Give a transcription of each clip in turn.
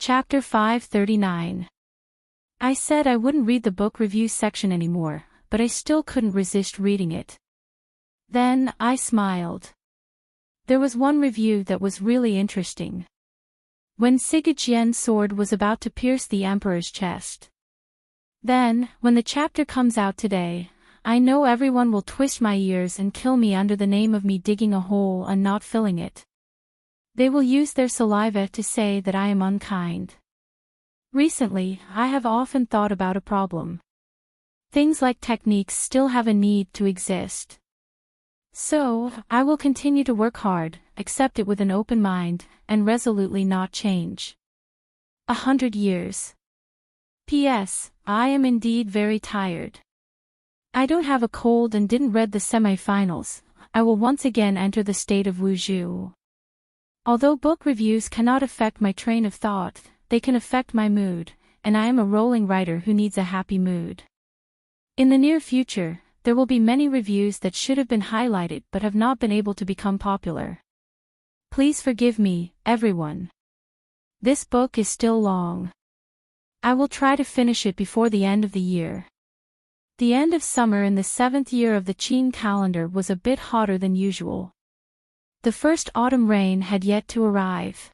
Chapter 539. I said I wouldn't read the book review section anymore, but I still couldn't resist reading it. Then, I smiled. There was one review that was really interesting. When Sigurd-Jien's sword was about to pierce the Emperor's chest. Then, when the chapter comes out today, I know everyone will twist my ears and kill me under the name of me digging a hole and not filling it. They will use their saliva to say that I am unkind. Recently, I have often thought about a problem. Things like techniques still have a need to exist. So, I will continue to work hard, accept it with an open mind, and resolutely not change. 100 years. P.S. I am indeed very tired. I don't have a cold and didn't read the semi-finals. I will once again enter the state of Wuzhu. Although book reviews cannot affect my train of thought, they can affect my mood, and I am a rolling writer who needs a happy mood. In the near future, there will be many reviews that should have been highlighted but have not been able to become popular. Please forgive me, everyone. This book is still long. I will try to finish it before the end of the year. The end of summer in the 7th year of the Qin calendar was a bit hotter than usual. The first autumn rain had yet to arrive.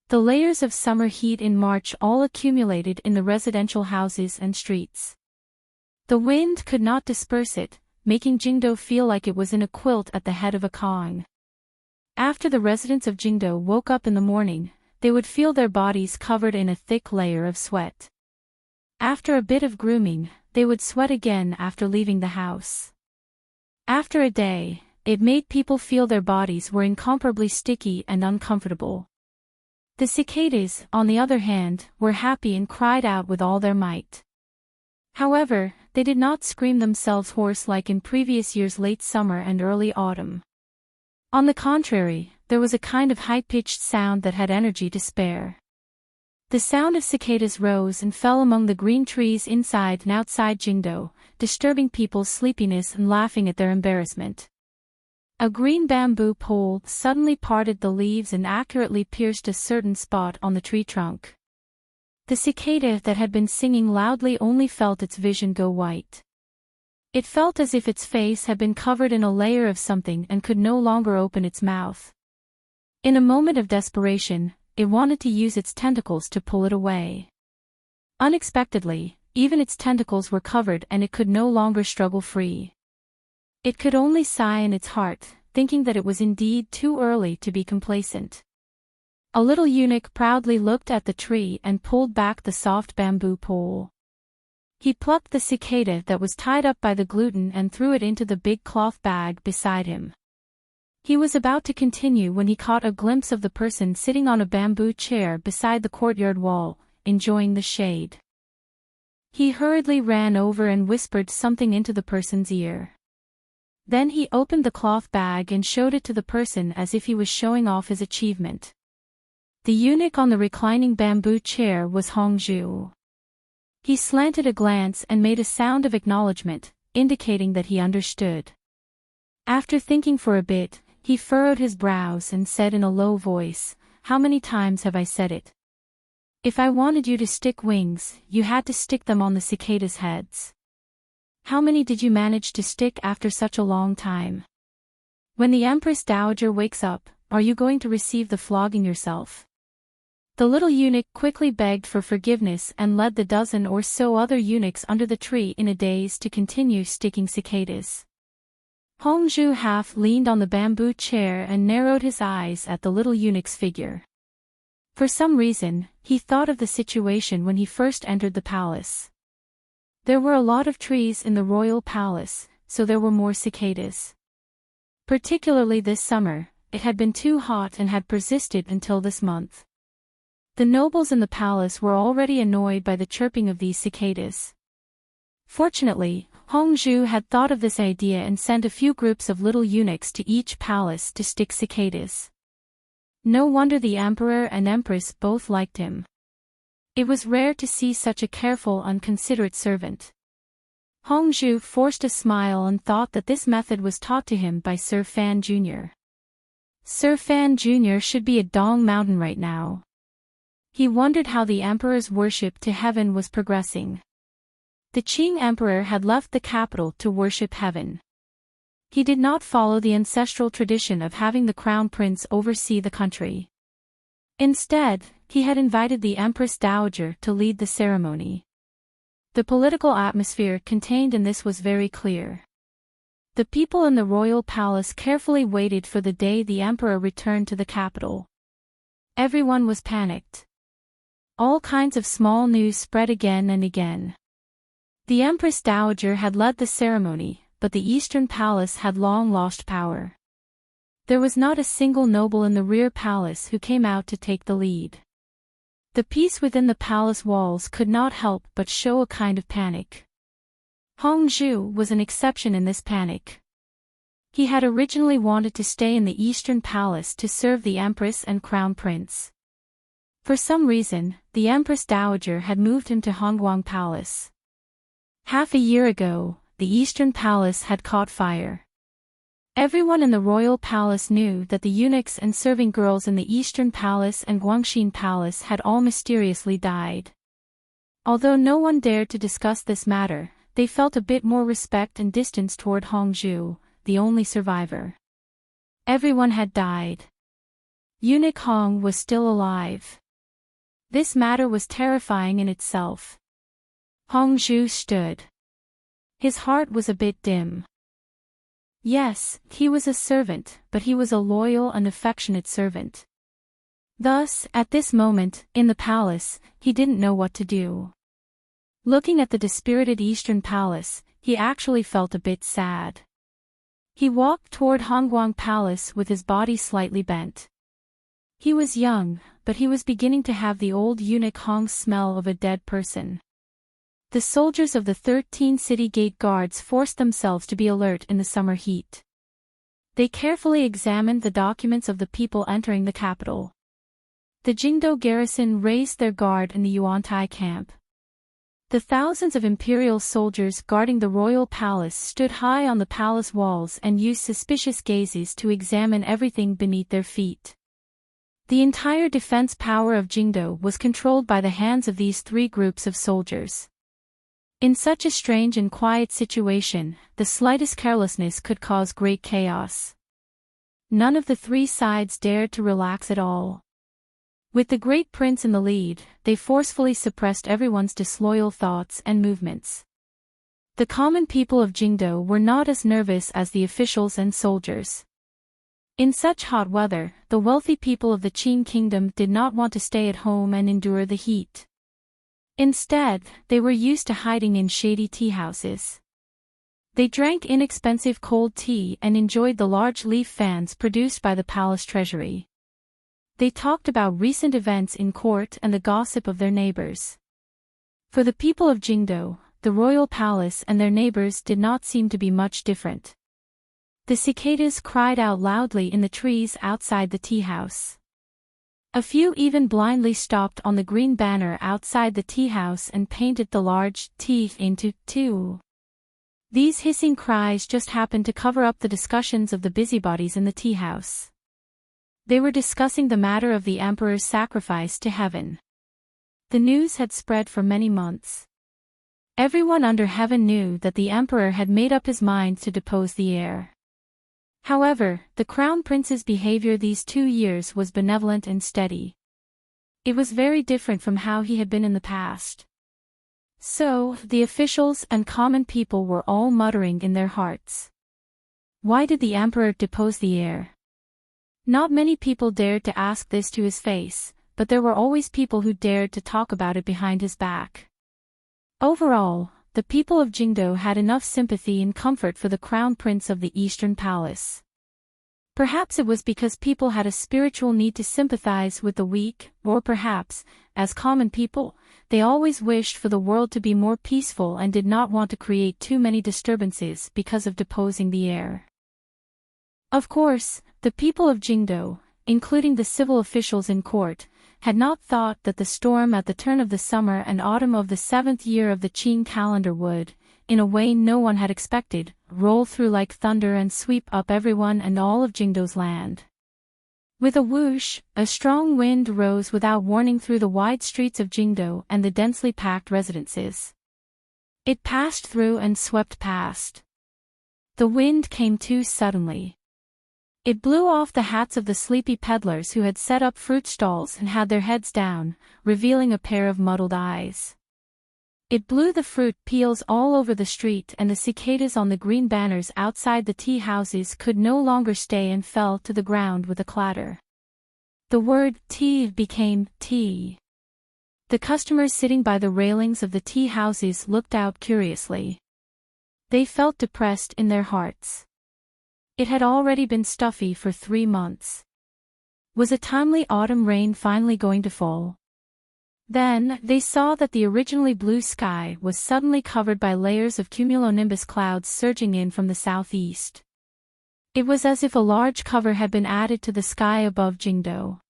The layers of summer heat in March all accumulated in the residential houses and streets. The wind could not disperse it, making Jingdo feel like it was in a quilt at the head of a Kong. After the residents of Jingdo woke up in the morning, they would feel their bodies covered in a thick layer of sweat. After a bit of grooming, they would sweat again after leaving the house. After a day, it made people feel their bodies were incomparably sticky and uncomfortable. The cicadas, on the other hand, were happy and cried out with all their might. However, they did not scream themselves hoarse like in previous years' late summer and early autumn. On the contrary, there was a kind of high-pitched sound that had energy to spare. The sound of cicadas rose and fell among the green trees inside and outside Jingdo, disturbing people's sleepiness and laughing at their embarrassment. A green bamboo pole suddenly parted the leaves and accurately pierced a certain spot on the tree trunk. The cicada that had been singing loudly only felt its vision go white. It felt as if its face had been covered in a layer of something and could no longer open its mouth. In a moment of desperation, it wanted to use its tentacles to pull it away. Unexpectedly, even its tentacles were covered and it could no longer struggle free. It could only sigh in its heart, thinking that it was indeed too early to be complacent. A little eunuch proudly looked at the tree and pulled back the soft bamboo pole. He plucked the cicada that was tied up by the gluten and threw it into the big cloth bag beside him. He was about to continue when he caught a glimpse of the person sitting on a bamboo chair beside the courtyard wall, enjoying the shade. He hurriedly ran over and whispered something into the person's ear. Then he opened the cloth bag and showed it to the person as if he was showing off his achievement. The eunuch on the reclining bamboo chair was Hongzhu. He slanted a glance and made a sound of acknowledgement, indicating that he understood. After thinking for a bit, he furrowed his brows and said in a low voice, "How many times have I said it? If I wanted you to stick wings, you had to stick them on the cicadas' heads. How many did you manage to stick after such a long time? When the Empress Dowager wakes up, are you going to receive the flogging yourself?" The little eunuch quickly begged for forgiveness and led the dozen or so other eunuchs under the tree in a daze to continue sticking cicadas. Hongzhu half leaned on the bamboo chair and narrowed his eyes at the little eunuch's figure. For some reason, he thought of the situation when he first entered the palace. There were a lot of trees in the royal palace, so there were more cicadas. Particularly this summer, it had been too hot and had persisted until this month. The nobles in the palace were already annoyed by the chirping of these cicadas. Fortunately, Hongzhu had thought of this idea and sent a few groups of little eunuchs to each palace to stick cicadas. No wonder the emperor and empress both liked him. It was rare to see such a careful and considerate servant. Hongzhu forced a smile and thought that this method was taught to him by Sir Fan Jr. Sir Fan Jr. should be at Dong Mountain right now. He wondered how the emperor's worship to heaven was progressing. The Qing emperor had left the capital to worship heaven. He did not follow the ancestral tradition of having the crown prince oversee the country. Instead, he had invited the Empress Dowager to lead the ceremony. The political atmosphere contained in this was very clear. The people in the royal palace carefully waited for the day the emperor returned to the capital. Everyone was panicked. All kinds of small news spread again and again. The Empress Dowager had led the ceremony, but the Eastern Palace had long lost power. There was not a single noble in the rear palace who came out to take the lead. The peace within the palace walls could not help but show a kind of panic. Hongzhu was an exception in this panic. He had originally wanted to stay in the Eastern Palace to serve the Empress and Crown Prince. For some reason, the Empress Dowager had moved him to Hongguang Palace. Half a year ago, the Eastern Palace had caught fire. Everyone in the royal palace knew that the eunuchs and serving girls in the Eastern Palace and Guangxin Palace had all mysteriously died. Although no one dared to discuss this matter, they felt a bit more respect and distance toward Hongzhu, the only survivor. Everyone had died. Eunuch Hong was still alive. This matter was terrifying in itself. Hongzhu stood. His heart was a bit dim. Yes, he was a servant, but he was a loyal and affectionate servant. Thus, at this moment, in the palace, he didn't know what to do. Looking at the dispirited Eastern Palace, he actually felt a bit sad. He walked toward Hongguang Palace with his body slightly bent. He was young, but he was beginning to have the old eunuch Hong's smell of a dead person. The soldiers of the 13 city gate guards forced themselves to be alert in the summer heat. They carefully examined the documents of the people entering the capital. The Jingdo garrison raised their guard in the Yuantai camp. The thousands of imperial soldiers guarding the royal palace stood high on the palace walls and used suspicious gazes to examine everything beneath their feet. The entire defense power of Jingdo was controlled by the hands of these three groups of soldiers. In such a strange and quiet situation, the slightest carelessness could cause great chaos. None of the three sides dared to relax at all. With the great prince in the lead, they forcefully suppressed everyone's disloyal thoughts and movements. The common people of Jingdo were not as nervous as the officials and soldiers. In such hot weather, the wealthy people of the Qing kingdom did not want to stay at home and endure the heat. Instead, they were used to hiding in shady tea houses. They drank inexpensive cold tea and enjoyed the large leaf fans produced by the palace treasury. They talked about recent events in court and the gossip of their neighbors. For the people of Jingdo, the royal palace and their neighbors did not seem to be much different. The cicadas cried out loudly in the trees outside the tea house. A few even blindly stopped on the green banner outside the tea house and painted the large T into 2. These hissing cries just happened to cover up the discussions of the busybodies in the tea house. They were discussing the matter of the emperor's sacrifice to heaven. The news had spread for many months. Everyone under heaven knew that the emperor had made up his mind to depose the heir. However, the crown prince's behavior these 2 years was benevolent and steady. It was very different from how he had been in the past. So, the officials and common people were all muttering in their hearts. Why did the emperor depose the heir? Not many people dared to ask this to his face, but there were always people who dared to talk about it behind his back. Overall, the people of Jingdo had enough sympathy and comfort for the crown prince of the Eastern Palace. Perhaps it was because people had a spiritual need to sympathize with the weak, or perhaps, as common people, they always wished for the world to be more peaceful and did not want to create too many disturbances because of deposing the heir. Of course, the people of Jingdo, including the civil officials in court, had not thought that the storm at the turn of the summer and autumn of the 7th year of the Qing calendar would, in a way no one had expected, roll through like thunder and sweep up everyone and all of Jingdo's land. With a whoosh, a strong wind rose without warning through the wide streets of Jingdo and the densely packed residences. It passed through and swept past. The wind came too suddenly. It blew off the hats of the sleepy peddlers who had set up fruit stalls and had their heads down, revealing a pair of muddled eyes. It blew the fruit peels all over the street, and the cicadas on the green banners outside the tea houses could no longer stay and fell to the ground with a clatter. The word tea became tea. The customers sitting by the railings of the tea houses looked out curiously. They felt depressed in their hearts. It had already been stuffy for 3 months. Was a timely autumn rain finally going to fall? Then, they saw that the originally blue sky was suddenly covered by layers of cumulonimbus clouds surging in from the southeast. It was as if a large cover had been added to the sky above Jingdo.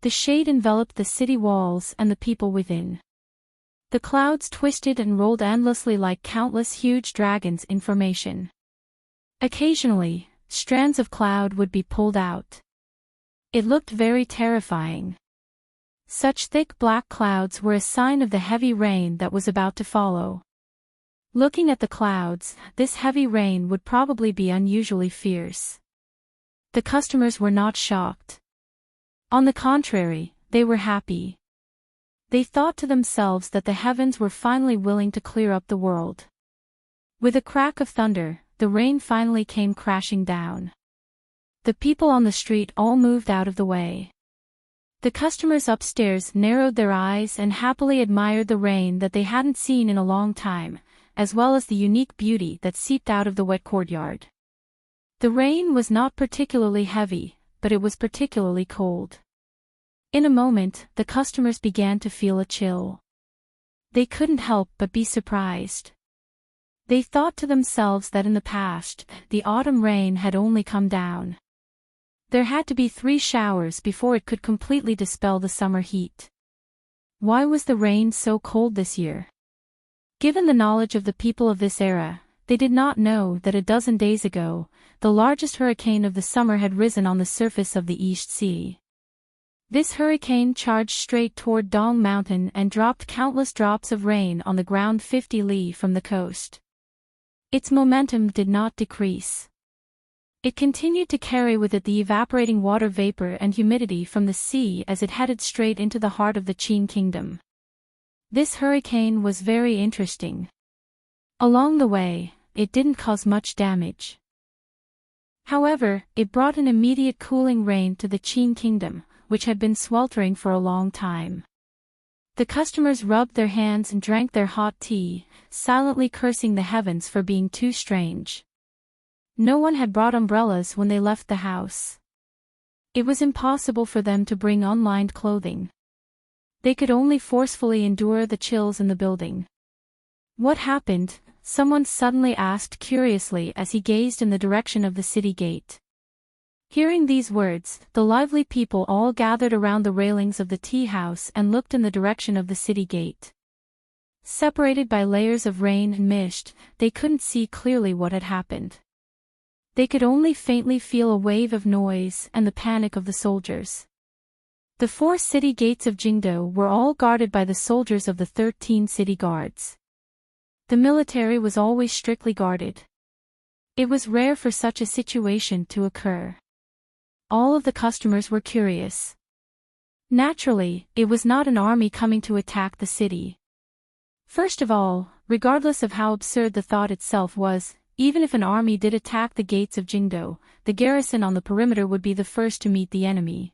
The shade enveloped the city walls and the people within. The clouds twisted and rolled endlessly like countless huge dragons in formation. Occasionally, strands of cloud would be pulled out. It looked very terrifying. Such thick black clouds were a sign of the heavy rain that was about to follow. Looking at the clouds, this heavy rain would probably be unusually fierce. The customers were not shocked. On the contrary, they were happy. They thought to themselves that the heavens were finally willing to clear up the world. With a crack of thunder, the rain finally came crashing down. The people on the street all moved out of the way. The customers upstairs narrowed their eyes and happily admired the rain that they hadn't seen in a long time, as well as the unique beauty that seeped out of the wet courtyard. The rain was not particularly heavy, but it was particularly cold. In a moment, the customers began to feel a chill. They couldn't help but be surprised. They thought to themselves that in the past, the autumn rain had only come down. There had to be 3 showers before it could completely dispel the summer heat. Why was the rain so cold this year? Given the knowledge of the people of this era, they did not know that a dozen days ago, the largest hurricane of the summer had risen on the surface of the East Sea. This hurricane charged straight toward Dong Mountain and dropped countless drops of rain on the ground 50 li from the coast. Its momentum did not decrease. It continued to carry with it the evaporating water vapor and humidity from the sea as it headed straight into the heart of the Qin kingdom. This hurricane was very interesting. Along the way, it didn't cause much damage. However, it brought an immediate cooling rain to the Qin kingdom, which had been sweltering for a long time. The customers rubbed their hands and drank their hot tea, silently cursing the heavens for being too strange. No one had brought umbrellas when they left the house. It was impossible for them to bring unlined clothing. They could only forcefully endure the chills in the building. What happened? Someone suddenly asked curiously as he gazed in the direction of the city gate. Hearing these words, the lively people all gathered around the railings of the tea house and looked in the direction of the city gate. Separated by layers of rain and mist, they couldn't see clearly what had happened. They could only faintly feel a wave of noise and the panic of the soldiers. The 4 city gates of Jingdo were all guarded by the soldiers of the 13 city guards. The military was always strictly guarded. It was rare for such a situation to occur. All of the customers were curious. Naturally, it was not an army coming to attack the city. First of all, regardless of how absurd the thought itself was, even if an army did attack the gates of Jingdo, the garrison on the perimeter would be the first to meet the enemy.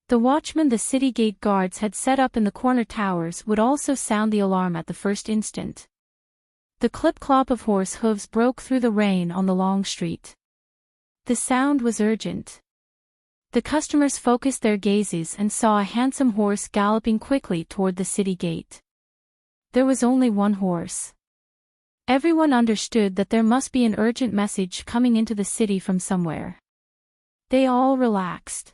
The watchmen the city gate guards had set up in the corner towers would also sound the alarm at the first instant. The clip-clop of horse hooves broke through the rain on the long street. The sound was urgent. The customers focused their gazes and saw a handsome horse galloping quickly toward the city gate. There was only one horse. Everyone understood that there must be an urgent message coming into the city from somewhere. They all relaxed.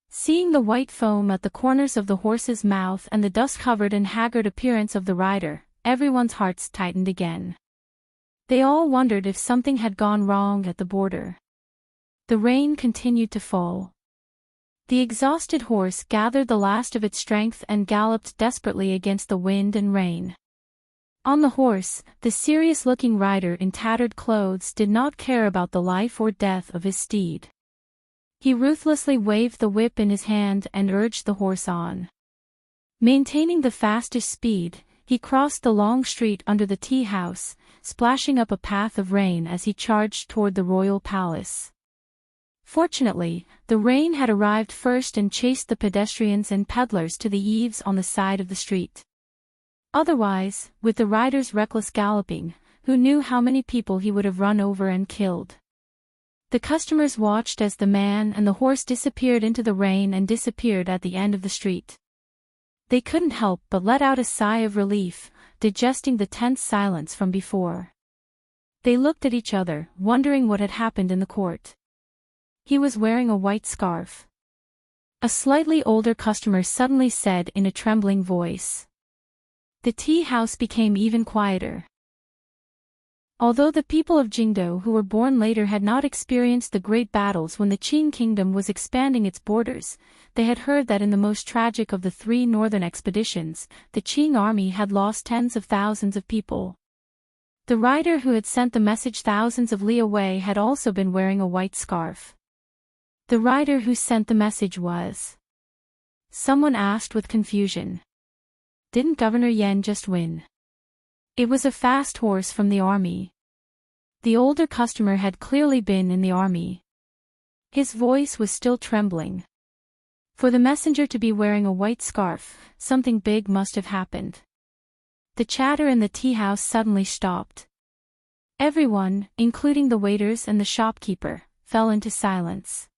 Seeing the white foam at the corners of the horse's mouth and the dust-covered and haggard appearance of the rider, everyone's hearts tightened again. They all wondered if something had gone wrong at the border. The rain continued to fall. The exhausted horse gathered the last of its strength and galloped desperately against the wind and rain. On the horse, the serious-looking rider in tattered clothes did not care about the life or death of his steed. He ruthlessly waved the whip in his hand and urged the horse on. Maintaining the fastest speed, he crossed the long street under the tea house, splashing up a path of rain as he charged toward the royal palace. Fortunately, the rain had arrived first and chased the pedestrians and peddlers to the eaves on the side of the street. Otherwise, with the rider's reckless galloping, who knew how many people he would have run over and killed? The customers watched as the man and the horse disappeared into the rain and disappeared at the end of the street. They couldn't help but let out a sigh of relief, digesting the tense silence from before. They looked at each other, wondering what had happened in the court. He was wearing a white scarf. A slightly older customer suddenly said in a trembling voice. The tea house became even quieter. Although the people of Jingdo who were born later had not experienced the great battles when the Qing kingdom was expanding its borders, they had heard that in the most tragic of the 3 northern expeditions, the Qing army had lost tens of thousands of people. The rider who had sent the message thousands of li away had also been wearing a white scarf. The rider who sent the message was... Someone asked with confusion. Didn't Governor Yan just win? It was a fast horse from the army. The older customer had clearly been in the army. His voice was still trembling. For the messenger to be wearing a white scarf, something big must have happened. The chatter in the tea house suddenly stopped. Everyone, including the waiters and the shopkeeper, fell into silence.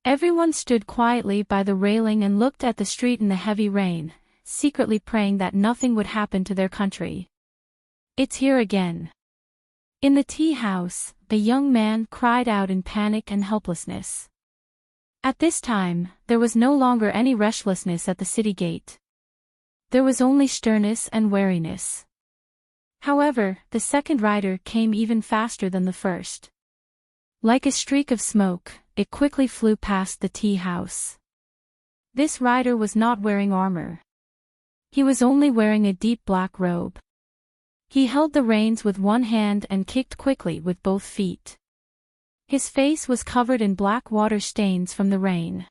Everyone stood quietly by the railing and looked at the street in the heavy rain, secretly praying that nothing would happen to their country. It's here again. In the tea house, a young man cried out in panic and helplessness. At this time, there was no longer any restlessness at the city gate. There was only sternness and wariness. However, the second rider came even faster than the first. Like a streak of smoke, it quickly flew past the tea house. This rider was not wearing armor. He was only wearing a deep black robe. He held the reins with one hand and kicked quickly with both feet. His face was covered in black water stains from the rain.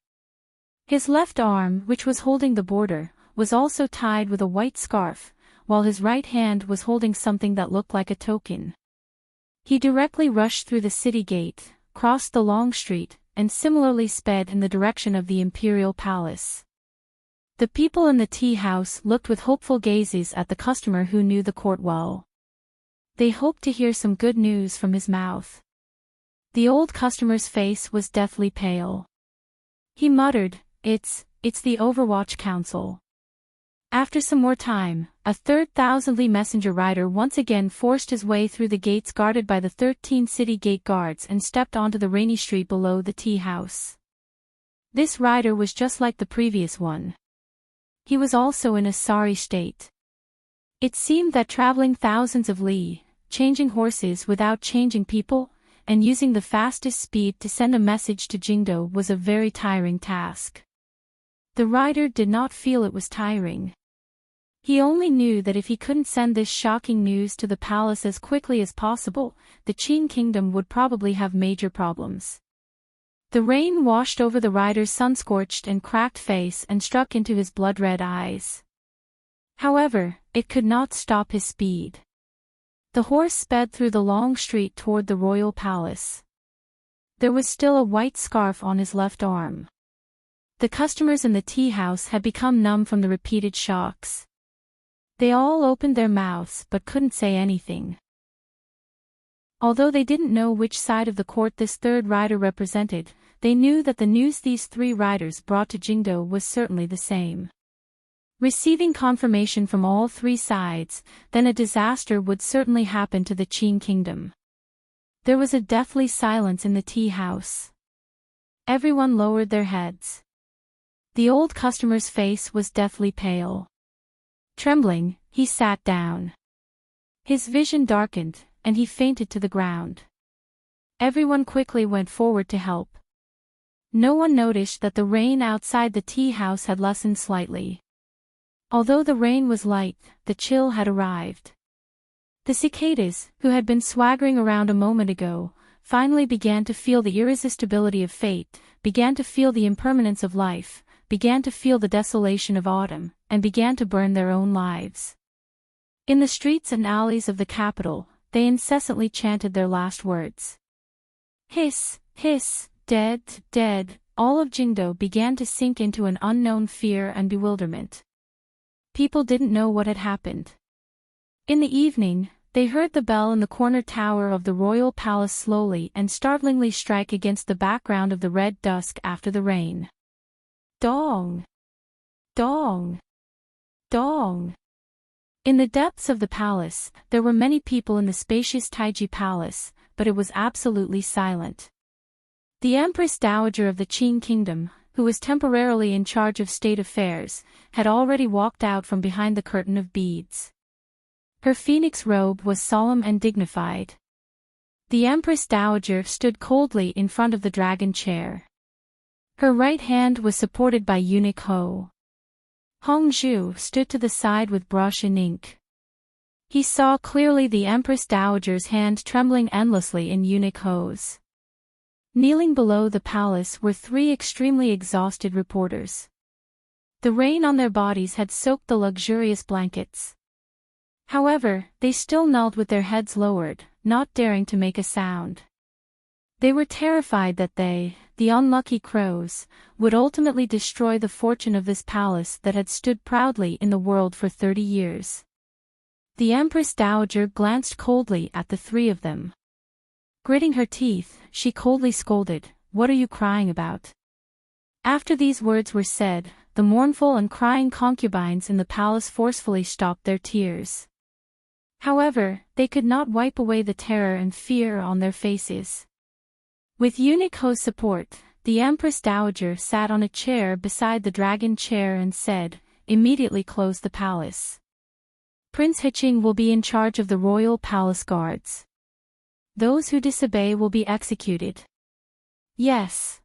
His left arm, which was holding the border, was also tied with a white scarf, while his right hand was holding something that looked like a token. He directly rushed through the city gate, crossed the long street, and similarly sped in the direction of the imperial palace. The people in the tea house looked with hopeful gazes at the customer who knew the court well. They hoped to hear some good news from his mouth. The old customer's face was deathly pale. He muttered, It's the Overwatch Council. After some more time, a third thousandly messenger rider once again forced his way through the gates guarded by the 13 city gate guards and stepped onto the rainy street below the tea house. This rider was just like the previous one. He was also in a sorry state. It seemed that traveling thousands of li, changing horses without changing people, and using the fastest speed to send a message to Jingdo was a very tiring task. The rider did not feel it was tiring. He only knew that if he couldn't send this shocking news to the palace as quickly as possible, the Qing kingdom would probably have major problems. The rain washed over the rider's sun-scorched and cracked face and struck into his blood-red eyes. However, it could not stop his speed. The horse sped through the long street toward the royal palace. There was still a white scarf on his left arm. The customers in the tea house had become numb from the repeated shocks. They all opened their mouths but couldn't say anything. Although they didn't know which side of the court this third rider represented, they knew that the news these 3 riders brought to Jingdo was certainly the same. Receiving confirmation from all 3 sides, then a disaster would certainly happen to the Qing kingdom. There was a deathly silence in the tea house. Everyone lowered their heads. The old customer's face was deathly pale. Trembling, he sat down. His vision darkened, and he fainted to the ground. Everyone quickly went forward to help. No one noticed that the rain outside the tea house had lessened slightly. Although the rain was light, the chill had arrived. The cicadas, who had been swaggering around a moment ago, finally began to feel the irresistibility of fate, began to feel the impermanence of life, began to feel the desolation of autumn, and began to burn their own lives. In the streets and alleys of the capital, they incessantly chanted their last words. Hiss, hiss, dead, dead. All of Jingdo began to sink into an unknown fear and bewilderment. People didn't know what had happened. In the evening, they heard the bell in the corner tower of the royal palace slowly and startlingly strike against the background of the red dusk after the rain. Dong! Dong! Dong! In the depths of the palace, there were many people in the spacious Taiji Palace, but it was absolutely silent. The Empress Dowager of the Qing Kingdom, who was temporarily in charge of state affairs, had already walked out from behind the curtain of beads. Her phoenix robe was solemn and dignified. The Empress Dowager stood coldly in front of the dragon chair. Her right hand was supported by eunuch Ho. Hong Zhu stood to the side with brush and ink. He saw clearly the Empress Dowager's hand trembling endlessly in eunuch Ho's. Kneeling below the palace were three extremely exhausted reporters. The rain on their bodies had soaked the luxurious blankets. However, they still knelt with their heads lowered, not daring to make a sound. They were terrified that they, the unlucky crows, would ultimately destroy the fortune of this palace that had stood proudly in the world for 30 years. The Empress Dowager glanced coldly at the three of them. Gritting her teeth, she coldly scolded, "What are you crying about?" After these words were said, the mournful and crying concubines in the palace forcefully stopped their tears. However, they could not wipe away the terror and fear on their faces. With eunuch Ho's support, the Empress Dowager sat on a chair beside the dragon chair and said, "Immediately close the palace. Prince Hiching will be in charge of the royal palace guards. Those who disobey will be executed." "Yes."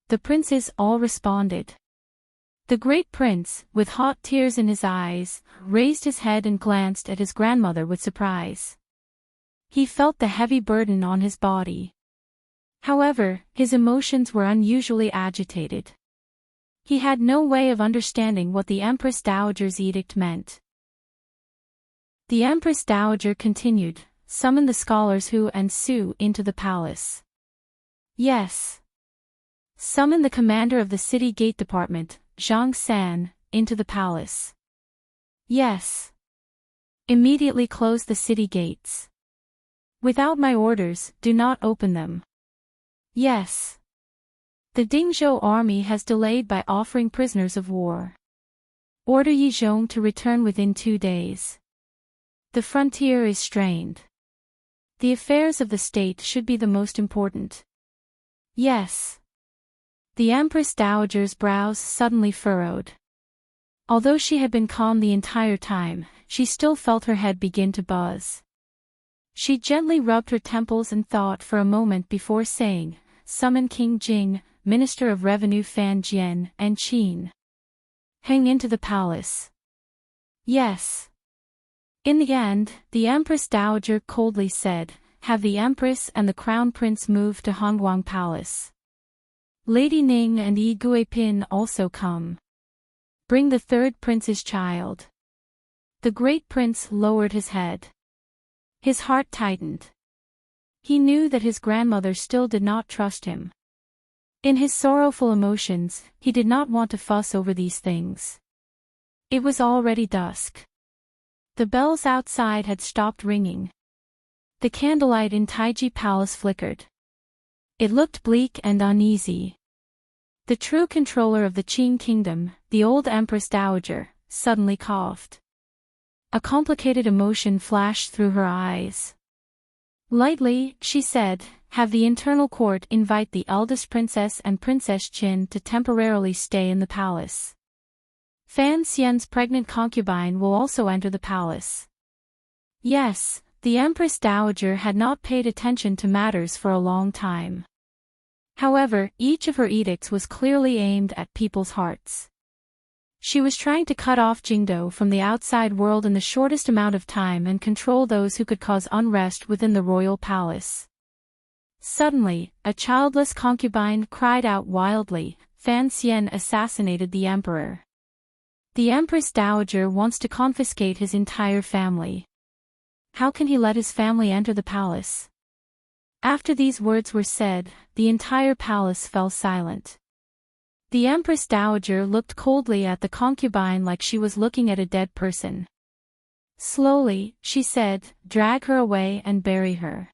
The princes all responded. The great prince, with hot tears in his eyes, raised his head and glanced at his grandmother with surprise. He felt the heavy burden on his body. However, his emotions were unusually agitated. He had no way of understanding what the Empress Dowager's edict meant. The Empress Dowager continued, "Summon the scholars Hu and Su into the palace." "Yes." "Summon the commander of the city gate department, Zhang San, into the palace." "Yes." "Immediately close the city gates. Without my orders, do not open them." "Yes." "The Dingzhou army has delayed by offering prisoners of war. Order Yi Zhong to return within 2 days. The frontier is strained. The affairs of the state should be the most important." "Yes." The Empress Dowager's brows suddenly furrowed. Although she had been calm the entire time, she still felt her head begin to buzz. She gently rubbed her temples and thought for a moment before saying, "Summon King Jing, Minister of Revenue Fan Jian and Qin Heng into the palace." "Yes." In the end, the Empress Dowager coldly said, "Have the Empress and the Crown Prince move to Hongguang Palace. Lady Ning and Yi Guipin also come. Bring the third prince's child." The great prince lowered his head. His heart tightened. He knew that his grandmother still did not trust him. In his sorrowful emotions, he did not want to fuss over these things. It was already dusk. The bells outside had stopped ringing. The candlelight in Taiji Palace flickered. It looked bleak and uneasy. The true controller of the Qing Kingdom, the old Empress Dowager, suddenly coughed. A complicated emotion flashed through her eyes. Lightly, she said, "Have the internal court invite the eldest princess and Princess Qin to temporarily stay in the palace. Fan Xian's pregnant concubine will also enter the palace." Yes, the Empress Dowager had not paid attention to matters for a long time. However, each of her edicts was clearly aimed at people's hearts. She was trying to cut off Jingdo from the outside world in the shortest amount of time and control those who could cause unrest within the royal palace. Suddenly, a childless concubine cried out wildly, "Fan Xian assassinated the emperor. The Empress Dowager wants to confiscate his entire family. How can he let his family enter the palace?" After these words were said, the entire palace fell silent. The Empress Dowager looked coldly at the concubine like she was looking at a dead person. Slowly, she said, "Drag her away and bury her."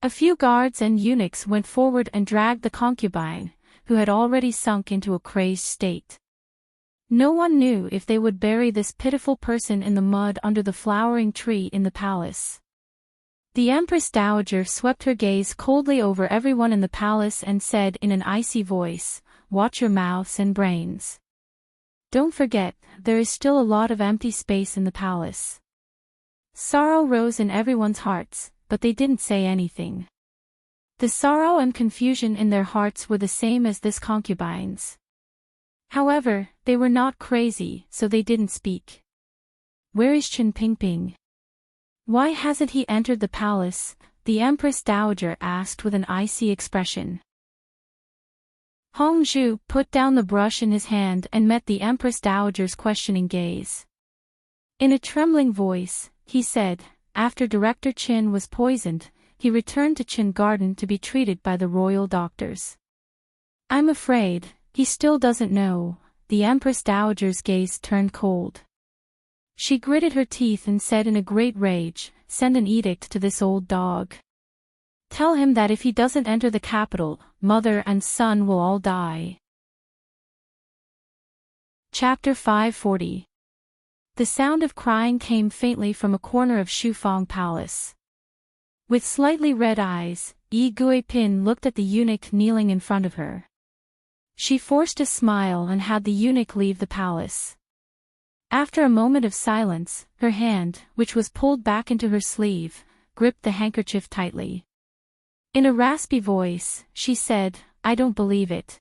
A few guards and eunuchs went forward and dragged the concubine, who had already sunk into a crazed state. No one knew if they would bury this pitiful person in the mud under the flowering tree in the palace. The Empress Dowager swept her gaze coldly over everyone in the palace and said in an icy voice, "Watch your mouths and brains. Don't forget, there is still a lot of empty space in the palace." Sorrow rose in everyone's hearts, but they didn't say anything. The sorrow and confusion in their hearts were the same as this concubine's. However, they were not crazy, so they didn't speak. "Where is Chen Pingping? Why hasn't he entered the palace?" the Empress Dowager asked with an icy expression. Hong Zhu put down the brush in his hand and met the Empress Dowager's questioning gaze. In a trembling voice, he said, "After Director Qin was poisoned, he returned to Qin Garden to be treated by the royal doctors. I'm afraid, he still doesn't know." The Empress Dowager's gaze turned cold. She gritted her teeth and said in a great rage, "Send an edict to this old dog. Tell him that if he doesn't enter the capital, mother and son will all die." Chapter 540. The sound of crying came faintly from a corner of Shufang Palace. With slightly red eyes, Yi Guipin looked at the eunuch kneeling in front of her. She forced a smile and had the eunuch leave the palace. After a moment of silence, her hand, which was pulled back into her sleeve, gripped the handkerchief tightly. In a raspy voice, she said, "I don't believe it."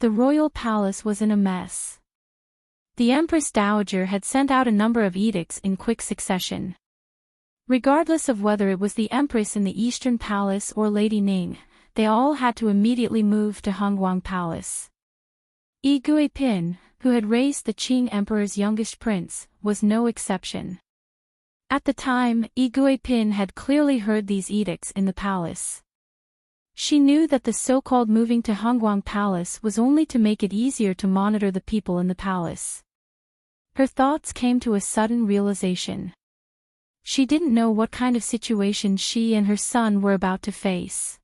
The royal palace was in a mess. The Empress Dowager had sent out a number of edicts in quick succession. Regardless of whether it was the Empress in the Eastern Palace or Lady Ning, they all had to immediately move to Hongguang Palace. Yi Guipin, who had raised the Qing Emperor's youngest prince, was no exception. At the time, Yi Guipin had clearly heard these edicts in the palace. She knew that the so-called moving to Hongguang Palace was only to make it easier to monitor the people in the palace. Her thoughts came to a sudden realization. She didn't know what kind of situation she and her son were about to face.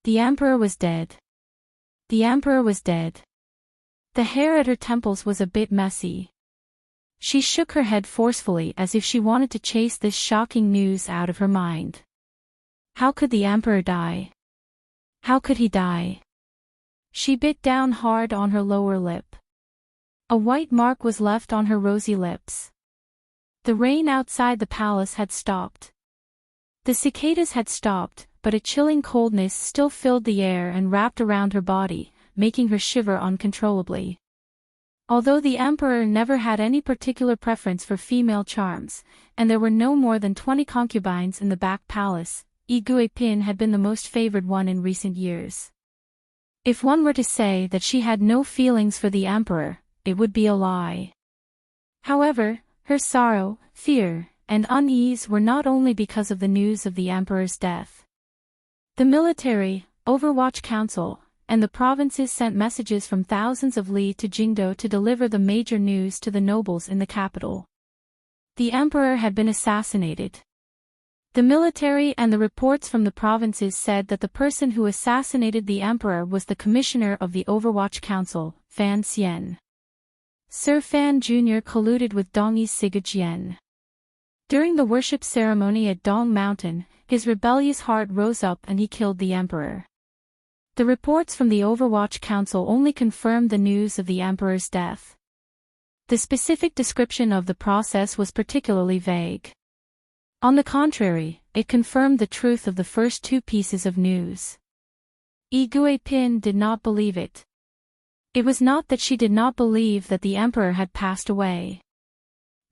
The emperor was dead. The emperor was dead. The hair at her temples was a bit messy. She shook her head forcefully as if she wanted to chase this shocking news out of her mind. How could the emperor die? How could he die? She bit down hard on her lower lip. A white mark was left on her rosy lips. The rain outside the palace had stopped. The cicadas had stopped, but a chilling coldness still filled the air and wrapped around her body, making her shiver uncontrollably. Although the emperor never had any particular preference for female charms, and there were no more than 20 concubines in the back palace, Yi Guipin had been the most favored one in recent years. If one were to say that she had no feelings for the emperor, it would be a lie. However, her sorrow, fear, and unease were not only because of the news of the emperor's death. The military, Overwatch Council, and the provinces sent messages from thousands of li to Jingdo to deliver the major news to the nobles in the capital. The emperor had been assassinated. The military and the reports from the provinces said that the person who assassinated the emperor was the commissioner of the Overwatch Council, Fan Xian. Sir Fan Jr. colluded with Dongyi's Sigurjian. During the worship ceremony at Dong Mountain, his rebellious heart rose up and he killed the emperor. The reports from the Overwatch Council only confirmed the news of the emperor's death. The specific description of the process was particularly vague. On the contrary, it confirmed the truth of the first two pieces of news. Pin did not believe it. It was not that she did not believe that the emperor had passed away.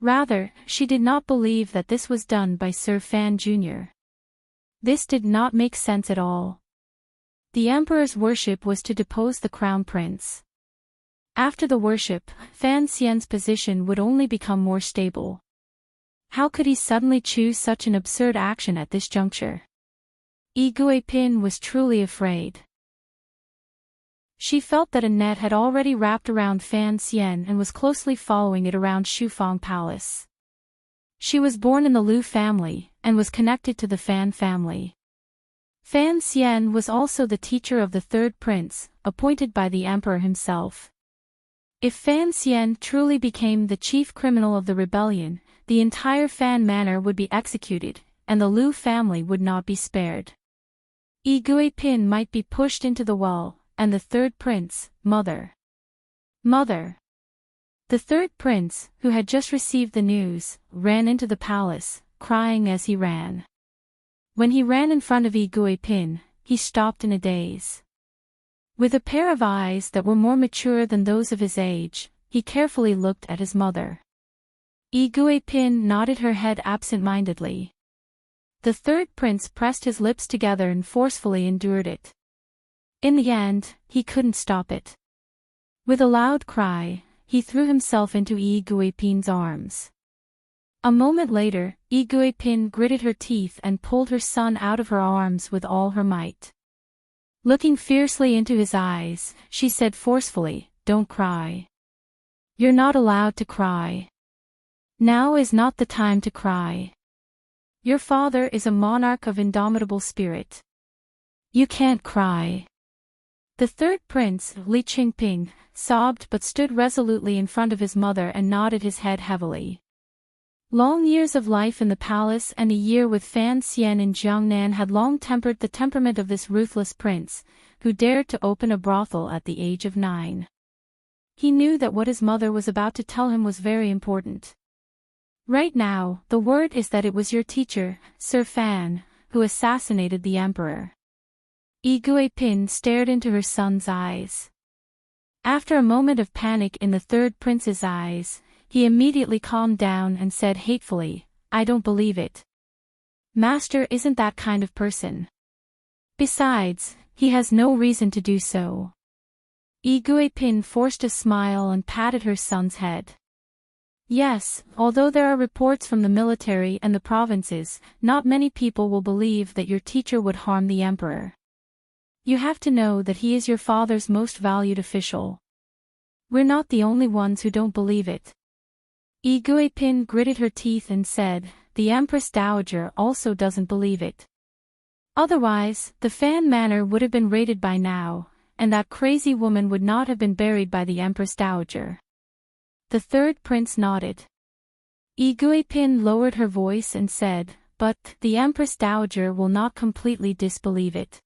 Rather, she did not believe that this was done by Sir Fan Jr. This did not make sense at all. The emperor's worship was to depose the crown prince. After the worship, Fan Xian's position would only become more stable. How could he suddenly choose such an absurd action at this juncture? Pin was truly afraid. She felt that a net had already wrapped around Fan Xian and was closely following it around Shufang Palace. She was born in the Lu family, and was connected to the Fan family. Fan Xian was also the teacher of the third prince, appointed by the emperor himself. If Fan Xian truly became the chief criminal of the rebellion, the entire Fan manor would be executed, and the Lu family would not be spared. Pin might be pushed into the well, and the third prince, Mother. The third prince, who had just received the news, ran into the palace, crying as he ran. When he ran in front of Pin, he stopped in a daze. With a pair of eyes that were more mature than those of his age, he carefully looked at his mother. Pin nodded her head absent-mindedly. The third prince pressed his lips together and forcefully endured it. In the end, he couldn't stop it. With a loud cry, he threw himself into Pin's arms. A moment later, Pin gritted her teeth and pulled her son out of her arms with all her might. Looking fiercely into his eyes, she said forcefully, "Don't cry. You're not allowed to cry. Now is not the time to cry. Your father is a monarch of indomitable spirit. You can't cry." The third prince, Li Qingping, sobbed but stood resolutely in front of his mother and nodded his head heavily. Long years of life in the palace and a year with Fan Xian in Jiangnan had long tempered the temperament of this ruthless prince, who dared to open a brothel at the age of 9. He knew that what his mother was about to tell him was very important. Right now, the word is that it was your teacher, Sir Fan, who assassinated the emperor. Pin stared into her son's eyes. After a moment of panic in the third prince's eyes, he immediately calmed down and said hatefully, "I don't believe it. Master isn't that kind of person. Besides, he has no reason to do so." Pin forced a smile and patted her son's head. "Yes, although there are reports from the military and the provinces, not many people will believe that your teacher would harm the emperor. You have to know that he is your father's most valued official. We're not the only ones who don't believe it." Pin gritted her teeth and said, "The Empress Dowager also doesn't believe it. Otherwise, the Fan Manor would have been raided by now, and that crazy woman would not have been buried by the Empress Dowager." The third prince nodded. Pin lowered her voice and said, "But the Empress Dowager will not completely disbelieve it.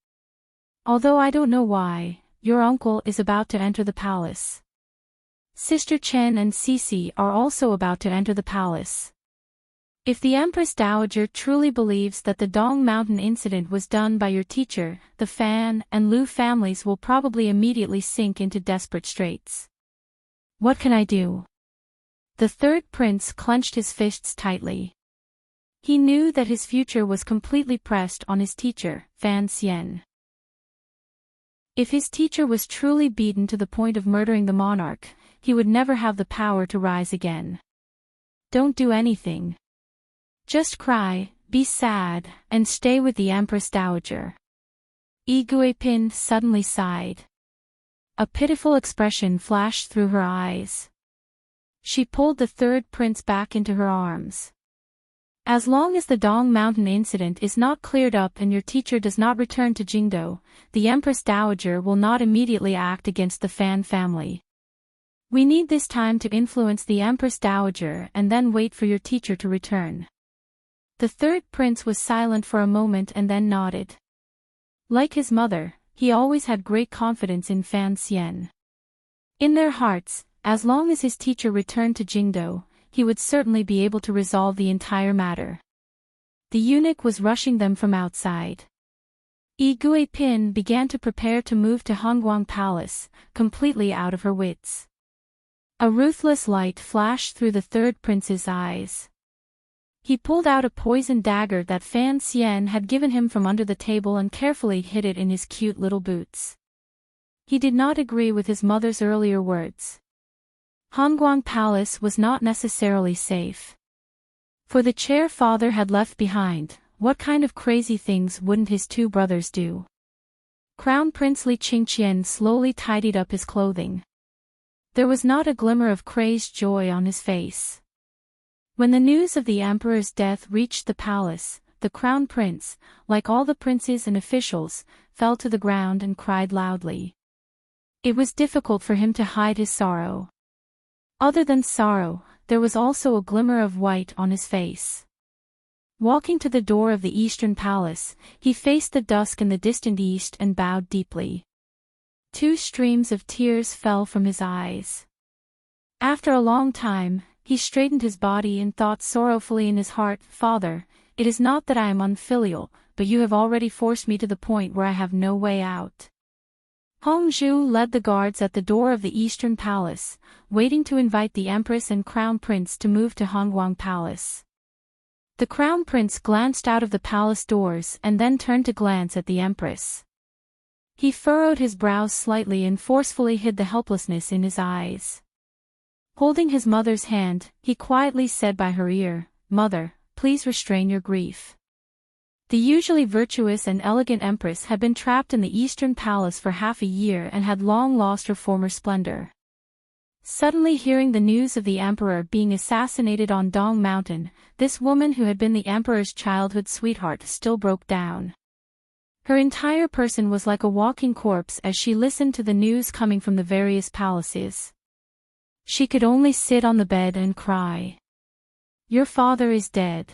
Although I don't know why, your uncle is about to enter the palace. Sister Chen and Cece are also about to enter the palace. If the Empress Dowager truly believes that the Dong Mountain incident was done by your teacher, the Fan and Lu families will probably immediately sink into desperate straits. What can I do?" The third prince clenched his fists tightly. He knew that his future was completely pressed on his teacher, Fan Xian. If his teacher was truly beaten to the point of murdering the monarch, he would never have the power to rise again. Don't do anything. Just cry, be sad, and stay with the Empress Dowager. Pin suddenly sighed. A pitiful expression flashed through her eyes. She pulled the third prince back into her arms. "As long as the Dong Mountain incident is not cleared up and your teacher does not return to Jingdo, the Empress Dowager will not immediately act against the Fan family. We need this time to influence the Empress Dowager and then wait for your teacher to return." The third prince was silent for a moment and then nodded. Like his mother, he always had great confidence in Fan Xian. In their hearts, as long as his teacher returned to Jingdo, he would certainly be able to resolve the entire matter. The eunuch was rushing them from outside. Pin began to prepare to move to Hongguang Palace, completely out of her wits. A ruthless light flashed through the third prince's eyes. He pulled out a poisoned dagger that Fan Xian had given him from under the table and carefully hid it in his cute little boots. He did not agree with his mother's earlier words. Hongguang Palace was not necessarily safe. For the chair father had left behind, what kind of crazy things wouldn't his two brothers do? Crown Prince Li Qingqian slowly tidied up his clothing. There was not a glimmer of crazed joy on his face. When the news of the emperor's death reached the palace, the crown prince, like all the princes and officials, fell to the ground and cried loudly. It was difficult for him to hide his sorrow. Other than sorrow, there was also a glimmer of white on his face. Walking to the door of the eastern palace, he faced the dusk in the distant east and bowed deeply. 2 streams of tears fell from his eyes. After a long time, he straightened his body and thought sorrowfully in his heart, "Father, it is not that I am unfilial, but you have already forced me to the point where I have no way out." Hong Zhu led the guards at the door of the eastern palace, waiting to invite the empress and crown prince to move to Hongguang Palace. The crown prince glanced out of the palace doors and then turned to glance at the empress. He furrowed his brows slightly and forcefully hid the helplessness in his eyes. Holding his mother's hand, he quietly said by her ear, "Mother, please restrain your grief." The usually virtuous and elegant empress had been trapped in the eastern palace for half a year and had long lost her former splendor. Suddenly hearing the news of the emperor being assassinated on Dong Mountain, this woman who had been the emperor's childhood sweetheart still broke down. Her entire person was like a walking corpse as she listened to the news coming from the various palaces. She could only sit on the bed and cry. "Your father is dead."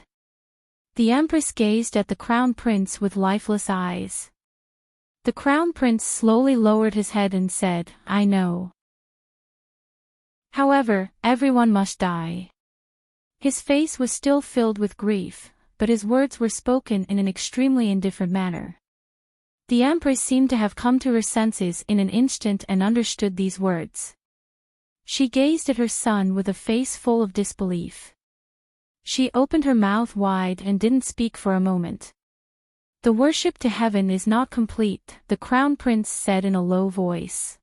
The empress gazed at the crown prince with lifeless eyes. The crown prince slowly lowered his head and said, "I know. However, everyone must die." His face was still filled with grief, but his words were spoken in an extremely indifferent manner. The empress seemed to have come to her senses in an instant and understood these words. She gazed at her son with a face full of disbelief. She opened her mouth wide and didn't speak for a moment. "The worship to heaven is not complete," the crown prince said in a low voice.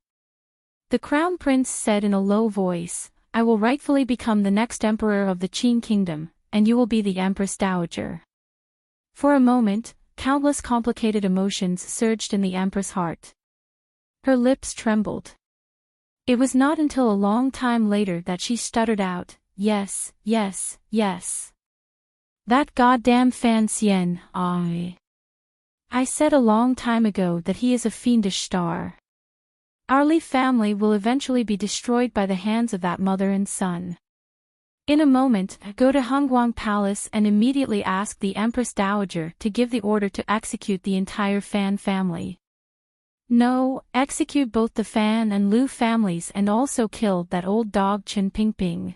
The crown prince said in a low voice, "I will rightfully become the next emperor of the Qin kingdom, and you will be the empress dowager." For a moment, countless complicated emotions surged in the empress' heart. Her lips trembled. It was not until a long time later that she stuttered out, "Yes, yes, yes. That goddamn Fan Xian, I said a long time ago that he is a fiendish star. Our Li family will eventually be destroyed by the hands of that mother and son. In a moment, go to Hongguang Palace and immediately ask the Empress Dowager to give the order to execute the entire Fan family. No, execute both the Fan and Lu families and also kill that old dog Chen Pingping."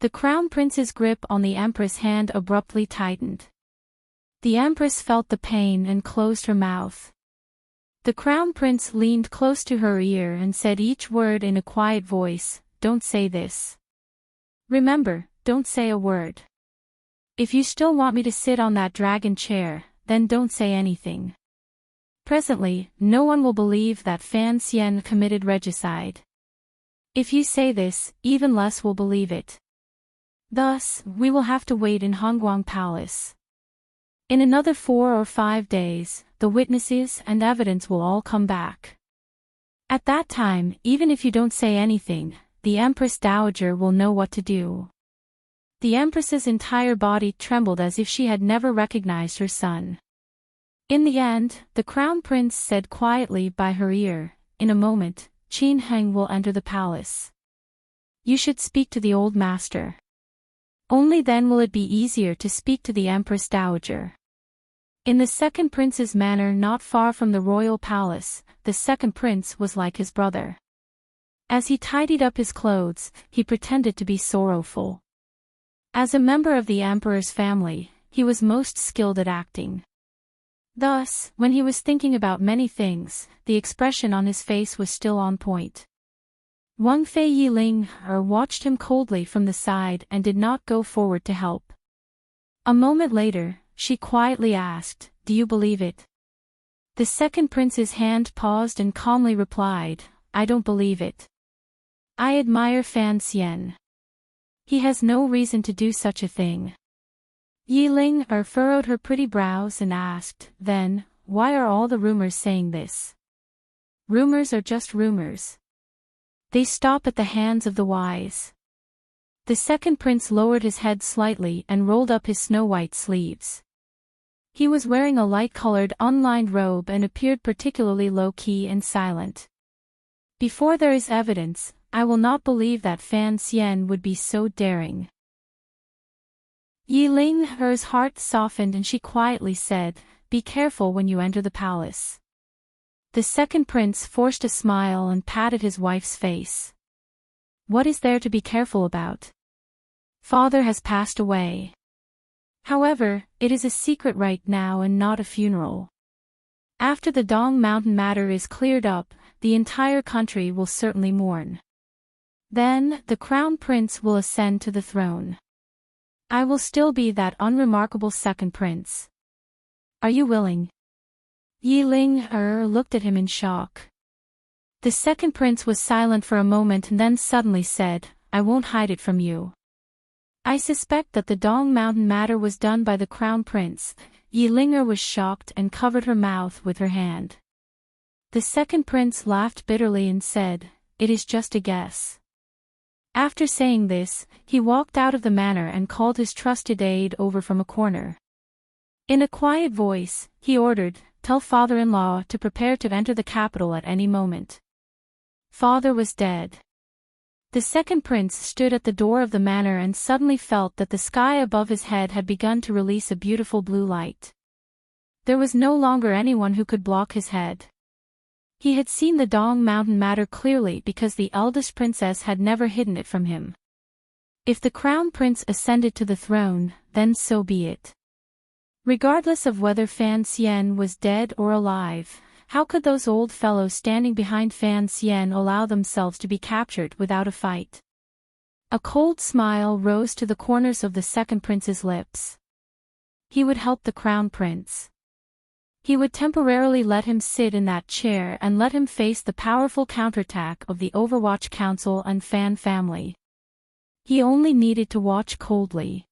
The crown prince's grip on the empress' hand abruptly tightened. The empress felt the pain and closed her mouth. The crown prince leaned close to her ear and said each word in a quiet voice, "Don't say this. Remember, don't say a word. If you still want me to sit on that dragon chair, then don't say anything. Presently, no one will believe that Fan Xian committed regicide. If you say this, even less will believe it. Thus, we will have to wait in Hongguang Palace. In another 4 or 5 days, the witnesses and evidence will all come back. At that time, even if you don't say anything, the Empress Dowager will know what to do." The Empress's entire body trembled as if she had never recognized her son. In the end, the Crown Prince said quietly by her ear, "In a moment, Qin Heng will enter the palace. You should speak to the old master. Only then will it be easier to speak to the Empress Dowager." In the second prince's manor not far from the royal palace, the second prince was like his brother. As he tidied up his clothes, he pretended to be sorrowful. As a member of the emperor's family, he was most skilled at acting. Thus, when he was thinking about many things, the expression on his face was still on point. Wang Fei Yiling watched him coldly from the side and did not go forward to help. A moment later, she quietly asked, "Do you believe it?" The second prince's hand paused and calmly replied, "I don't believe it. I admire Fan Xian. He has no reason to do such a thing." Yiling furrowed her pretty brows and asked, "Then, why are all the rumors saying this?" "Rumors are just rumors. They stop at the hands of the wise." The second prince lowered his head slightly and rolled up his snow-white sleeves. He was wearing a light-colored unlined robe and appeared particularly low-key and silent. "Before there is evidence, I will not believe that Fan Xian would be so daring." Yiling's heart softened and she quietly said, "Be careful when you enter the palace." The second prince forced a smile and patted his wife's face. "What is there to be careful about? Father has passed away. However, it is a secret right now and not a funeral. After the Dong Mountain matter is cleared up, the entire country will certainly mourn. Then, the crown prince will ascend to the throne. I will still be that unremarkable second prince. Are you willing?" Yiling looked at him in shock. The second prince was silent for a moment and then suddenly said, "I won't hide it from you. I suspect that the Dong Mountain matter was done by the crown prince." Yiling was shocked and covered her mouth with her hand. The second prince laughed bitterly and said, "It is just a guess." After saying this, he walked out of the manor and called his trusted aide over from a corner. In a quiet voice, he ordered, "Tell father-in-law to prepare to enter the capital at any moment." Father was dead. The second prince stood at the door of the manor and suddenly felt that the sky above his head had begun to release a beautiful blue light. There was no longer anyone who could block his head. He had seen the Dong Mountain matter clearly because the eldest princess had never hidden it from him. If the crown prince ascended to the throne, then so be it. Regardless of whether Fan Xian was dead or alive, how could those old fellows standing behind Fan Xian allow themselves to be captured without a fight? A cold smile rose to the corners of the second prince's lips. He would help the crown prince. He would temporarily let him sit in that chair and let him face the powerful counterattack of the Overwatch Council and Fan family. He only needed to watch coldly.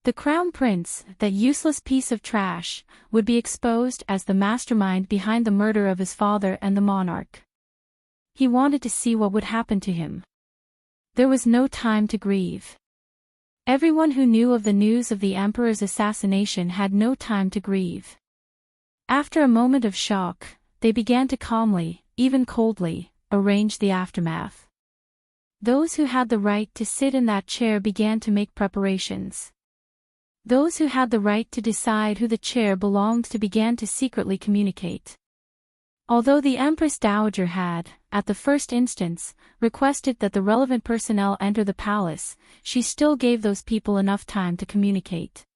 The crown prince, that useless piece of trash, would be exposed as the mastermind behind the murder of his father and the monarch. He wanted to see what would happen to him. There was no time to grieve. Everyone who knew of the news of the emperor's assassination had no time to grieve. After a moment of shock, they began to calmly, even coldly, arrange the aftermath. Those who had the right to sit in that chair began to make preparations. Those who had the right to decide who the chair belonged to began to secretly communicate. Although the Empress Dowager had, at the first instance, requested that the relevant personnel enter the palace, she still gave those people enough time to communicate.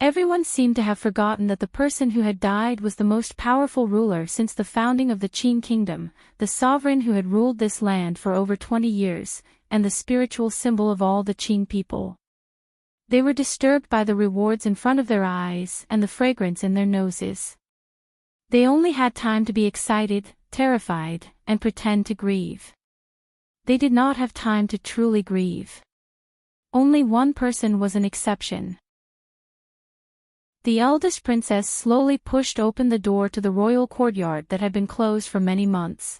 Everyone seemed to have forgotten that the person who had died was the most powerful ruler since the founding of the Qin kingdom, the sovereign who had ruled this land for over 20 years, and the spiritual symbol of all the Qin people. They were disturbed by the rewards in front of their eyes and the fragrance in their noses. They only had time to be excited, terrified, and pretend to grieve. They did not have time to truly grieve. Only one person was an exception. The eldest princess slowly pushed open the door to the royal courtyard that had been closed for many months.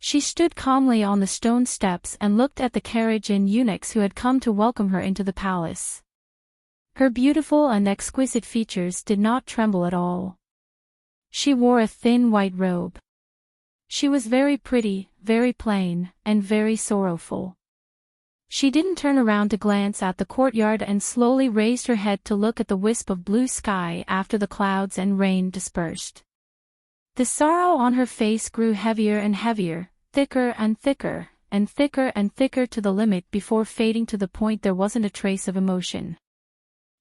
She stood calmly on the stone steps and looked at the carriage and eunuchs who had come to welcome her into the palace. Her beautiful and exquisite features did not tremble at all. She wore a thin white robe. She was very pretty, very plain, and very sorrowful. She didn't turn around to glance at the courtyard and slowly raised her head to look at the wisp of blue sky after the clouds and rain dispersed. The sorrow on her face grew heavier and heavier, thicker and thicker, and thicker and thicker to the limit before fading to the point there wasn't a trace of emotion.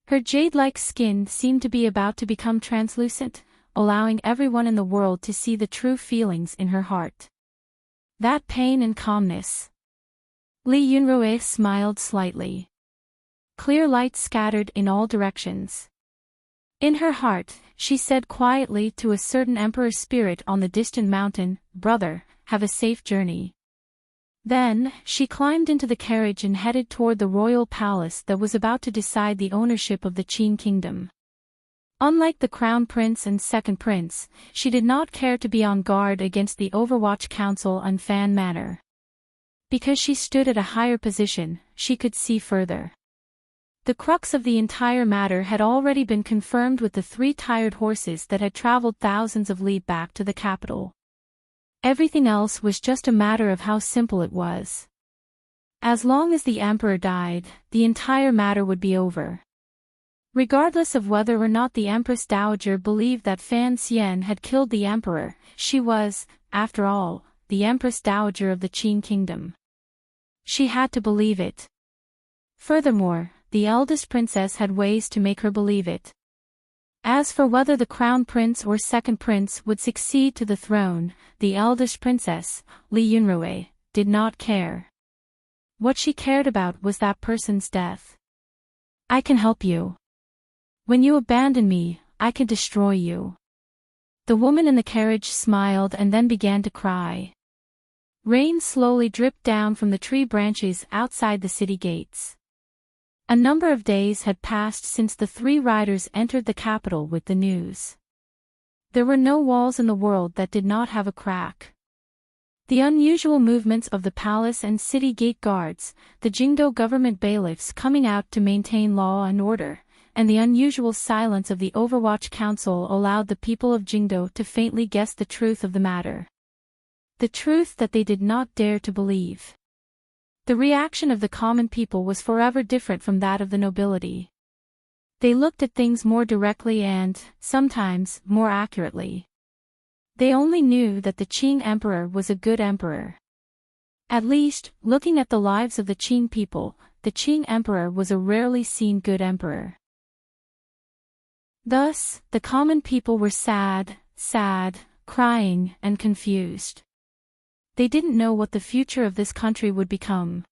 Her jade-like skin seemed to be about to become translucent, allowing everyone in the world to see the true feelings in her heart. That pain and calmness. Li Yunrui smiled slightly. Clear light scattered in all directions. In her heart, she said quietly to a certain emperor spirit on the distant mountain, "Brother, have a safe journey." Then, she climbed into the carriage and headed toward the royal palace that was about to decide the ownership of the Qing kingdom. Unlike the crown prince and second prince, she did not care to be on guard against the Overwatch Council and Fan Manor. Because she stood at a higher position, she could see further. The crux of the entire matter had already been confirmed with the 3 tired horses that had traveled thousands of li back to the capital. Everything else was just a matter of how simple it was. As long as the emperor died, the entire matter would be over. Regardless of whether or not the Empress Dowager believed that Fan Xian had killed the emperor, she was, after all, the Empress Dowager of the Qing kingdom. She had to believe it. Furthermore, the eldest princess had ways to make her believe it. As for whether the crown prince or second prince would succeed to the throne, the eldest princess, Li Yunrui, did not care. What she cared about was that person's death. "I can help you. When you abandon me, I can destroy you." The woman in the carriage smiled and then began to cry. Rain slowly dripped down from the tree branches outside the city gates. A number of days had passed since the 3 riders entered the capital with the news. There were no walls in the world that did not have a crack. The unusual movements of the palace and city gate guards, the Jingdo government bailiffs coming out to maintain law and order, and the unusual silence of the Overwatch Council allowed the people of Jingdo to faintly guess the truth of the matter. The truth that they did not dare to believe. The reaction of the common people was forever different from that of the nobility. They looked at things more directly and, sometimes, more accurately. They only knew that the Qing emperor was a good emperor. At least, looking at the lives of the Qing people, the Qing emperor was a rarely seen good emperor. Thus, the common people were sad, crying, and confused. They didn't know what the future of this country would become.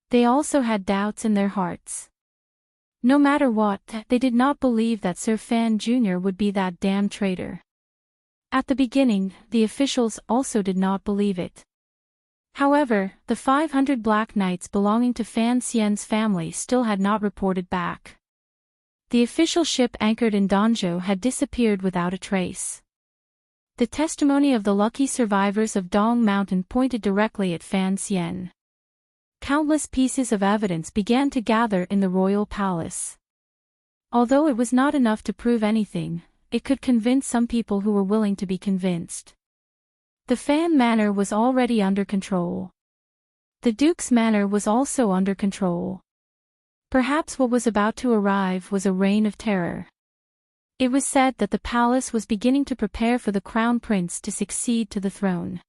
They also had doubts in their hearts. No matter what, they did not believe that Sir Fan Jr. would be that damn traitor. At the beginning, the officials also did not believe it. However, the 500 Black Knights belonging to Fan Xian's family still had not reported back. The official ship anchored in Danzhou had disappeared without a trace. The testimony of the lucky survivors of Dong Mountain pointed directly at Fan Xian. Countless pieces of evidence began to gather in the royal palace. Although it was not enough to prove anything, it could convince some people who were willing to be convinced. The Fan Manor was already under control. The Duke's Manor was also under control. Perhaps what was about to arrive was a reign of terror. It was said that the palace was beginning to prepare for the crown prince to succeed to the throne.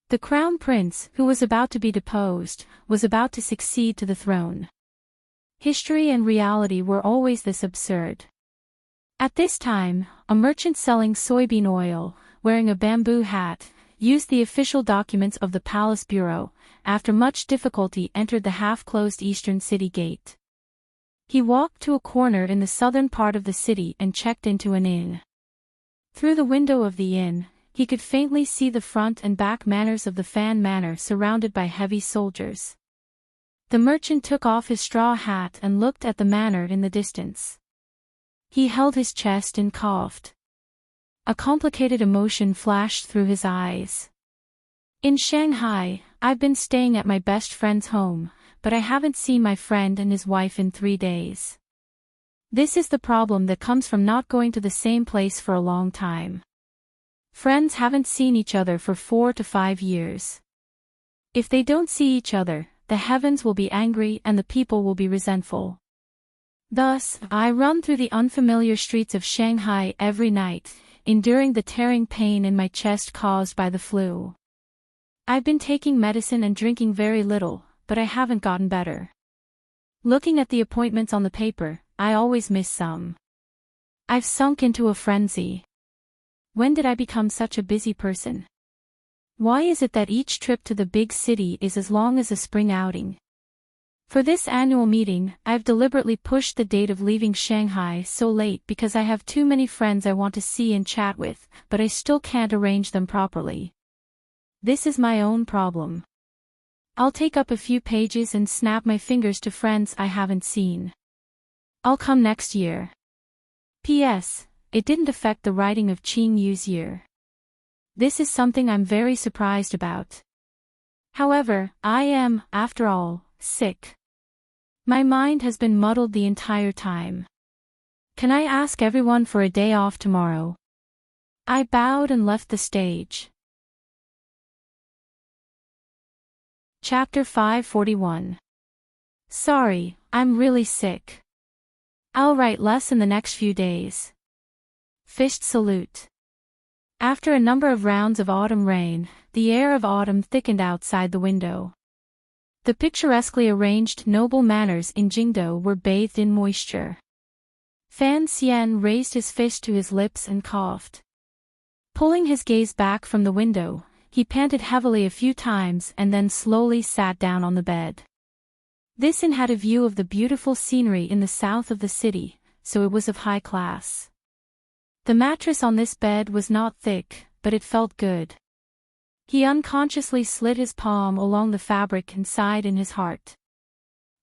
The crown prince, who was about to be deposed, was about to succeed to the throne. History and reality were always this absurd. At this time, a merchant selling soybean oil, wearing a bamboo hat, used the official documents of the palace bureau, after much difficulty entered the half-closed eastern city gate. He walked to a corner in the southern part of the city and checked into an inn. Through the window of the inn, he could faintly see the front and back manors of the Fan Manor surrounded by heavy soldiers. The merchant took off his straw hat and looked at the manor in the distance. He held his chest and coughed. A complicated emotion flashed through his eyes. "In Shanghai, I've been staying at my best friend's home, but I haven't seen my friend and his wife in 3 days. This is the problem that comes from not going to the same place for a long time. Friends haven't seen each other for 4 to 5 years. If they don't see each other, the heavens will be angry and the people will be resentful. Thus, I run through the unfamiliar streets of Shanghai every night, enduring the tearing pain in my chest caused by the flu. I've been taking medicine and drinking very little, but I haven't gotten better." Looking at the appointments on the paper, I always miss some. I've sunk into a frenzy. When did I become such a busy person? Why is it that each trip to the big city is as long as a spring outing? For this annual meeting, I've deliberately pushed the date of leaving Shanghai so late because I have too many friends I want to see and chat with, but I still can't arrange them properly. This is my own problem. I'll take up a few pages and snap my fingers to friends I haven't seen. I'll come next year. P.S. It didn't affect the writing of Qing Yu's year. This is something I'm very surprised about. However, I am, after all, sick. My mind has been muddled the entire time. Can I ask everyone for a day off tomorrow? I bowed and left the stage. Chapter 541. Sorry, I'm really sick. I'll write less in the next few days. Fist salute. After a number of rounds of autumn rain, the air of autumn thickened outside the window. The picturesquely arranged noble manors in Jingdo were bathed in moisture. Fan Xian raised his fist to his lips and coughed. Pulling his gaze back from the window, he panted heavily a few times and then slowly sat down on the bed. This inn had a view of the beautiful scenery in the south of the city, so it was of high class. The mattress on this bed was not thick, but it felt good. He unconsciously slid his palm along the fabric and sighed in his heart.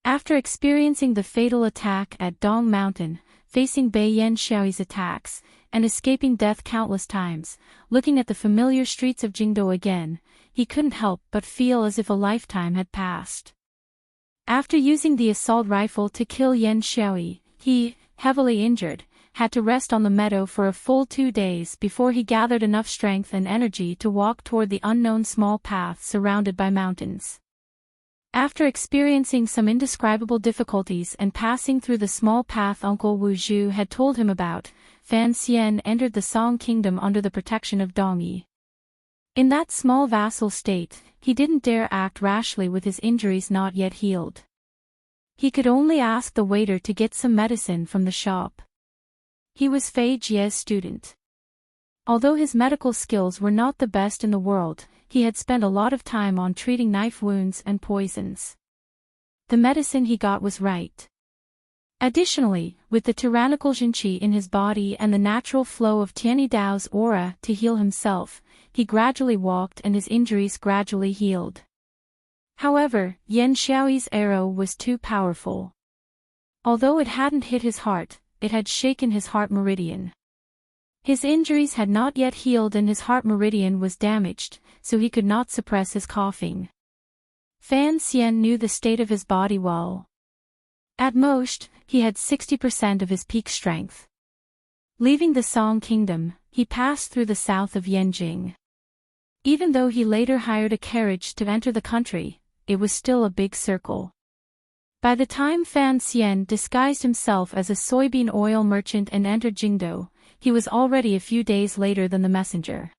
After experiencing the fatal attack at Dong Mountain, facing Bai Yanxiao's attacks, and escaping death countless times, looking at the familiar streets of Jingdo again, he couldn't help but feel as if a lifetime had passed. After using the assault rifle to kill Yanxiao, he, heavily injured, had to rest on the meadow for a full 2 days before he gathered enough strength and energy to walk toward the unknown small path surrounded by mountains. After experiencing some indescribable difficulties and passing through the small path Uncle Wu Zhu had told him about, Fan Xian entered the Song Kingdom under the protection of Dongyi. In that small vassal state, he didn't dare act rashly with his injuries not yet healed. He could only ask the waiter to get some medicine from the shop. He was Fei Jie's student. Although his medical skills were not the best in the world, he had spent a lot of time on treating knife wounds and poisons. The medicine he got was right. Additionally, with the tyrannical Jinqi in his body and the natural flow of Tianyi Dao's aura to heal himself, he gradually walked and his injuries gradually healed. However, Yan Xiaoyi's arrow was too powerful. Although it hadn't hit his heart, it had shaken his heart meridian. His injuries had not yet healed and his heart meridian was damaged, so he could not suppress his coughing. Fan Xian knew the state of his body well. At most, he had 60% of his peak strength. Leaving the Song Kingdom, he passed through the south of Yanjing. Even though he later hired a carriage to enter the country, it was still a big circle. By the time Fan Xian disguised himself as a soybean oil merchant and entered Jingdo, he was already a few days later than the messenger.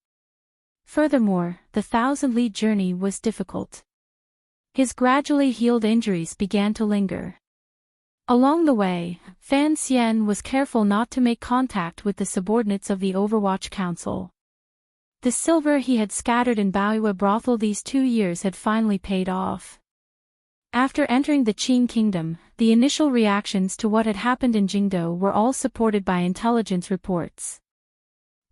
Furthermore, the 1,000-li journey was difficult. His gradually healed injuries began to linger. Along the way, Fan Xian was careful not to make contact with the subordinates of the Overwatch Council. The silver he had scattered in Baoyue brothel these 2 years had finally paid off. After entering the Qing Kingdom, the initial reactions to what had happened in Jingdo were all supported by intelligence reports.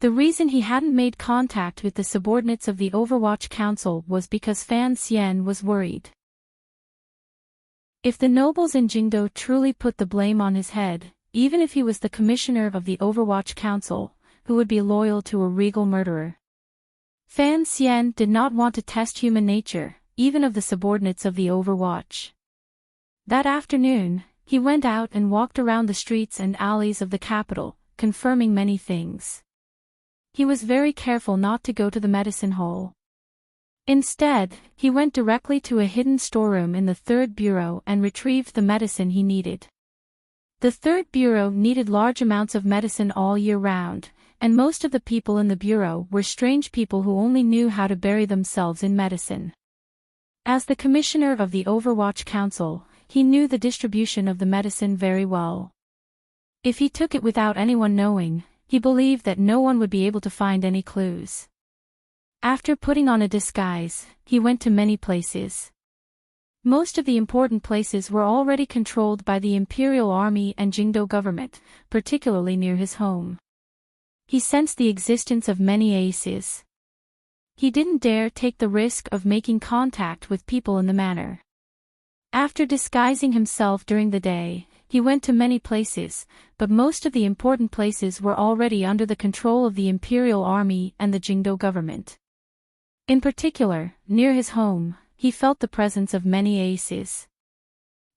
The reason he hadn't made contact with the subordinates of the Overwatch Council was because Fan Xian was worried. If the nobles in Jingdo truly put the blame on his head, even if he was the commissioner of the Overwatch Council, who would be loyal to a regal murderer? Fan Xian did not want to test human nature, even of the subordinates of the Overwatch. That afternoon, he went out and walked around the streets and alleys of the capital, confirming many things. He was very careful not to go to the medicine hall. Instead, he went directly to a hidden storeroom in the third bureau and retrieved the medicine he needed. The third bureau needed large amounts of medicine all year round, and most of the people in the bureau were strange people who only knew how to bury themselves in medicine. As the commissioner of the Overwatch Council, he knew the distribution of the medicine very well. If he took it without anyone knowing, he believed that no one would be able to find any clues. After putting on a disguise, he went to many places. Most of the important places were already controlled by the Imperial Army and Jingdo government, particularly near his home. He sensed the existence of many aces. He didn't dare take the risk of making contact with people in the manor. After disguising himself during the day, he went to many places, but most of the important places were already under the control of the Imperial Army and the Jingdo government. In particular, near his home, he felt the presence of many aces.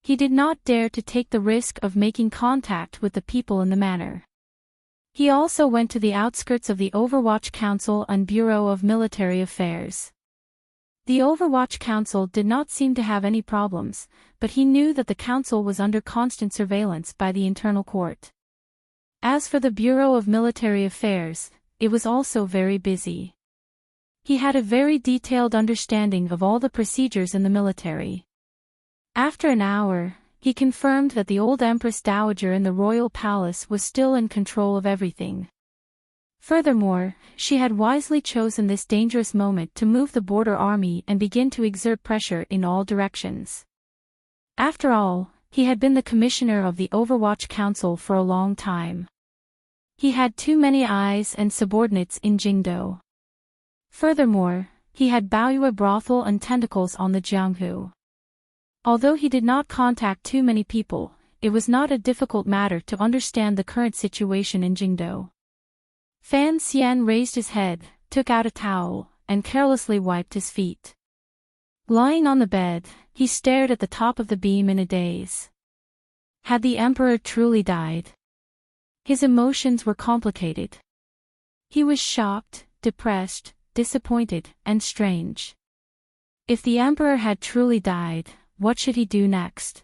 He did not dare to take the risk of making contact with the people in the manor. He also went to the outskirts of the Overwatch Council and Bureau of Military Affairs. The Overwatch Council did not seem to have any problems, but he knew that the council was under constant surveillance by the internal court. As for the Bureau of Military Affairs, it was also very busy. He had a very detailed understanding of all the procedures in the military. After an hour, he confirmed that the old Empress Dowager in the royal palace was still in control of everything. Furthermore, she had wisely chosen this dangerous moment to move the border army and begin to exert pressure in all directions. After all, he had been the commissioner of the Overwatch Council for a long time. He had too many eyes and subordinates in Jingdo. Furthermore, he had Baoyue brothel and tentacles on the Jianghu. Although he did not contact too many people, it was not a difficult matter to understand the current situation in Jingdo. Fan Xian raised his head, took out a towel, and carelessly wiped his feet. Lying on the bed, he stared at the top of the beam in a daze. Had the emperor truly died? His emotions were complicated. He was shocked, depressed, disappointed, and strange. If the emperor had truly died, what should he do next?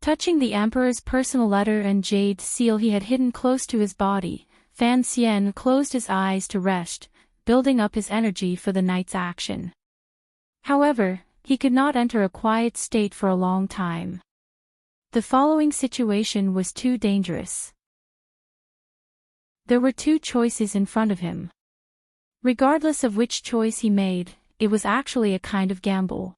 Touching the emperor's personal letter and jade seal he had hidden close to his body, Fan Xian closed his eyes to rest, building up his energy for the night's action. However, he could not enter a quiet state for a long time. The following situation was too dangerous. There were two choices in front of him. Regardless of which choice he made, it was actually a kind of gamble.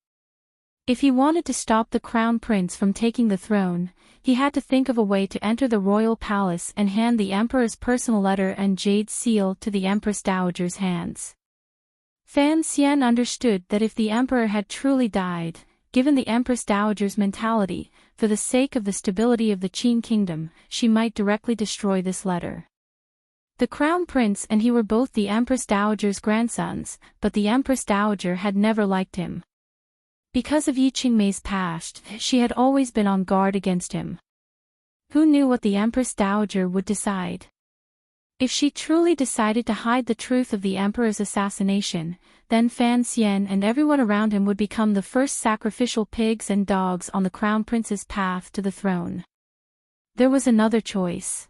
If he wanted to stop the crown prince from taking the throne, he had to think of a way to enter the royal palace and hand the emperor's personal letter and jade seal to the Empress Dowager's hands. Fan Xian understood that if the emperor had truly died, given the Empress Dowager's mentality, for the sake of the stability of the Qin kingdom, she might directly destroy this letter. The crown prince and he were both the Empress Dowager's grandsons, but the Empress Dowager had never liked him. Because of Yi Qingmei's past, she had always been on guard against him. Who knew what the Empress Dowager would decide? If she truly decided to hide the truth of the emperor's assassination, then Fan Xian and everyone around him would become the first sacrificial pigs and dogs on the crown prince's path to the throne. There was another choice.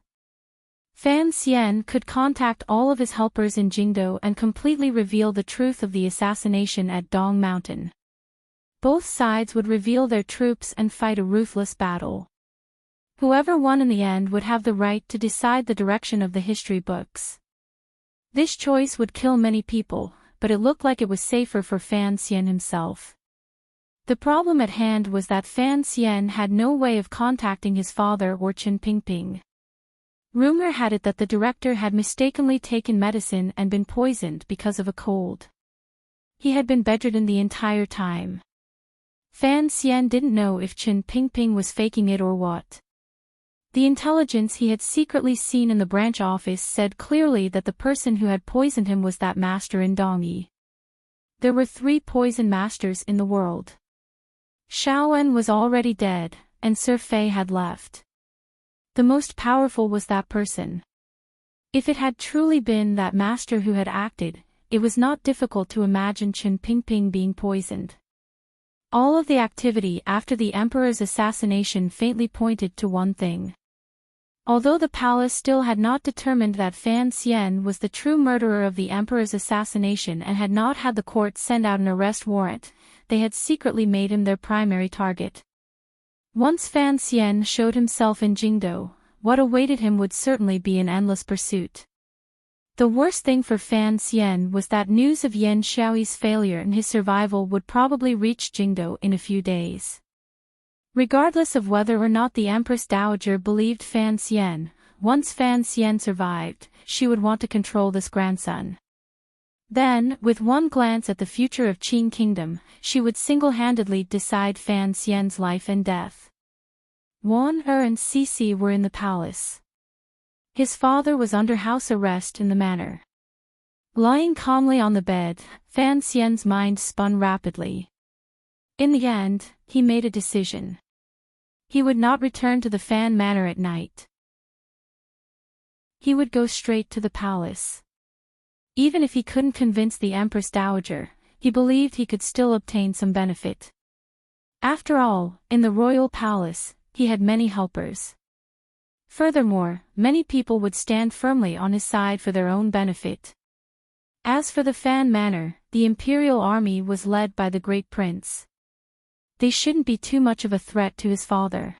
Fan Xian could contact all of his helpers in Jingdo and completely reveal the truth of the assassination at Dong Mountain. Both sides would reveal their troops and fight a ruthless battle. Whoever won in the end would have the right to decide the direction of the history books. This choice would kill many people, but it looked like it was safer for Fan Xian himself. The problem at hand was that Fan Xian had no way of contacting his father or Chen Pingping. Rumor had it that the director had mistakenly taken medicine and been poisoned because of a cold. He had been bedridden the entire time. Fan Xian didn't know if Chen Pingping was faking it or what. The intelligence he had secretly seen in the branch office said clearly that the person who had poisoned him was that master in Dongyi. There were 3 poison masters in the world. Shaowen was already dead, and Sir Fei had left. The most powerful was that person. If it had truly been that master who had acted, it was not difficult to imagine Chen Pingping being poisoned. All of the activity after the emperor's assassination faintly pointed to one thing. Although the palace still had not determined that Fan Xian was the true murderer of the emperor's assassination and had not had the court send out an arrest warrant, they had secretly made him their primary target. Once Fan Xian showed himself in Jingdo, what awaited him would certainly be an endless pursuit. The worst thing for Fan Xian was that news of Yan Xiaoyi's failure and his survival would probably reach Jingdo in a few days. Regardless of whether or not the Empress Dowager believed Fan Xian, once Fan Xian survived, she would want to control this grandson. Then, with one glance at the future of Qin Kingdom, she would single-handedly decide Fan Xian's life and death. Wan Er and Cici were in the palace. His father was under house arrest in the manor. Lying calmly on the bed, Fan Xian's mind spun rapidly. In the end, he made a decision. He would not return to the Fan Manor at night. He would go straight to the palace. Even if he couldn't convince the Empress Dowager, he believed he could still obtain some benefit. After all, in the royal palace, he had many helpers. Furthermore, many people would stand firmly on his side for their own benefit. As for the Fan Manor, the imperial army was led by the Great Prince. They shouldn't be too much of a threat to his father.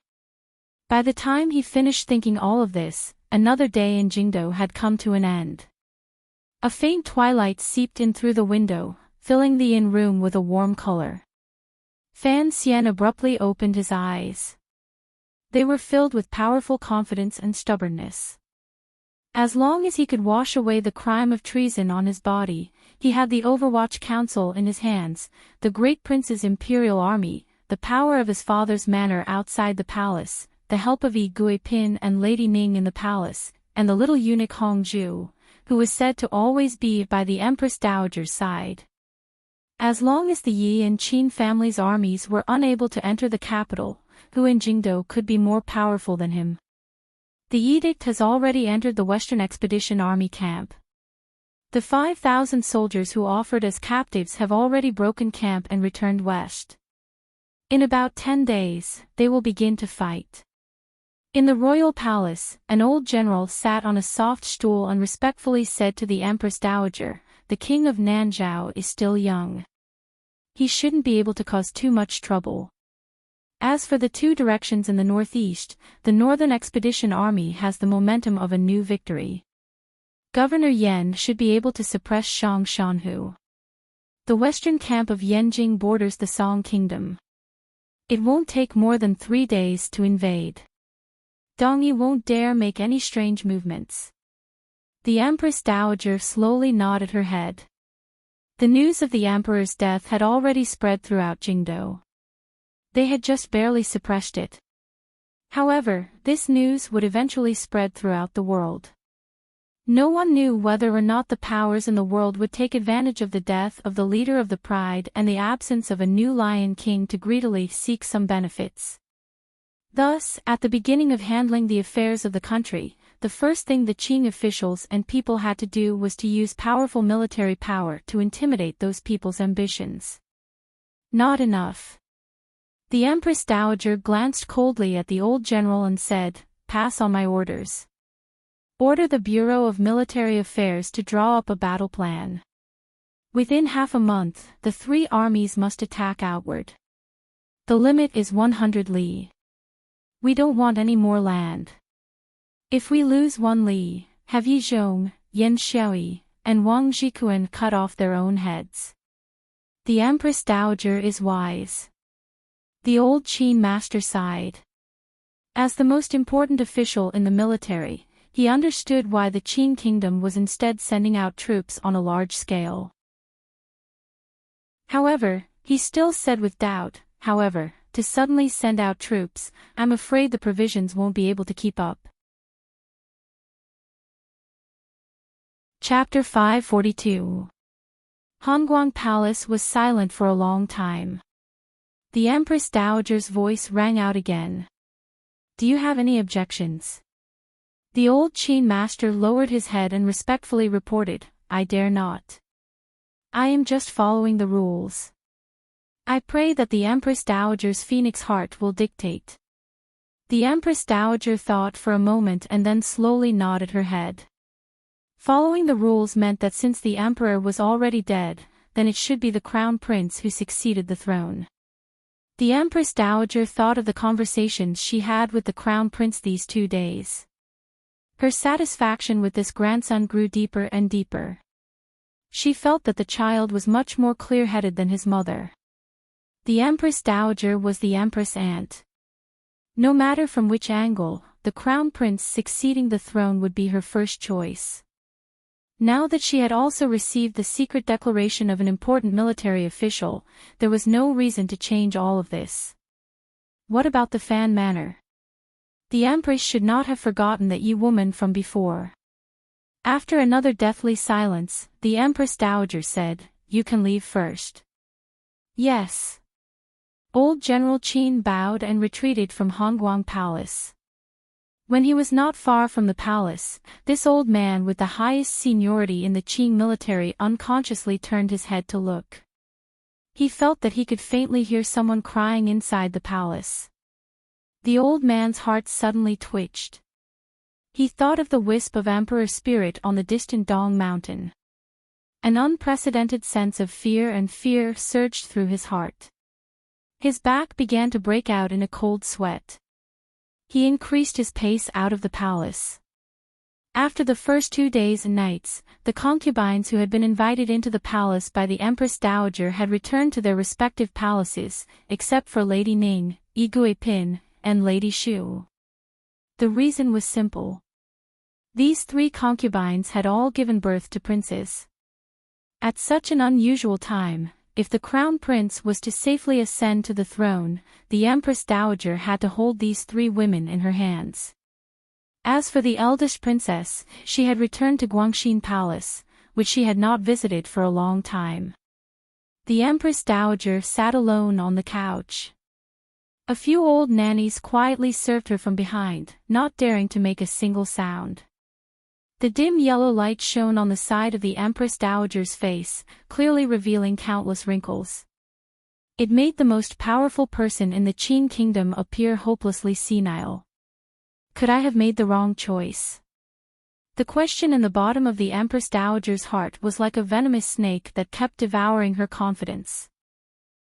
By the time he finished thinking all of this, another day in Jingdo had come to an end. A faint twilight seeped in through the window, filling the inn room with a warm color. Fan Xian abruptly opened his eyes. They were filled with powerful confidence and stubbornness. As long as he could wash away the crime of treason on his body, he had the Overwatch Council in his hands, the Great Prince's imperial army, the power of his father's manor outside the palace, the help of Yi Guipin and Lady Ning in the palace, and the little eunuch Hongzhu, who was said to always be by the Empress Dowager's side. As long as the Yi and Qin families' armies were unable to enter the capital, who in Jingdo could be more powerful than him? The edict has already entered the Western Expedition Army camp. The 5,000 soldiers who offered as captives have already broken camp and returned west. In about 10 days, they will begin to fight. In the royal palace, an old general sat on a soft stool and respectfully said to the Empress Dowager, "The king of Nanzhao is still young. He shouldn't be able to cause too much trouble." As for the two directions in the northeast, the Northern Expedition Army has the momentum of a new victory. Governor Yan should be able to suppress Shang Shanhu. The western camp of Yanjing borders the Song Kingdom. It won't take more than 3 days to invade. Dongyi won't dare make any strange movements. The Empress Dowager slowly nodded her head. The news of the emperor's death had already spread throughout Jingdo. They had just barely suppressed it. However, this news would eventually spread throughout the world. No one knew whether or not the powers in the world would take advantage of the death of the leader of the Pride and the absence of a new Lion King to greedily seek some benefits. Thus, at the beginning of handling the affairs of the country, the first thing the Qing officials and people had to do was to use powerful military power to intimidate those people's ambitions. Not enough. The Empress Dowager glanced coldly at the old general and said, "Pass on my orders. Order the Bureau of Military Affairs to draw up a battle plan. Within half a month, the 3 armies must attack outward. The limit is 100 li. We don't want any more land. If we lose 1 li, have Yi Zhong, Yan Xiaoyi, and Wang Zhikuan cut off their own heads." The Empress Dowager is wise. The old Qin master sighed. As the most important official in the military, he understood why the Qin kingdom was instead sending out troops on a large scale. However, he still said with doubt, to suddenly send out troops, I'm afraid the provisions won't be able to keep up. Chapter 542. Hongguang Palace was silent for a long time. The Empress Dowager's voice rang out again. "Do you have any objections?" The old Qin master lowered his head and respectfully reported, "I dare not. I am just following the rules. I pray that the Empress Dowager's phoenix heart will dictate." The Empress Dowager thought for a moment and then slowly nodded her head. Following the rules meant that since the emperor was already dead, then it should be the crown prince who succeeded the throne. The Empress Dowager thought of the conversations she had with the crown prince these 2 days. Her satisfaction with this grandson grew deeper and deeper. She felt that the child was much more clear-headed than his mother. The Empress Dowager was the Empress aunt. No matter from which angle, the Crown Prince succeeding the throne would be her first choice. Now that she had also received the secret declaration of an important military official, there was no reason to change all of this. What about the Fan Manor? The Empress should not have forgotten that woman from before. After another deathly silence, the Empress Dowager said, "You can leave first." Yes. Old General Qin bowed and retreated from Hongguang Palace. When he was not far from the palace, this old man with the highest seniority in the Qing military unconsciously turned his head to look. He felt that he could faintly hear someone crying inside the palace. The old man's heart suddenly twitched. He thought of the wisp of emperor spirit on the distant Dong Mountain. An unprecedented sense of fear surged through his heart. His back began to break out in a cold sweat. He increased his pace out of the palace. After the first 2 days and nights, the concubines who had been invited into the palace by the Empress Dowager had returned to their respective palaces, except for Lady Ning, Yi Pin, and Lady Shu. The reason was simple. These 3 concubines had all given birth to princes. At such an unusual time, if the Crown Prince was to safely ascend to the throne, the Empress Dowager had to hold these 3 women in her hands. As for the eldest princess, she had returned to Guangxin Palace, which she had not visited for a long time. The Empress Dowager sat alone on the couch. A few old nannies quietly served her from behind, not daring to make a single sound. The dim yellow light shone on the side of the Empress Dowager's face, clearly revealing countless wrinkles. It made the most powerful person in the Qin kingdom appear hopelessly senile. Could I have made the wrong choice? The question in the bottom of the Empress Dowager's heart was like a venomous snake that kept devouring her confidence.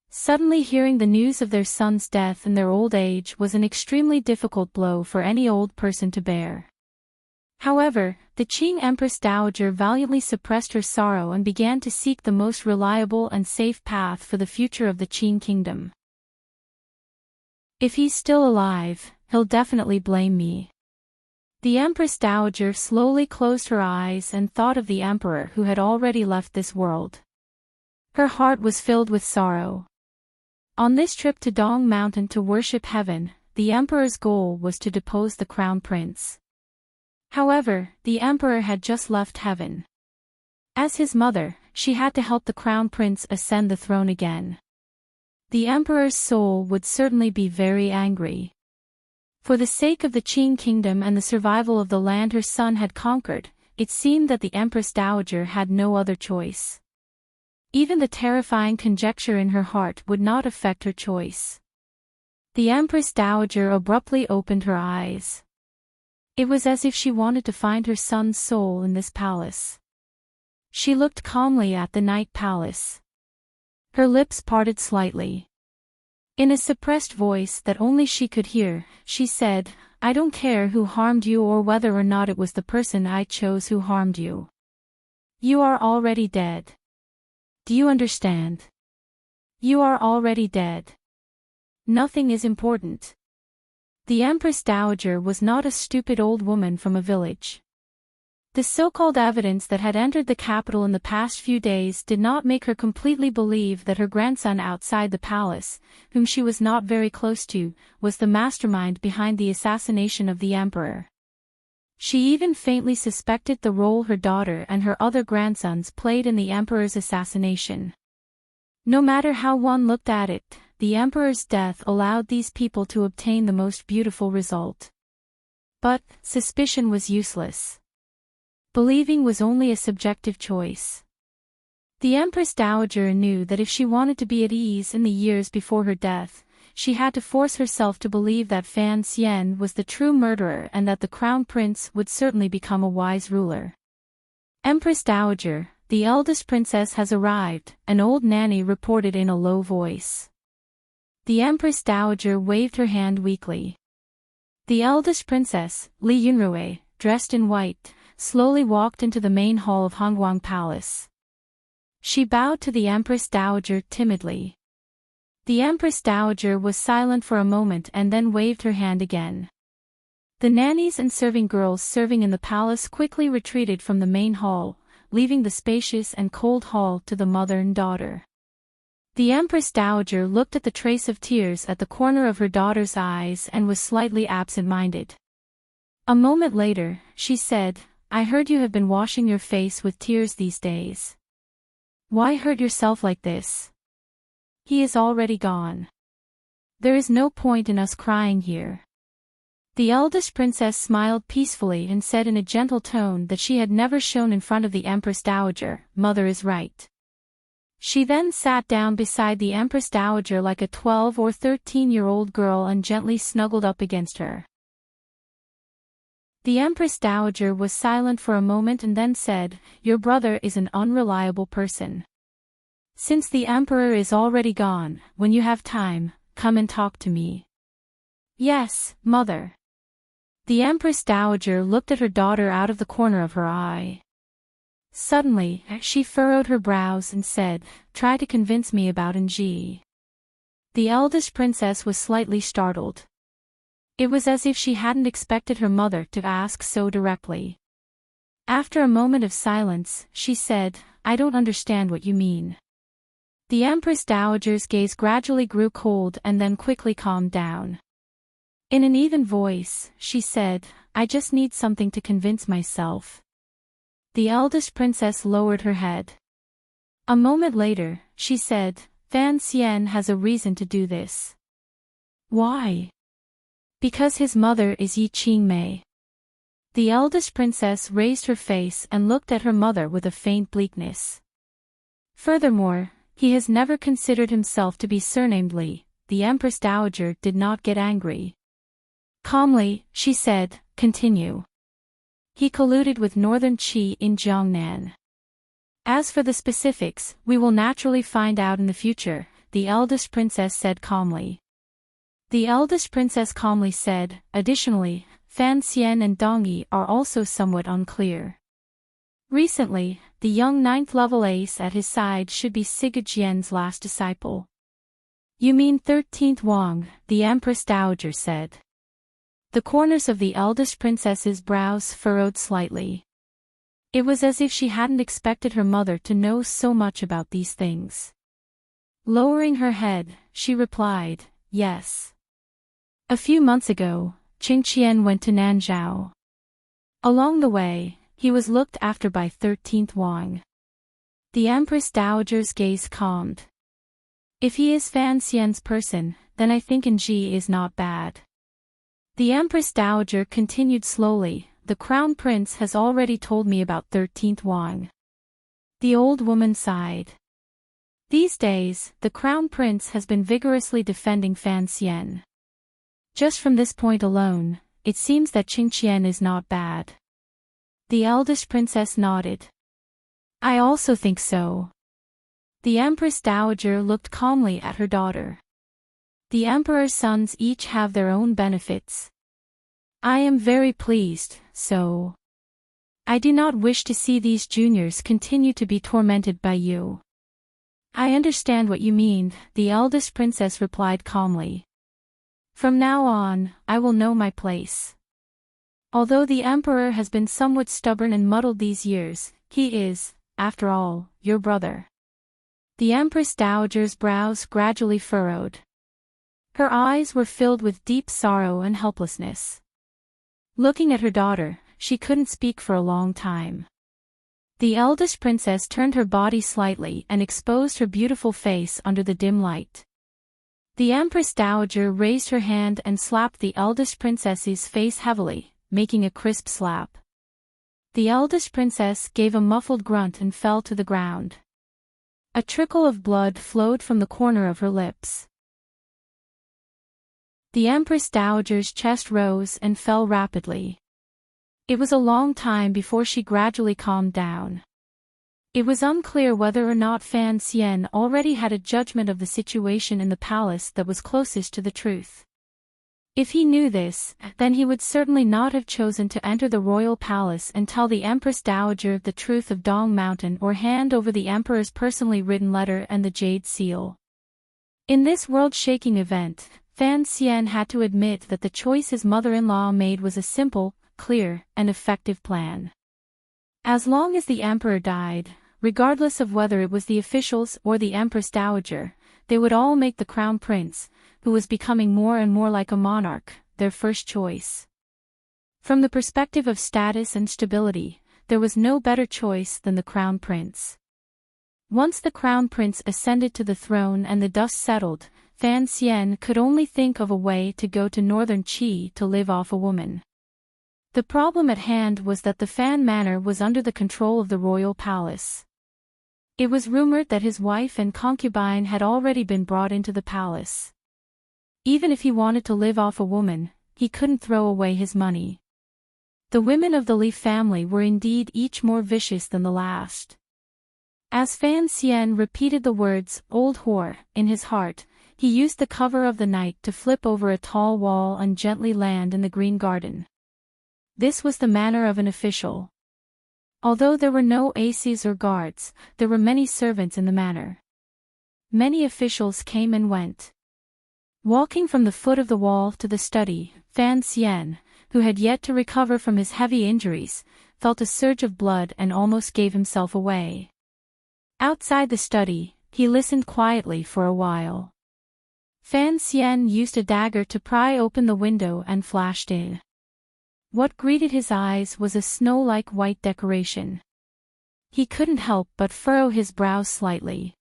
Suddenly hearing the news of their son's death in their old age was an extremely difficult blow for any old person to bear. However, the Qing Empress Dowager valiantly suppressed her sorrow and began to seek the most reliable and safe path for the future of the Qing kingdom. If he's still alive, he'll definitely blame me. The Empress Dowager slowly closed her eyes and thought of the emperor who had already left this world. Her heart was filled with sorrow. On this trip to Dong Mountain to worship heaven, the emperor's goal was to depose the crown prince. However, the emperor had just left heaven. As his mother, she had to help the crown prince ascend the throne again. The emperor's soul would certainly be very angry. For the sake of the Qing kingdom and the survival of the land her son had conquered, it seemed that the Empress Dowager had no other choice. Even the terrifying conjecture in her heart would not affect her choice. The Empress Dowager abruptly opened her eyes. It was as if she wanted to find her son's soul in this palace. She looked calmly at the night palace. Her lips parted slightly. In a suppressed voice that only she could hear, she said, "I don't care who harmed you or whether or not it was the person I chose who harmed you. You are already dead. Do you understand? You are already dead. Nothing is important." The Empress Dowager was not a stupid old woman from a village. The so-called evidence that had entered the capital in the past few days did not make her completely believe that her grandson outside the palace, whom she was not very close to, was the mastermind behind the assassination of the emperor. She even faintly suspected the role her daughter and her other grandsons played in the emperor's assassination. No matter how one looked at it, the emperor's death allowed these people to obtain the most beautiful result. But suspicion was useless. Believing was only a subjective choice. The Empress Dowager knew that if she wanted to be at ease in the years before her death, she had to force herself to believe that Fan Xian was the true murderer and that the crown prince would certainly become a wise ruler. "Empress Dowager, the eldest princess has arrived," an old nanny reported in a low voice. The Empress Dowager waved her hand weakly. The eldest princess, Li Yunrui, dressed in white, slowly walked into the main hall of Hongguang Palace. She bowed to the Empress Dowager timidly. The Empress Dowager was silent for a moment and then waved her hand again. The nannies and serving girls serving in the palace quickly retreated from the main hall, leaving the spacious and cold hall to the mother and daughter. The Empress Dowager looked at the trace of tears at the corner of her daughter's eyes and was slightly absent-minded. A moment later, she said, "I heard you have been washing your face with tears these days. Why hurt yourself like this? He is already gone. There is no point in us crying here." The eldest princess smiled peacefully and said in a gentle tone that she had never shown in front of the Empress Dowager, "Mother is right." She then sat down beside the Empress Dowager like a 12 or 13-year-old girl and gently snuggled up against her. The Empress Dowager was silent for a moment and then said, "Your brother is an unreliable person. Since the Emperor is already gone, when you have time, come and talk to me." "Yes, Mother." The Empress Dowager looked at her daughter out of the corner of her eye. Suddenly, she furrowed her brows and said, "Try to convince me about Enji." The eldest princess was slightly startled. It was as if she hadn't expected her mother to ask so directly. After a moment of silence, she said, "I don't understand what you mean." The Empress Dowager's gaze gradually grew cold and then quickly calmed down. In an even voice, she said, "I just need something to convince myself." The eldest princess lowered her head. A moment later, she said, "Fan Xian has a reason to do this." "Why?" "Because his mother is Yi Qingmei." The eldest princess raised her face and looked at her mother with a faint bleakness. "Furthermore, he has never considered himself to be surnamed Li." The Empress Dowager did not get angry. Calmly, she said, "Continue." "He colluded with Northern Qi in Jiangnan. As for the specifics, we will naturally find out in the future," the eldest princess said calmly. The eldest princess calmly said, "Additionally, Fan Xian and Dong Yi are also somewhat unclear. Recently, the young 9th-level ace at his side should be Siga Jian's last disciple." "You mean 13th Wang," the Empress Dowager said. The corners of the eldest princess's brows furrowed slightly. It was as if she hadn't expected her mother to know so much about these things. Lowering her head, she replied, "Yes. A few months ago, Qingqian went to Nanzhao. Along the way, he was looked after by 13th Wang." The Empress Dowager's gaze calmed. "If he is Fan Xian's person, then I think Enji is not bad." The Empress Dowager continued slowly, "The Crown Prince has already told me about 13th Wang." The old woman sighed. These days, the Crown Prince has been vigorously defending Fan Xian. Just from this point alone, it seems that Qingqian is not bad. The eldest princess nodded. "I also think so." The Empress Dowager looked calmly at her daughter. "The Emperor's sons each have their own benefits. I am very pleased, so. I do not wish to see these juniors continue to be tormented by you." "I understand what you mean," the eldest princess replied calmly. "From now on, I will know my place. Although the Emperor has been somewhat stubborn and muddled these years, he is, after all, your brother." The Empress Dowager's brows gradually furrowed. Her eyes were filled with deep sorrow and helplessness. Looking at her daughter, she couldn't speak for a long time. The eldest princess turned her body slightly and exposed her beautiful face under the dim light. The Empress Dowager raised her hand and slapped the eldest princess's face heavily, making a crisp slap. The eldest princess gave a muffled grunt and fell to the ground. A trickle of blood flowed from the corner of her lips. The Empress Dowager's chest rose and fell rapidly. It was a long time before she gradually calmed down. It was unclear whether or not Fan Xian already had a judgment of the situation in the palace that was closest to the truth. If he knew this, then he would certainly not have chosen to enter the royal palace and tell the Empress Dowager the truth of Dong Mountain or hand over the Emperor's personally written letter and the Jade Seal. In this world-shaking event, Fan Xian had to admit that the choice his mother-in-law made was a simple, clear, and effective plan. As long as the Emperor died, regardless of whether it was the officials or the Empress Dowager, they would all make the Crown Prince, who was becoming more and more like a monarch, their first choice. From the perspective of status and stability, there was no better choice than the Crown Prince. Once the Crown Prince ascended to the throne and the dust settled, Fan Xian could only think of a way to go to northern Qi to live off a woman. The problem at hand was that the Fan Manor was under the control of the royal palace. It was rumored that his wife and concubine had already been brought into the palace. Even if he wanted to live off a woman, he couldn't throw away his money. The women of the Li family were indeed each more vicious than the last. As Fan Xian repeated the words, "old whore," in his heart, he used the cover of the night to flip over a tall wall and gently land in the green garden. This was the manner of an official. Although there were no aces or guards, there were many servants in the manor. Many officials came and went. Walking from the foot of the wall to the study, Fan Xian, who had yet to recover from his heavy injuries, felt a surge of blood and almost gave himself away. Outside the study, he listened quietly for a while. Fan Xian used a dagger to pry open the window and flashed in. What greeted his eyes was a snow-like white decoration. He couldn't help but furrow his brows slightly.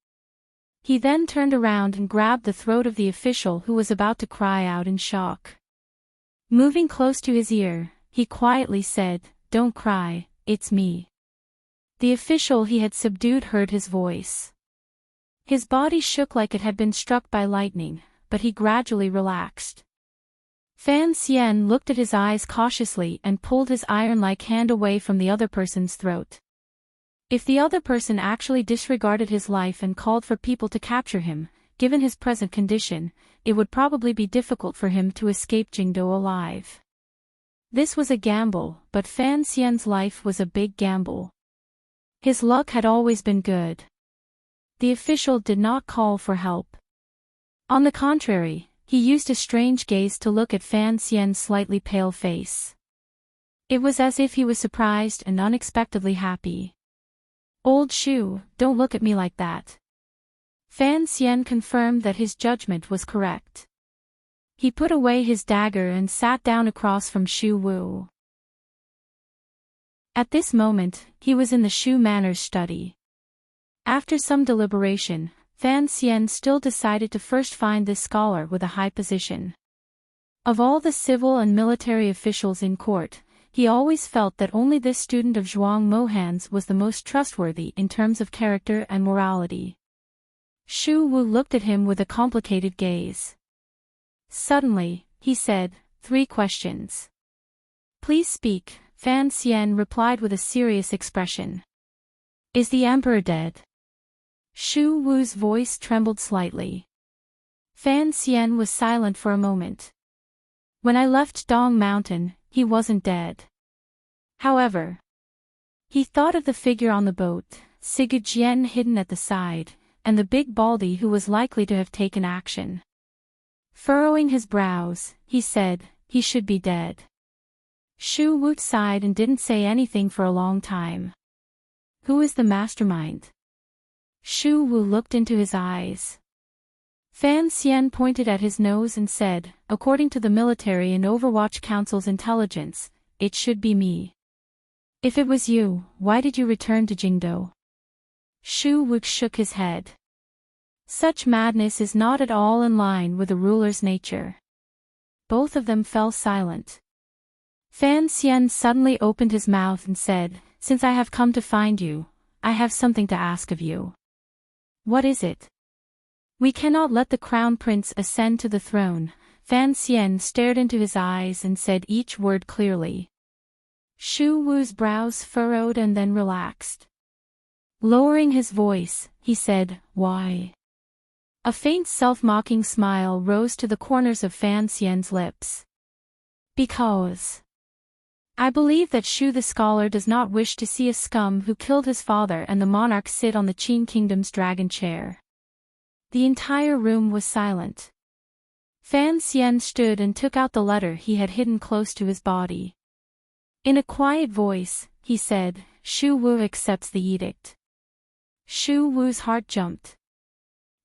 He then turned around and grabbed the throat of the official who was about to cry out in shock. Moving close to his ear, he quietly said, "Don't cry, it's me." The official he had subdued heard his voice. His body shook like it had been struck by lightning, but he gradually relaxed. Fan Xian looked at his eyes cautiously and pulled his iron-like hand away from the other person's throat. If the other person actually disregarded his life and called for people to capture him, given his present condition, it would probably be difficult for him to escape Jingdo alive. This was a gamble, but Fan Xian's life was a big gamble. His luck had always been good. The official did not call for help. On the contrary, he used a strange gaze to look at Fan Xian's slightly pale face. It was as if he was surprised and unexpectedly happy. "Old Shu, don't look at me like that." Fan Xian confirmed that his judgment was correct. He put away his dagger and sat down across from Shu Wu. At this moment, he was in the Shu Manor's study. After some deliberation, Fan Xian still decided to first find this scholar with a high position. Of all the civil and military officials in court, he always felt that only this student of Zhuang Mohan's was the most trustworthy in terms of character and morality. Shu Wu looked at him with a complicated gaze. Suddenly, he said, "3 questions." "Please speak," Fan Xian replied with a serious expression. "Is the emperor dead?" Shu Wu's voice trembled slightly. Fan Xian was silent for a moment. "When I left Dong Mountain, he wasn't dead. However," he thought of the figure on the boat, Sigurjian hidden at the side, and the big Baldy who was likely to have taken action. Furrowing his brows, he said, "He should be dead." Shu Wu sighed and didn't say anything for a long time. "Who is the mastermind?" Shu Wu looked into his eyes. Fan Xian pointed at his nose and said, "According to the military and Overwatch Council's intelligence, it should be me." "If it was you, why did you return to Jingdo?" Shu Wu shook his head. Such madness is not at all in line with a ruler's nature. Both of them fell silent. Fan Xian suddenly opened his mouth and said, "Since I have come to find you, I have something to ask of you." "What is it?" "We cannot let the crown prince ascend to the throne." Fan Xian stared into his eyes and said each word clearly. Shu Wu's brows furrowed and then relaxed. Lowering his voice, he said, "Why?" A faint self-mocking smile rose to the corners of Fan Xian's lips. Because I believe that Shu the scholar does not wish to see a scum who killed his father and the monarch sit on the Qin kingdom's dragon chair. The entire room was silent. Fan Xian stood and took out the letter he had hidden close to his body. In a quiet voice, he said, Shu Wu accepts the edict. Shu Wu's heart jumped.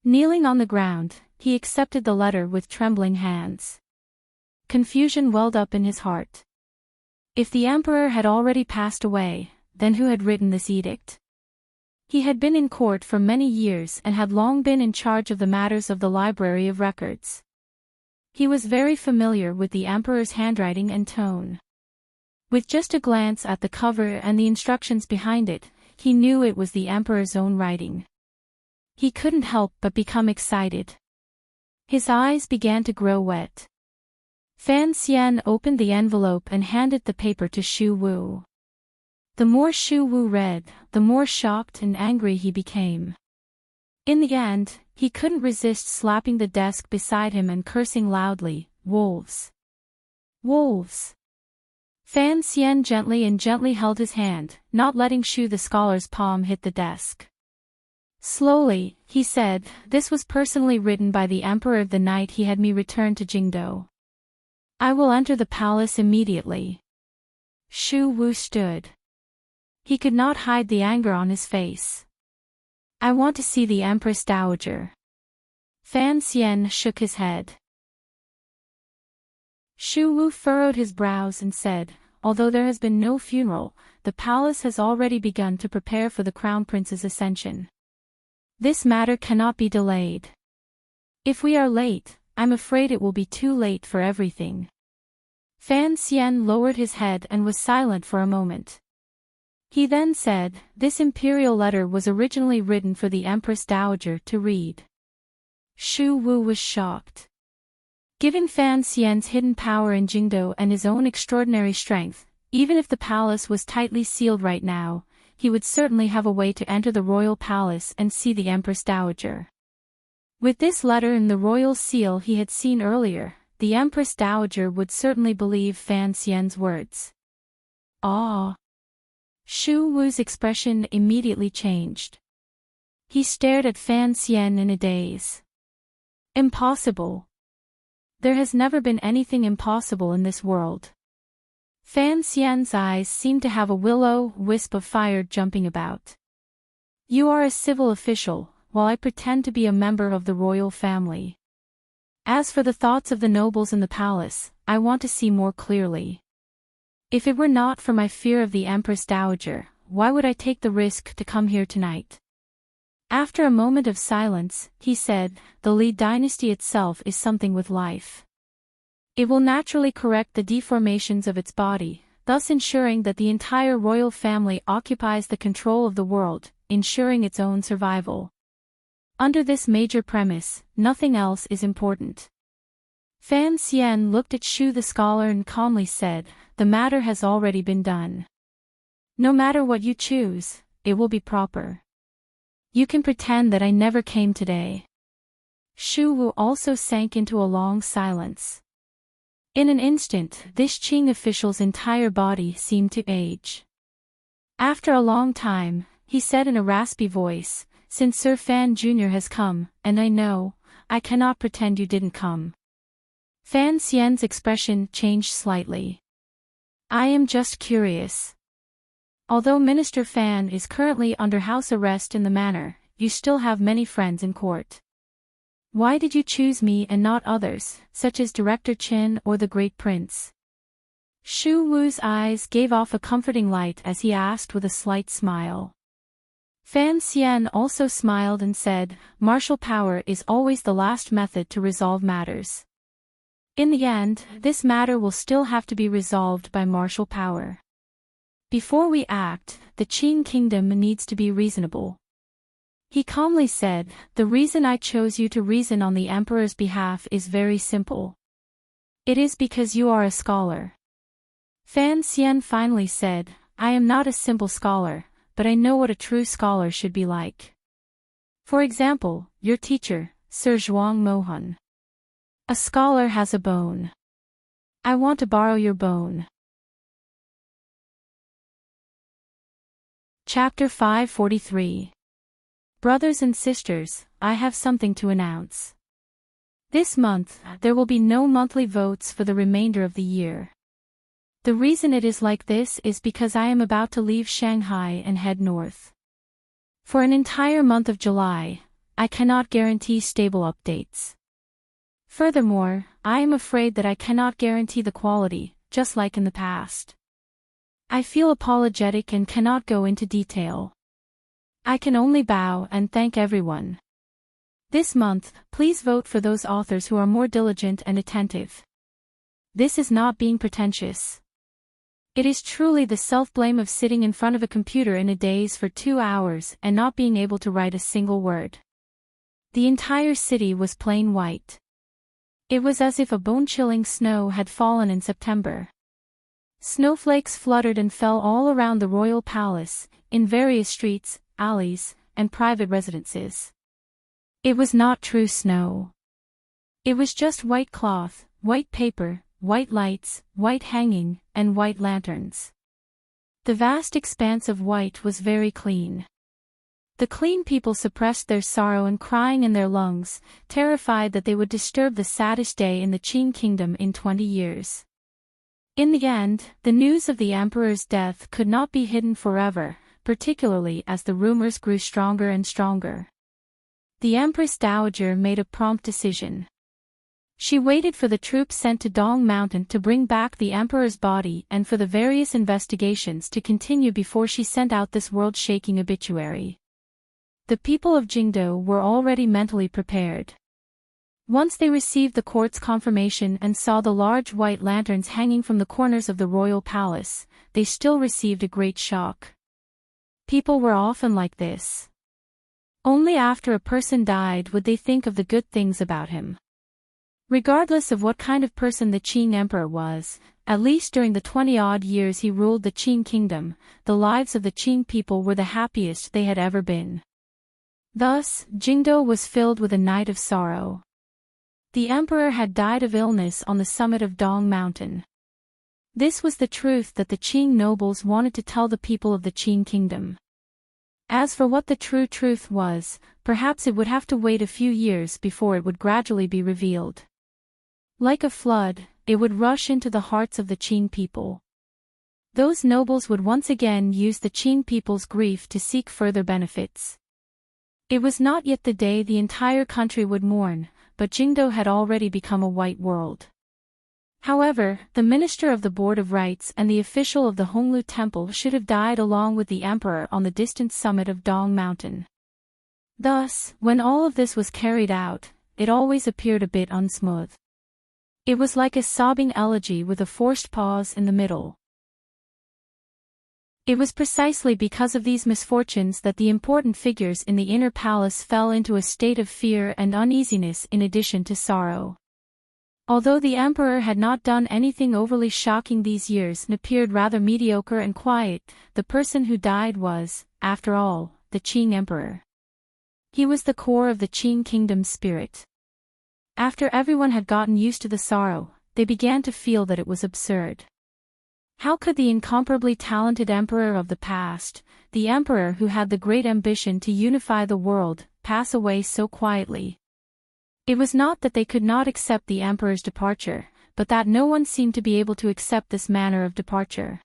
Kneeling on the ground, he accepted the letter with trembling hands. Confusion welled up in his heart. If the emperor had already passed away, then who had written this edict? He had been in court for many years and had long been in charge of the matters of the Library of Records. He was very familiar with the emperor's handwriting and tone. With just a glance at the cover and the instructions behind it, he knew it was the emperor's own writing. He couldn't help but become excited. His eyes began to grow wet. Fan Xian opened the envelope and handed the paper to Shu Wu. The more Shu Wu read, the more shocked and angry he became. In the end, he couldn't resist slapping the desk beside him and cursing loudly, "Wolves! Wolves!" Fan Xian gently held his hand, not letting Shu the scholar's palm hit the desk. Slowly, he said, "This was personally written by the emperor the night he had me returned to Jingdou. I will enter the palace immediately." Shu Wu stood. He could not hide the anger on his face. "I want to see the Empress Dowager." Fan Xian shook his head. Shu Wu furrowed his brows and said, "Although there has been no funeral, the palace has already begun to prepare for the crown prince's ascension. This matter cannot be delayed. If we are late, I'm afraid it will be too late for everything." Fan Xian lowered his head and was silent for a moment. He then said, "This imperial letter was originally written for the Empress Dowager to read." Shu Wu was shocked. Given Fan Xian's hidden power in Jingdou and his own extraordinary strength, even if the palace was tightly sealed right now, he would certainly have a way to enter the royal palace and see the Empress Dowager. With this letter and the royal seal he had seen earlier, the Empress Dowager would certainly believe Fan Xian's words. Awe! Shu Wu's expression immediately changed. He stared at Fan Xian in a daze. Impossible! There has never been anything impossible in this world. Fan Xian's eyes seemed to have a will-o-wisp of fire jumping about. "You are a civil official, while I pretend to be a member of the royal family. As for the thoughts of the nobles in the palace, I want to see more clearly. If it were not for my fear of the Empress Dowager, why would I take the risk to come here tonight?" After a moment of silence, he said, "The Li dynasty itself is something with life. It will naturally correct the deformations of its body, thus ensuring that the entire royal family occupies the control of the world, ensuring its own survival. Under this major premise, nothing else is important." Fan Xian looked at Shu the scholar and calmly said, "The matter has already been done. No matter what you choose, it will be proper. You can pretend that I never came today." Shu Wu also sank into a long silence. In an instant, this Qing official's entire body seemed to age. After a long time, he said in a raspy voice, "Since Sir Fan Jr. has come, and I cannot pretend you didn't come." Fan Xian's expression changed slightly. "I am just curious. Although Minister Fan is currently under house arrest in the manor, you still have many friends in court. Why did you choose me and not others, such as Director Qin or the Great Prince?" Shu Wu's eyes gave off a comforting light as he asked with a slight smile. Fan Xian also smiled and said, "Martial power is always the last method to resolve matters. In the end, this matter will still have to be resolved by martial power. Before we act, the Qing kingdom needs to be reasonable." He calmly said, "The reason I chose you to reason on the emperor's behalf is very simple. It is because you are a scholar." Fan Xian finally said, "I am not a simple scholar, but I know what a true scholar should be like. For example, your teacher, Sir Zhuang Mohan. A scholar has a bone. I want to borrow your bone. Chapter 543. Brothers and sisters, I have something to announce. This month, there will be no monthly votes for the remainder of the year. The reason it is like this is because I am about to leave Shanghai and head north. For an entire month of July, I cannot guarantee stable updates. Furthermore, I am afraid that I cannot guarantee the quality, just like in the past. I feel apologetic and cannot go into detail. I can only bow and thank everyone. This month, please vote for those authors who are more diligent and attentive. This is not being pretentious. It is truly the self-blame of sitting in front of a computer in a daze for 2 hours and not being able to write a single word. The entire city was plain white. It was as if a bone-chilling snow had fallen in September. Snowflakes fluttered and fell all around the royal palace, in various streets, alleys, and private residences. It was not true snow. It was just white cloth, white paper, white lights, white hanging, and white lanterns. The vast expanse of white was very clean. The clean people suppressed their sorrow and crying in their lungs, terrified that they would disturb the saddest day in the Qing kingdom in 20 years. In the end, the news of the emperor's death could not be hidden forever, particularly as the rumors grew stronger and stronger. The Empress Dowager made a prompt decision. She waited for the troops sent to Dong Mountain to bring back the emperor's body and for the various investigations to continue before she sent out this world-shaking obituary. The people of Jingdo were already mentally prepared. Once they received the court's confirmation and saw the large white lanterns hanging from the corners of the royal palace, they still received a great shock. People were often like this. Only after a person died would they think of the good things about him. Regardless of what kind of person the Qing emperor was, at least during the 20-odd years he ruled the Qing kingdom, the lives of the Qing people were the happiest they had ever been. Thus, Jingdo was filled with a night of sorrow. The emperor had died of illness on the summit of Dong Mountain. This was the truth that the Qing nobles wanted to tell the people of the Qing kingdom. As for what the true truth was, perhaps it would have to wait a few years before it would gradually be revealed. Like a flood, it would rush into the hearts of the Qing people. Those nobles would once again use the Qing people's grief to seek further benefits. It was not yet the day the entire country would mourn, but Jingdo had already become a white world. However, the minister of the Board of Rites and the official of the Honglu Temple should have died along with the emperor on the distant summit of Dong Mountain. Thus, when all of this was carried out, it always appeared a bit unsmooth. It was like a sobbing elegy with a forced pause in the middle. It was precisely because of these misfortunes that the important figures in the inner palace fell into a state of fear and uneasiness in addition to sorrow. Although the emperor had not done anything overly shocking these years and appeared rather mediocre and quiet, the person who died was, after all, the Qing emperor. He was the core of the Qing kingdom's spirit. After everyone had gotten used to the sorrow, they began to feel that it was absurd. How could the incomparably talented emperor of the past, the emperor who had the great ambition to unify the world, pass away so quietly? It was not that they could not accept the emperor's departure, but that no one seemed to be able to accept this manner of departure.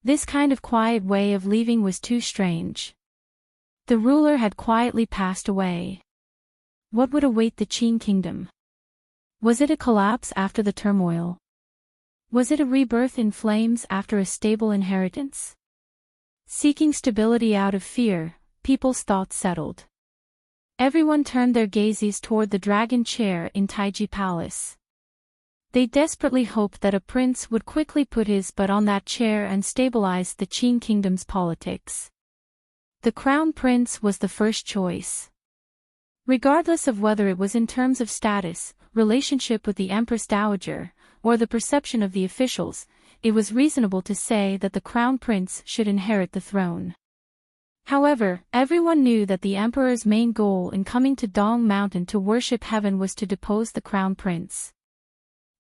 This kind of quiet way of leaving was too strange. The ruler had quietly passed away. What would await the Qing kingdom? Was it a collapse after the turmoil? Was it a rebirth in flames after a stable inheritance? Seeking stability out of fear, people's thoughts settled. Everyone turned their gazes toward the dragon chair in Taiji Palace. They desperately hoped that a prince would quickly put his butt on that chair and stabilize the Qing kingdom's politics. The crown prince was the first choice. Regardless of whether it was in terms of status, relationship with the Empress Dowager, or the perception of the officials, it was reasonable to say that the crown prince should inherit the throne. However, everyone knew that the emperor's main goal in coming to Dong Mountain to worship heaven was to depose the crown prince.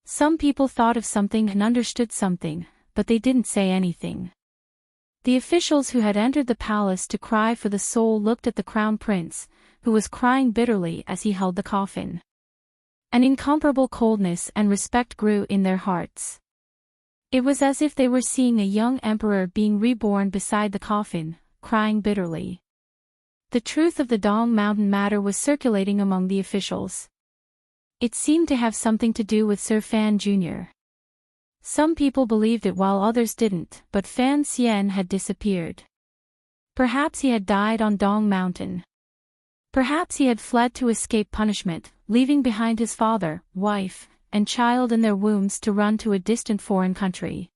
Some people thought of something and understood something, but they didn't say anything. The officials who had entered the palace to cry for the soul looked at the crown prince, who was crying bitterly as he held the coffin. An incomparable coldness and respect grew in their hearts. It was as if they were seeing a young emperor being reborn beside the coffin, crying bitterly. The truth of the Dong Mountain matter was circulating among the officials. It seemed to have something to do with Sir Fan Jr. Some people believed it while others didn't, but Fan Xian had disappeared. Perhaps he had died on Dong Mountain. Perhaps he had fled to escape punishment, leaving behind his father, wife, and child in their wombs to run to a distant foreign country.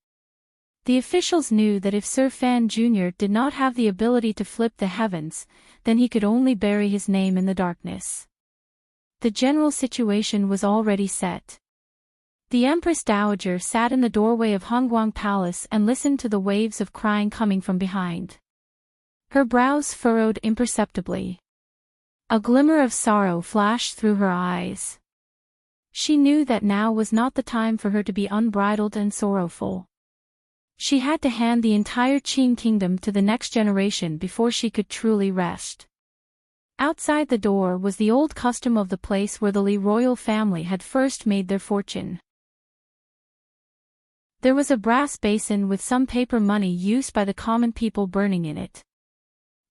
The officials knew that if Sir Fan Jr. did not have the ability to flip the heavens, then he could only bury his name in the darkness. The general situation was already set. The Empress Dowager sat in the doorway of Hongguang Palace and listened to the waves of crying coming from behind. Her brows furrowed imperceptibly. A glimmer of sorrow flashed through her eyes. She knew that now was not the time for her to be unbridled and sorrowful. She had to hand the entire Qing kingdom to the next generation before she could truly rest. Outside the door was the old custom of the place where the Li royal family had first made their fortune. There was a brass basin with some paper money used by the common people burning in it.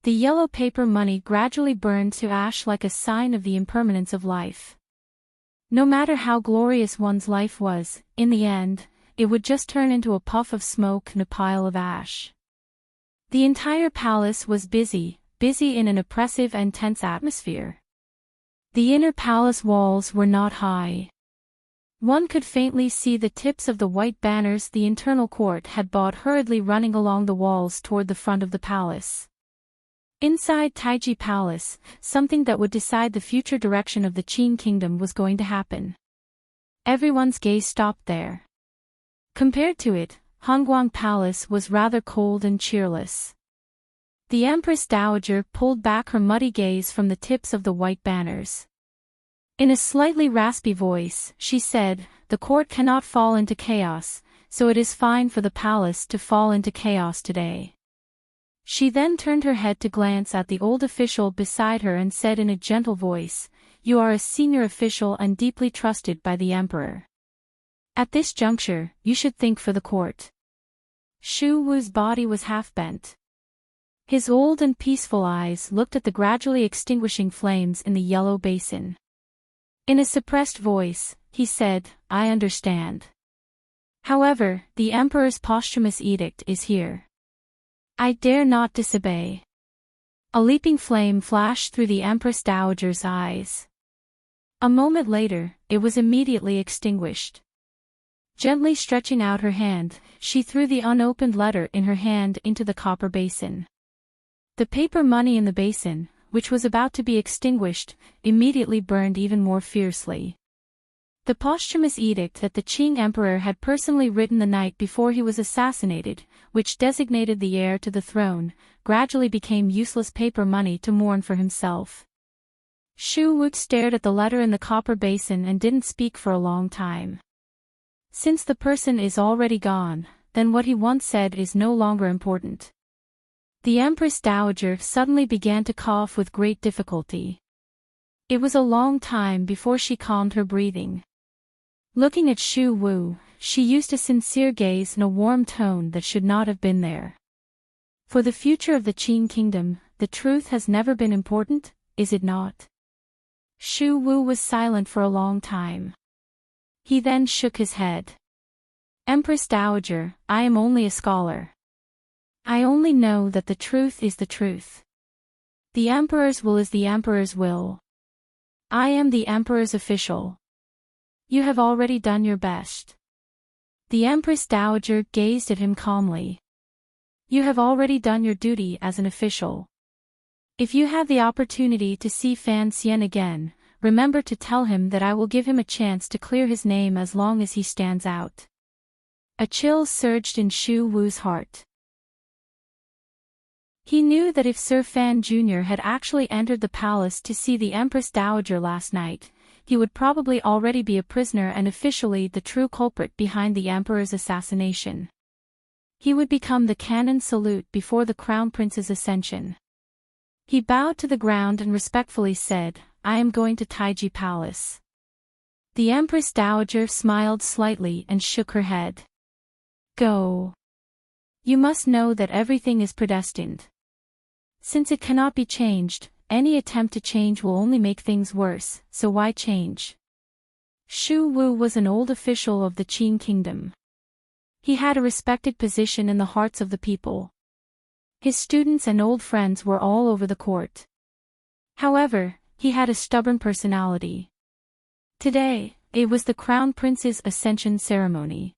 The yellow paper money gradually burned to ash like a sign of the impermanence of life. No matter how glorious one's life was, in the end, it would just turn into a puff of smoke and a pile of ash. The entire palace was busy in an oppressive and tense atmosphere. The inner palace walls were not high. One could faintly see the tips of the white banners the internal court had bought hurriedly running along the walls toward the front of the palace. Inside Taiji Palace, something that would decide the future direction of the Qing kingdom was going to happen. Everyone's gaze stopped there. Compared to it, Hongguang Palace was rather cold and cheerless. The Empress Dowager pulled back her muddy gaze from the tips of the white banners. In a slightly raspy voice, she said, "The court cannot fall into chaos, so it is fine for the palace to fall into chaos today." She then turned her head to glance at the old official beside her and said in a gentle voice, "You are a senior official and deeply trusted by the emperor. At this juncture, you should think for the court." Shu Wu's body was half bent. His old and peaceful eyes looked at the gradually extinguishing flames in the yellow basin. In a suppressed voice, he said, "I understand. However, the emperor's posthumous edict is here. I dare not disobey." A leaping flame flashed through the Empress Dowager's eyes. A moment later, it was immediately extinguished. Gently stretching out her hand, she threw the unopened letter in her hand into the copper basin. The paper money in the basin, which was about to be extinguished, immediately burned even more fiercely. The posthumous edict that the Qing emperor had personally written the night before he was assassinated, which designated the heir to the throne, gradually became useless paper money to mourn for himself. Shu Wu stared at the letter in the copper basin and didn't speak for a long time. Since the person is already gone, then what he once said is no longer important. The Empress Dowager suddenly began to cough with great difficulty. It was a long time before she calmed her breathing. Looking at Shu Wu, she used a sincere gaze and a warm tone that should not have been there. "For the future of the Qing kingdom, the truth has never been important, is it not?" Shu Wu was silent for a long time. He then shook his head. "Empress Dowager, I am only a scholar. I only know that the truth is the truth. The emperor's will is the emperor's will. I am the emperor's official. You have already done your best." The Empress Dowager gazed at him calmly. "You have already done your duty as an official. If you have the opportunity to see Fan Xian again, remember to tell him that I will give him a chance to clear his name as long as he stands out." A chill surged in Shu Wu's heart. He knew that if Sir Fan Jr. had actually entered the palace to see the Empress Dowager last night, he would probably already be a prisoner and officially the true culprit behind the emperor's assassination. He would become the cannon salute before the crown prince's ascension. He bowed to the ground and respectfully said, "I am going to Taiji Palace." The Empress Dowager smiled slightly and shook her head. "Go. You must know that everything is predestined. Since it cannot be changed, any attempt to change will only make things worse, so why change?" Shu Wu was an old official of the Qing kingdom. He had a respected position in the hearts of the people. His students and old friends were all over the court. However, he had a stubborn personality. Today, it was the crown prince's ascension ceremony.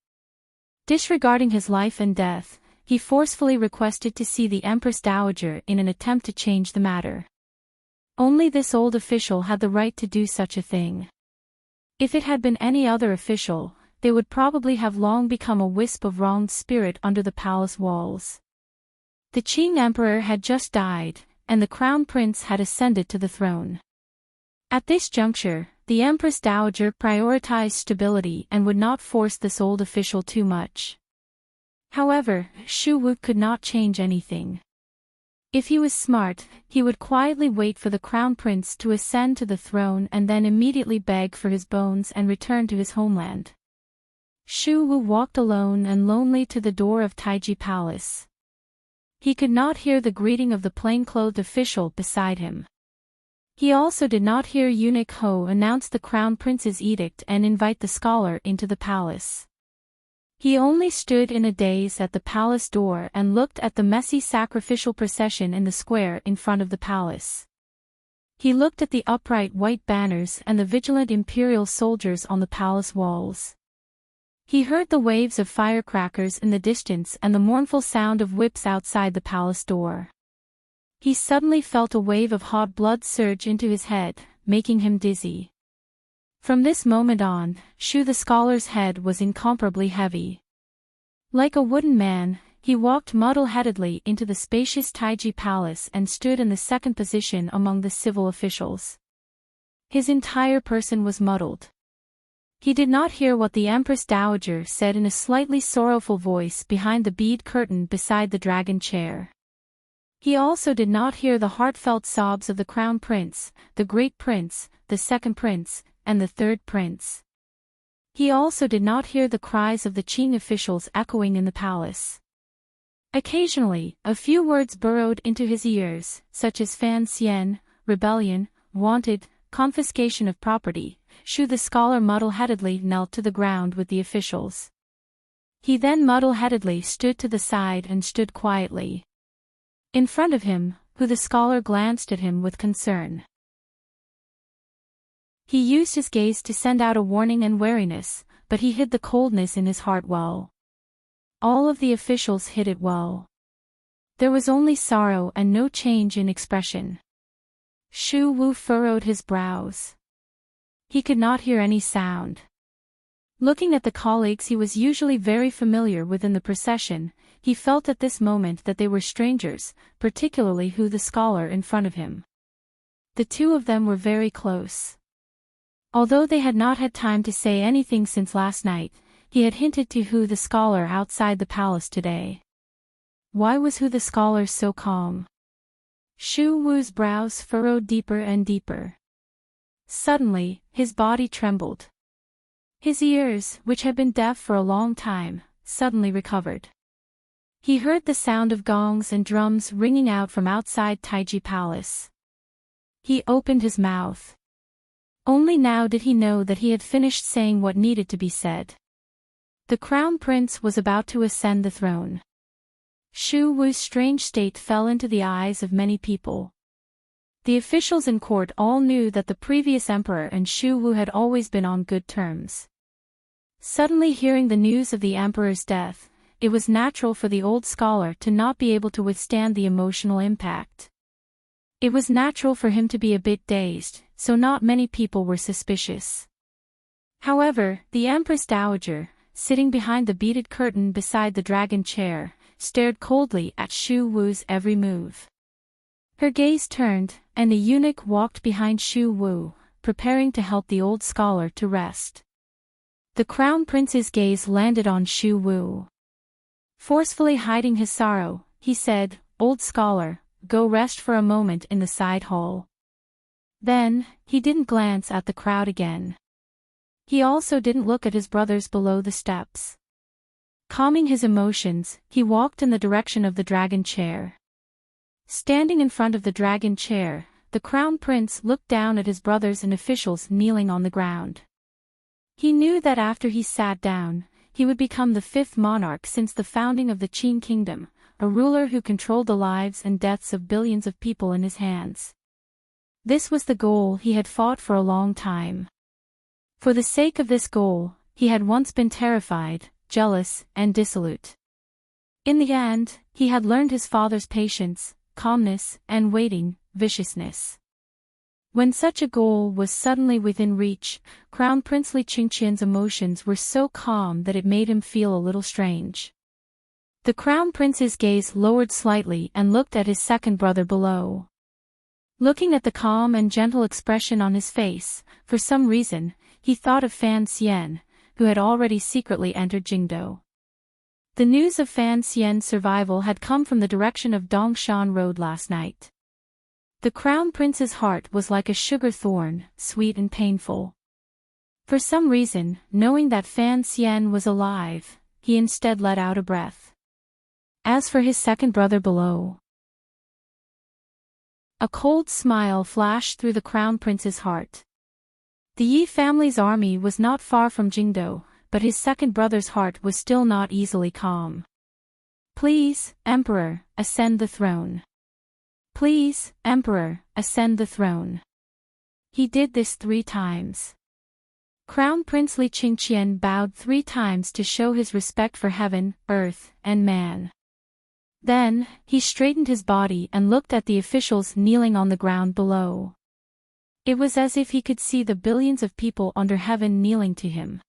Disregarding his life and death, he forcefully requested to see the Empress Dowager in an attempt to change the matter. Only this old official had the right to do such a thing. If it had been any other official, they would probably have long become a wisp of wronged spirit under the palace walls. The Qing emperor had just died, and the crown prince had ascended to the throne. At this juncture, the Empress Dowager prioritized stability and would not force this old official too much. However, Shu Wu could not change anything. If he was smart, he would quietly wait for the crown prince to ascend to the throne and then immediately beg for his bones and return to his homeland. Shu Wu walked alone and lonely to the door of Taiji Palace. He could not hear the greeting of the plain-clothed official beside him. He also did not hear eunuch Ho announce the crown prince's edict and invite the scholar into the palace. He only stood in a daze at the palace door and looked at the messy sacrificial procession in the square in front of the palace. He looked at the upright white banners and the vigilant imperial soldiers on the palace walls. He heard the waves of firecrackers in the distance and the mournful sound of whips outside the palace door. He suddenly felt a wave of hot blood surge into his head, making him dizzy. From this moment on, Shu the scholar's head was incomparably heavy. Like a wooden man, he walked muddle-headedly into the spacious Taiji Palace and stood in the second position among the civil officials. His entire person was muddled. He did not hear what the Empress Dowager said in a slightly sorrowful voice behind the bead curtain beside the dragon chair. He also did not hear the heartfelt sobs of the crown prince, the great prince, the second prince, and the third prince. He also did not hear the cries of the Qing officials echoing in the palace. Occasionally, a few words burrowed into his ears, such as fan xian, rebellion, wanted, confiscation of property. Shu the scholar muddle-headedly knelt to the ground with the officials. He then muddle-headedly stood to the side and stood quietly. In front of him, Hu the scholar glanced at him with concern. He used his gaze to send out a warning and wariness, but he hid the coldness in his heart well. All of the officials hid it well. There was only sorrow and no change in expression. Shu Wu furrowed his brows. He could not hear any sound. Looking at the colleagues he was usually very familiar with in the procession, he felt at this moment that they were strangers, particularly Hu the scholar in front of him. The two of them were very close. Although they had not had time to say anything since last night, he had hinted to Hu the scholar outside the palace today. Why was Hu the scholar so calm? Shu Wu's brows furrowed deeper and deeper. Suddenly, his body trembled. His ears, which had been deaf for a long time, suddenly recovered. He heard the sound of gongs and drums ringing out from outside Taiji Palace. He opened his mouth. Only now did he know that he had finished saying what needed to be said. The crown prince was about to ascend the throne. Shu Wu's strange state fell into the eyes of many people. The officials in court all knew that the previous emperor and Shu Wu had always been on good terms. Suddenly hearing the news of the emperor's death, it was natural for the old scholar to not be able to withstand the emotional impact. It was natural for him to be a bit dazed, so not many people were suspicious. However, the Empress Dowager, sitting behind the beaded curtain beside the dragon chair, stared coldly at Shu Wu's every move. Her gaze turned, and the eunuch walked behind Shu Wu, preparing to help the old scholar to rest. The Crown Prince's gaze landed on Shu Wu. Forcefully hiding his sorrow, he said, "Old scholar, go rest for a moment in the side hall." Then, he didn't glance at the crowd again. He also didn't look at his brothers below the steps. Calming his emotions, he walked in the direction of the dragon chair. Standing in front of the dragon chair, the Crown Prince looked down at his brothers and officials kneeling on the ground. He knew that after he sat down, he would become the fifth monarch since the founding of the Qin Kingdom, a ruler who controlled the lives and deaths of billions of people in his hands. This was the goal he had fought for a long time. For the sake of this goal, he had once been terrified, jealous, and dissolute. In the end, he had learned his father's patience, calmness, and waiting, viciousness. When such a goal was suddenly within reach, Crown Prince Li Qingqian's emotions were so calm that it made him feel a little strange. The Crown Prince's gaze lowered slightly and looked at his second brother below. Looking at the calm and gentle expression on his face, for some reason, he thought of Fan Xian, who had already secretly entered Jingdou. The news of Fan Xian's survival had come from the direction of Dongshan Road last night. The Crown Prince's heart was like a sugar thorn, sweet and painful. For some reason, knowing that Fan Xian was alive, he instead let out a breath. As for his second brother below, a cold smile flashed through the Crown Prince's heart. The Yi family's army was not far from Jingdou, but his second brother's heart was still not easily calm. "Please, Emperor, ascend the throne. Please, Emperor, ascend the throne." He did this 3 times. Crown Prince Li Qingqian bowed 3 times to show his respect for heaven, earth, and man. Then, he straightened his body and looked at the officials kneeling on the ground below. It was as if he could see the billions of people under heaven kneeling to him.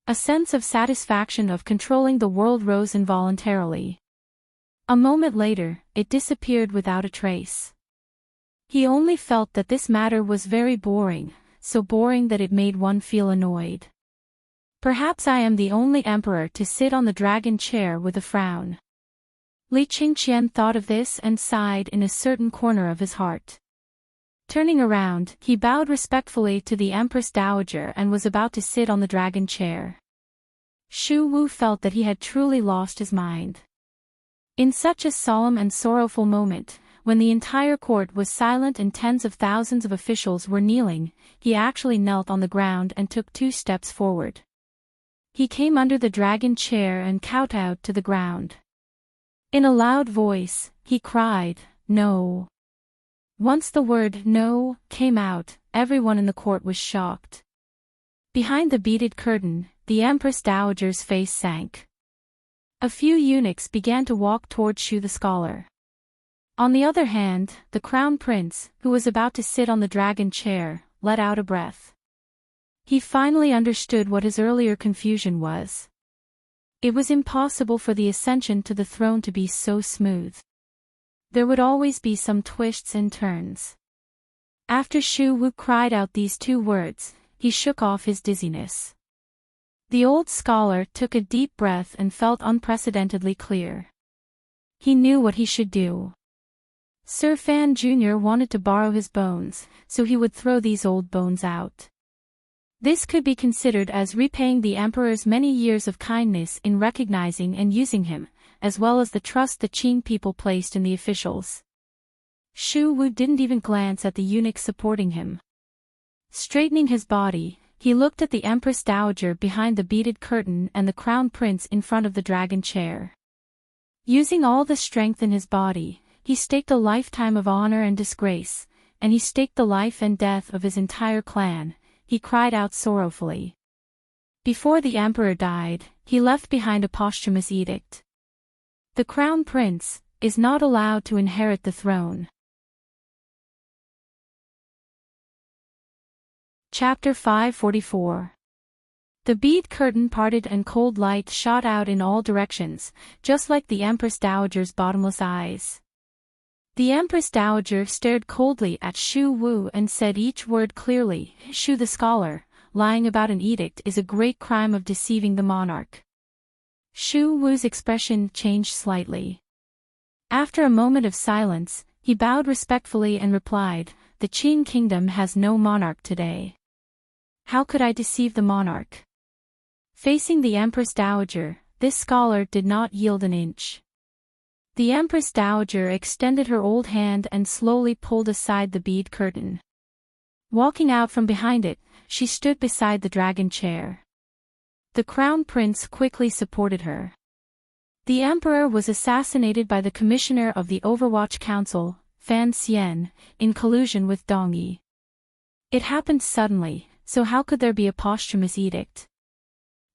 A sense of satisfaction of controlling the world rose involuntarily. A moment later, it disappeared without a trace. He only felt that this matter was very boring, so boring that it made one feel annoyed. Perhaps I am the only emperor to sit on the dragon chair with a frown. Li Qingqian thought of this and sighed in a certain corner of his heart. Turning around, he bowed respectfully to the Empress Dowager and was about to sit on the dragon chair. Shu Wu felt that he had truly lost his mind. In such a solemn and sorrowful moment, when the entire court was silent and tens of thousands of officials were kneeling, he actually knelt on the ground and took 2 steps forward. He came under the dragon chair and kowtowed to the ground. In a loud voice, he cried, "No." Once the word "no" came out, everyone in the court was shocked. Behind the beaded curtain, the Empress Dowager's face sank. A few eunuchs began to walk toward Shu the scholar. On the other hand, the Crown Prince, who was about to sit on the dragon chair, let out a breath. He finally understood what his earlier confusion was. It was impossible for the ascension to the throne to be so smooth. There would always be some twists and turns. After Shu Wu cried out these 2 words, he shook off his dizziness. The old scholar took a deep breath and felt unprecedentedly clear. He knew what he should do. Sir Fan Jr. wanted to borrow his bones, so he would throw these old bones out. This could be considered as repaying the emperor's many years of kindness in recognizing and using him, as well as the trust the Qin people placed in the officials. Shu Wu didn't even glance at the eunuch supporting him. Straightening his body, he looked at the Empress Dowager behind the beaded curtain and the Crown Prince in front of the dragon chair. Using all the strength in his body, he staked a lifetime of honor and disgrace, and he staked the life and death of his entire clan. He cried out sorrowfully. Before the emperor died, he left behind a posthumous edict. The Crown Prince is not allowed to inherit the throne. Chapter 544. The bead curtain parted and cold light shot out in all directions, just like the Empress Dowager's bottomless eyes. The Empress Dowager stared coldly at Shu Wu and said each word clearly. Shu the scholar, lying about an edict is a great crime of deceiving the monarch. Shu Wu's expression changed slightly. After a moment of silence, he bowed respectfully and replied, "The Qin kingdom has no monarch today. How could I deceive the monarch?" Facing the Empress Dowager, this scholar did not yield an inch. The Empress Dowager extended her old hand and slowly pulled aside the bead curtain. Walking out from behind it, she stood beside the dragon chair. The Crown Prince quickly supported her. The Emperor was assassinated by the Commissioner of the Overwatch Council, Fan Xian, in collusion with Dong Yi. It happened suddenly, so how could there be a posthumous edict?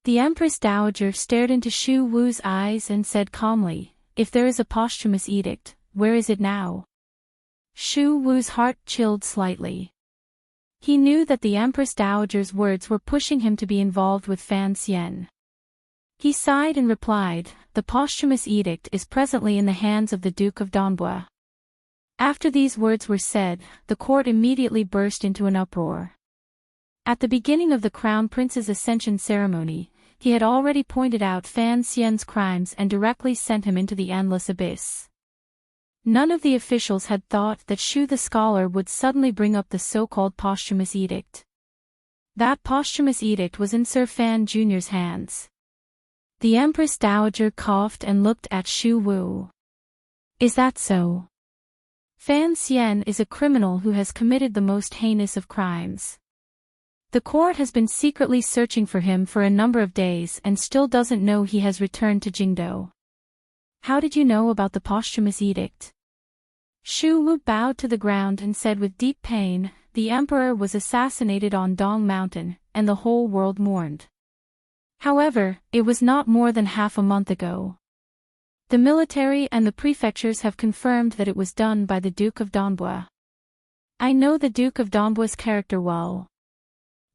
The Empress Dowager stared into Shu Wu's eyes and said calmly, "If there is a posthumous edict, where is it now?" Shu Wu's heart chilled slightly. He knew that the Empress Dowager's words were pushing him to be involved with Fan Xian. He sighed and replied, "The posthumous edict is presently in the hands of the Duke of Donbua." After these words were said, the court immediately burst into an uproar. At the beginning of the Crown Prince's ascension ceremony, he had already pointed out Fan Xian's crimes and directly sent him into the endless abyss. None of the officials had thought that Shu the scholar would suddenly bring up the so-called posthumous edict. That posthumous edict was in Sir Fan Jr.'s hands. The Empress Dowager coughed and looked at Shu Wu. "Is that so? Fan Xian is a criminal who has committed the most heinous of crimes. The court has been secretly searching for him for a number of days and still doesn't know he has returned to Jingdo. How did you know about the posthumous edict?" Shu Wu bowed to the ground and said with deep pain, "The emperor was assassinated on Dong Mountain, and the whole world mourned. However, it was not more than half a month ago. The military and the prefectures have confirmed that it was done by the Duke of Donbua. I know the Duke of Donbua's character well.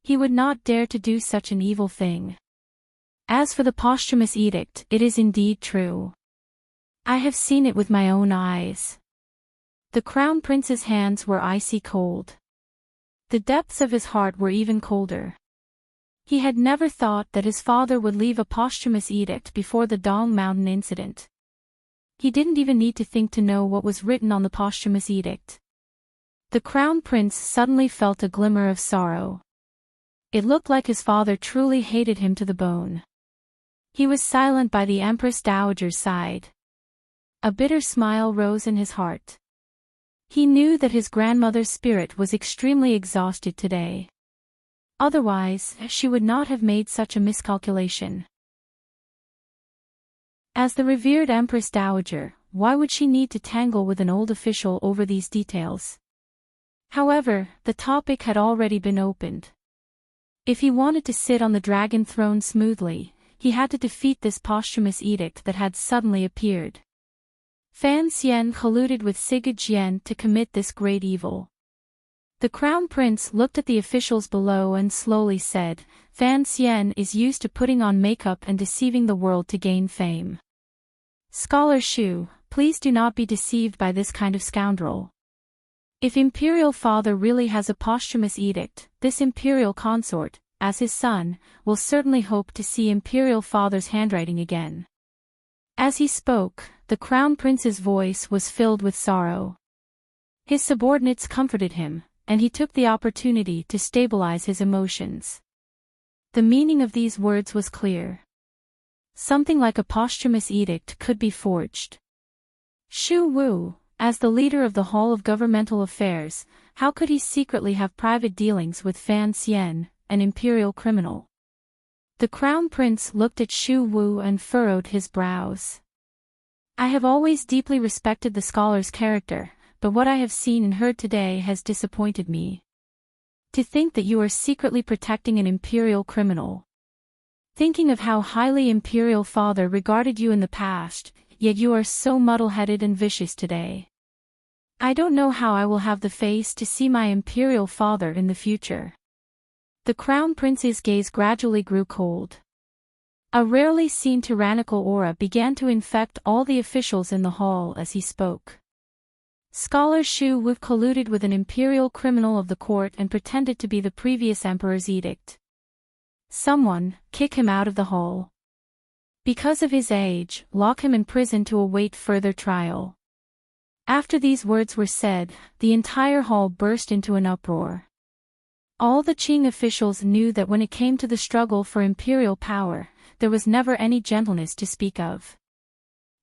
He would not dare to do such an evil thing. As for the posthumous edict, it is indeed true. I have seen it with my own eyes." The Crown Prince's hands were icy cold. The depths of his heart were even colder. He had never thought that his father would leave a posthumous edict before the Dong Mountain incident. He didn't even need to think to know what was written on the posthumous edict. The Crown Prince suddenly felt a glimmer of sorrow. It looked like his father truly hated him to the bone. He was silent by the Empress Dowager's side. A bitter smile rose in his heart. He knew that his grandmother's spirit was extremely exhausted today. Otherwise, she would not have made such a miscalculation. As the revered Empress Dowager, why would she need to tangle with an old official over these details? However, the topic had already been opened. If he wanted to sit on the dragon throne smoothly, he had to defeat this posthumous edict that had suddenly appeared. Fan Xian colluded with Sigurd Jian to commit this great evil. The Crown Prince looked at the officials below and slowly said, "Fan Xian is used to putting on makeup and deceiving the world to gain fame. Scholar Shu, please do not be deceived by this kind of scoundrel. If Imperial Father really has a posthumous edict, this Imperial Consort, as his son, will certainly hope to see Imperial Father's handwriting again." As he spoke, the Crown Prince's voice was filled with sorrow. His subordinates comforted him, and he took the opportunity to stabilize his emotions. The meaning of these words was clear. Something like a posthumous edict could be forged. Shu Wu, as the leader of the Hall of Governmental Affairs, how could he secretly have private dealings with Fan Xian, an imperial criminal? The Crown Prince looked at Shu Wu and furrowed his brows. "I have always deeply respected the scholar's character, but what I have seen and heard today has disappointed me. To think that you are secretly protecting an imperial criminal. Thinking of how highly Imperial Father regarded you in the past, yet you are so muddle-headed and vicious today. I don't know how I will have the face to see my Imperial Father in the future." The Crown Prince's gaze gradually grew cold. A rarely seen tyrannical aura began to infect all the officials in the hall as he spoke. Scholar Shu Wu colluded with an imperial criminal of the court and pretended to be the previous emperor's edict. Someone, kick him out of the hall. Because of his age, lock him in prison to await further trial. After these words were said, the entire hall burst into an uproar. All the Qing officials knew that when it came to the struggle for imperial power, there was never any gentleness to speak of.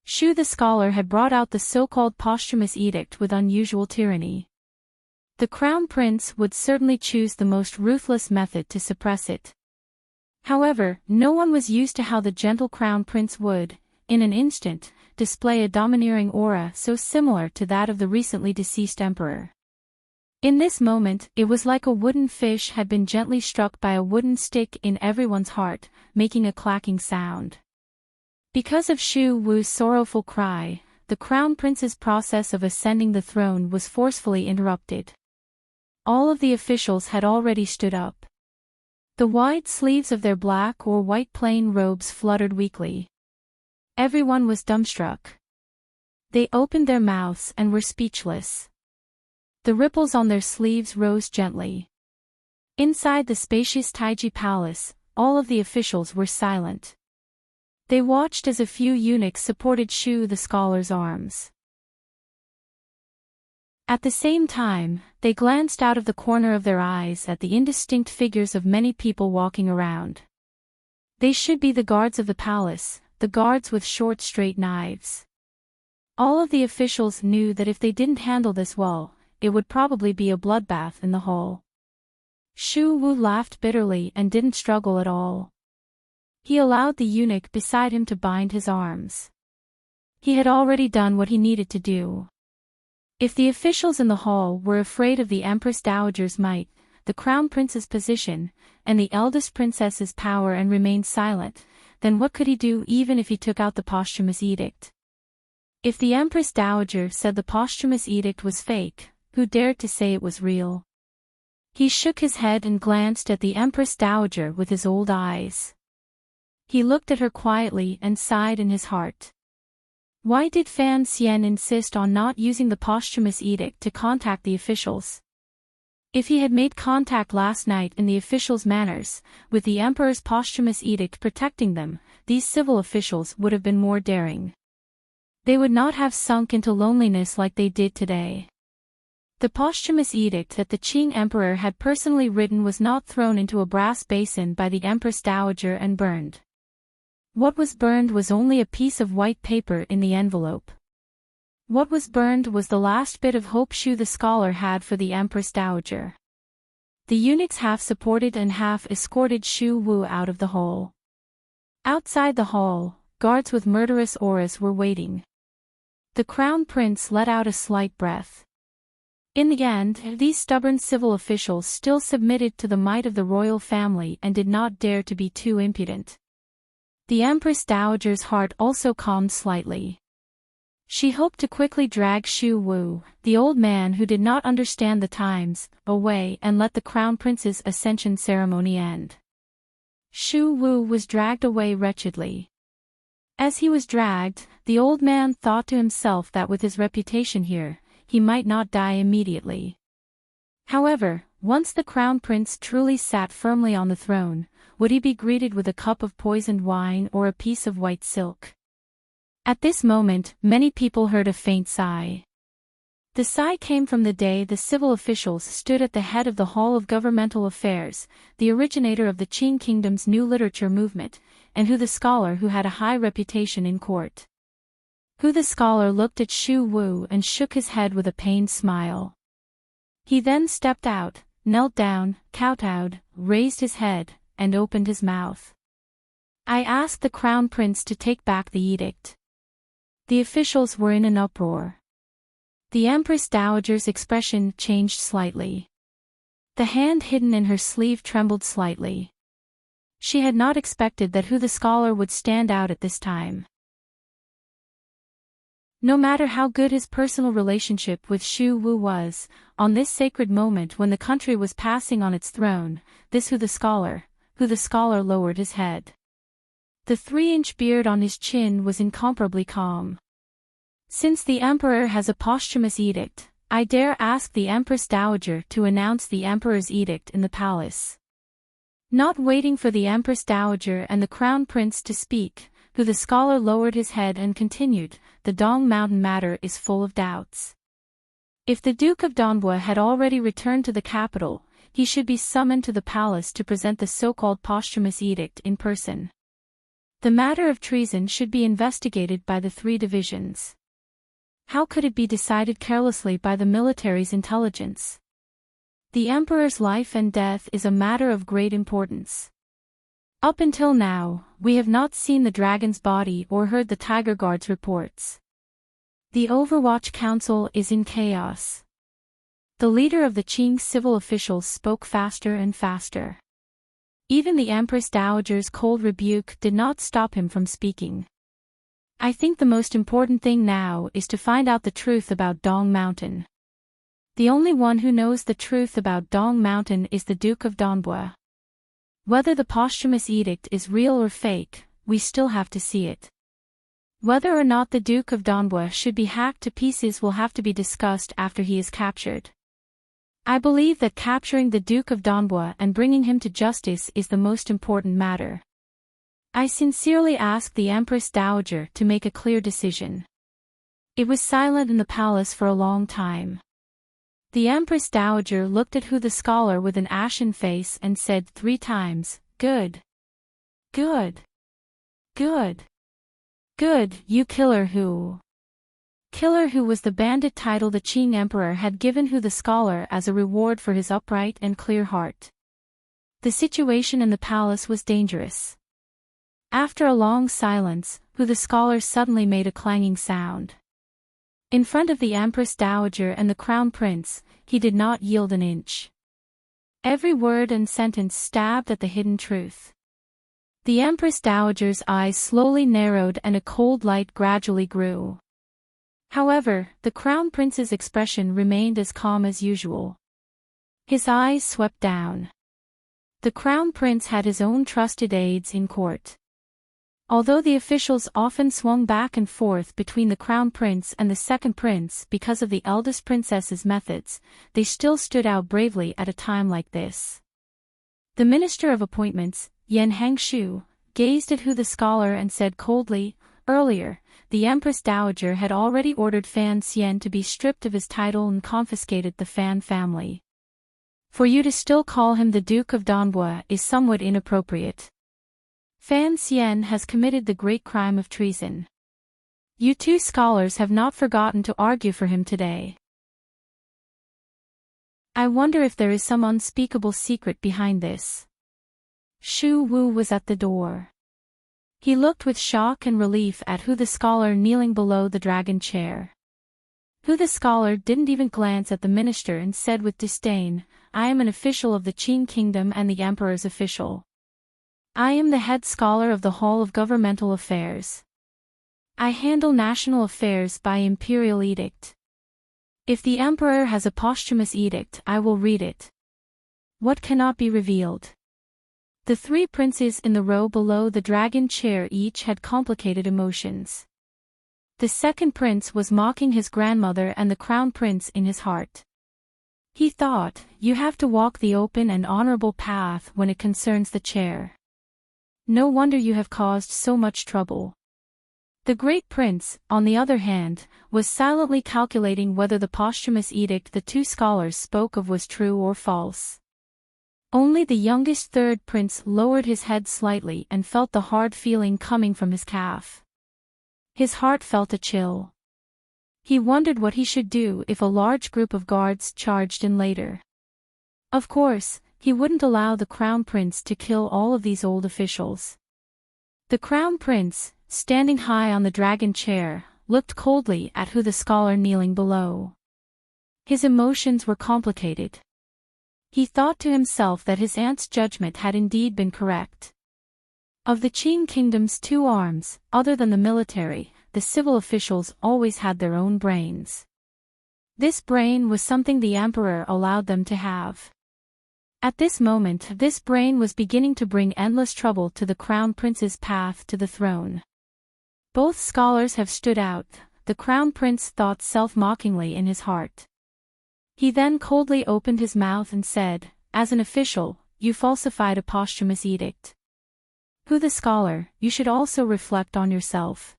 Shu the scholar had brought out the so-called posthumous edict with unusual tyranny. The crown prince would certainly choose the most ruthless method to suppress it. However, no one was used to how the gentle crown prince would, in an instant, display a domineering aura so similar to that of the recently deceased emperor. In this moment, it was like a wooden fish had been gently struck by a wooden stick in everyone's heart, making a clacking sound. Because of Shu Wu's sorrowful cry, the crown prince's process of ascending the throne was forcefully interrupted. All of the officials had already stood up. The wide sleeves of their black or white plain robes fluttered weakly. Everyone was dumbstruck. They opened their mouths and were speechless. The ripples on their sleeves rose gently. Inside the spacious Taiji palace, all of the officials were silent. They watched as a few eunuchs supported Shu the scholar's arms. At the same time, they glanced out of the corner of their eyes at the indistinct figures of many people walking around. They should be the guards of the palace, the guards with short straight knives. All of the officials knew that if they didn't handle this well, it would probably be a bloodbath in the hall. Shu Wu laughed bitterly and didn't struggle at all. He allowed the eunuch beside him to bind his arms. He had already done what he needed to do. If the officials in the hall were afraid of the Empress Dowager's might, the crown prince's position, and the eldest princess's power and remained silent, then what could he do even if he took out the posthumous edict? If the Empress Dowager said the posthumous edict was fake, who dared to say it was real? He shook his head and glanced at the Empress Dowager with his old eyes. He looked at her quietly and sighed in his heart. Why did Fan Xian insist on not using the posthumous edict to contact the officials? If he had made contact last night in the officials' manners, with the emperor's posthumous edict protecting them, these civil officials would have been more daring. They would not have sunk into loneliness like they did today. The posthumous edict that the Qing emperor had personally written was not thrown into a brass basin by the Empress Dowager and burned. What was burned was only a piece of white paper in the envelope. What was burned was the last bit of hope Shu the scholar had for the Empress Dowager. The eunuchs half supported and half escorted Shu Wu out of the hall. Outside the hall, guards with murderous auras were waiting. The crown prince let out a slight breath. In the end, these stubborn civil officials still submitted to the might of the royal family and did not dare to be too impudent. The Empress Dowager's heart also calmed slightly. She hoped to quickly drag Shu Wu, the old man who did not understand the times, away and let the crown prince's ascension ceremony end. Shu Wu was dragged away wretchedly. As he was dragged, the old man thought to himself that with his reputation here, he might not die immediately. However, once the crown prince truly sat firmly on the throne, would he be greeted with a cup of poisoned wine or a piece of white silk? At this moment, many people heard a faint sigh. The sigh came from the day the civil officials stood at the head of the Hall of Governmental Affairs, the originator of the Qing Kingdom's new literature movement, and the scholar who had a high reputation in court. The scholar looked at Shu Wu and shook his head with a pained smile. He then stepped out, knelt down, kowtowed, raised his head, and opened his mouth. I asked the crown prince to take back the edict. The officials were in an uproar. The Empress Dowager's expression changed slightly. The hand hidden in her sleeve trembled slightly. She had not expected that the scholar would stand out at this time. No matter how good his personal relationship with Shu Wu was, on this sacred moment when the country was passing on its throne, the scholar lowered his head. The 3-inch beard on his chin was incomparably calm. Since the emperor has a posthumous edict, I dare ask the Empress Dowager to announce the emperor's edict in the palace. Not waiting for the Empress Dowager and the Crown Prince to speak, who the scholar lowered his head and continued, the Dong Mountain matter is full of doubts. If the Duke of Donbua had already returned to the capital, he should be summoned to the palace to present the so-called posthumous edict in person. The matter of treason should be investigated by the three divisions. How could it be decided carelessly by the military's intelligence? The emperor's life and death is a matter of great importance. Up until now, we have not seen the dragon's body or heard the Tiger Guard's reports. The Overwatch Council is in chaos. The leader of the Qing civil officials spoke faster and faster. Even the Empress Dowager's cold rebuke did not stop him from speaking. I think the most important thing now is to find out the truth about Dong Mountain. The only one who knows the truth about Dong Mountain is the Duke of Donbua. Whether the posthumous edict is real or fake, we still have to see it. Whether or not the Duke of Donbua should be hacked to pieces will have to be discussed after he is captured. I believe that capturing the Duke of Donbua and bringing him to justice is the most important matter. I sincerely ask the Empress Dowager to make a clear decision. It was silent in the palace for a long time. The Empress Dowager looked at Hu the scholar with an ashen face and said 3 times, "Good. Good. Good. Good, you Killer Hu." Killer Hu was the bandit title the Qing emperor had given Hu the scholar as a reward for his upright and clear heart. The situation in the palace was dangerous. After a long silence, Hu the scholar suddenly made a clanging sound. In front of the Empress Dowager and the Crown Prince, he did not yield an inch. Every word and sentence stabbed at the hidden truth. The Empress Dowager's eyes slowly narrowed and a cold light gradually grew. However, the Crown Prince's expression remained as calm as usual. His eyes swept down. The Crown Prince had his own trusted aides in court. Although the officials often swung back and forth between the Crown Prince and the Second Prince because of the eldest princess's methods, they still stood out bravely at a time like this. The Minister of Appointments, Yan Hangshu, gazed at Hu the scholar and said coldly, "Earlier, the Empress Dowager had already ordered Fan Xian to be stripped of his title and confiscated the Fan family. For you to still call him the Duke of Donbua is somewhat inappropriate. Fan Xian has committed the great crime of treason. You 2 scholars have not forgotten to argue for him today. I wonder if there is some unspeakable secret behind this." Shu Wu was at the door. He looked with shock and relief at Hu the scholar kneeling below the dragon chair. Hu the scholar didn't even glance at the minister and said with disdain, "I am an official of the Qing kingdom and the emperor's official. I am the head scholar of the Hall of Governmental Affairs. I handle national affairs by imperial edict. If the emperor has a posthumous edict, I will read it. What cannot be revealed?" The 3 princes in the row below the dragon chair each had complicated emotions. The Second Prince was mocking his grandmother and the Crown Prince in his heart. He thought, "You have to walk the open and honorable path when it concerns the chair. No wonder you have caused so much trouble." The great prince, on the other hand, was silently calculating whether the posthumous edict the 2 scholars spoke of was true or false. Only the youngest third prince lowered his head slightly and felt the hard feeling coming from his calf. His heart felt a chill. He wondered what he should do if a large group of guards charged in later. Of course, he wouldn't allow the Crown Prince to kill all of these old officials. The Crown Prince, standing high on the dragon chair, looked coldly at Hu the scholar kneeling below. His emotions were complicated. He thought to himself that his aunt's judgment had indeed been correct. Of the Qing kingdom's 2 arms, other than the military, the civil officials always had their own brains. This brain was something the emperor allowed them to have. At this moment, this brain was beginning to bring endless trouble to the Crown Prince's path to the throne. Both scholars have stood out, the Crown Prince thought self-mockingly in his heart. He then coldly opened his mouth and said, "As an official, you falsified a posthumous edict. Who the scholar, you should also reflect on yourself."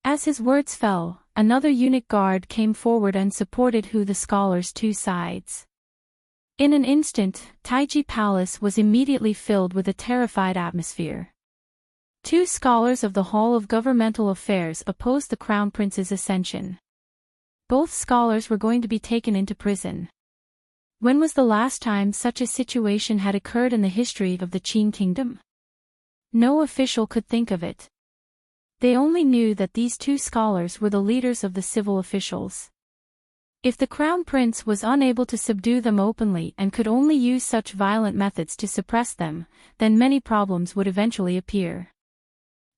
As his words fell, another eunuch guard came forward and supported Who the scholar's two sides. In an instant, Taiji Palace was immediately filled with a terrified atmosphere. Two scholars of the Hall of Governmental Affairs opposed the Crown Prince's ascension. Both scholars were going to be taken into prison. When was the last time such a situation had occurred in the history of the Qin Kingdom? No official could think of it. They only knew that these two scholars were the leaders of the civil officials. If the Crown Prince was unable to subdue them openly and could only use such violent methods to suppress them, then many problems would eventually appear.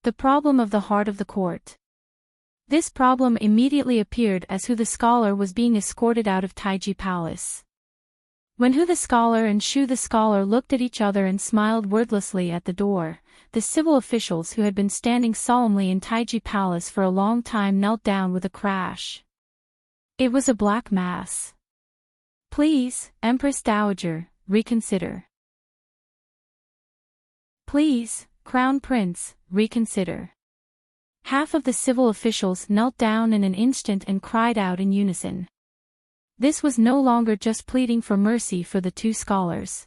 The problem of the heart of the court. This problem immediately appeared as Who the scholar was being escorted out of Taiji Palace. When Who the scholar and Shu the scholar looked at each other and smiled wordlessly at the door, the civil officials who had been standing solemnly in Taiji Palace for a long time knelt down with a crash. It was a black mass. "Please, Empress Dowager, reconsider. Please, Crown Prince, reconsider." Half of the civil officials knelt down in an instant and cried out in unison. This was no longer just pleading for mercy for the two scholars.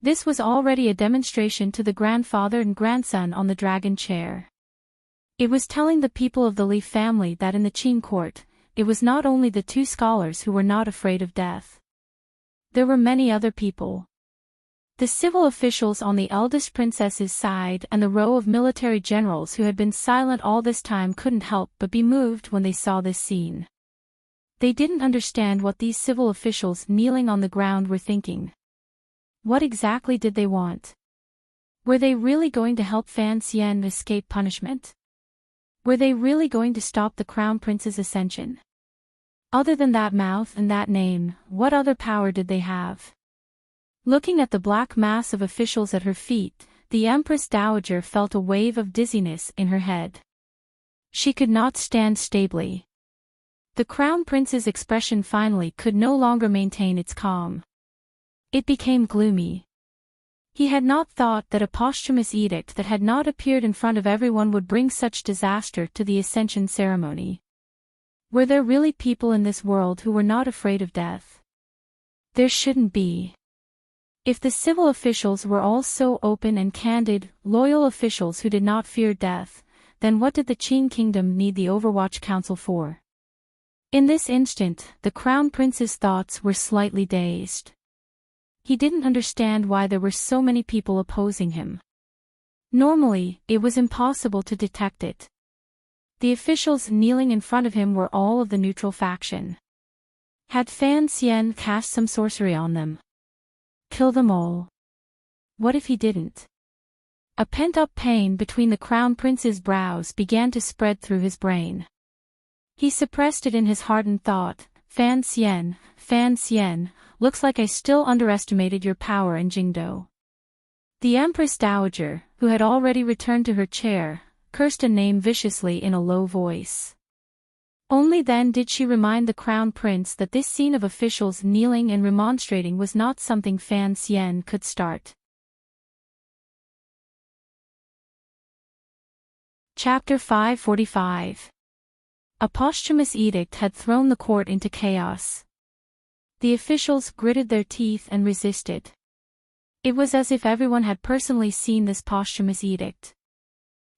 This was already a demonstration to the grandfather and grandson on the dragon chair. It was telling the people of the Li family that in the Qin court, it was not only the two scholars who were not afraid of death. There were many other people. The civil officials on the eldest princess's side and the row of military generals who had been silent all this time couldn't help but be moved when they saw this scene. They didn't understand what these civil officials kneeling on the ground were thinking. What exactly did they want? Were they really going to help Fan Xian escape punishment? Were they really going to stop the Crown Prince's ascension? Other than that mouth and that name, what other power did they have? Looking at the black mass of officials at her feet, the Empress Dowager felt a wave of dizziness in her head. She could not stand stably. The Crown Prince's expression finally could no longer maintain its calm. It became gloomy. He had not thought that a posthumous edict that had not appeared in front of everyone would bring such disaster to the ascension ceremony. Were there really people in this world who were not afraid of death? There shouldn't be. If the civil officials were all so open and candid, loyal officials who did not fear death, then what did the Qin Kingdom need the Overwatch Council for? In this instant, the Crown Prince's thoughts were slightly dazed. He didn't understand why there were so many people opposing him. Normally, it was impossible to detect it. The officials kneeling in front of him were all of the neutral faction. Had Fan Xian cast some sorcery on them? Kill them all. What if he didn't? A pent-up pain between the Crown Prince's brows began to spread through his brain. He suppressed it in his heart and thought, Fan Xian, looks like I still underestimated your power in Jingdo." The Empress Dowager, who had already returned to her chair, cursed a name viciously in a low voice. Only then did she remind the Crown Prince that this scene of officials kneeling and remonstrating was not something Fan Xian could start. Chapter 545. A posthumous edict had thrown the court into chaos. The officials gritted their teeth and resisted. It was as if everyone had personally seen this posthumous edict.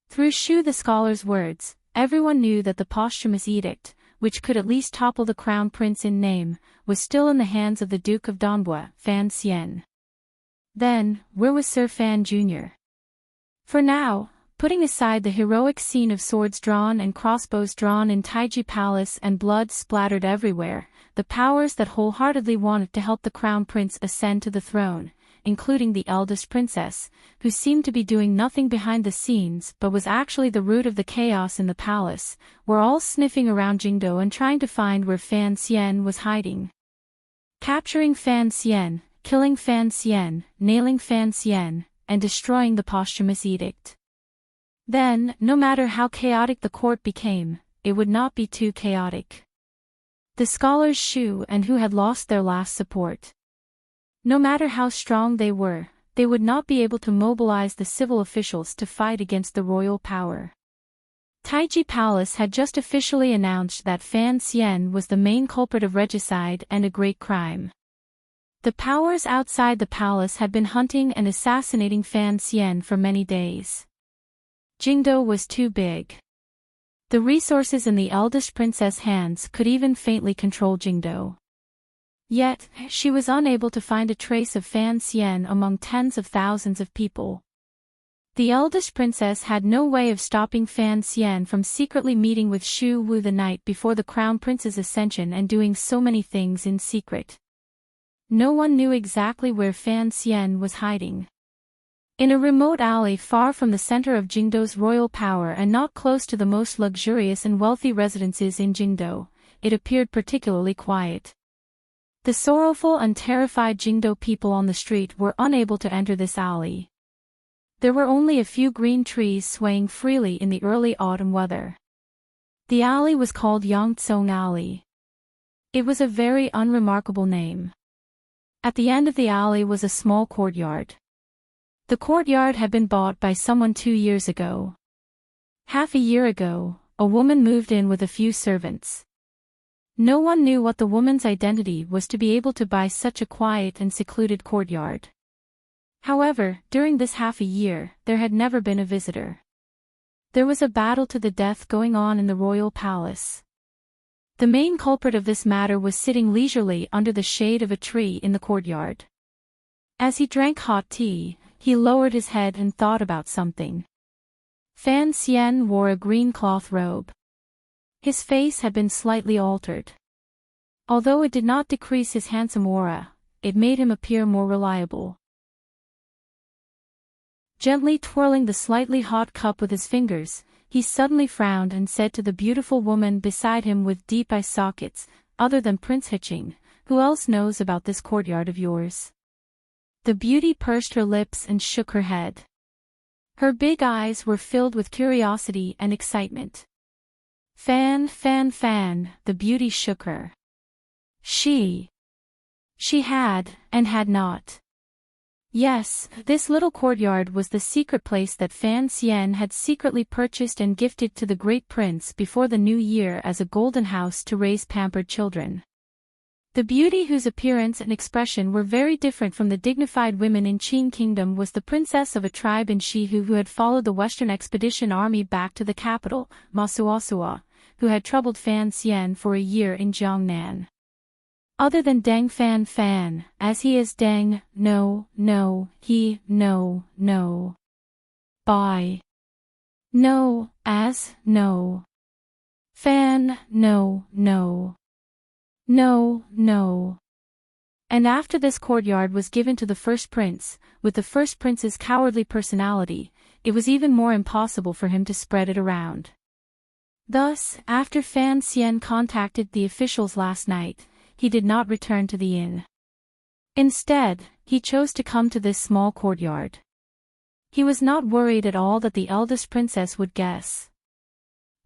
Through Shu the scholar's words, everyone knew that the posthumous edict, which could at least topple the Crown Prince in name, was still in the hands of the Duke of Donbua, Fan Xian. Then, where was Sir Fan Jr.? For now, putting aside the heroic scene of swords drawn and crossbows drawn in Taiji Palace and blood splattered everywhere, the powers that wholeheartedly wanted to help the Crown Prince ascend to the throne, including the eldest princess, who seemed to be doing nothing behind the scenes but was actually the root of the chaos in the palace, were all sniffing around Jingdo and trying to find where Fan Xian was hiding. Capturing Fan Xian, killing Fan Xian, nailing Fan Xian, and destroying the posthumous edict. Then, no matter how chaotic the court became, it would not be too chaotic. The scholars Shu and who had lost their last support. No matter how strong they would not be able to mobilize the civil officials to fight against the royal power. Taiji Palace had just officially announced that Fan Xian was the main culprit of regicide and a great crime. The powers outside the palace had been hunting and assassinating Fan Xian for many days. Jingdo was too big. The resources in the eldest princess' hands could even faintly control Jingdo. Yet, she was unable to find a trace of Fan Xian among tens of thousands of people. The eldest princess had no way of stopping Fan Xian from secretly meeting with Shu Wu the night before the crown prince's ascension and doing so many things in secret. No one knew exactly where Fan Xian was hiding. In a remote alley far from the center of Jingdo's royal power and not close to the most luxurious and wealthy residences in Jingdo, it appeared particularly quiet. The sorrowful and terrified Jingdo people on the street were unable to enter this alley. There were only a few green trees swaying freely in the early autumn weather. The alley was called Yangtsong Alley. It was a very unremarkable name. At the end of the alley was a small courtyard. The courtyard had been bought by someone 2 years ago. Half a year ago, a woman moved in with a few servants. No one knew what the woman's identity was to be able to buy such a quiet and secluded courtyard. However, during this half a year, there had never been a visitor. There was a battle to the death going on in the royal palace. The main culprit of this matter was sitting leisurely under the shade of a tree in the courtyard. As he drank hot tea, he lowered his head and thought about something. Fan Xian wore a green cloth robe. His face had been slightly altered. Although it did not decrease his handsome aura, it made him appear more reliable. Gently twirling the slightly hot cup with his fingers, he suddenly frowned and said to the beautiful woman beside him with deep eye sockets, "Other than Prince Hiching, who else knows about this courtyard of yours?" The beauty pursed her lips and shook her head. Her big eyes were filled with curiosity and excitement. Fan, the beauty shook her. She had, and had not. Yes, this little courtyard was the secret place that Fan Xian had secretly purchased and gifted to the great prince before the new year as a golden house to raise pampered children. The beauty whose appearance and expression were very different from the dignified women in Qin Kingdom was the princess of a tribe in Shihu who had followed the Western Expedition Army back to the capital, Masuasua, who had troubled Fan Xian for a year in Jiangnan. Other than Deng Fan, as he is Deng, no. By. No, as, no. Fan, no. And after this courtyard was given to the first prince, with the first prince's cowardly personality, it was even more impossible for him to spread it around. Thus, after Fan Xian contacted the officials last night, he did not return to the inn. Instead, he chose to come to this small courtyard. He was not worried at all that the eldest princess would guess.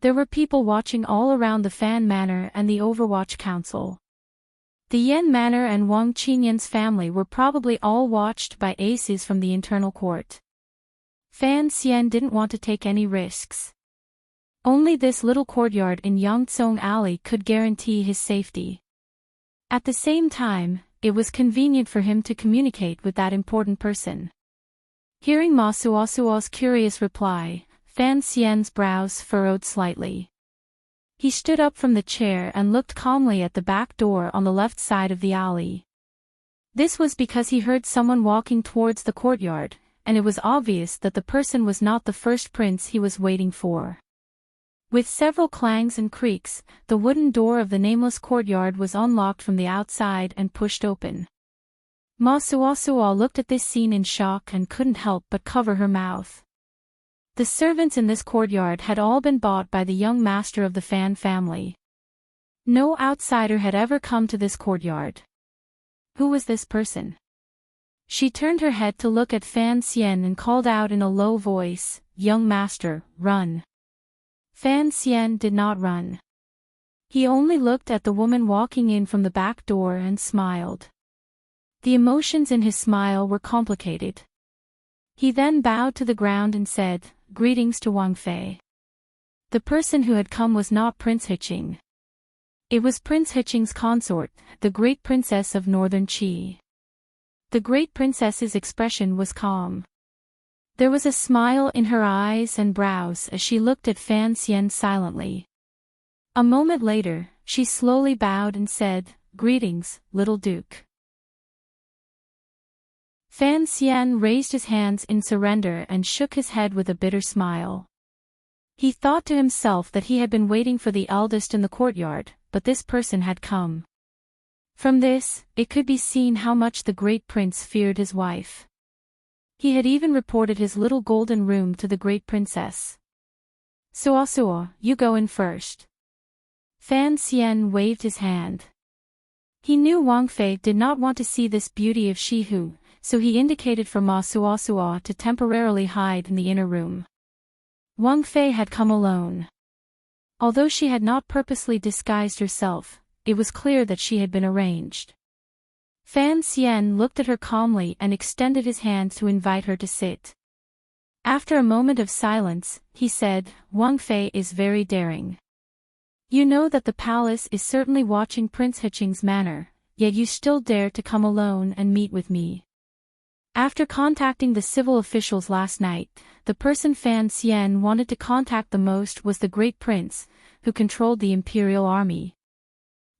There were people watching all around the Fan Manor and the Overwatch Council. The Yen Manor and Wang Qinyan's family were probably all watched by aces from the internal court. Fan Xian didn't want to take any risks. Only this little courtyard in Yangtsong Alley could guarantee his safety. At the same time, it was convenient for him to communicate with that important person. Hearing Ma Suasua's curious reply, Fan Xian's brows furrowed slightly. He stood up from the chair and looked calmly at the back door on the left side of the alley. This was because he heard someone walking towards the courtyard, and it was obvious that the person was not the first prince he was waiting for. With several clangs and creaks, the wooden door of the nameless courtyard was unlocked from the outside and pushed open. Ma Suasua looked at this scene in shock and couldn't help but cover her mouth. The servants in this courtyard had all been bought by the young master of the Fan family. No outsider had ever come to this courtyard. Who was this person? She turned her head to look at Fan Xian and called out in a low voice, "Young master, run." Fan Xian did not run. He only looked at the woman walking in from the back door and smiled. The emotions in his smile were complicated. He then bowed to the ground and said, "Greetings to Wang Fei." The person who had come was not Prince Hiqing. It was Prince Hiqing's consort, the Great Princess of Northern Qi. The Great Princess's expression was calm. There was a smile in her eyes and brows as she looked at Fan Xian silently. A moment later, she slowly bowed and said, "Greetings, little Duke." Fan Xian raised his hands in surrender and shook his head with a bitter smile. He thought to himself that he had been waiting for the eldest in the courtyard, but this person had come. From this, it could be seen how much the great prince feared his wife. He had even reported his little golden room to the great princess. "Suo, you go in first." Fan Xian waved his hand. He knew Wang Fei did not want to see this beauty of Shihu, so he indicated for Ma Suo to temporarily hide in the inner room. Wang Fei had come alone. Although she had not purposely disguised herself, it was clear that she had been arranged. Fan Xian looked at her calmly and extended his hand to invite her to sit. After a moment of silence, he said, "Wang Fei is very daring. You know that the palace is certainly watching Prince Hiqing's manor, yet you still dare to come alone and meet with me. After contacting the civil officials last night, the person Fan Xian wanted to contact the most was the Great Prince, who controlled the imperial army.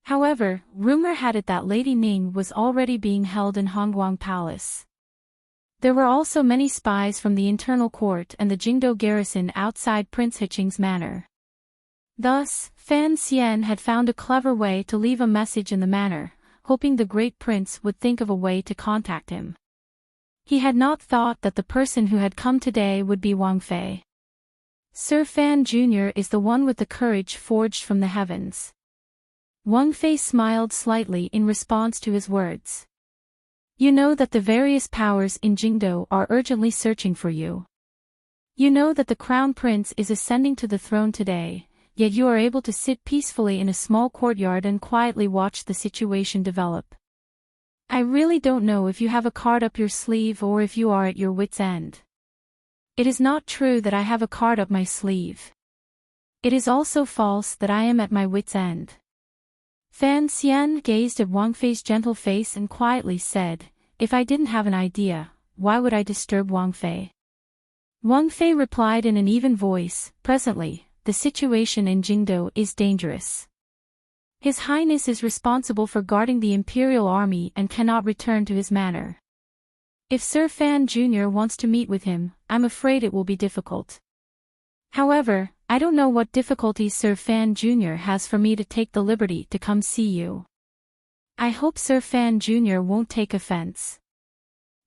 However, rumor had it that Lady Ning was already being held in Hongguang Palace. There were also many spies from the internal court and the Jingdo garrison outside Prince Hiqing's manor. Thus, Fan Xian had found a clever way to leave a message in the manor, hoping the Great Prince would think of a way to contact him. He had not thought that the person who had come today would be Wang Fei. Sir Fan Jr. is the one with the courage forged from the heavens. Wang Fei smiled slightly in response to his words. You know that the various powers in Jingdo are urgently searching for you. You know that the Crown Prince is ascending to the throne today, yet you are able to sit peacefully in a small courtyard and quietly watch the situation develop. I really don't know if you have a card up your sleeve or if you are at your wit's end. It is not true that I have a card up my sleeve. It is also false that I am at my wit's end. Fan Xian gazed at Wang Fei's gentle face and quietly said, "If I didn't have an idea, why would I disturb Wang Fei?" Wang Fei replied in an even voice, "Presently, the situation in Jingdo is dangerous. His Highness is responsible for guarding the imperial army and cannot return to his manor. If Sir Fan Jr. wants to meet with him, I'm afraid it will be difficult. However, I don't know what difficulties Sir Fan Jr. has for me to take the liberty to come see you. I hope Sir Fan Jr. won't take offense."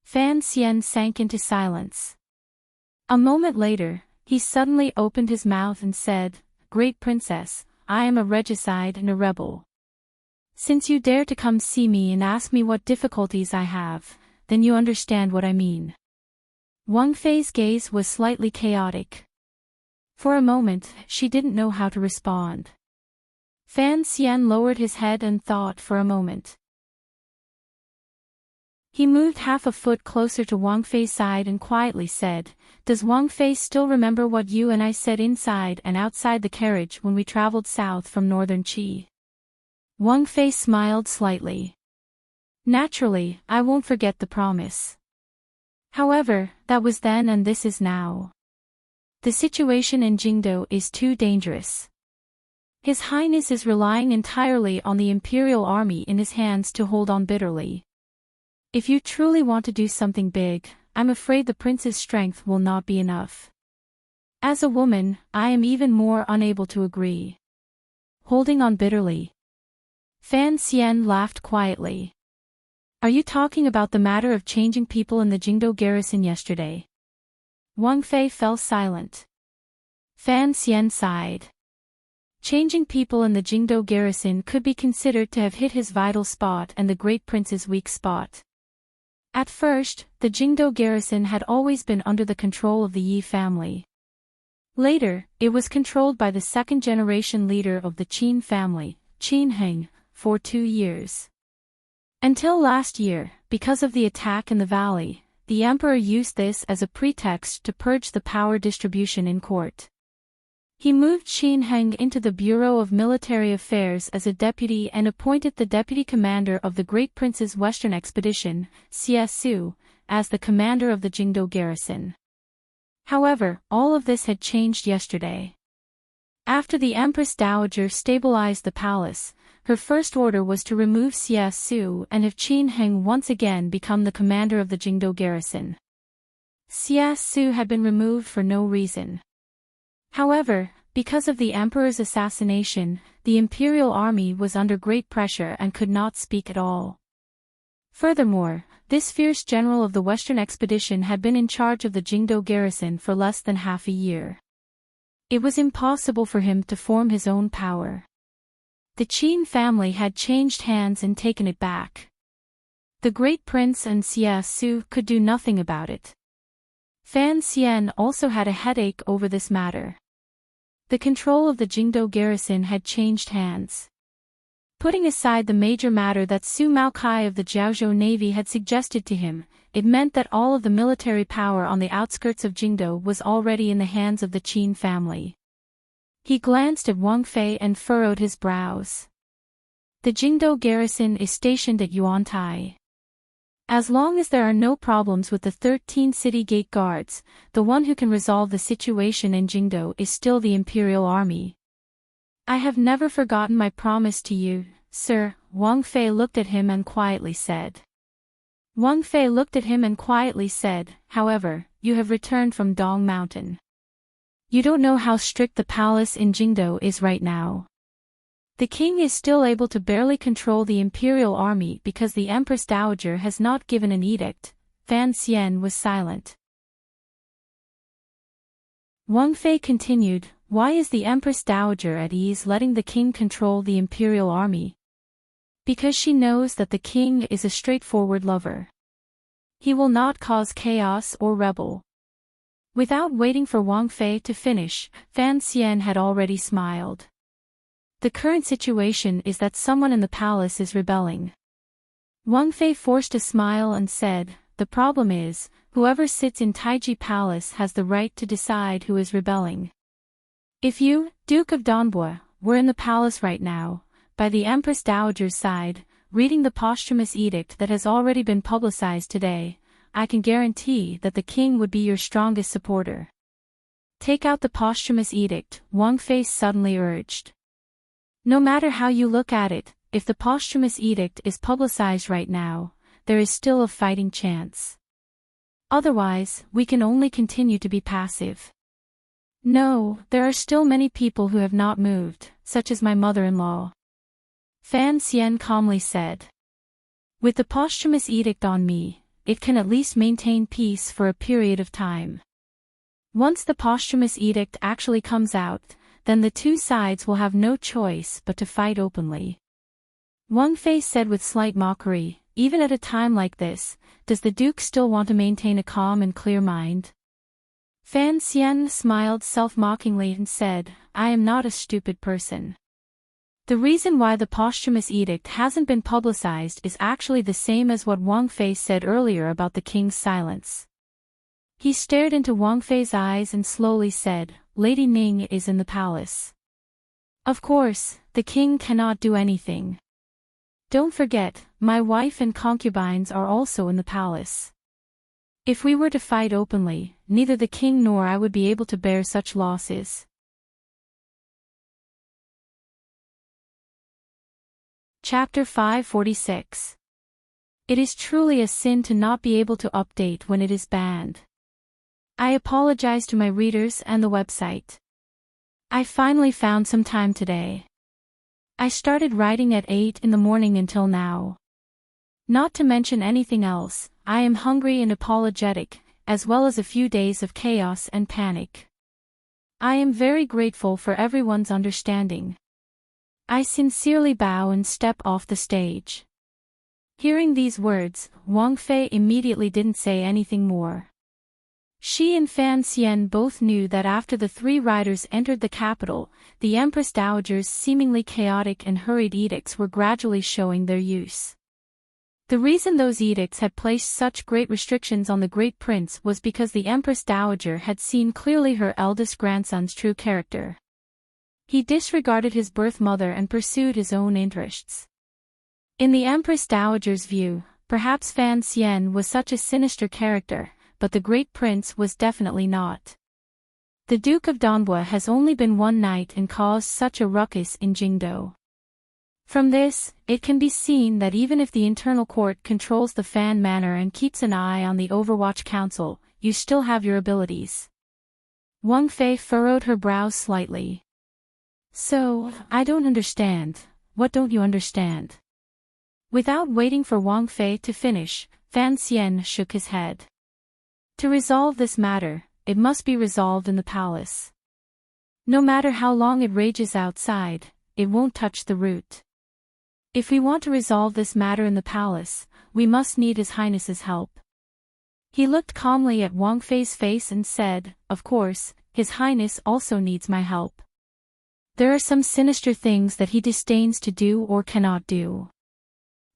Fan Xian sank into silence. A moment later, he suddenly opened his mouth and said, "Great Princess, I am a regicide and a rebel. Since you dare to come see me and ask me what difficulties I have, then you understand what I mean." Wang Fei's gaze was slightly chaotic. For a moment, she didn't know how to respond. Fan Xian lowered his head and thought for a moment. He moved half a foot closer to Wang Fei's side and quietly said, "Does Wang Fei still remember what you and I said inside and outside the carriage when we traveled south from northern Qi?" Wang Fei smiled slightly. "Naturally, I won't forget the promise. However, that was then and this is now. The situation in Jingdo is too dangerous. His Highness is relying entirely on the imperial army in his hands to hold on bitterly. If you truly want to do something big, I'm afraid the prince's strength will not be enough. As a woman, I am even more unable to agree." Holding on bitterly. Fan Xian laughed quietly. "Are you talking about the matter of changing people in the Jingdo garrison yesterday?" Wang Fei fell silent. Fan Xian sighed. Changing people in the Jingdo garrison could be considered to have hit his vital spot and the Great Prince's weak spot. At first, the Jingdo garrison had always been under the control of the Yi family. Later, it was controlled by the second-generation leader of the Qin family, Qin Heng, for 2 years. Until last year, because of the attack in the valley, the emperor used this as a pretext to purge the power distribution in court. He moved Qin Heng into the Bureau of Military Affairs as a deputy and appointed the deputy commander of the Great Prince's Western Expedition, CSU, as the commander of the Jingdo garrison. However, all of this had changed yesterday. After the Empress Dowager stabilized the palace, her first order was to remove CSU and have Qin Heng once again become the commander of the Jingdo garrison. CSU had been removed for no reason. However, because of the emperor's assassination, the imperial army was under great pressure and could not speak at all. Furthermore, this fierce general of the Western expedition had been in charge of the Jingdo garrison for less than half a year. It was impossible for him to form his own power. The Qin family had changed hands and taken it back. The Great Prince and CSU could do nothing about it. Fan Xian also had a headache over this matter. The control of the Jingdo garrison had changed hands. Putting aside the major matter that Su Maokai of the Jiaozhou Navy had suggested to him, it meant that all of the military power on the outskirts of Jingdo was already in the hands of the Qin family. He glanced at Wang Fei and furrowed his brows. The Jingdo garrison is stationed at Yuantai. As long as there are no problems with the 13 city gate guards, the one who can resolve the situation in Jingdo is still the Imperial Army. I have never forgotten my promise to you, sir, Wang Fei looked at him and quietly said. However, you have returned from Dong Mountain. You don't know how strict the palace in Jingdo is right now. The king is still able to barely control the imperial army because the Empress Dowager has not given an edict. Fan Xian was silent. Wang Fei continued, why is the Empress Dowager at ease letting the king control the imperial army? Because she knows that the king is a straightforward lover. He will not cause chaos or rebel. Without waiting for Wang Fei to finish, Fan Xian had already smiled. The current situation is that someone in the palace is rebelling. Wang Fei forced a smile and said, the problem is, whoever sits in Taiji Palace has the right to decide who is rebelling. If you, Duke of Donbua, were in the palace right now, by the Empress Dowager's side, reading the posthumous edict that has already been publicized today, I can guarantee that the king would be your strongest supporter. Take out the posthumous edict, Wang Fei suddenly urged. No matter how you look at it, if the posthumous edict is publicized right now, there is still a fighting chance. Otherwise, we can only continue to be passive. No, there are still many people who have not moved, such as my mother-in-law. Fan Xian calmly said. With the posthumous edict on me, it can at least maintain peace for a period of time. Once the posthumous edict actually comes out, then the two sides will have no choice but to fight openly. Wang Fei said with slight mockery, even at a time like this, does the Duke still want to maintain a calm and clear mind? Fan Xian smiled self-mockingly and said, I am not a stupid person. The reason why the posthumous edict hasn't been publicized is actually the same as what Wang Fei said earlier about the king's silence. He stared into Wang Fei's eyes and slowly said, Lady Ning is in the palace. Of course, the king cannot do anything. Don't forget, my wife and concubines are also in the palace. If we were to fight openly, neither the king nor I would be able to bear such losses. Chapter 546. It is truly a sin to not be able to update when it is banned. I apologize to my readers and the website. I finally found some time today. I started writing at 8 in the morning until now. Not to mention anything else, I am hungry and apologetic, as well as a few days of chaos and panic. I am very grateful for everyone's understanding. I sincerely bow and step off the stage. Hearing these words, Wang Fei immediately didn't say anything more. She and Fan Xian both knew that after the three riders entered the capital, the Empress Dowager's seemingly chaotic and hurried edicts were gradually showing their use. The reason those edicts had placed such great restrictions on the Great Prince was because the Empress Dowager had seen clearly her eldest grandson's true character. He disregarded his birth mother and pursued his own interests. In the Empress Dowager's view, perhaps Fan Xian was such a sinister character, but the Great Prince was definitely not. The Duke of Donbua has only been one night and caused such a ruckus in Jingdo. From this, it can be seen that even if the internal court controls the Fan Manor and keeps an eye on the Overwatch Council, you still have your abilities. Wang Fei furrowed her brows slightly. So, I don't understand. What don't you understand? Without waiting for Wang Fei to finish, Fan Xian shook his head. To resolve this matter, it must be resolved in the palace. No matter how long it rages outside, it won't touch the root. If we want to resolve this matter in the palace, we must need His Highness's help. He looked calmly at Wang Fei's face and said, "Of course, His Highness also needs my help. There are some sinister things that he disdains to do or cannot do.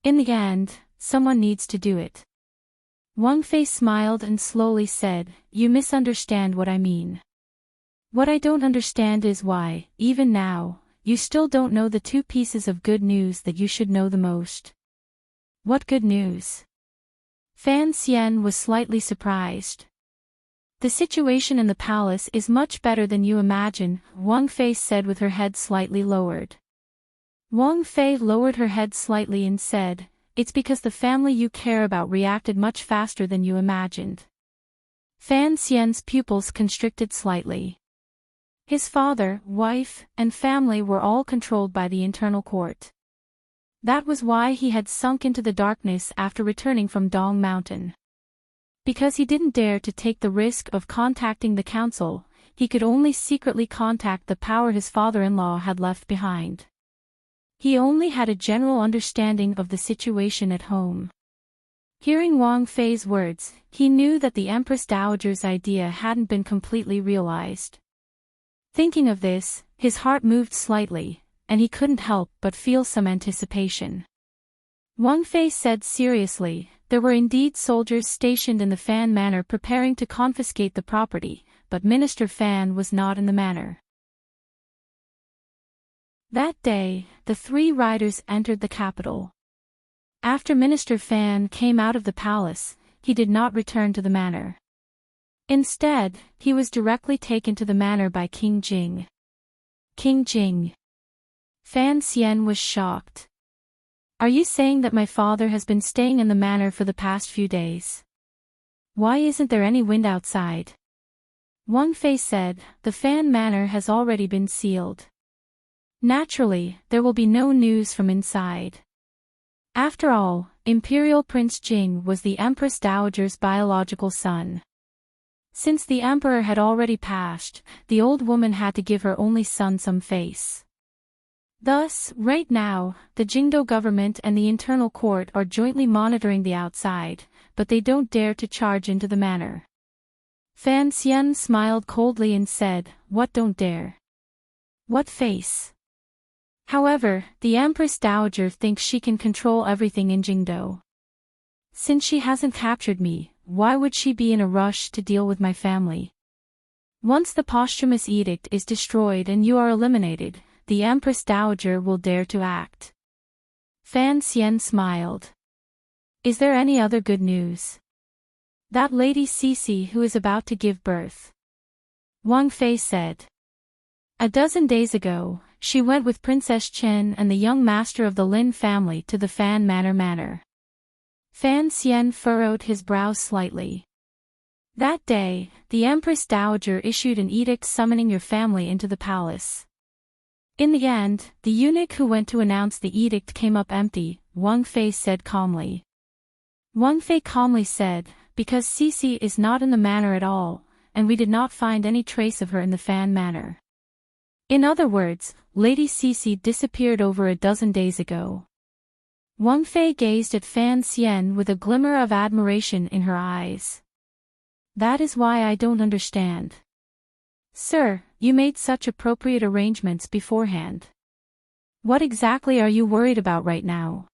In the end, someone needs to do it." Wang Fei smiled and slowly said, "You misunderstand what I mean. What I don't understand is why, even now, you still don't know the two pieces of good news that you should know the most." "What good news?" Fan Xian was slightly surprised. "The situation in the palace is much better than you imagine," Wang Fei said with her head slightly lowered. Wang Fei lowered her head slightly and said, "It's because the family you care about reacted much faster than you imagined." Fan Xian's pupils constricted slightly. His father, wife, and family were all controlled by the internal court. That was why he had sunk into the darkness after returning from Dong Mountain. Because he didn't dare to take the risk of contacting the council, he could only secretly contact the power his father-in-law had left behind. He only had a general understanding of the situation at home. Hearing Wang Fei's words, he knew that the Empress Dowager's idea hadn't been completely realized. Thinking of this, his heart moved slightly, and he couldn't help but feel some anticipation. Wang Fei said seriously, "There were indeed soldiers stationed in the Fan Manor preparing to confiscate the property, but Minister Fan was not in the manor." That day, the three riders entered the capital. After Minister Fan came out of the palace, he did not return to the manor. Instead, he was directly taken to the manor by King Jing. King Jing. Fan Xian was shocked. "Are you saying that my father has been staying in the manor for the past few days? Why isn't there any wind outside?" Wang Fei said, "The Fan Manor has already been sealed. Naturally, there will be no news from inside. After all, Imperial Prince Jing was the Empress Dowager's biological son. Since the emperor had already passed, the old woman had to give her only son some face. Thus, right now, the Jingdo government and the internal court are jointly monitoring the outside, but they don't dare to charge into the manor." Fan Xian smiled coldly and said, "What don't dare? What face?" However, the Empress Dowager thinks she can control everything in Jingdo. Since she hasn't captured me, why would she be in a rush to deal with my family? Once the posthumous edict is destroyed and you are eliminated, the Empress Dowager will dare to act. Fan Xian smiled. "Is there any other good news?" "That Lady Cece who is about to give birth," Wang Fei said. "A dozen days ago, she went with Princess Chen and the young master of the Lin family to the Fan Manor. Fan Xian furrowed his brows slightly. "That day, the Empress Dowager issued an edict summoning your family into the palace. In the end, the eunuch who went to announce the edict came up empty," Wang Fei said calmly. Wang Fei calmly said, "Because Cece is not in the manor at all, and we did not find any trace of her in the Fan Manor. In other words, Lady Cece disappeared over a dozen days ago." Wang Fei gazed at Fan Xian with a glimmer of admiration in her eyes. That is why I don't understand. Sir, you made such appropriate arrangements beforehand. What exactly are you worried about right now?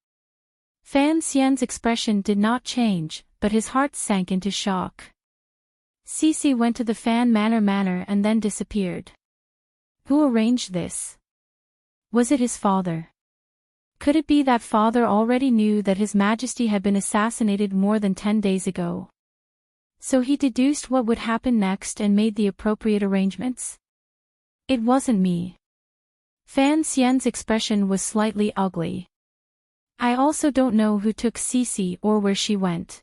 Fan Xian's expression did not change, but his heart sank into shock. Cece went to the Fan Manor and then disappeared. Who arranged this? Was it his father? Could it be that father already knew that His Majesty had been assassinated more than 10 days ago? So he deduced what would happen next and made the appropriate arrangements? It wasn't me. Fan Xian's expression was slightly ugly. I also don't know who took Cece or where she went.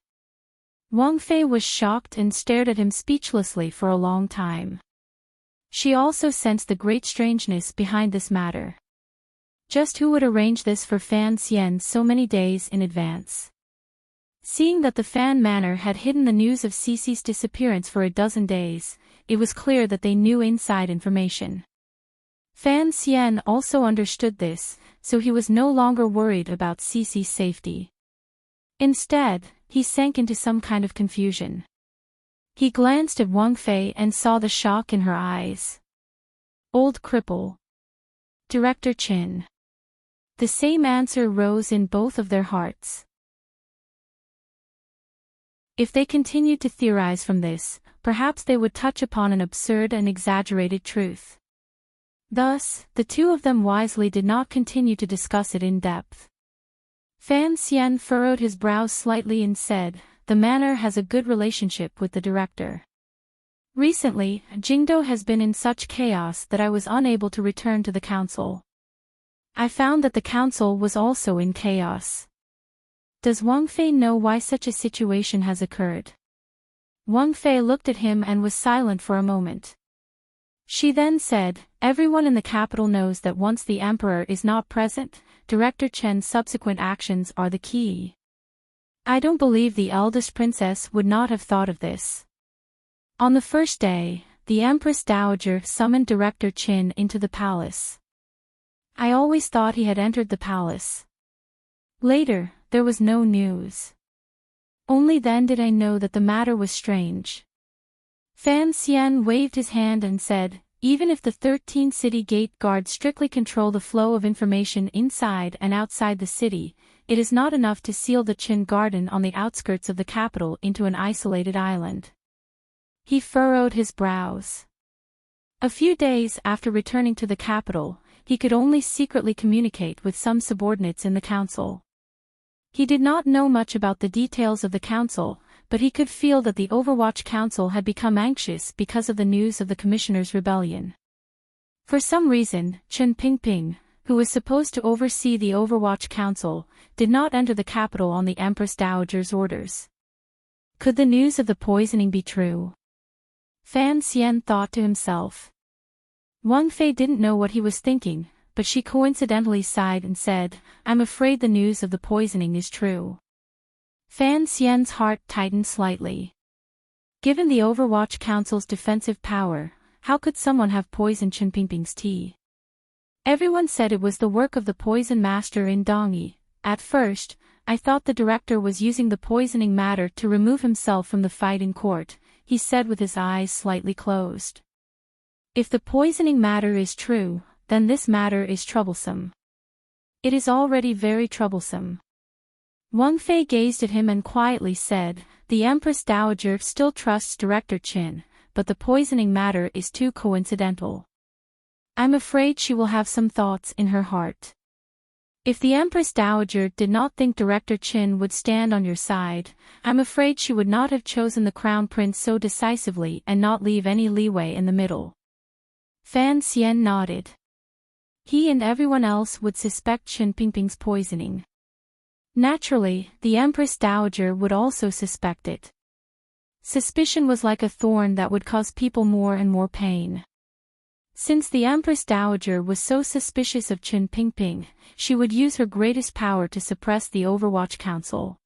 Wang Fei was shocked and stared at him speechlessly for a long time. She also sensed the great strangeness behind this matter. Just who would arrange this for Fan Xian so many days in advance? Seeing that the Fan Manor had hidden the news of Cece's disappearance for a dozen days, it was clear that they knew inside information. Fan Xian also understood this, so he was no longer worried about Cece's safety. Instead, he sank into some kind of confusion. He glanced at Wang Fei and saw the shock in her eyes. Old cripple. Director Qin. The same answer rose in both of their hearts. If they continued to theorize from this, perhaps they would touch upon an absurd and exaggerated truth. Thus, the two of them wisely did not continue to discuss it in depth. Fan Xian furrowed his brows slightly and said, "The manor has a good relationship with the director. Recently, Jingdo has been in such chaos that I was unable to return to the council. I found that the council was also in chaos. Does Wang Fei know why such a situation has occurred?" Wang Fei looked at him and was silent for a moment. She then said, "Everyone in the capital knows that once the emperor is not present, Director Chen's subsequent actions are the key. I don't believe the eldest princess would not have thought of this." On the first day, the Empress Dowager summoned Director Qin into the palace. I always thought he had entered the palace. Later, there was no news. Only then did I know that the matter was strange. Fan Xian waved his hand and said, "Even if the 13 city gate guards strictly control the flow of information inside and outside the city, it is not enough to seal the Qin garden on the outskirts of the capital into an isolated island." He furrowed his brows. A few days after returning to the capital, he could only secretly communicate with some subordinates in the council. He did not know much about the details of the council, but he could feel that the Overwatch Council had become anxious because of the news of the Commissioner's rebellion. For some reason, Chen Pingping, who was supposed to oversee the Overwatch Council, did not enter the capital on the Empress Dowager's orders. Could the news of the poisoning be true? Fan Xian thought to himself. Wang Fei didn't know what he was thinking, but she coincidentally sighed and said, "I'm afraid the news of the poisoning is true." Fan Xian's heart tightened slightly. Given the Overwatch Council's defensive power, how could someone have poisoned Chen Pingping's tea? Everyone said it was the work of the poison master in Dongyi. At first, I thought the director was using the poisoning matter to remove himself from the fight in court, he said with his eyes slightly closed. If the poisoning matter is true, then this matter is troublesome. It is already very troublesome. Wang Fei gazed at him and quietly said, "The Empress Dowager still trusts Director Qin, but the poisoning matter is too coincidental. I'm afraid she will have some thoughts in her heart. If the Empress Dowager did not think Director Qin would stand on your side, I'm afraid she would not have chosen the Crown Prince so decisively and not leave any leeway in the middle." Fan Xian nodded. He and everyone else would suspect Chen Pingping's poisoning. Naturally, the Empress Dowager would also suspect it. Suspicion was like a thorn that would cause people more and more pain. Since the Empress Dowager was so suspicious of Chen Pingping, she would use her greatest power to suppress the Overwatch Council.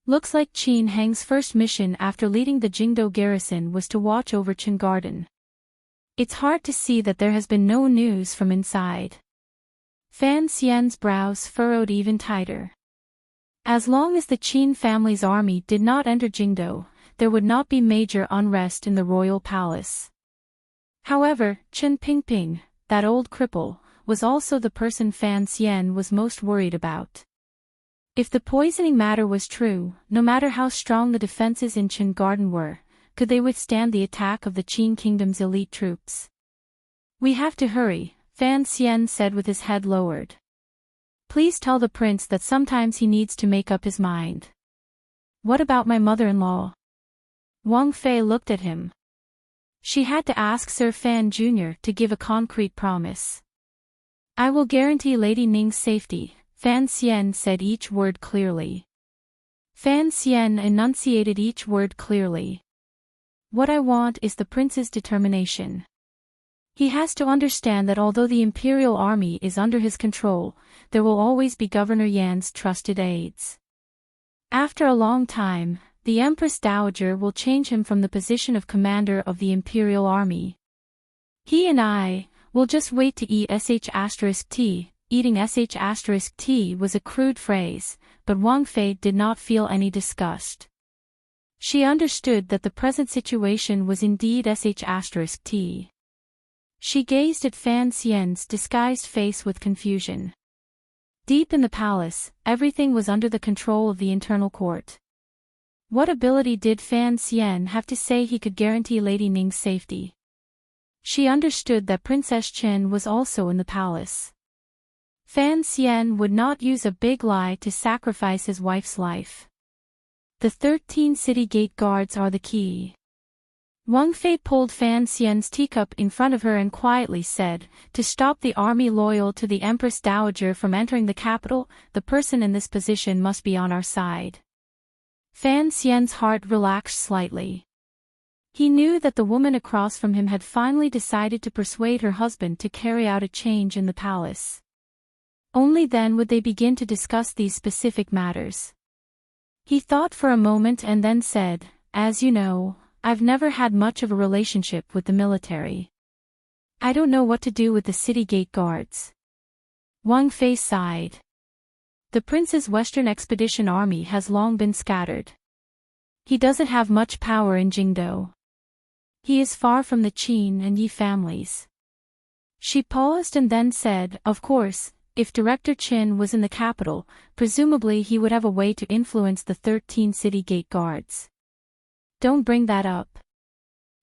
Looks like Qin Heng's first mission after leading the Jingdo garrison was to watch over Qin Garden. It's hard to see that there has been no news from inside. Fan Xian's brows furrowed even tighter. As long as the Qin family's army did not enter Jingdo, there would not be major unrest in the royal palace. However, Chen Pingping, that old cripple, was also the person Fan Xian was most worried about. If the poisoning matter was true, no matter how strong the defenses in Qin Garden were, could they withstand the attack of the Qin kingdom's elite troops? "We have to hurry," Fan Xian said with his head lowered. "Please tell the prince that sometimes he needs to make up his mind." "What about my mother-in-law?" Wang Fei looked at him. She had to ask Sir Fan Jr. to give a concrete promise. "I will guarantee Lady Ning's safety," Fan Xian said each word clearly. Fan Xian enunciated each word clearly. "What I want is the prince's determination. He has to understand that although the imperial army is under his control, there will always be Governor Yan's trusted aides. After a long time, the Empress Dowager will change him from the position of commander of the imperial army. He and I will just wait to eat sh*t." Eating sh*t was a crude phrase, but Wang Fei did not feel any disgust. She understood that the present situation was indeed sh*t. She gazed at Fan Xian's disguised face with confusion. Deep in the palace, everything was under the control of the internal court. What ability did Fan Xian have to say he could guarantee Lady Ning's safety? She understood that Princess Chen was also in the palace. Fan Xian would not use a big lie to sacrifice his wife's life. The 13 city gate guards are the key. Wang Fei pulled Fan Xian's teacup in front of her and quietly said, "To stop the army loyal to the Empress Dowager from entering the capital, the person in this position must be on our side." Fan Xian's heart relaxed slightly. He knew that the woman across from him had finally decided to persuade her husband to carry out a change in the palace. Only then would they begin to discuss these specific matters. He thought for a moment and then said, "As you know, I've never had much of a relationship with the military. I don't know what to do with the city gate guards." Wang Fei sighed. The prince's Western Expedition Army has long been scattered. He doesn't have much power in Jingdo. He is far from the Qin and Yi families. She paused and then said, "Of course, if Director Qin was in the capital, presumably he would have a way to influence the 13 city gate guards." "Don't bring that up."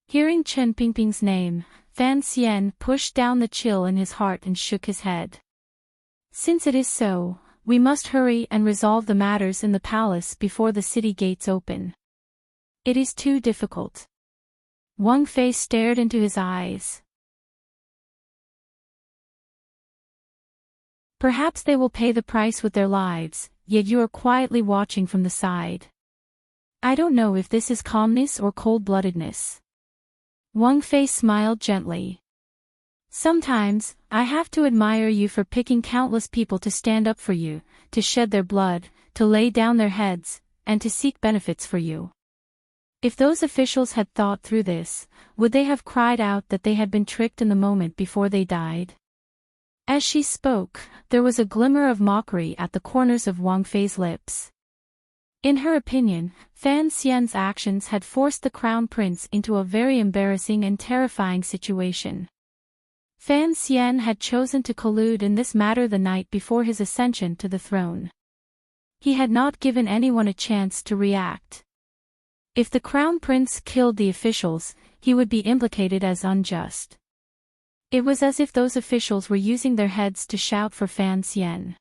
Hearing Chen Pingping's name, Fan Xian pushed down the chill in his heart and shook his head. "Since it is so, we must hurry and resolve the matters in the palace before the city gates open. It is too difficult." Wang Fei stared into his eyes. "Perhaps they will pay the price with their lives, yet you are quietly watching from the side. I don't know if this is calmness or cold-bloodedness." Wang Fei smiled gently. "Sometimes, I have to admire you for picking countless people to stand up for you, to shed their blood, to lay down their heads, and to seek benefits for you. If those officials had thought through this, would they have cried out that they had been tricked in the moment before they died?" As she spoke, there was a glimmer of mockery at the corners of Wang Fei's lips. In her opinion, Fan Xian's actions had forced the crown prince into a very embarrassing and terrifying situation. Fan Xian had chosen to collude in this matter the night before his ascension to the throne. He had not given anyone a chance to react. If the crown prince killed the officials, he would be implicated as unjust. It was as if those officials were using their heads to shout for Fan Xian.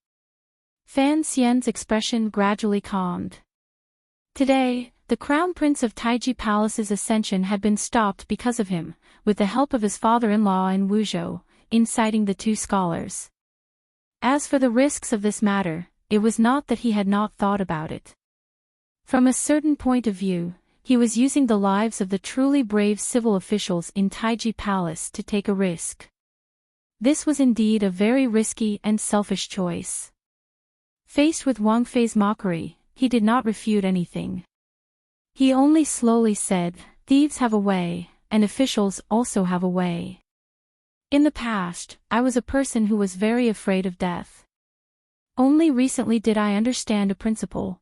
Fan Xian's expression gradually calmed. Today, the crown prince of Taiji Palace's ascension had been stopped because of him, with the help of his father-in-law in Wuzhou, inciting the two scholars. As for the risks of this matter, it was not that he had not thought about it. From a certain point of view, he was using the lives of the truly brave civil officials in Taiji Palace to take a risk. This was indeed a very risky and selfish choice. Faced with Wang Fei's mockery, he did not refute anything. He only slowly said, "Thieves have a way, and officials also have a way. In the past, I was a person who was very afraid of death. Only recently did I understand a principle.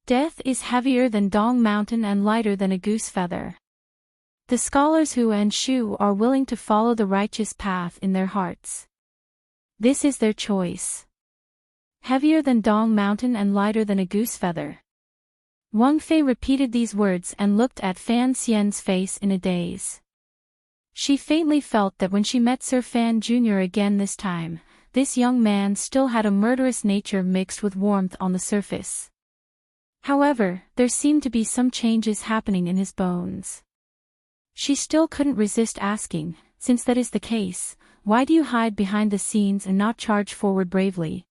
Death is heavier than Dong Mountain and lighter than a goose feather. The scholars who and Shu are willing to follow the righteous path in their hearts. This is their choice. Heavier than Dong Mountain and lighter than a goose feather. Wang Fei repeated these words and looked at Fan Xian's face in a daze. She faintly felt that when she met Sir Fan Jr. again this time, this young man still had a murderous nature mixed with warmth on the surface. However, there seemed to be some changes happening in his bones. She still couldn't resist asking, since that is the case, why do you hide behind the scenes and not charge forward bravely?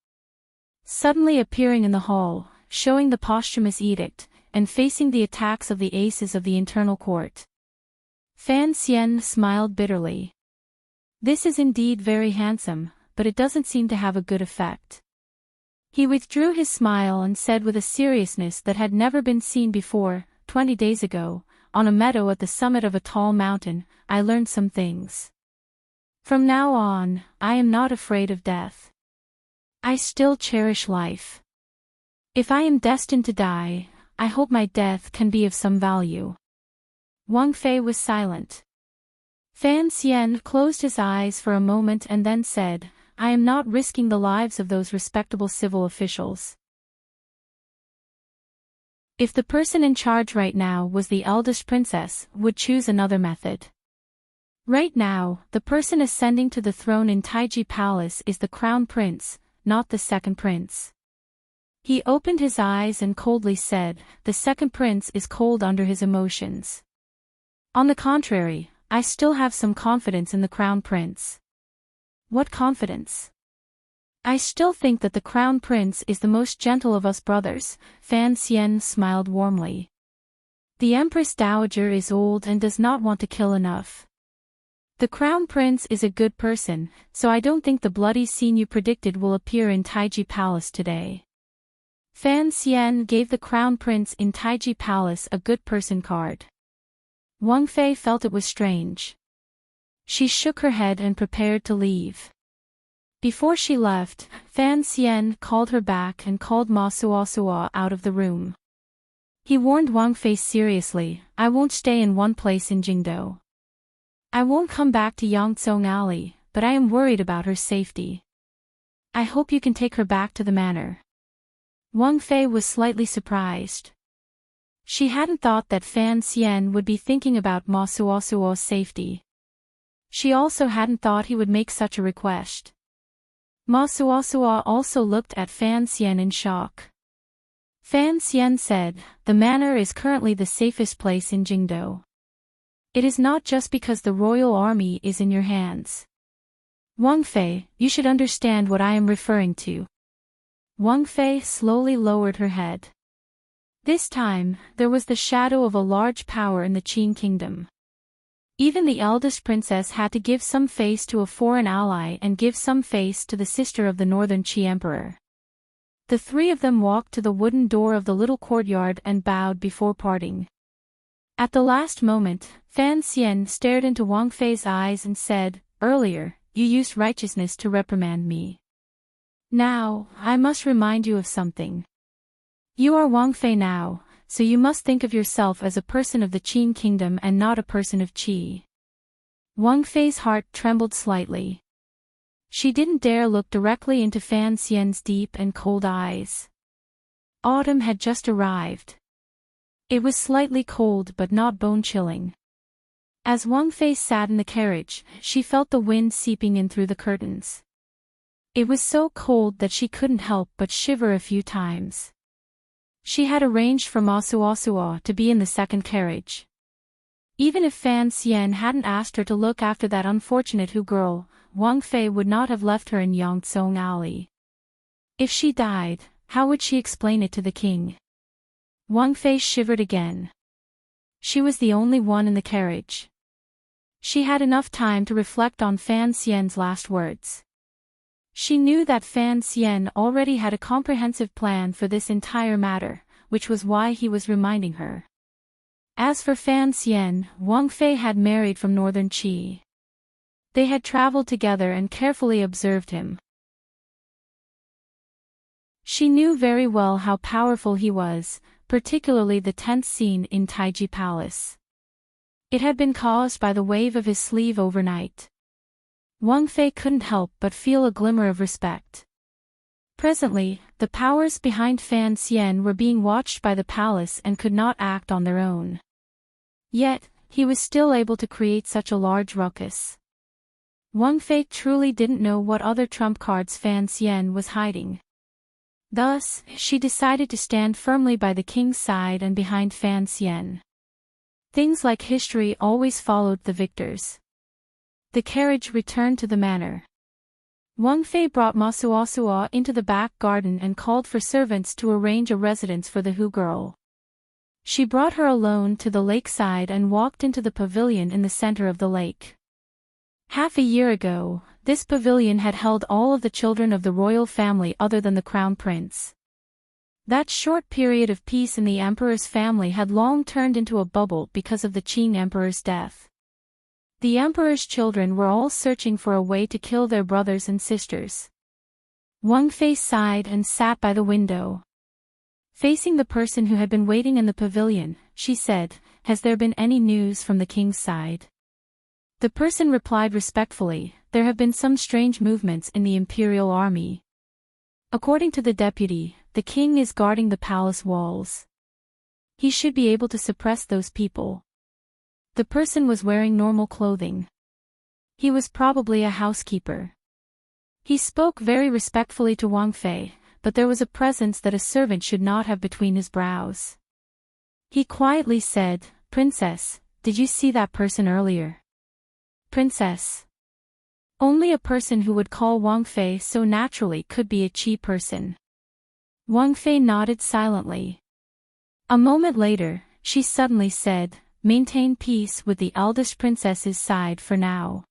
Suddenly appearing in the hall, showing the posthumous edict, and facing the attacks of the aces of the internal court. Fan Xian smiled bitterly. This is indeed very handsome, but it doesn't seem to have a good effect. He withdrew his smile and said with a seriousness that had never been seen before, 20 days ago, on a meadow at the summit of a tall mountain, I learned some things. From now on, I am not afraid of death. I still cherish life. If I am destined to die, I hope my death can be of some value. Wang Fei was silent. Fan Xian closed his eyes for a moment and then said, I am not risking the lives of those respectable civil officials. If the person in charge right now was the eldest princess, would choose another method. Right now, the person ascending to the throne in Taiji Palace is the crown prince, not the second prince. He opened his eyes and coldly said, the second prince is cold under his emotions. On the contrary, I still have some confidence in the crown prince. What confidence? I still think that the crown prince is the most gentle of us brothers, Fan Xian smiled warmly. The Empress Dowager is old and does not want to kill enough. The crown prince is a good person, so I don't think the bloody scene you predicted will appear in Taiji Palace today. Fan Xian gave the crown prince in Taiji Palace a good person card. Wang Fei felt it was strange. She shook her head and prepared to leave. Before she left, Fan Xian called her back and called Ma Suosua out of the room. He warned Wang Fei seriously, I won't stay in one place in Jingdou. I won't come back to Yangzhong Alley, but I am worried about her safety. I hope you can take her back to the manor. Wang Fei was slightly surprised. She hadn't thought that Fan Xian would be thinking about Ma Suosuo's safety. She also hadn't thought he would make such a request. Ma Suosua also looked at Fan Xian in shock. Fan Xian said, the manor is currently the safest place in Jingdou. It is not just because the royal army is in your hands. Wang Fei, you should understand what I am referring to. Wang Fei slowly lowered her head. This time, there was the shadow of a large power in the Qin kingdom. Even the eldest princess had to give some face to a foreign ally and give some face to the sister of the northern Qi emperor. The three of them walked to the wooden door of the little courtyard and bowed before parting. At the last moment, Fan Xian stared into Wang Fei's eyes and said, earlier, you used righteousness to reprimand me. Now, I must remind you of something. You are Wang Fei now, so you must think of yourself as a person of the Qin kingdom and not a person of Qi. Wang Fei's heart trembled slightly. She didn't dare look directly into Fan Xian's deep and cold eyes. Autumn had just arrived. It was slightly cold but not bone-chilling. As Wang Fei sat in the carriage, she felt the wind seeping in through the curtains. It was so cold that she couldn't help but shiver a few times. She had arranged for Ma Suosua to be in the second carriage. Even if Fan Xian hadn't asked her to look after that unfortunate Hu girl, Wang Fei would not have left her in Yangzhong Alley. If she died, how would she explain it to the king? Wang Fei shivered again. She was the only one in the carriage. She had enough time to reflect on Fan Xian's last words. She knew that Fan Xian already had a comprehensive plan for this entire matter, which was why he was reminding her. As for Fan Xian, Wang Fei had married from northern Qi. They had traveled together and carefully observed him. She knew very well how powerful he was, particularly the tenth scene in Taiji Palace. It had been caused by the wave of his sleeve overnight. Wang Fei couldn't help but feel a glimmer of respect. Presently, the powers behind Fan Xian were being watched by the palace and could not act on their own. Yet, he was still able to create such a large ruckus. Wang Fei truly didn't know what other trump cards Fan Xian was hiding. Thus, she decided to stand firmly by the king's side and behind Fan Xian. Things like history always followed the victors. The carriage returned to the manor. Wang Fei brought Masuasua into the back garden and called for servants to arrange a residence for the Hu girl. She brought her alone to the lakeside and walked into the pavilion in the center of the lake. Half a year ago, this pavilion had held all of the children of the royal family other than the crown prince. That short period of peace in the emperor's family had long turned into a bubble because of the Qing emperor's death. The emperor's children were all searching for a way to kill their brothers and sisters. Wang Fei sighed and sat by the window. Facing the person who had been waiting in the pavilion, she said, "Has there been any news from the king's side?" The person replied respectfully, "There have been some strange movements in the imperial army. According to the deputy, the king is guarding the palace walls. He should be able to suppress those people." The person was wearing normal clothing. He was probably a housekeeper. He spoke very respectfully to Wang Fei, but there was a presence that a servant should not have between his brows. He quietly said, "Princess, did you see that person earlier?" Princess. Only a person who would call Wang Fei so naturally could be a Qi person. Wang Fei nodded silently. A moment later, she suddenly said, "Maintain peace with the eldest princess's side for now.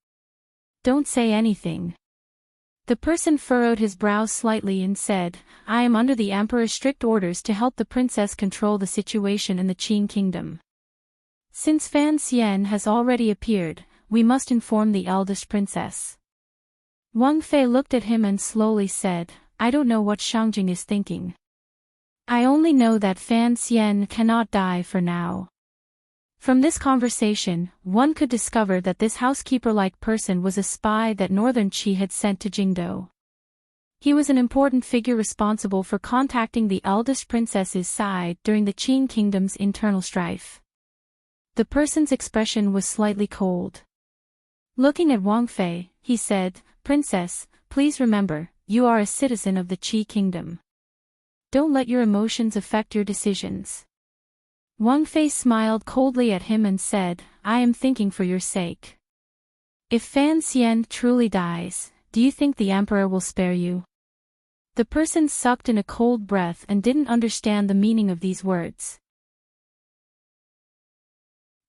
Don't say anything." The person furrowed his brows slightly and said, "I am under the emperor's strict orders to help the princess control the situation in the Qing kingdom. Since Fan Xian has already appeared, we must inform the eldest princess." Wang Fei looked at him and slowly said, "I don't know what Shangjing is thinking. I only know that Fan Xian cannot die for now." From this conversation, one could discover that this housekeeper-like person was a spy that Northern Qi had sent to Jingdo. He was an important figure responsible for contacting the eldest princess's side during the Qing kingdom's internal strife. The person's expression was slightly cold. Looking at Wang Fei, he said, "Princess, please remember, you are a citizen of the Qi kingdom. Don't let your emotions affect your decisions." Wang Fei smiled coldly at him and said, "I am thinking for your sake. If Fan Xian truly dies, do you think the emperor will spare you?" The person sucked in a cold breath and didn't understand the meaning of these words.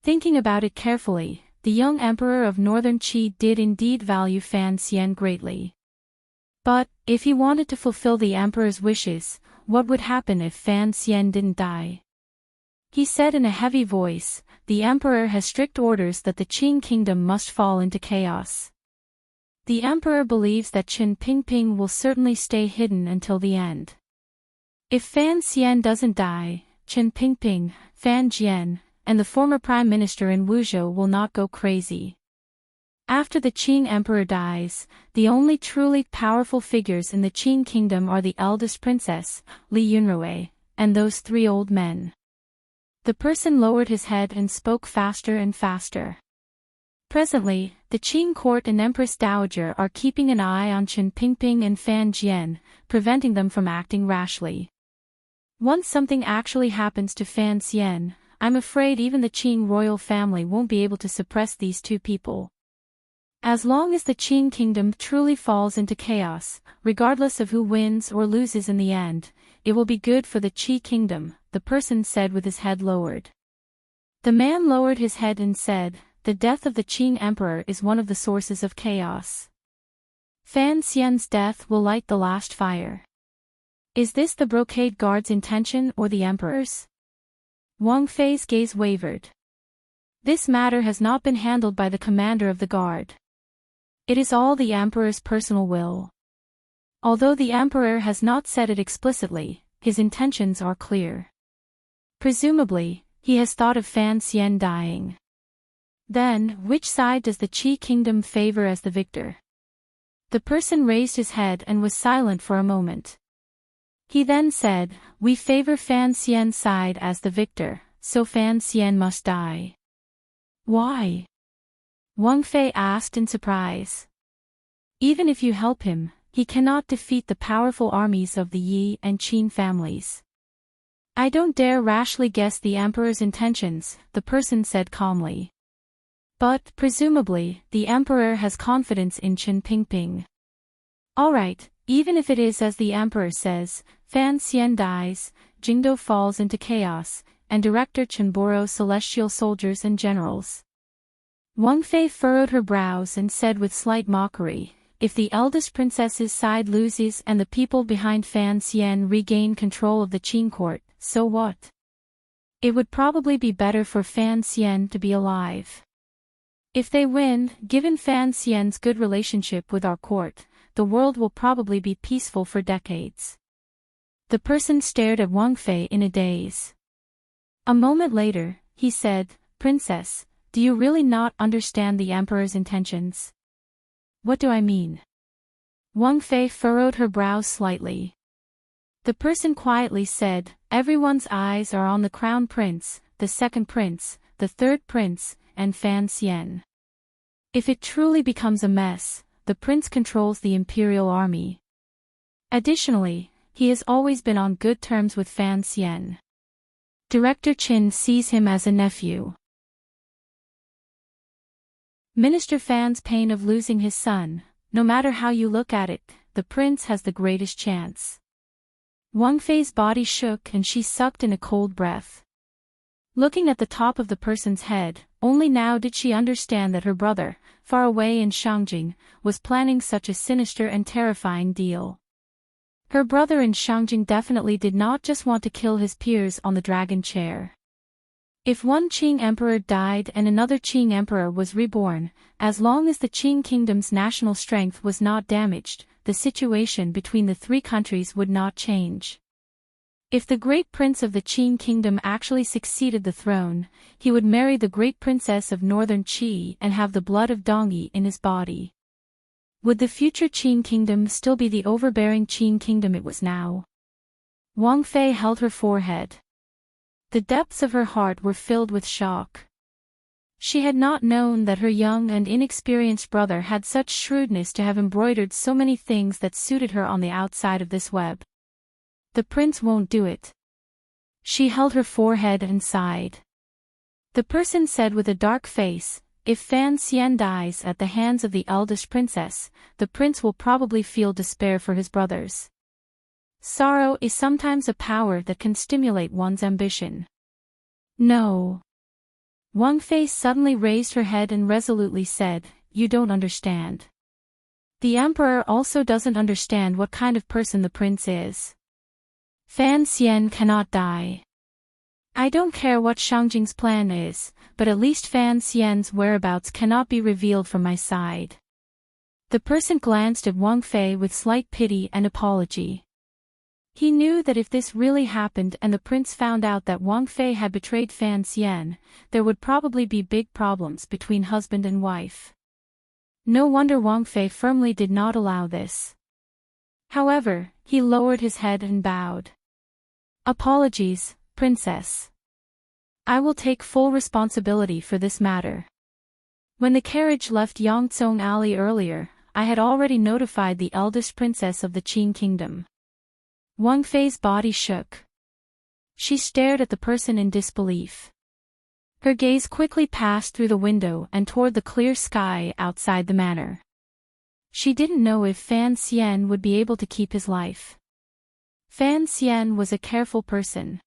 Thinking about it carefully, the young emperor of Northern Qi did indeed value Fan Xian greatly. But, if he wanted to fulfill the emperor's wishes, what would happen if Fan Xian didn't die? He said in a heavy voice, "The emperor has strict orders that the Qing kingdom must fall into chaos. The emperor believes that Qin Pingping will certainly stay hidden until the end. If Fan Xian doesn't die, Qin Pingping, Fan Jian, and the former prime minister in Wuzhou will not go crazy. After the Qing emperor dies, the only truly powerful figures in the Qing kingdom are the eldest princess, Li Yunrui, and those three old men." The person lowered his head and spoke faster and faster. Presently, the Qing court and Empress Dowager are keeping an eye on Qin Pingping and Fan Jian, preventing them from acting rashly. Once something actually happens to Fan Xian, I'm afraid even the Qing royal family won't be able to suppress these two people. As long as the Qing kingdom truly falls into chaos, regardless of who wins or loses in the end, it will be good for the Qi kingdom, the person said with his head lowered. The man lowered his head and said, "The death of the Qing emperor is one of the sources of chaos. Fan Xian's death will light the last fire." Is this the brocade guard's intention or the emperor's? Wang Fei's gaze wavered. This matter has not been handled by the commander of the guard. It is all the emperor's personal will. Although the emperor has not said it explicitly, his intentions are clear. Presumably, he has thought of Fan Xian dying. Then, which side does the Qi kingdom favor as the victor? The person raised his head and was silent for a moment. He then said, "We favor Fan Xian's side as the victor, so Fan Xian must die." "Why?" Wang Fei asked in surprise. "Even if you help him, he cannot defeat the powerful armies of the Yi and Qin families." "I don't dare rashly guess the emperor's intentions," the person said calmly. "But, presumably, the emperor has confidence in Chen Pingping." "All right, even if it is as the emperor says, Fan Xian dies, Jingdo falls into chaos, and Director Chen borrows celestial soldiers and generals." Wang Fei furrowed her brows and said with slight mockery, "If the eldest princess's side loses and the people behind Fan Xian regain control of the Qin court, so what? It would probably be better for Fan Xian to be alive. If they win, given Fan Xian's good relationship with our court, the world will probably be peaceful for decades." The person stared at Wang Fei in a daze. A moment later, he said, "Princess, do you really not understand the emperor's intentions?" "What do I mean?" Wang Fei furrowed her brows slightly. The person quietly said, "Everyone's eyes are on the crown prince, the second prince, the third prince, and Fan Xian. If it truly becomes a mess, the prince controls the imperial army. Additionally, he has always been on good terms with Fan Xian. Director Qin sees him as a nephew. Minister Fan's pain of losing his son, no matter how you look at it, the prince has the greatest chance." Wang Fei's body shook and she sucked in a cold breath. Looking at the top of the person's head, only now did she understand that her brother, far away in Shangjing, was planning such a sinister and terrifying deal. Her brother in Shangjing definitely did not just want to kill his peers on the dragon chair. If one Qing emperor died and another Qing emperor was reborn, as long as the Qing kingdom's national strength was not damaged, the situation between the three countries would not change. If the great prince of the Qing kingdom actually succeeded the throne, he would marry the great princess of northern Qi and have the blood of Dongyi in his body. Would the future Qing kingdom still be the overbearing Qing kingdom it was now? Wang Fei held her forehead. The depths of her heart were filled with shock. She had not known that her young and inexperienced brother had such shrewdness to have embroidered so many things that suited her on the outside of this web. The prince won't do it. She held her forehead and sighed. The person said with a dark face, "If Fan Xian dies at the hands of the eldest princess, the prince will probably feel despair for his brothers. Sorrow is sometimes a power that can stimulate one's ambition." "No." Wang Fei suddenly raised her head and resolutely said, "You don't understand. The emperor also doesn't understand what kind of person the prince is. Fan Xian cannot die. I don't care what Shangjing's plan is, but at least Fan Xian's whereabouts cannot be revealed from my side." The person glanced at Wang Fei with slight pity and apology. He knew that if this really happened and the prince found out that Wang Fei had betrayed Fan Xian, there would probably be big problems between husband and wife. No wonder Wang Fei firmly did not allow this. However, he lowered his head and bowed. "Apologies, Princess. I will take full responsibility for this matter. When the carriage left Yangzong Alley earlier, I had already notified the eldest princess of the Qin kingdom." Wang Fei's body shook. She stared at the person in disbelief. Her gaze quickly passed through the window and toward the clear sky outside the manor. She didn't know if Fan Xian would be able to keep his life. Fan Xian was a careful person.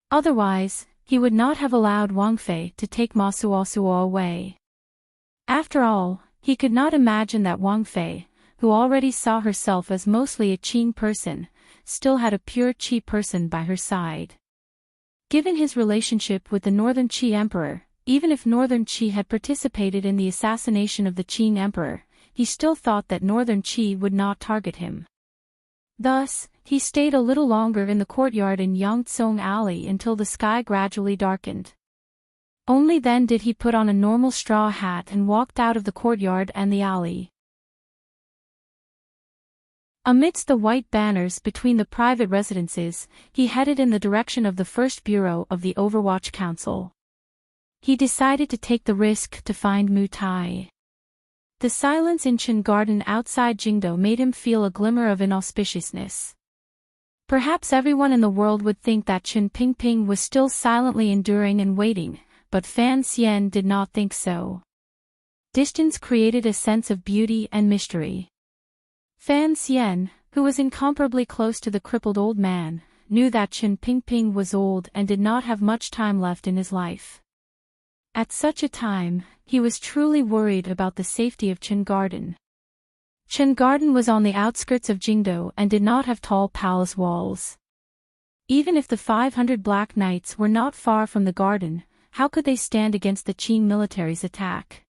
Otherwise, he would not have allowed Wang Fei to take Ma Suosuo away. After all, he could not imagine that Wang Fei, who already saw herself as mostly a Qing person, still had a pure Qi person by her side. Given his relationship with the Northern Qi Emperor, even if Northern Qi had participated in the assassination of the Qing Emperor, he still thought that Northern Qi would not target him. Thus, he stayed a little longer in the courtyard in Yangtsung Alley until the sky gradually darkened. Only then did he put on a normal straw hat and walked out of the courtyard and the alley. Amidst the white banners between the private residences, he headed in the direction of the first bureau of the Overwatch Council. He decided to take the risk to find Mu Tai. The silence in Chen Garden outside Jingdo made him feel a glimmer of inauspiciousness. Perhaps everyone in the world would think that Chen Pingping was still silently enduring and waiting, but Fan Xian did not think so. Distance created a sense of beauty and mystery. Fan Xian, who was incomparably close to the crippled old man, knew that Chen Pingping was old and did not have much time left in his life. At such a time, he was truly worried about the safety of Chen Garden. Chen Garden was on the outskirts of Jingdo and did not have tall palace walls. Even if the 500 Black Knights were not far from the garden, how could they stand against the Qing military's attack?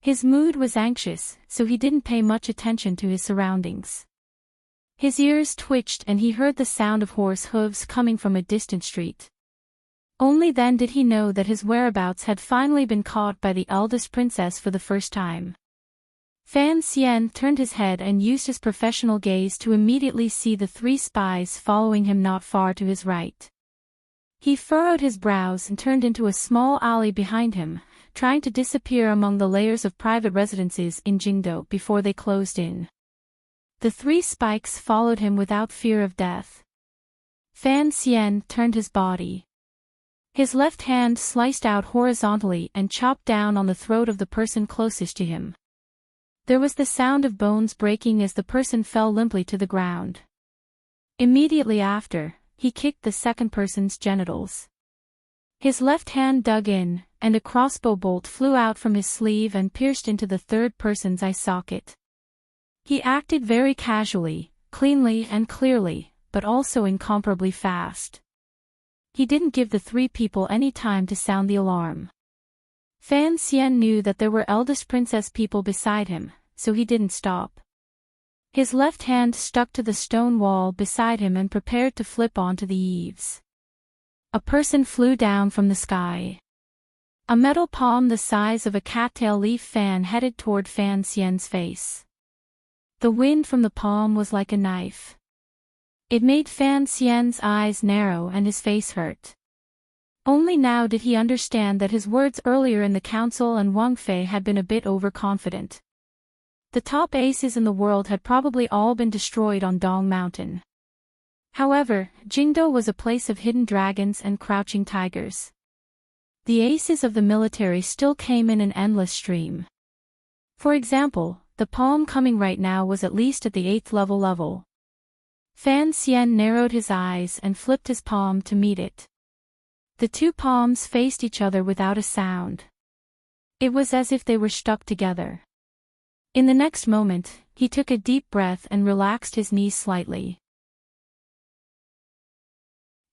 His mood was anxious, so he didn't pay much attention to his surroundings. His ears twitched and he heard the sound of horse hooves coming from a distant street. Only then did he know that his whereabouts had finally been caught by the eldest princess for the first time. Fan Xian turned his head and used his professional gaze to immediately see the 3 spies following him not far to his right. He furrowed his brows and turned into a small alley behind him, trying to disappear among the layers of private residences in Jingdo before they closed in. The 3 spikes followed him without fear of death. Fan Xian turned his body. His left hand sliced out horizontally and chopped down on the throat of the person closest to him. There was the sound of bones breaking as the person fell limply to the ground. Immediately after, he kicked the second person's genitals. His left hand dug in, and a crossbow bolt flew out from his sleeve and pierced into the third person's eye socket. He acted very casually, cleanly and clearly, but also incomparably fast. He didn't give the 3 people any time to sound the alarm. Fan Xian knew that there were eldest princess people beside him, so he didn't stop. His left hand stuck to the stone wall beside him and prepared to flip onto the eaves. A person flew down from the sky. A metal palm the size of a cattail leaf fan headed toward Fan Xian's face. The wind from the palm was like a knife. It made Fan Xian's eyes narrow and his face hurt. Only now did he understand that his words earlier in the council and Wang Fei had been a bit overconfident. The top aces in the world had probably all been destroyed on Dong Mountain. However, Jingdo was a place of hidden dragons and crouching tigers. The aces of the military still came in an endless stream. For example, the palm coming right now was at least at the 8th level. Fan Xian narrowed his eyes and flipped his palm to meet it. The 2 palms faced each other without a sound. It was as if they were stuck together. In the next moment, he took a deep breath and relaxed his knees slightly.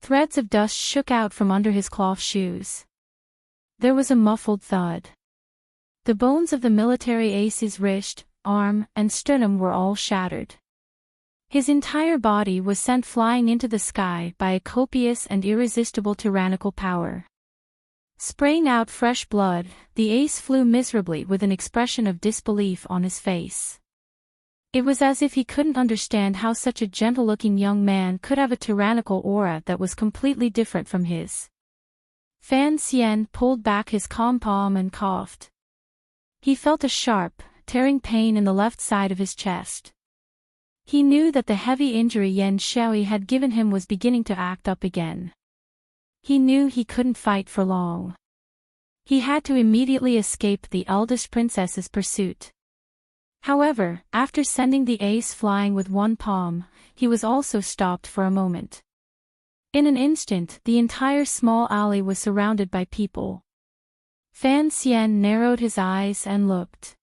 Threads of dust shook out from under his cloth shoes. There was a muffled thud. The bones of the military ace's wrist, arm, and sternum were all shattered. His entire body was sent flying into the sky by a copious and irresistible tyrannical power. Spraying out fresh blood, the ace flew miserably with an expression of disbelief on his face. It was as if he couldn't understand how such a gentle-looking young man could have a tyrannical aura that was completely different from his. Fan Xian pulled back his calm palm and coughed. He felt a sharp, tearing pain in the left side of his chest. He knew that the heavy injury Yan Shui had given him was beginning to act up again. He knew he couldn't fight for long. He had to immediately escape the eldest princess's pursuit. However, after sending the ace flying with 1 palm, he was also stopped for a moment. In an instant, the entire small alley was surrounded by people. Fan Xian narrowed his eyes and looked.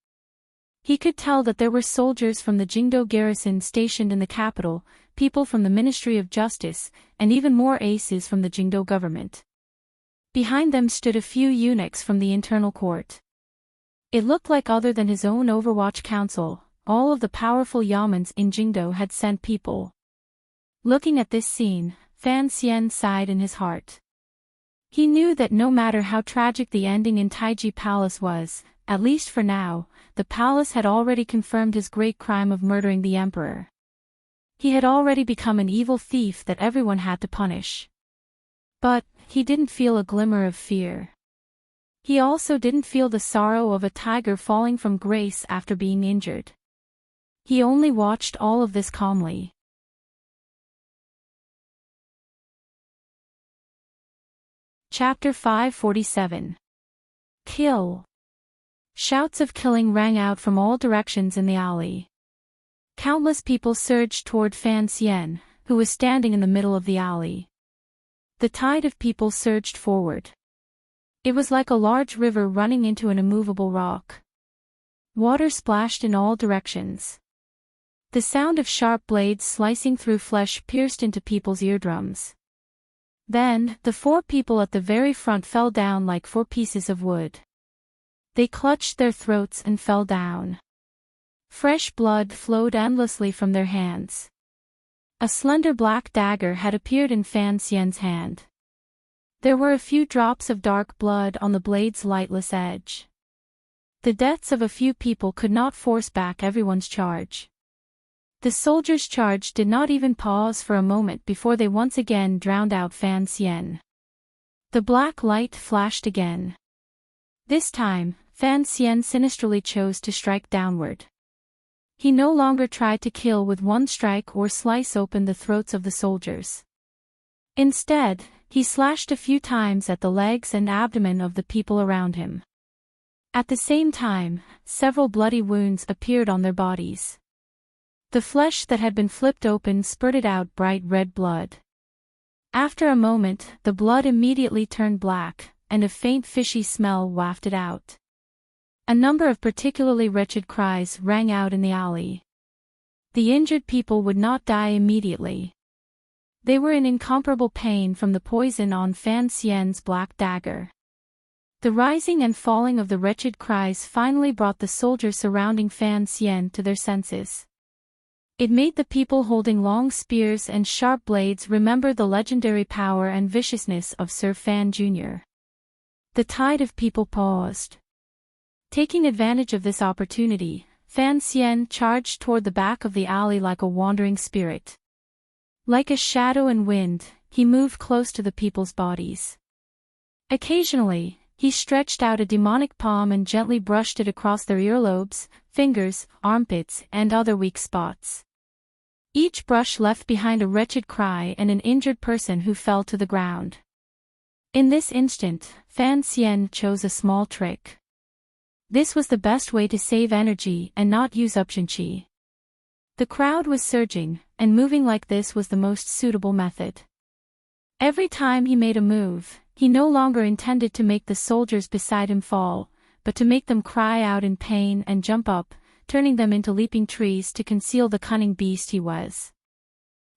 He could tell that there were soldiers from the Jingdo garrison stationed in the capital, people from the Ministry of Justice, and even more aces from the Jingdo government. Behind them stood a few eunuchs from the internal court. It looked like other than his own Overwatch Council, all of the powerful yamans in Jingdo had sent people. Looking at this scene, Fan Xian sighed in his heart. He knew that no matter how tragic the ending in Taiji Palace was, at least for now, the palace had already confirmed his great crime of murdering the emperor. He had already become an evil thief that everyone had to punish. But he didn't feel a glimmer of fear. He also didn't feel the sorrow of a tiger falling from grace after being injured. He only watched all of this calmly. Chapter 547. Kill. Shouts of killing rang out from all directions in the alley. Countless people surged toward Fan Xian, who was standing in the middle of the alley. The tide of people surged forward. It was like a large river running into an immovable rock. Water splashed in all directions. The sound of sharp blades slicing through flesh pierced into people's eardrums. Then, the 4 people at the very front fell down like 4 pieces of wood. They clutched their throats and fell down. Fresh blood flowed endlessly from their hands. A slender black dagger had appeared in Fan Xian's hand. There were a few drops of dark blood on the blade's lightless edge. The deaths of a few people could not force back everyone's charge. The soldiers' charge did not even pause for a moment before they once again drowned out Fan Xian. The black light flashed again. This time, Fan Xian sinisterly chose to strike downward. He no longer tried to kill with one strike or slice open the throats of the soldiers. Instead, he slashed a few times at the legs and abdomen of the people around him. At the same time, several bloody wounds appeared on their bodies. The flesh that had been flipped open spurted out bright red blood. After a moment, the blood immediately turned black, and a faint fishy smell wafted out. A number of particularly wretched cries rang out in the alley. The injured people would not die immediately. They were in incomparable pain from the poison on Fan Xian's black dagger. The rising and falling of the wretched cries finally brought the soldiers surrounding Fan Xian to their senses. It made the people holding long spears and sharp blades remember the legendary power and viciousness of Sir Fan Jr. The tide of people paused. Taking advantage of this opportunity, Fan Xian charged toward the back of the alley like a wandering spirit. Like a shadow and wind, he moved close to the people's bodies. Occasionally, he stretched out a demonic palm and gently brushed it across their earlobes, fingers, armpits, and other weak spots. Each brush left behind a wretched cry and an injured person who fell to the ground. In this instant, Fan Xian chose a small trick. This was the best way to save energy and not use up Qi. The crowd was surging, and moving like this was the most suitable method. Every time he made a move, he no longer intended to make the soldiers beside him fall, but to make them cry out in pain and jump up, turning them into leaping trees to conceal the cunning beast he was.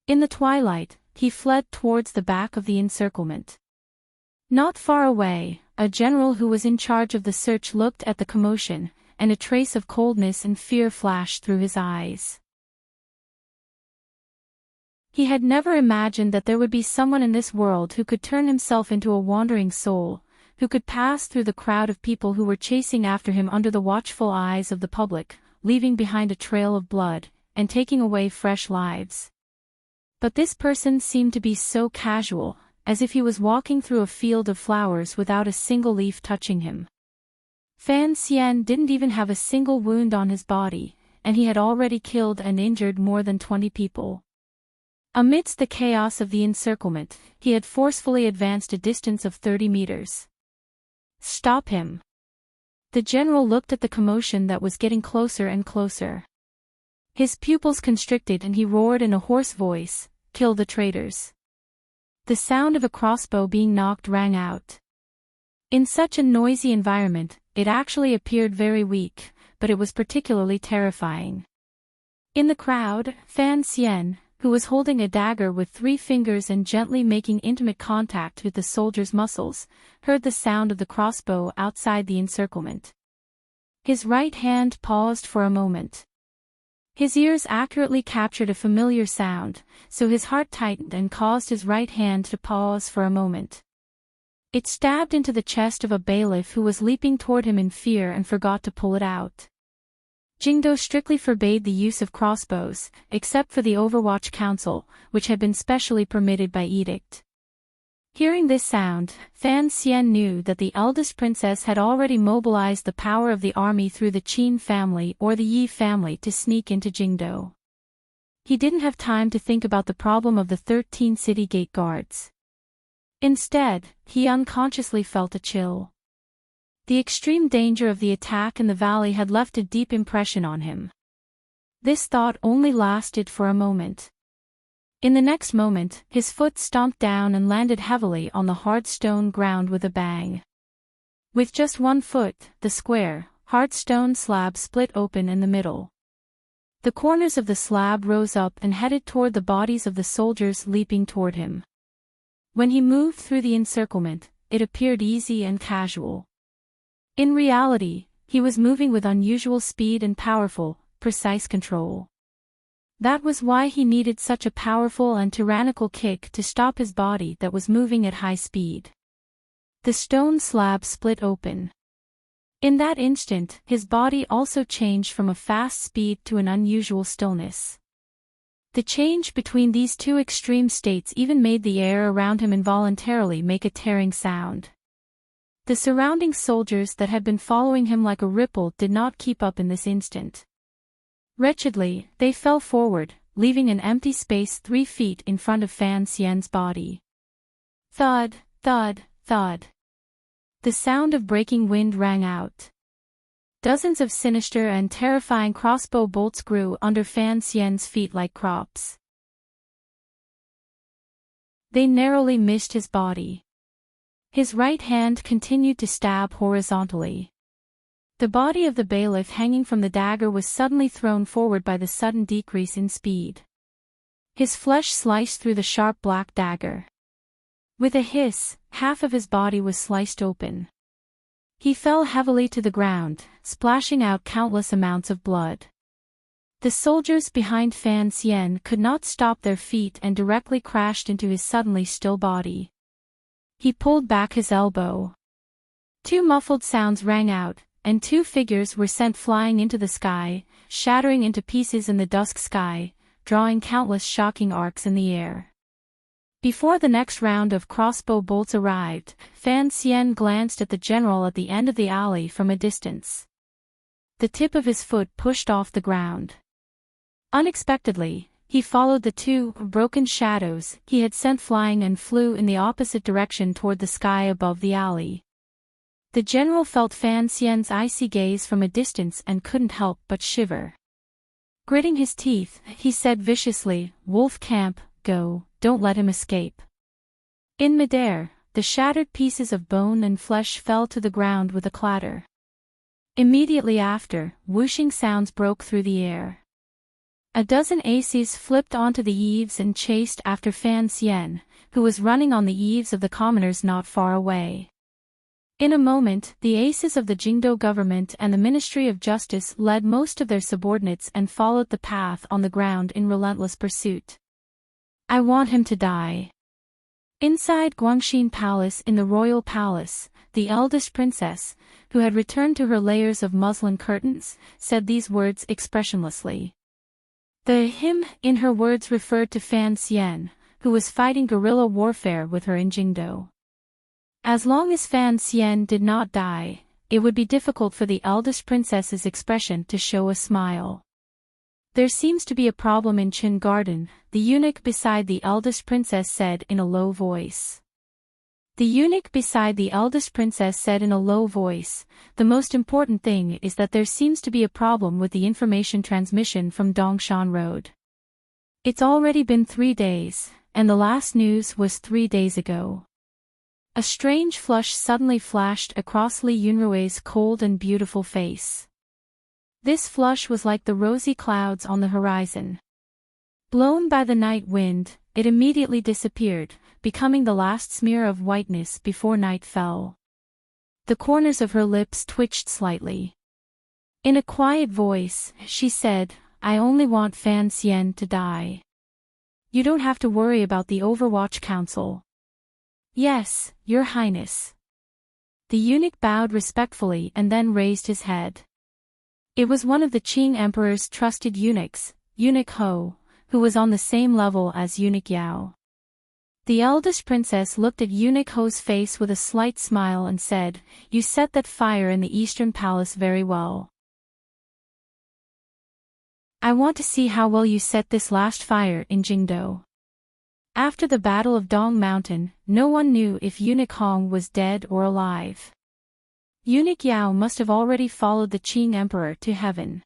In the twilight, he fled towards the back of the encirclement. Not far away, a general who was in charge of the search looked at the commotion, and a trace of coldness and fear flashed through his eyes. He had never imagined that there would be someone in this world who could turn himself into a wandering soul, who could pass through the crowd of people who were chasing after him under the watchful eyes of the public, leaving behind a trail of blood, and taking away fresh lives. But this person seemed to be so casual, as if he was walking through a field of flowers without a single leaf touching him. Fan Xian didn't even have a single wound on his body, and he had already killed and injured more than 20 people. Amidst the chaos of the encirclement, he had forcefully advanced a distance of 30 meters. Stop him! The general looked at the commotion that was getting closer and closer. His pupils constricted and he roared in a hoarse voice, "Kill the traitors!" The sound of a crossbow being knocked rang out. In such a noisy environment, it actually appeared very weak, but it was particularly terrifying. In the crowd, Fan Xian, who was holding a dagger with 3 fingers and gently making intimate contact with the soldier's muscles, heard the sound of the crossbow outside the encirclement. His right hand paused for a moment. His ears accurately captured a familiar sound, so his heart tightened and caused his right hand to pause for a moment. It stabbed into the chest of a bailiff who was leaping toward him in fear and forgot to pull it out. Jingdo strictly forbade the use of crossbows, except for the Overwatch Council, which had been specially permitted by edict. Hearing this sound, Fan Xian knew that the eldest princess had already mobilized the power of the army through the Qin family or the Yi family to sneak into Jingdo. He didn't have time to think about the problem of the 13 city gate guards. Instead, he unconsciously felt a chill. The extreme danger of the attack in the valley had left a deep impression on him. This thought only lasted for a moment. In the next moment, his foot stomped down and landed heavily on the hard stone ground with a bang. With just one foot, the square, hard stone slab split open in the middle. The corners of the slab rose up and headed toward the bodies of the soldiers leaping toward him. When he moved through the encirclement, it appeared easy and casual. In reality, he was moving with unusual speed and powerful, precise control. That was why he needed such a powerful and tyrannical kick to stop his body that was moving at high speed. The stone slab split open. In that instant, his body also changed from a fast speed to an unusual stillness. The change between these two extreme states even made the air around him involuntarily make a tearing sound. The surrounding soldiers that had been following him like a ripple did not keep up in this instant. Wretchedly, they fell forward, leaving an empty space 3 feet in front of Fan Xian's body. Thud, thud, thud. The sound of breaking wind rang out. Dozens of sinister and terrifying crossbow bolts grew under Fan Xian's feet like crops. They narrowly missed his body. His right hand continued to stab horizontally. The body of the bailiff hanging from the dagger was suddenly thrown forward by the sudden decrease in speed. His flesh sliced through the sharp black dagger. With a hiss, half of his body was sliced open. He fell heavily to the ground, splashing out countless amounts of blood. The soldiers behind Fan Xian could not stop their feet and directly crashed into his suddenly still body. He pulled back his elbow. 2 muffled sounds rang out, and 2 figures were sent flying into the sky, shattering into pieces in the dusk sky, drawing countless shocking arcs in the air. Before the next round of crossbow bolts arrived, Fan Xian glanced at the general at the end of the alley from a distance. The tip of his foot pushed off the ground. Unexpectedly, he followed the 2 broken shadows he had sent flying and flew in the opposite direction toward the sky above the alley. The general felt Fan Xian's icy gaze from a distance and couldn't help but shiver. Gritting his teeth, he said viciously, "Wolf Camp, go, don't let him escape." In midair, the shattered pieces of bone and flesh fell to the ground with a clatter. Immediately after, whooshing sounds broke through the air. A dozen aces flipped onto the eaves and chased after Fan Xian, who was running on the eaves of the commoners not far away. In a moment, the aces of the Jingdo government and the Ministry of Justice led most of their subordinates and followed the path on the ground in relentless pursuit. "I want him to die." Inside Guangxin Palace in the royal palace, the eldest princess, who had returned to her layers of muslin curtains, said these words expressionlessly. The him in her words referred to Fan Xian, who was fighting guerrilla warfare with her in Jingdo. As long as Fan Xian did not die, it would be difficult for the eldest princess's expression to show a smile. "There seems to be a problem in Qin Garden," the eunuch beside the eldest princess said in a low voice. The eunuch beside the eldest princess said in a low voice, "The most important thing is that there seems to be a problem with the information transmission from Dongshan Road. It's already been 3 days, and the last news was 3 days ago." A strange flush suddenly flashed across Li Yunrui's cold and beautiful face. This flush was like the rosy clouds on the horizon. Blown by the night wind, it immediately disappeared, becoming the last smear of whiteness before night fell. The corners of her lips twitched slightly. In a quiet voice, she said, I only want Fan Xian to die. You don't have to worry about the Overwatch Council. Yes, Your Highness. The eunuch bowed respectfully and then raised his head. It was one of the Qing Emperor's trusted eunuchs, Eunuch Ho, who was on the same level as Eunuch Yao. The eldest princess looked at Eunuch Ho's face with a slight smile and said, "You set that fire in the Eastern Palace very well. I want to see how well you set this last fire in Jingdo." After the Battle of Dong Mountain, no one knew if Eunuch Hong was dead or alive. Eunuch Yao must have already followed the Qing Emperor to heaven.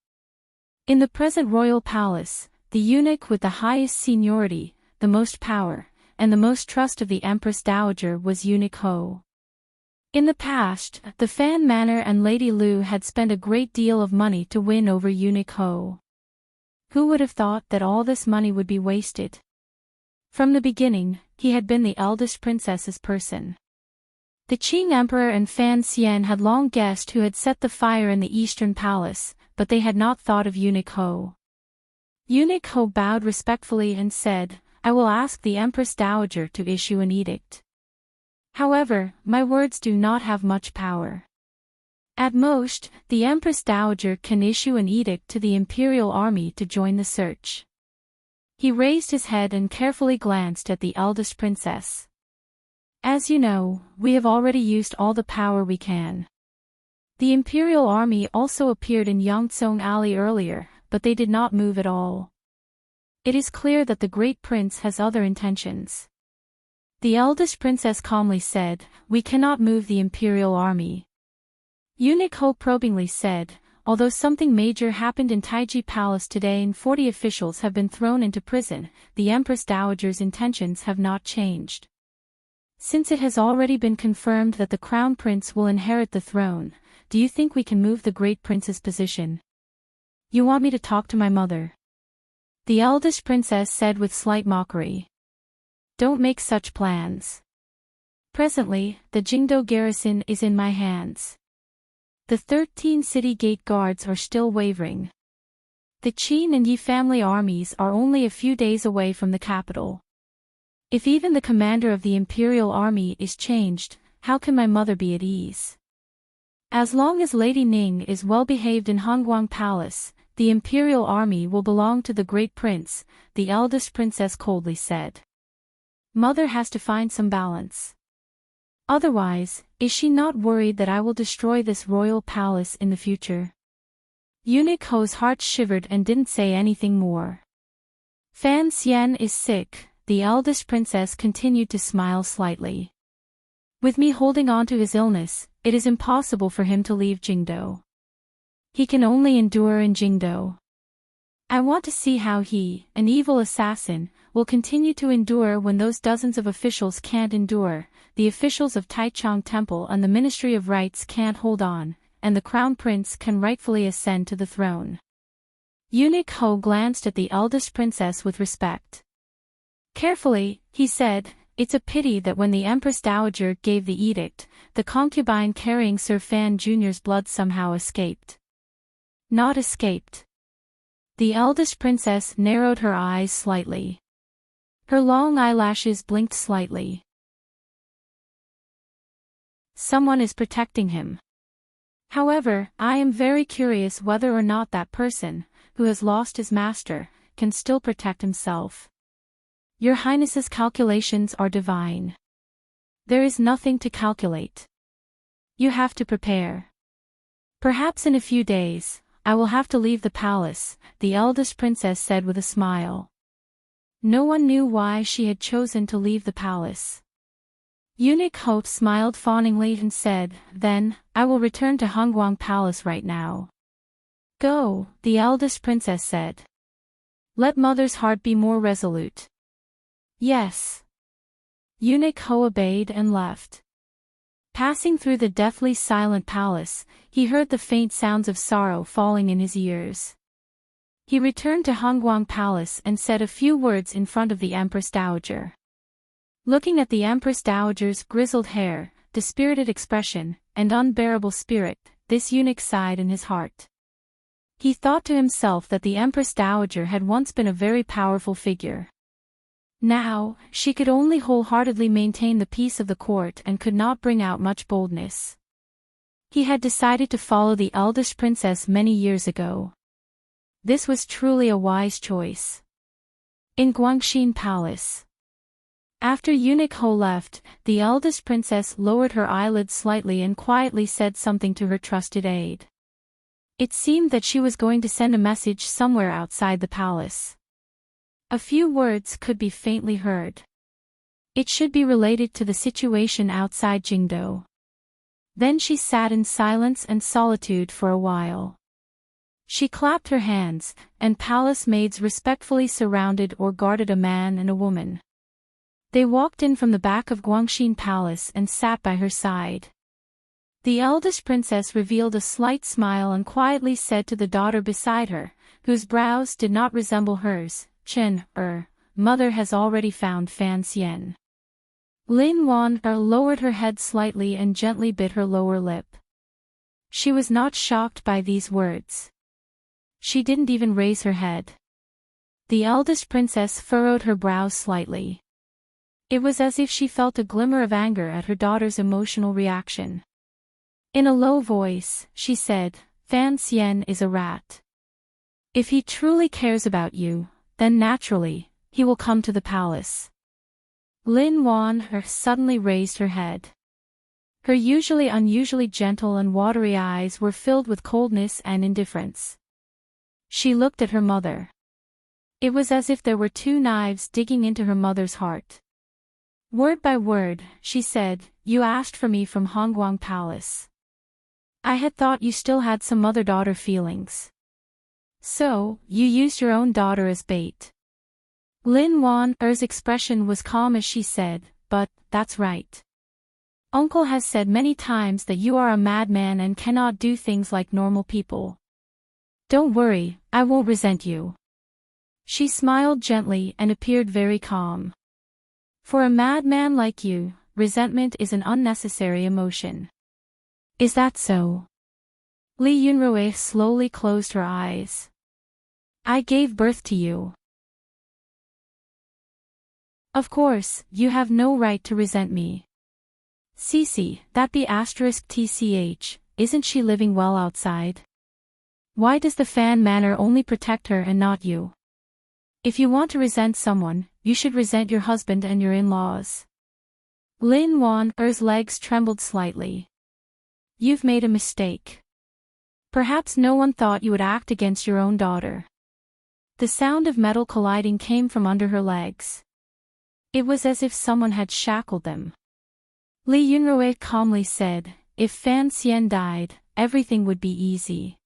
In the present royal palace, the eunuch with the highest seniority, the most power, and the most trust of the Empress Dowager was Eunuch Ho. In the past, the Fan Manor and Lady Lu had spent a great deal of money to win over Eunuch Ho. Who would have thought that all this money would be wasted? From the beginning, he had been the eldest princess's person. The Qing Emperor and Fan Xian had long guessed who had set the fire in the Eastern Palace, but they had not thought of Eunuch Ho. Eunuch Ho bowed respectfully and said, "I will ask the Empress Dowager to issue an edict. However, my words do not have much power. At most, the Empress Dowager can issue an edict to the Imperial Army to join the search." He raised his head and carefully glanced at the eldest princess. "As you know, we have already used all the power we can. The Imperial Army also appeared in Yangtsong Alley earlier, but they did not move at all. It is clear that the Great Prince has other intentions." The eldest princess calmly said, "We cannot move the Imperial Army." Eunuch Ho probingly said, "Although something major happened in Taiji Palace today and 40 officials have been thrown into prison, the Empress Dowager's intentions have not changed. Since it has already been confirmed that the Crown Prince will inherit the throne, do you think we can move the Great Prince's position? You want me to talk to my mother?" The eldest princess said with slight mockery. "Don't make such plans. Presently, the Jingdo garrison is in my hands. The 13 city gate guards are still wavering. The Qin and Yi family armies are only a few days away from the capital. If even the commander of the Imperial Army is changed, how can my mother be at ease? As long as Lady Ning is well behaved in Hongguang Palace, the Imperial Army will belong to the Great Prince," the eldest princess coldly said. "Mother has to find some balance. Otherwise, is she not worried that I will destroy this royal palace in the future?" Eunuch Ho's heart shivered and didn't say anything more. "Fan Xian is sick," the eldest princess continued to smile slightly. "With me holding on to his illness, it is impossible for him to leave Jingdo. He can only endure in Jingdo. I want to see how he, an evil assassin, will continue to endure when those dozens of officials can't endure, the officials of Taichung Temple and the Ministry of Rites can't hold on, and the Crown Prince can rightfully ascend to the throne." Eunuch Ho glanced at the eldest princess with respect. Carefully, he said, "It's a pity that when the Empress Dowager gave the edict, the concubine carrying Sir Fan Jr.'s blood somehow escaped." "Not escaped." The eldest princess narrowed her eyes slightly. Her long eyelashes blinked slightly. "Someone is protecting him. However, I am very curious whether or not that person, who has lost his master, can still protect himself. Your Highness's calculations are divine. There is nothing to calculate. You have to prepare. Perhaps in a few days, I will have to leave the palace," the eldest princess said with a smile. No one knew why she had chosen to leave the palace. Eunuch Ho smiled fawningly and said, "Then, I will return to Hongguang Palace right now." "Go," the eldest princess said. "Let mother's heart be more resolute." "Yes." Eunuch Ho obeyed and left. Passing through the deathly silent palace, he heard the faint sounds of sorrow falling in his ears. He returned to Hongguang Palace and said a few words in front of the Empress Dowager. Looking at the Empress Dowager's grizzled hair, dispirited expression, and unbearable spirit, this eunuch sighed in his heart. He thought to himself that the Empress Dowager had once been a very powerful figure. Now, she could only wholeheartedly maintain the peace of the court and could not bring out much boldness. He had decided to follow the eldest princess many years ago. This was truly a wise choice. In Guangxin Palace. After Eunuch Ho left, the eldest princess lowered her eyelids slightly and quietly said something to her trusted aide. It seemed that she was going to send a message somewhere outside the palace. A few words could be faintly heard. It should be related to the situation outside Jingdo. Then she sat in silence and solitude for a while. She clapped her hands, and palace maids respectfully surrounded or guarded a man and a woman. They walked in from the back of Guangxin Palace and sat by her side. The eldest princess revealed a slight smile and quietly said to the daughter beside her, whose brows did not resemble hers, "Chen, mother has already found Fan Xian." Lin Wan lowered her head slightly and gently bit her lower lip. She was not shocked by these words. She didn't even raise her head. The eldest princess furrowed her brows slightly. It was as if she felt a glimmer of anger at her daughter's emotional reaction. In a low voice, she said, "Fan Xian is a rat. If he truly cares about you, then naturally, he will come to the palace." Lin Wan suddenly raised her head. Her unusually gentle and watery eyes were filled with coldness and indifference. She looked at her mother. It was as if there were two knives digging into her mother's heart. Word by word, she said, "You asked for me from Hongguang Palace. I had thought you still had some mother-daughter feelings. So, you used your own daughter as bait." Lin Wan's expression was calm as she said, "But, that's right. Uncle has said many times that you are a madman and cannot do things like normal people. Don't worry, I won't resent you." She smiled gently and appeared very calm. "For a madman like you, resentment is an unnecessary emotion." "Is that so?" Li Yunrui slowly closed her eyes. "I gave birth to you. Of course, you have no right to resent me." "Cece, that be *tch, isn't she living well outside? Why does the Fan Manor only protect her and not you? If you want to resent someone, you should resent your husband and your in-laws." Lin Wan's legs trembled slightly. "You've made a mistake. Perhaps no one thought you would act against your own daughter." The sound of metal colliding came from under her legs. It was as if someone had shackled them. Li Yunrui calmly said, "If Fan Xian died, everything would be easy."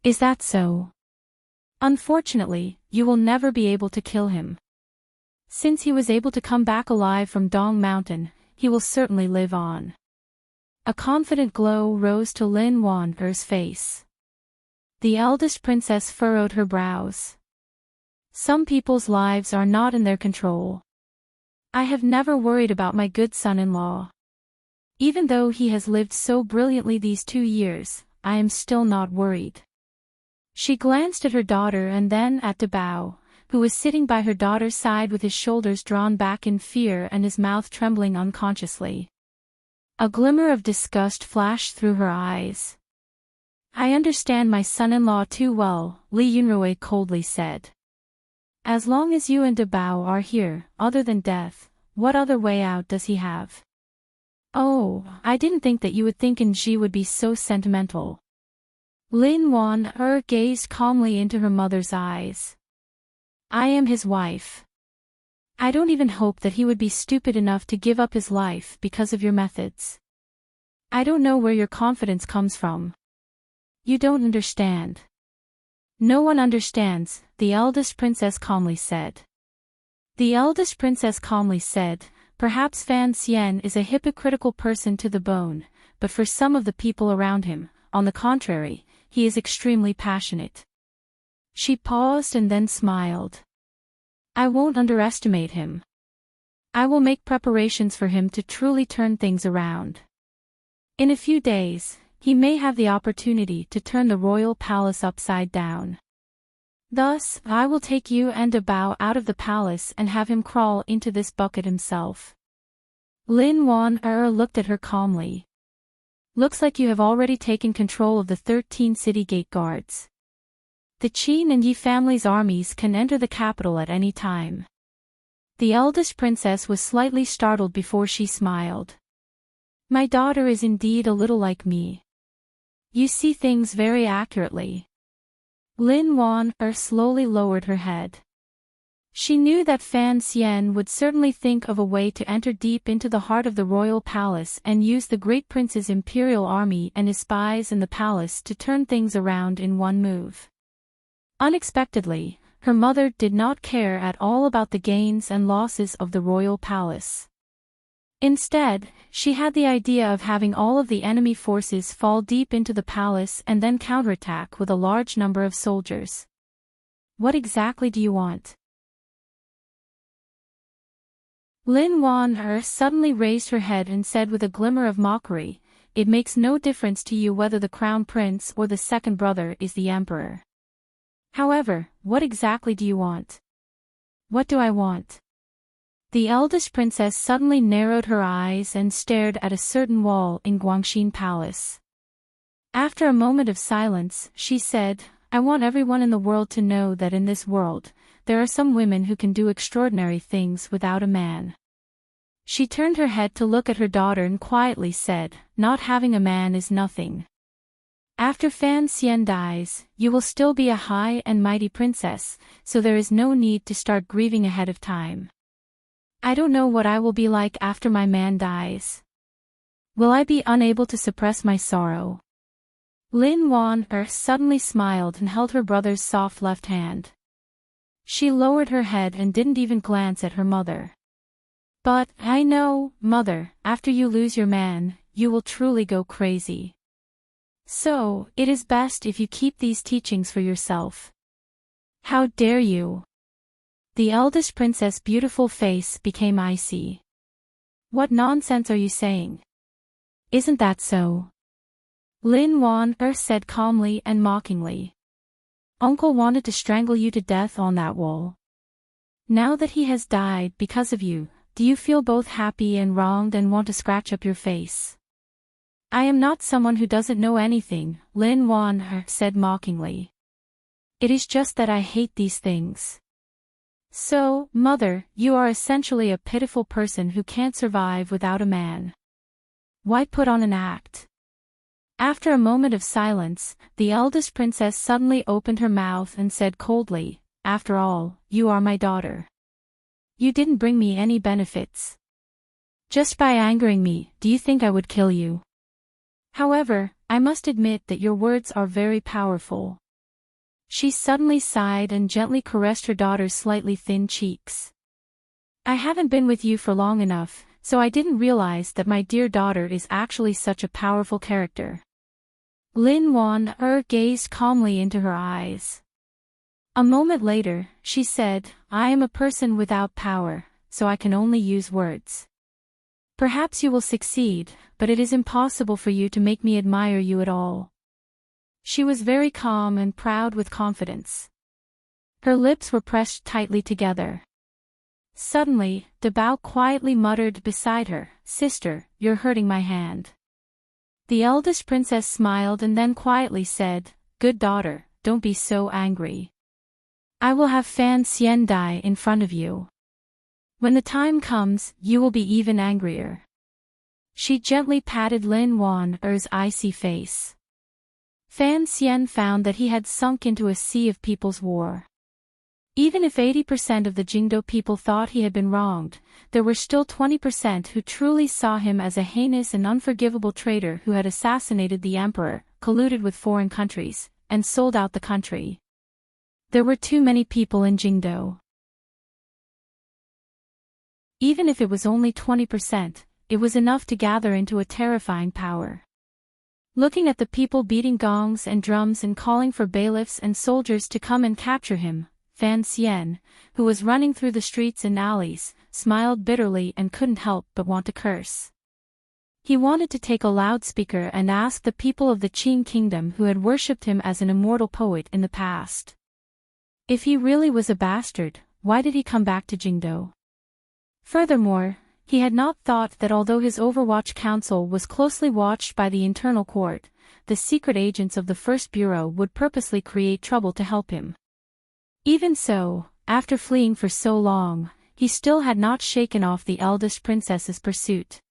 "Is that so?" "Unfortunately, you will never be able to kill him. Since he was able to come back alive from Dong Mountain, he will certainly live on." A confident glow rose to Lin Wan's face. The eldest princess furrowed her brows. "Some people's lives are not in their control. I have never worried about my good son-in-law. Even though he has lived so brilliantly these 2 years, I am still not worried." She glanced at her daughter and then at Dabao, who was sitting by her daughter's side with his shoulders drawn back in fear and his mouth trembling unconsciously. A glimmer of disgust flashed through her eyes. "I understand my son-in-law too well," Li Yunrui coldly said. "As long as you and Dabao are here, other than death, what other way out does he have?" "Oh, I didn't think that you would think Ji would be so sentimental." Lin Wan gazed calmly into her mother's eyes. "I am his wife. I don't even hope that he would be stupid enough to give up his life because of your methods. I don't know where your confidence comes from. You don't understand." "No one understands," the eldest princess calmly said. The eldest princess calmly said, "Perhaps Fan Xian is a hypocritical person to the bone, but for some of the people around him, on the contrary, he is extremely passionate." She paused and then smiled. "I won't underestimate him. I will make preparations for him to truly turn things around. In a few days, he may have the opportunity to turn the royal palace upside down. Thus, I will take you and Dabao out of the palace and have him crawl into this bucket himself. Lin Wan looked at her calmly. Looks like you have already taken control of the 13 city gate guards. The Qin and Yi family's armies can enter the capital at any time. The eldest princess was slightly startled before she smiled. My daughter is indeed a little like me. You see things very accurately. Lin Wan slowly lowered her head. She knew that Fan Xian would certainly think of a way to enter deep into the heart of the royal palace and use the great prince's imperial army and his spies in the palace to turn things around in one move. Unexpectedly, her mother did not care at all about the gains and losses of the royal palace. Instead, she had the idea of having all of the enemy forces fall deep into the palace and then counterattack with a large number of soldiers. What exactly do you want? Lin Wan suddenly raised her head and said with a glimmer of mockery, "It makes no difference to you whether the crown prince or the second brother is the emperor. However, what exactly do you want?" What do I want? The eldest princess suddenly narrowed her eyes and stared at a certain wall in Guangxin Palace. After a moment of silence, she said, "I want everyone in the world to know that in this world, there are some women who can do extraordinary things without a man." She turned her head to look at her daughter and quietly said, "Not having a man is nothing. After Fan Xian dies, you will still be a high and mighty princess, so there is no need to start grieving ahead of time. I don't know what I will be like after my man dies. Will I be unable to suppress my sorrow?" Lin Wan suddenly smiled and held her brother's soft left hand. She lowered her head and didn't even glance at her mother. "But, I know, mother, after you lose your man, you will truly go crazy. So, it is best if you keep these teachings for yourself." "How dare you?" The eldest princess' beautiful face became icy. "What nonsense are you saying? Isn't that so?" Lin Wan said calmly and mockingly. "Uncle wanted to strangle you to death on that wall. Now that he has died because of you, do you feel both happy and wronged and want to scratch up your face?" "I am not someone who doesn't know anything," Lin Wan said mockingly. "It is just that I hate these things." "So, mother, you are essentially a pitiful person who can't survive without a man. Why put on an act?" After a moment of silence, the eldest princess suddenly opened her mouth and said coldly, "After all, you are my daughter. You didn't bring me any benefits. Just by angering me, do you think I would kill you? However, I must admit that your words are very powerful." She suddenly sighed and gently caressed her daughter's slightly thin cheeks. "I haven't been with you for long enough, so I didn't realize that my dear daughter is actually such a powerful character." Lin Wan gazed calmly into her eyes. A moment later, she said, "I am a person without power, so I can only use words. Perhaps you will succeed, but it is impossible for you to make me admire you at all." She was very calm and proud with confidence. Her lips were pressed tightly together. Suddenly, Dabao quietly muttered beside her, "Sister, you're hurting my hand." The eldest princess smiled and then quietly said, "Good daughter, don't be so angry. I will have Fan Xian die in front of you. When the time comes, you will be even angrier." She gently patted Lin Wan's icy face. Fan Xian found that he had sunk into a sea of people's war. Even if 80% of the Jingdo people thought he had been wronged, there were still 20% who truly saw him as a heinous and unforgivable traitor who had assassinated the emperor, colluded with foreign countries, and sold out the country. There were too many people in Jingdo. Even if it was only 20%, it was enough to gather into a terrifying power. Looking at the people beating gongs and drums and calling for bailiffs and soldiers to come and capture him, Fan Xian, who was running through the streets and alleys, smiled bitterly and couldn't help but want to curse. He wanted to take a loudspeaker and ask the people of the Qing kingdom who had worshipped him as an immortal poet in the past. If he really was a bastard, why did he come back to Jingdo? Furthermore, he had not thought that although his Overwatch Council was closely watched by the internal court, the secret agents of the First Bureau would purposely create trouble to help him. Even so, after fleeing for so long, he still had not shaken off the eldest princess's pursuit.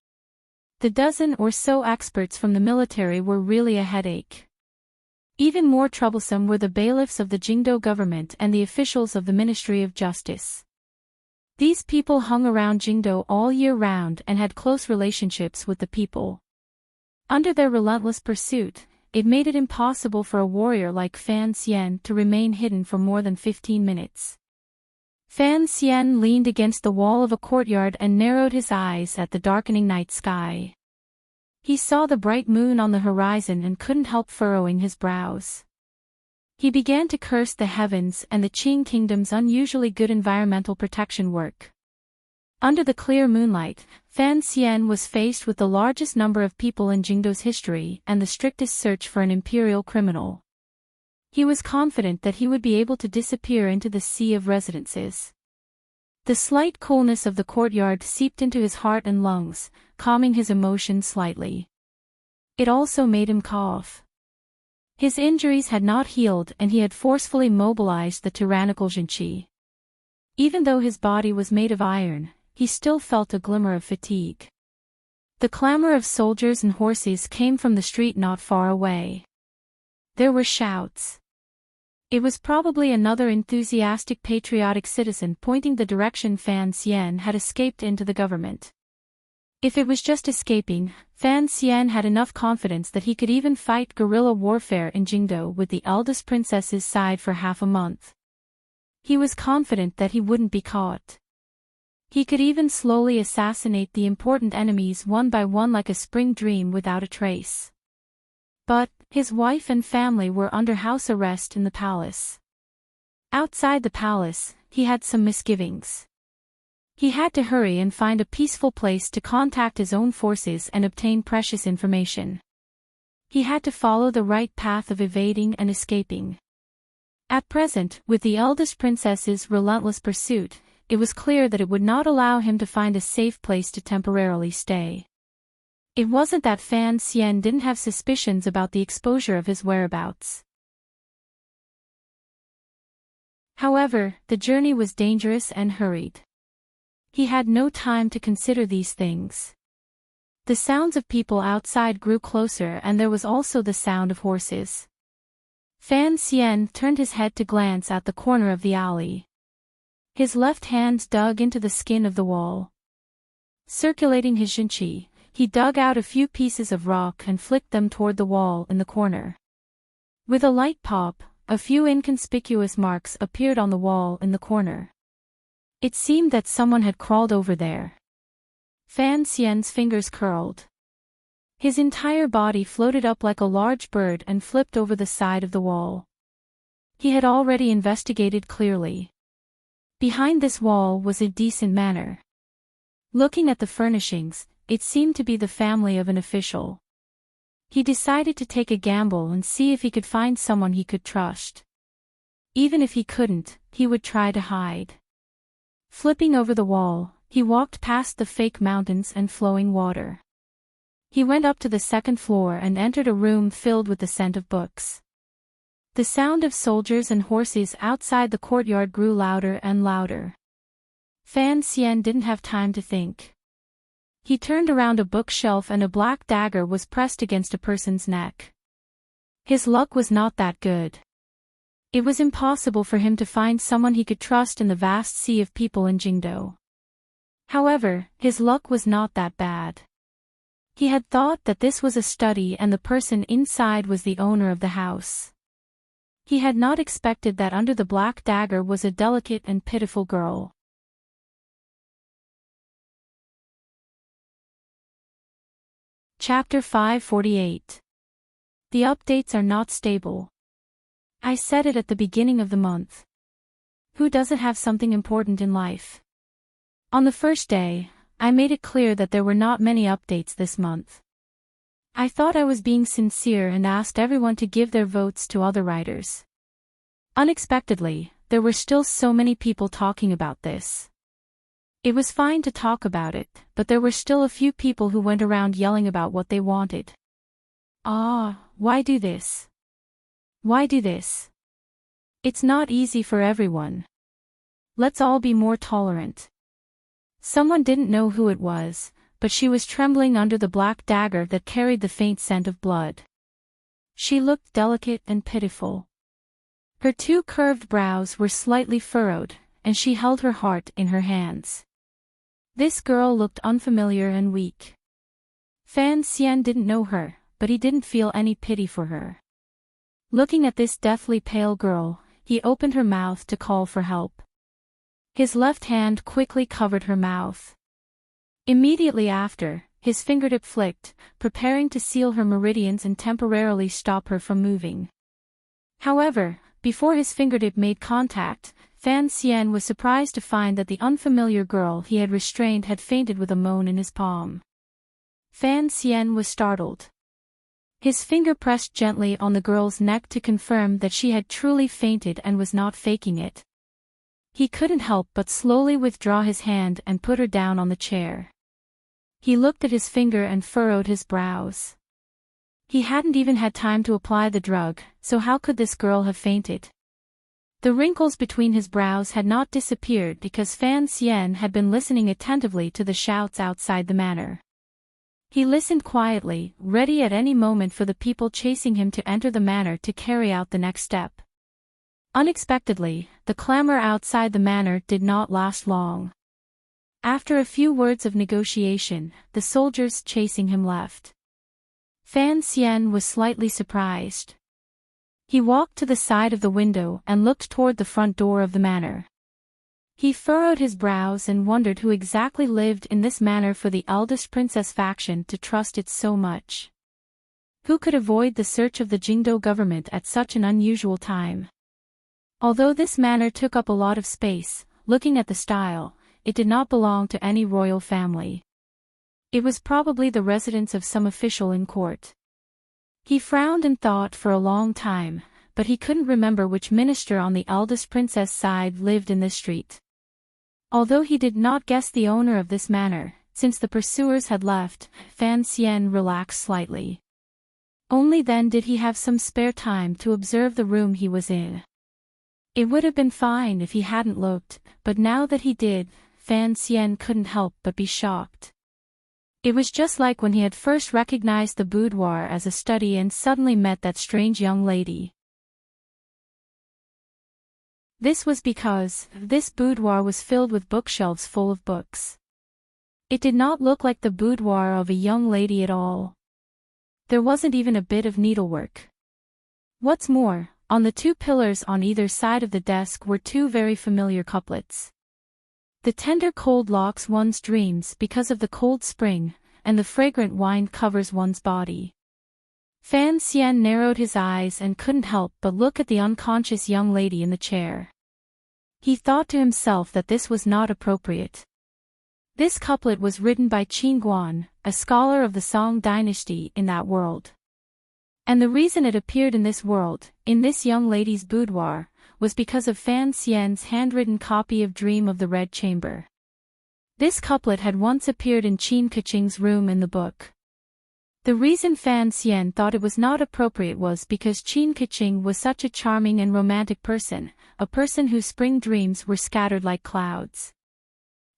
The dozen or so experts from the military were really a headache. Even more troublesome were the bailiffs of the Jingdo government and the officials of the Ministry of Justice. These people hung around Jingdo all year round and had close relationships with the people. Under their relentless pursuit, it made it impossible for a warrior like Fan Xian to remain hidden for more than 15 minutes. Fan Xian leaned against the wall of a courtyard and narrowed his eyes at the darkening night sky. He saw the bright moon on the horizon and couldn't help furrowing his brows. He began to curse the heavens and the Qing kingdom's unusually good environmental protection work. Under the clear moonlight, Fan Xian was faced with the largest number of people in Jingdo's history and the strictest search for an imperial criminal. He was confident that he would be able to disappear into the sea of residences. The slight coolness of the courtyard seeped into his heart and lungs, calming his emotions slightly. It also made him cough. His injuries had not healed and he had forcefully mobilized the tyrannical Jinqi. Even though his body was made of iron, he still felt a glimmer of fatigue. The clamor of soldiers and horses came from the street not far away. There were shouts. It was probably another enthusiastic patriotic citizen pointing the direction Fan Xian had escaped into the government. If it was just escaping, Fan Xian had enough confidence that he could even fight guerrilla warfare in Jingdo with the eldest princess's side for half a month. He was confident that he wouldn't be caught. He could even slowly assassinate the important enemies one by one like a spring dream without a trace. But his wife and family were under house arrest in the palace. Outside the palace, he had some misgivings. He had to hurry and find a peaceful place to contact his own forces and obtain precious information. He had to follow the right path of evading and escaping. At present, with the eldest princess's relentless pursuit, it was clear that it would not allow him to find a safe place to temporarily stay. It wasn't that Fan Xian didn't have suspicions about the exposure of his whereabouts. However, the journey was dangerous and hurried. He had no time to consider these things. The sounds of people outside grew closer and there was also the sound of horses. Fan Xian turned his head to glance at the corner of the alley. His left hand dug into the skin of the wall. Circulating his Jinqi, he dug out a few pieces of rock and flicked them toward the wall in the corner. With a light pop, a few inconspicuous marks appeared on the wall in the corner. It seemed that someone had crawled over there. Fan Xian's fingers curled. His entire body floated up like a large bird and flipped over the side of the wall. He had already investigated clearly. Behind this wall was a decent manor. Looking at the furnishings, it seemed to be the family of an official. He decided to take a gamble and see if he could find someone he could trust. Even if he couldn't, he would try to hide. Flipping over the wall, he walked past the fake mountains and flowing water. He went up to the second floor and entered a room filled with the scent of books. The sound of soldiers and horses outside the courtyard grew louder and louder. Fan Xian didn't have time to think. He turned around a bookshelf and a black dagger was pressed against a person's neck. His luck was not that good. It was impossible for him to find someone he could trust in the vast sea of people in Jingdo. However, his luck was not that bad. He had thought that this was a study and the person inside was the owner of the house. He had not expected that under the black dagger was a delicate and pitiful girl. Chapter 548. The updates are not stable. I said it at the beginning of the month. Who doesn't have something important in life? On the first day, I made it clear that there were not many updates this month. I thought I was being sincere and asked everyone to give their votes to other writers. Unexpectedly, there were still so many people talking about this. It was fine to talk about it, but there were still a few people who went around yelling about what they wanted. Why do this? Why do this? It's not easy for everyone. Let's all be more tolerant. Someone didn't know who it was, but she was trembling under the black dagger that carried the faint scent of blood. She looked delicate and pitiful. Her two curved brows were slightly furrowed, and she held her heart in her hands. This girl looked unfamiliar and weak. Fan Xian didn't know her, but he didn't feel any pity for her. Looking at this deathly pale girl, he opened her mouth to call for help. His left hand quickly covered her mouth. Immediately after, his fingertip flicked, preparing to seal her meridians and temporarily stop her from moving. However, before his fingertip made contact, Fan Xian was surprised to find that the unfamiliar girl he had restrained had fainted with a moan in his palm. Fan Xian was startled. His finger pressed gently on the girl's neck to confirm that she had truly fainted and was not faking it. He couldn't help but slowly withdraw his hand and put her down on the chair. He looked at his finger and furrowed his brows. He hadn't even had time to apply the drug, so how could this girl have fainted? The wrinkles between his brows had not disappeared because Fan Xian had been listening attentively to the shouts outside the manor. He listened quietly, ready at any moment for the people chasing him to enter the manor to carry out the next step. Unexpectedly, the clamor outside the manor did not last long. After a few words of negotiation, the soldiers chasing him left. Fan Xian was slightly surprised. He walked to the side of the window and looked toward the front door of the manor. He furrowed his brows and wondered who exactly lived in this manor for the eldest princess faction to trust it so much. Who could avoid the search of the Jingdo government at such an unusual time? Although this manor took up a lot of space, looking at the style, it did not belong to any royal family. It was probably the residence of some official in court. He frowned and thought for a long time, but he couldn't remember which minister on the eldest princess side lived in this street. Although he did not guess the owner of this manor, since the pursuers had left, Fan Xian relaxed slightly. Only then did he have some spare time to observe the room he was in. It would have been fine if he hadn't looked, but now that he did, Fan Xian couldn't help but be shocked. It was just like when he had first recognized the boudoir as a study and suddenly met that strange young lady. This was because this boudoir was filled with bookshelves full of books. It did not look like the boudoir of a young lady at all. There wasn't even a bit of needlework. What's more, on the two pillars on either side of the desk were two very familiar couplets. The tender cold locks one's dreams because of the cold spring, and the fragrant wine covers one's body. Fan Xian narrowed his eyes and couldn't help but look at the unconscious young lady in the chair. He thought to himself that this was not appropriate. This couplet was written by Qin Guan, a scholar of the Song dynasty in that world. And the reason it appeared in this world, in this young lady's boudoir, was because of Fan Xian's handwritten copy of Dream of the Red Chamber. This couplet had once appeared in Qin Keqing's room in the book. The reason Fan Xian thought it was not appropriate was because Qin Keqing was such a charming and romantic person, a person whose spring dreams were scattered like clouds.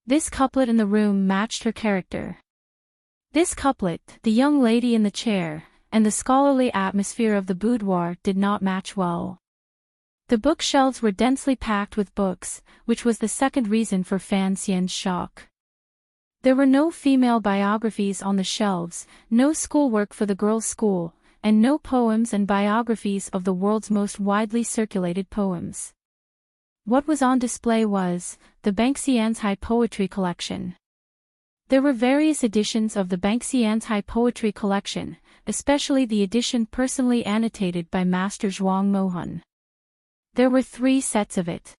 This couplet in the room matched her character. This couplet, the young lady in the chair, and the scholarly atmosphere of the boudoir did not match well. The bookshelves were densely packed with books, which was the second reason for Fan Xian's shock. There were no female biographies on the shelves, no schoolwork for the girls' school, and no poems and biographies of the world's most widely circulated poems. What was on display was the Banxian's High Poetry Collection. There were various editions of the Banxian's High Poetry Collection, especially the edition personally annotated by Master Zhuang Mohan. There were 3 sets of it.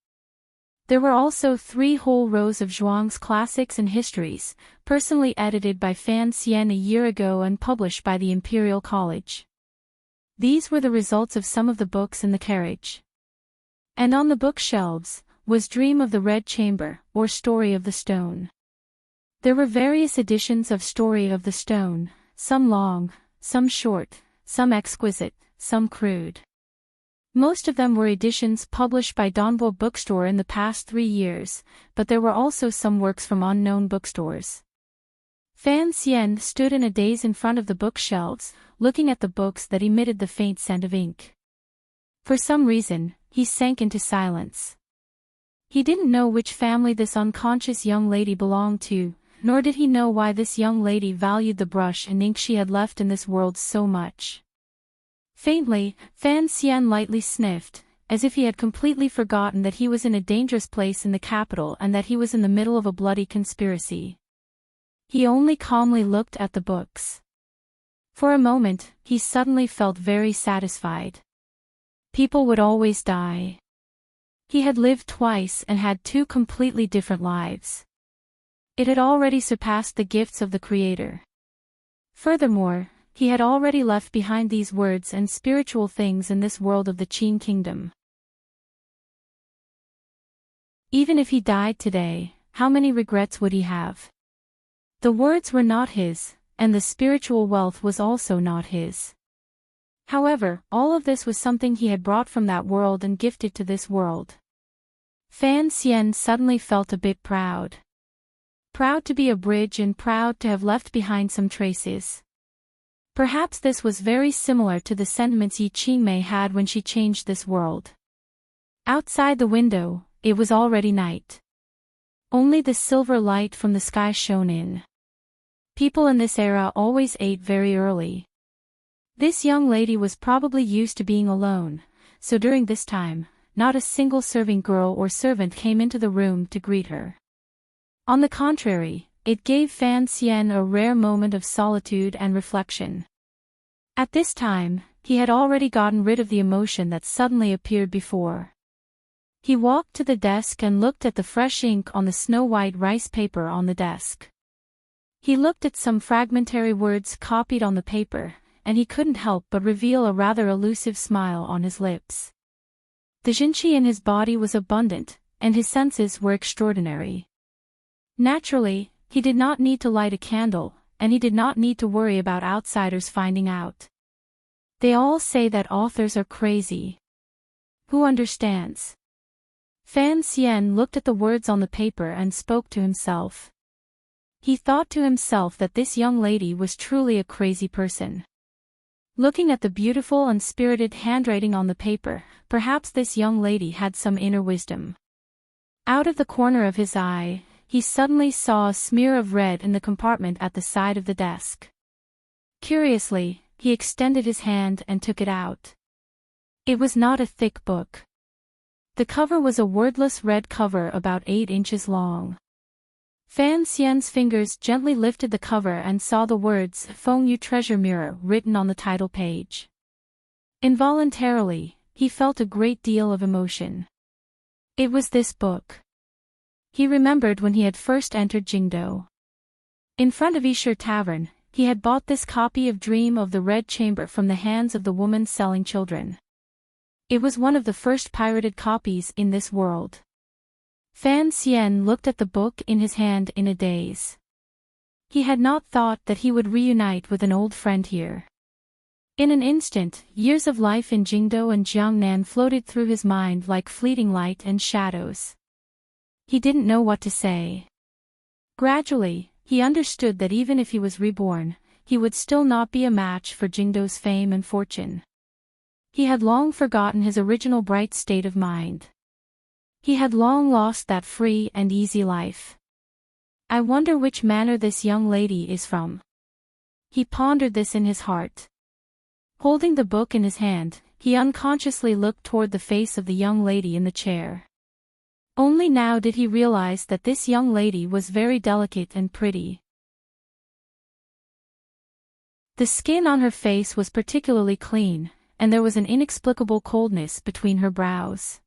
There were also 3 whole rows of Zhuang's classics and histories, personally edited by Fan Xian a year ago and published by the Imperial College. These were the results of some of the books in the carriage. And on the bookshelves was Dream of the Red Chamber, or Story of the Stone. There were various editions of Story of the Stone, some long, some short, some exquisite, some crude. Most of them were editions published by Donbo Bookstore in the past 3 years, but there were also some works from unknown bookstores. Fan Xian stood in a daze in front of the bookshelves, looking at the books that emitted the faint scent of ink. For some reason, he sank into silence. He didn't know which family this unconscious young lady belonged to, nor did he know why this young lady valued the brush and ink she had left in this world so much. Faintly, Fan Xian lightly sniffed, as if he had completely forgotten that he was in a dangerous place in the capital and that he was in the middle of a bloody conspiracy. He only calmly looked at the books. For a moment, he suddenly felt very satisfied. People would always die. He had lived twice and had 2 completely different lives. It had already surpassed the gifts of the Creator. Furthermore, he had already left behind these words and spiritual things in this world of the Qin Kingdom. Even if he died today, how many regrets would he have? The words were not his, and the spiritual wealth was also not his. However, all of this was something he had brought from that world and gifted to this world. Fan Xian suddenly felt a bit proud. Proud to be a bridge and proud to have left behind some traces. Perhaps this was very similar to the sentiments Yi Qingmei had when she changed this world. Outside the window, it was already night. Only the silver light from the sky shone in. People in this era always ate very early. This young lady was probably used to being alone, so during this time, not a single serving girl or servant came into the room to greet her. On the contrary, it gave Fan Xian a rare moment of solitude and reflection. At this time, he had already gotten rid of the emotion that suddenly appeared before. He walked to the desk and looked at the fresh ink on the snow-white rice paper on the desk. He looked at some fragmentary words copied on the paper, and he couldn't help but reveal a rather elusive smile on his lips. The jinqi in his body was abundant, and his senses were extraordinary. Naturally, he did not need to light a candle, and he did not need to worry about outsiders finding out. They all say that authors are crazy. Who understands? Fan Xian looked at the words on the paper and spoke to himself. He thought to himself that this young lady was truly a crazy person. Looking at the beautiful and spirited handwriting on the paper, perhaps this young lady had some inner wisdom. Out of the corner of his eye, he suddenly saw a smear of red in the compartment at the side of the desk. Curiously, he extended his hand and took it out. It was not a thick book. The cover was a wordless red cover about 8 inches long. Fan Xian's fingers gently lifted the cover and saw the words Feng Yu Treasure Mirror written on the title page. Involuntarily, he felt a great deal of emotion. It was this book. He remembered when he had first entered Jingdou. In front of Yishir Tavern, he had bought this copy of Dream of the Red Chamber from the hands of the woman selling children. It was one of the first pirated copies in this world. Fan Xian looked at the book in his hand in a daze. He had not thought that he would reunite with an old friend here. In an instant, years of life in Jingdou and Jiangnan floated through his mind like fleeting light and shadows. He didn't know what to say. Gradually, he understood that even if he was reborn, he would still not be a match for Jingdou's fame and fortune. He had long forgotten his original bright state of mind. He had long lost that free and easy life. I wonder which manor this young lady is from. He pondered this in his heart. Holding the book in his hand, he unconsciously looked toward the face of the young lady in the chair. Only now did he realize that this young lady was very delicate and pretty. The skin on her face was particularly clean, and there was an inexplicable coldness between her brows.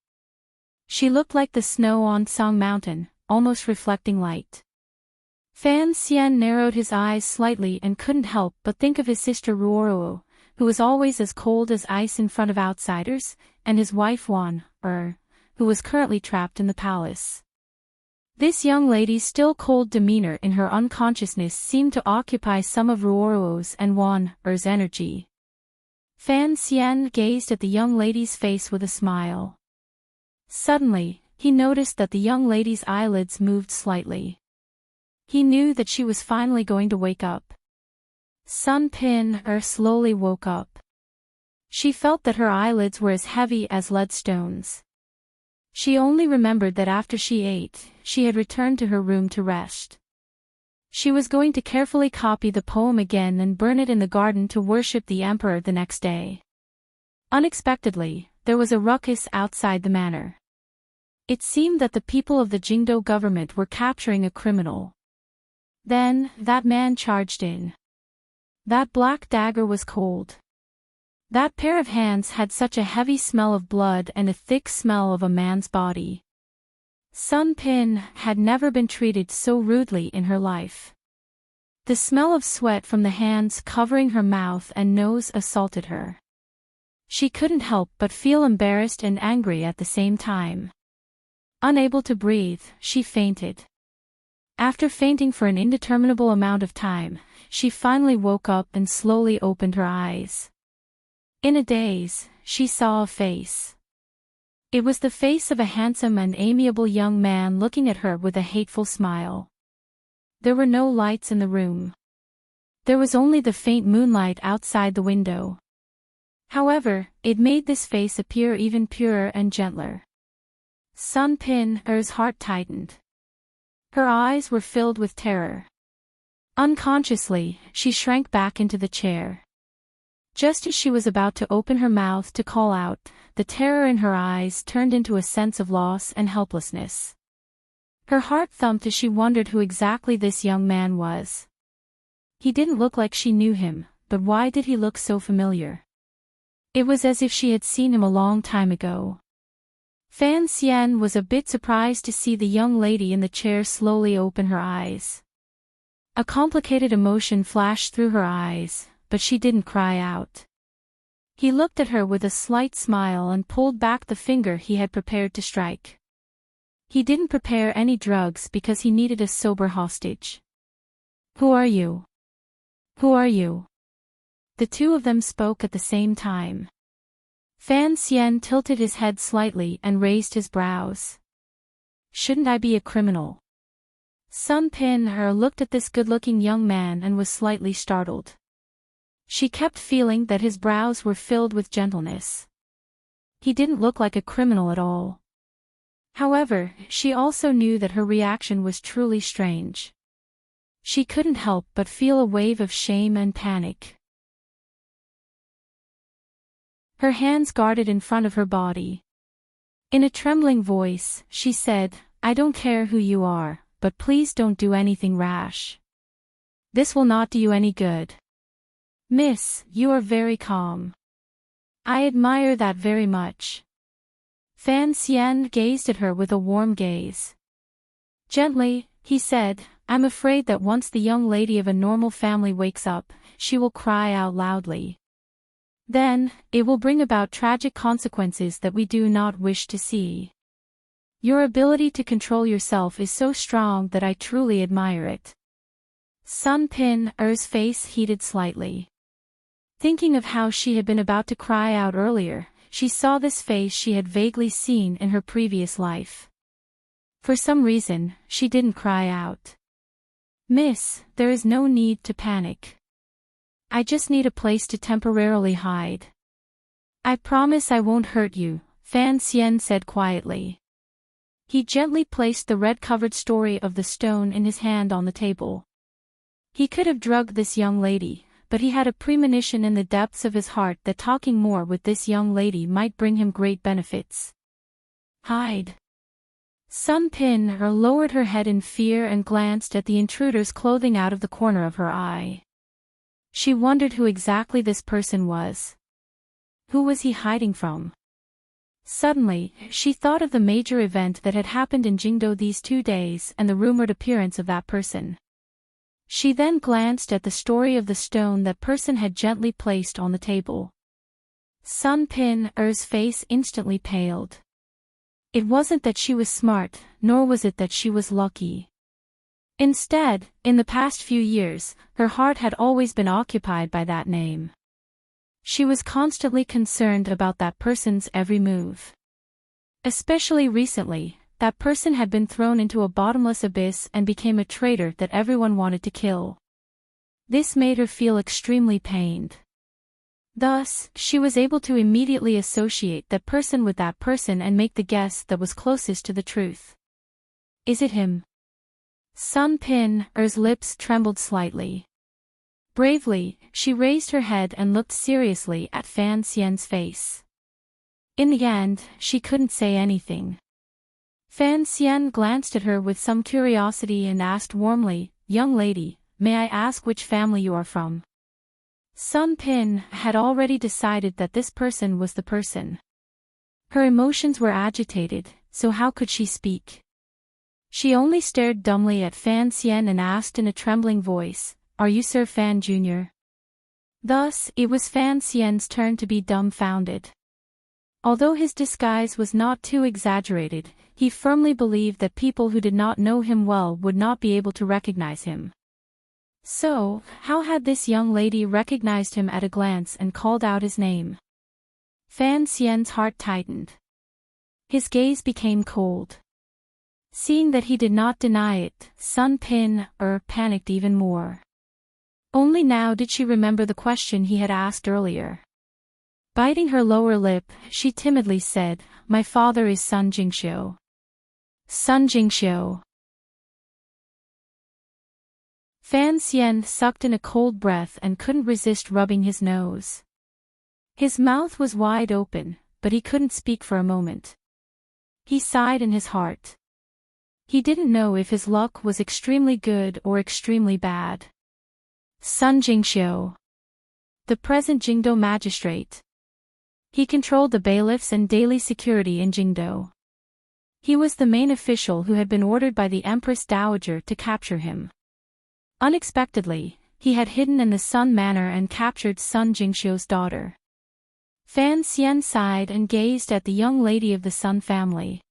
She looked like the snow on Song Mountain, almost reflecting light. Fan Xian narrowed his eyes slightly and couldn't help but think of his sister Ruoruo, who was always as cold as ice in front of outsiders, and his wife Wan, who was currently trapped in the palace. This young lady's still cold demeanor in her unconsciousness seemed to occupy some of Ruoruo's and Wan's energy. Fan Xian gazed at the young lady's face with a smile. Suddenly, he noticed that the young lady's eyelids moved slightly. He knew that she was finally going to wake up. Sun Pin slowly woke up. She felt that her eyelids were as heavy as lead stones. She only remembered that after she ate, she had returned to her room to rest. She was going to carefully copy the poem again and burn it in the garden to worship the emperor the next day. Unexpectedly, there was a ruckus outside the manor. It seemed that the people of the Jingdo government were capturing a criminal. Then, that man charged in. That black dagger was cold. That pair of hands had such a heavy smell of blood and a thick smell of a man's body. Sun Pin had never been treated so rudely in her life. The smell of sweat from the hands covering her mouth and nose assaulted her. She couldn't help but feel embarrassed and angry at the same time. Unable to breathe, she fainted. After fainting for an indeterminable amount of time, she finally woke up and slowly opened her eyes. In a daze, she saw a face. It was the face of a handsome and amiable young man looking at her with a hateful smile. There were no lights in the room. There was only the faint moonlight outside the window. However, it made this face appear even purer and gentler. Sun Pin's heart tightened. Her eyes were filled with terror. Unconsciously, she shrank back into the chair. Just as she was about to open her mouth to call out, the terror in her eyes turned into a sense of loss and helplessness. Her heart thumped as she wondered who exactly this young man was. He didn't look like she knew him, but why did he look so familiar? It was as if she had seen him a long time ago. Fan Xian was a bit surprised to see the young lady in the chair slowly open her eyes. A complicated emotion flashed through her eyes, but she didn't cry out. He looked at her with a slight smile and pulled back the finger he had prepared to strike. He didn't prepare any drugs because he needed a sober hostage. "Who are you? Who are you?" The two of them spoke at the same time. Fan Xian tilted his head slightly and raised his brows. "Shouldn't I be a criminal?" Sun Pin looked at this good-looking young man and was slightly startled. She kept feeling that his brows were filled with gentleness. He didn't look like a criminal at all. However, she also knew that her reaction was truly strange. She couldn't help but feel a wave of shame and panic. Her hands guarded in front of her body. In a trembling voice, she said, "I don't care who you are, but please don't do anything rash. This will not do you any good." "Miss, you are very calm. I admire that very much." Fan Xian gazed at her with a warm gaze. Gently, he said, "I'm afraid that once the young lady of a normal family wakes up, she will cry out loudly. Then, it will bring about tragic consequences that we do not wish to see. Your ability to control yourself is so strong that I truly admire it." Sun Pin's face heated slightly. Thinking of how she had been about to cry out earlier, she saw this face she had vaguely seen in her previous life. For some reason, she didn't cry out. "Miss, there is no need to panic. I just need a place to temporarily hide. I promise I won't hurt you," Fan Xian said quietly. He gently placed the red-covered story of the stone in his hand on the table. He could have drugged this young lady, but he had a premonition in the depths of his heart that talking more with this young lady might bring him great benefits. "Hide." Sun Pin lowered her head in fear and glanced at the intruder's clothing out of the corner of her eye. She wondered who exactly this person was. Who was he hiding from? Suddenly, she thought of the major event that had happened in Jingdo these 2 days and the rumored appearance of that person. She then glanced at the story of the stone that person had gently placed on the table. Sun Pin's face instantly paled. It wasn't that she was smart, nor was it that she was lucky. Instead, in the past few years, her heart had always been occupied by that name. She was constantly concerned about that person's every move. Especially recently, that person had been thrown into a bottomless abyss and became a traitor that everyone wanted to kill. This made her feel extremely pained. Thus, she was able to immediately associate that person with that person and make the guess that was closest to the truth. Is it him? Sun Pin's lips trembled slightly. Bravely, she raised her head and looked seriously at Fan Xian's face. In the end, she couldn't say anything. Fan Xian glanced at her with some curiosity and asked warmly, "Young lady, may I ask which family you are from?" Sun Pin had already decided that this person was the person. Her emotions were agitated, so how could she speak? She only stared dumbly at Fan Xian and asked in a trembling voice, "Are you Sir Fan Jr.?" Thus, it was Fan Xian's turn to be dumbfounded. Although his disguise was not too exaggerated, he firmly believed that people who did not know him well would not be able to recognize him. So, how had this young lady recognized him at a glance and called out his name? Fan Xian's heart tightened. His gaze became cold. Seeing that he did not deny it, Sun Pin panicked even more. Only now did she remember the question he had asked earlier. Biting her lower lip, she timidly said, "My father is Sun Jingxiu." Sun Jingxiu. Fan Xian sucked in a cold breath and couldn't resist rubbing his nose. His mouth was wide open, but he couldn't speak for a moment. He sighed in his heart. He didn't know if his luck was extremely good or extremely bad. Sun Jingxiu. The present Jingdo magistrate. He controlled the bailiffs and daily security in Jingdo. He was the main official who had been ordered by the Empress Dowager to capture him. Unexpectedly, he had hidden in the Sun Manor and captured Sun Jingxiu's daughter. Fan Xian sighed and gazed at the young lady of the Sun family.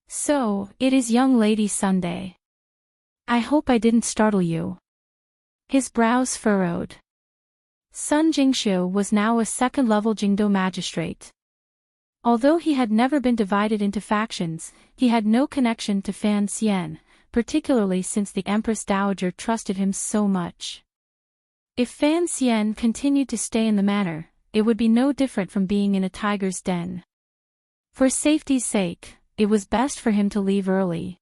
"So, it is young lady Sunday. I hope I didn't startle you." His brows furrowed. Sun Jingxiu was now a second-level Jingdo magistrate. Although he had never been divided into factions, he had no connection to Fan Xian, particularly since the Empress Dowager trusted him so much. If Fan Xian continued to stay in the manor, it would be no different from being in a tiger's den. For safety's sake, it was best for him to leave early.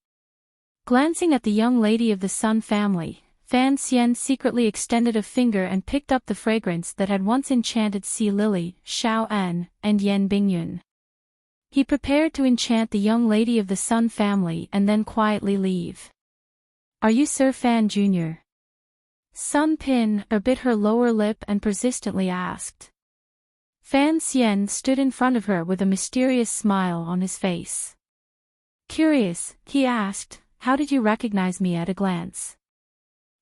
Glancing at the young lady of the Sun family, Fan Xian secretly extended a finger and picked up the fragrance that had once enchanted Sea Lily, Xiao An, and Yan Bingyun. He prepared to enchant the young lady of the Sun family and then quietly leave. "Are you Sir Fan Jr.?" Sun Pin bit her lower lip and persistently asked. Fan Xian stood in front of her with a mysterious smile on his face. Curious, he asked, "How did you recognize me at a glance?"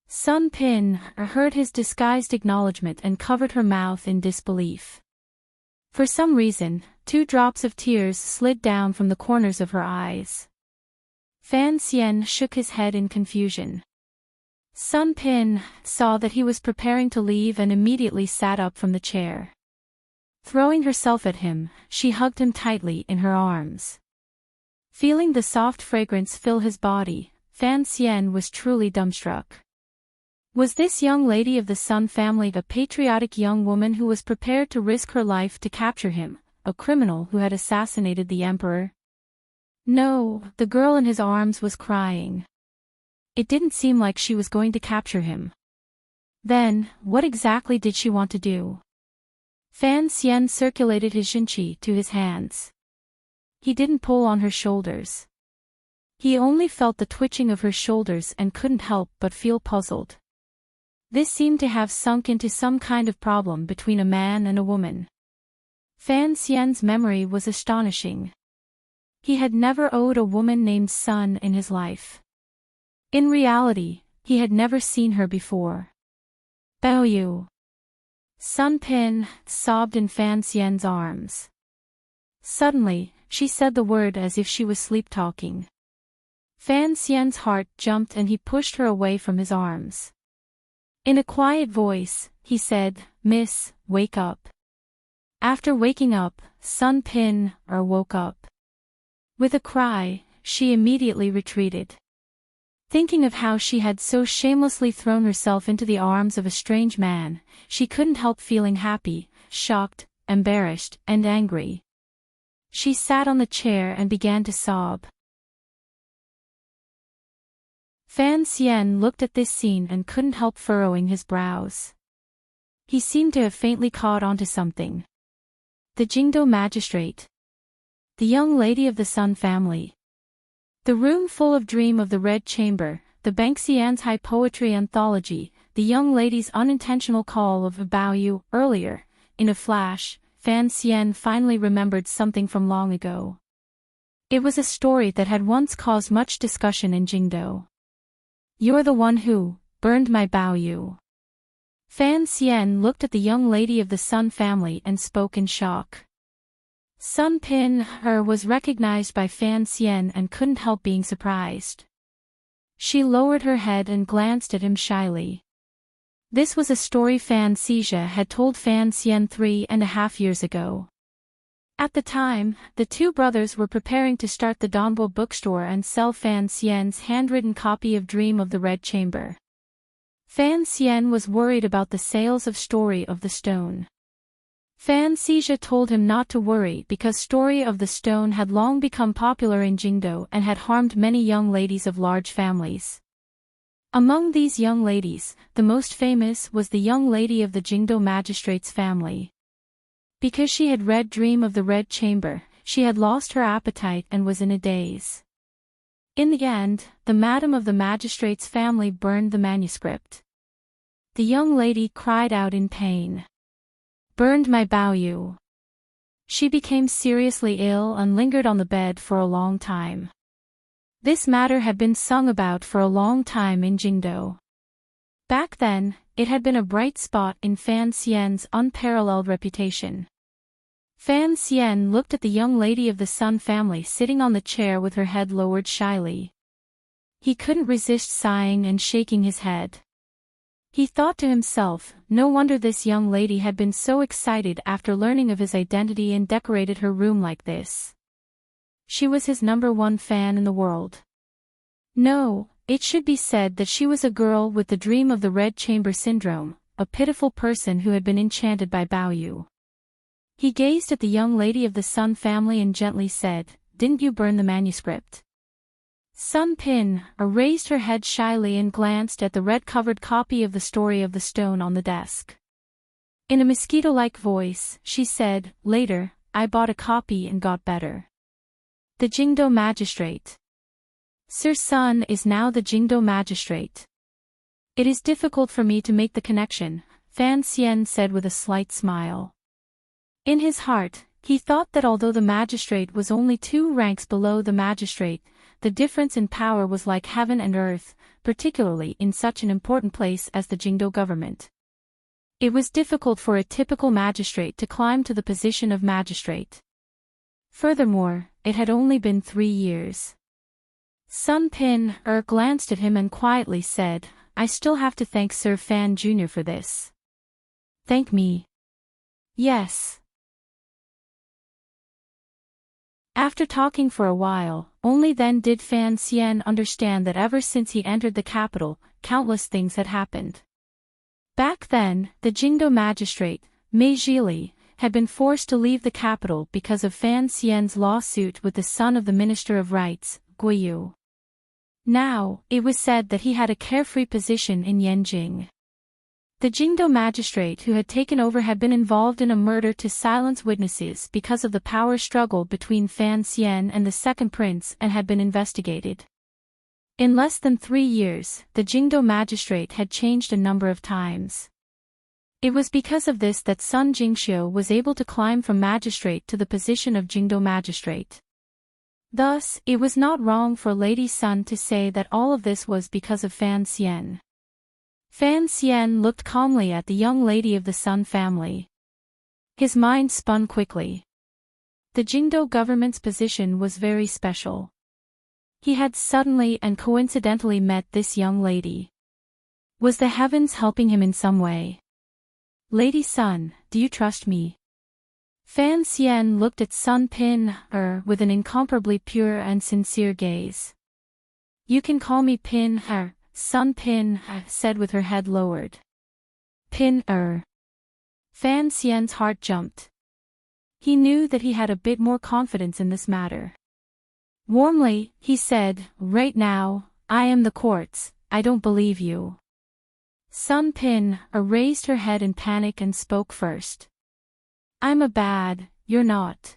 Sun Pin heard his disguised acknowledgement and covered her mouth in disbelief. For some reason, 2 drops of tears slid down from the corners of her eyes. Fan Xian shook his head in confusion. Sun Pin saw that he was preparing to leave and immediately sat up from the chair. Throwing herself at him, she hugged him tightly in her arms. Feeling the soft fragrance fill his body, Fan Xian was truly dumbstruck. Was this young lady of the Sun family a patriotic young woman who was prepared to risk her life to capture him, a criminal who had assassinated the emperor? No, the girl in his arms was crying. It didn't seem like she was going to capture him. Then, what exactly did she want to do? Fan Xian circulated his xinqi to his hands. He didn't pull on her shoulders. He only felt the twitching of her shoulders and couldn't help but feel puzzled. This seemed to have sunk into some kind of problem between a man and a woman. Fan Xian's memory was astonishing. He had never owed a woman named Sun in his life. In reality, he had never seen her before. Bao Yu. Sun Pin sobbed in Fan Xian's arms. Suddenly, she said the word as if she was sleep-talking. Fan Xian's heart jumped and he pushed her away from his arms. In a quiet voice, he said, "Miss, wake up." After waking up, Sun Pin woke up. With a cry, she immediately retreated. Thinking of how she had so shamelessly thrown herself into the arms of a strange man, she couldn't help feeling happy, shocked, embarrassed, and angry. She sat on the chair and began to sob. Fan Xian looked at this scene and couldn't help furrowing his brows. He seemed to have faintly caught onto something. The Jingdo magistrate. The young lady of the Sun family. The room full of Dream of the Red Chamber, the Banxian's high poetry anthology, the young lady's unintentional call of Bao Yu earlier. In a flash, Fan Xian finally remembered something from long ago. It was a story that had once caused much discussion in Jingdo. "You're the one who burned my Bao Yu." Fan Xian looked at the young lady of the Sun family and spoke in shock. Sun Pin was recognized by Fan Xian and couldn't help being surprised. She lowered her head and glanced at him shyly. This was a story Fan Xixia had told Fan Xian 3.5 years ago. At the time, the two brothers were preparing to start the Donbo bookstore and sell Fan Xian's handwritten copy of Dream of the Red Chamber. Fan Xian was worried about the sales of Story of the Stone. Fan Xixia told him not to worry because Story of the Stone had long become popular in Jingdo and had harmed many young ladies of large families. Among these young ladies, the most famous was the young lady of the Jingdo magistrate's family. Because she had read Dream of the Red Chamber, she had lost her appetite and was in a daze. In the end, the madam of the magistrate's family burned the manuscript. The young lady cried out in pain. "Burned my Bao Yu." She became seriously ill and lingered on the bed for a long time. This matter had been sung about for a long time in Jingdo. Back then, it had been a bright spot in Fan Xian's unparalleled reputation. Fan Xian looked at the young lady of the Sun family sitting on the chair with her head lowered shyly. He couldn't resist sighing and shaking his head. He thought to himself, no wonder this young lady had been so excited after learning of his identity and decorated her room like this. She was his #1 fan in the world. No, it should be said that she was a girl with the Dream of the Red Chamber syndrome, a pitiful person who had been enchanted by Bao Yu. He gazed at the young lady of the Sun family and gently said, "Didn't you burn the manuscript?" Sun Pin raised her head shyly and glanced at the red-covered copy of the Story of the Stone on the desk. In a mosquito-like voice, she said, "Later, I bought a copy and got better." The Jingdo magistrate. Sir Sun is now the Jingdo magistrate. "It is difficult for me to make the connection," Fan Xian said with a slight smile. In his heart, he thought that although the magistrate was only 2 ranks below the magistrate, the difference in power was like heaven and earth, particularly in such an important place as the Jingdo government. It was difficult for a typical magistrate to climb to the position of magistrate. Furthermore, it had only been 3 years. Sun Pin glanced at him and quietly said, "I still have to thank Sir Fan Jr. for this." "Thank me?" "Yes." After talking for a while, only then did Fan Xian understand that ever since he entered the capital, countless things had happened. Back then, the Jingdo magistrate, Mei Zhili, had been forced to leave the capital because of Fan Xian's lawsuit with the son of the Minister of Rights, Guiyu. Now, it was said that he had a carefree position in Yanjing. The Jingdo magistrate who had taken over had been involved in a murder to silence witnesses because of the power struggle between Fan Xian and the second prince and had been investigated. In less than 3 years, the Jingdo magistrate had changed a number of times. It was because of this that Sun Jingxiu was able to climb from magistrate to the position of Jingdo magistrate. Thus, it was not wrong for Lady Sun to say that all of this was because of Fan Xian. Fan Xian looked calmly at the young lady of the Sun family. His mind spun quickly. The Jingdo government's position was very special. He had suddenly and coincidentally met this young lady. Was the heavens helping him in some way? Lady Sun, do you trust me? Fan Xian looked at Sun Pin with an incomparably pure and sincere gaze. You can call me Pin Sun Pin said with her head lowered. Pin Fan Xian's heart jumped. He knew that he had a bit more confidence in this matter. Warmly, he said, right now, I am the courts, I don't believe you. Sun Pin raised her head in panic and spoke first. I'm a bad, you're not.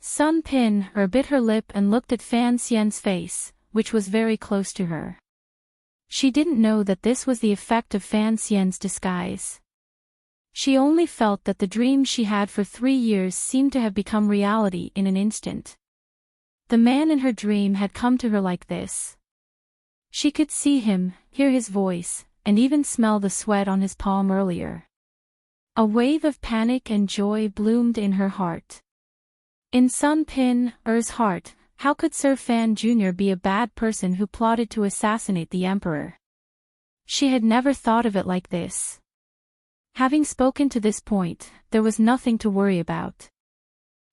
Sun Pin bit her lip and looked at Fan Xian's face, which was very close to her. She didn't know that this was the effect of Fan Xian's disguise. She only felt that the dream she had for 3 years seemed to have become reality in an instant. The man in her dream had come to her like this. She could see him, hear his voice, and even smell the sweat on his palm earlier. A wave of panic and joy bloomed in her heart. In Sun Pin's heart, how could Sir Fan Jr. be a bad person who plotted to assassinate the emperor? She had never thought of it like this. Having spoken to this point, there was nothing to worry about.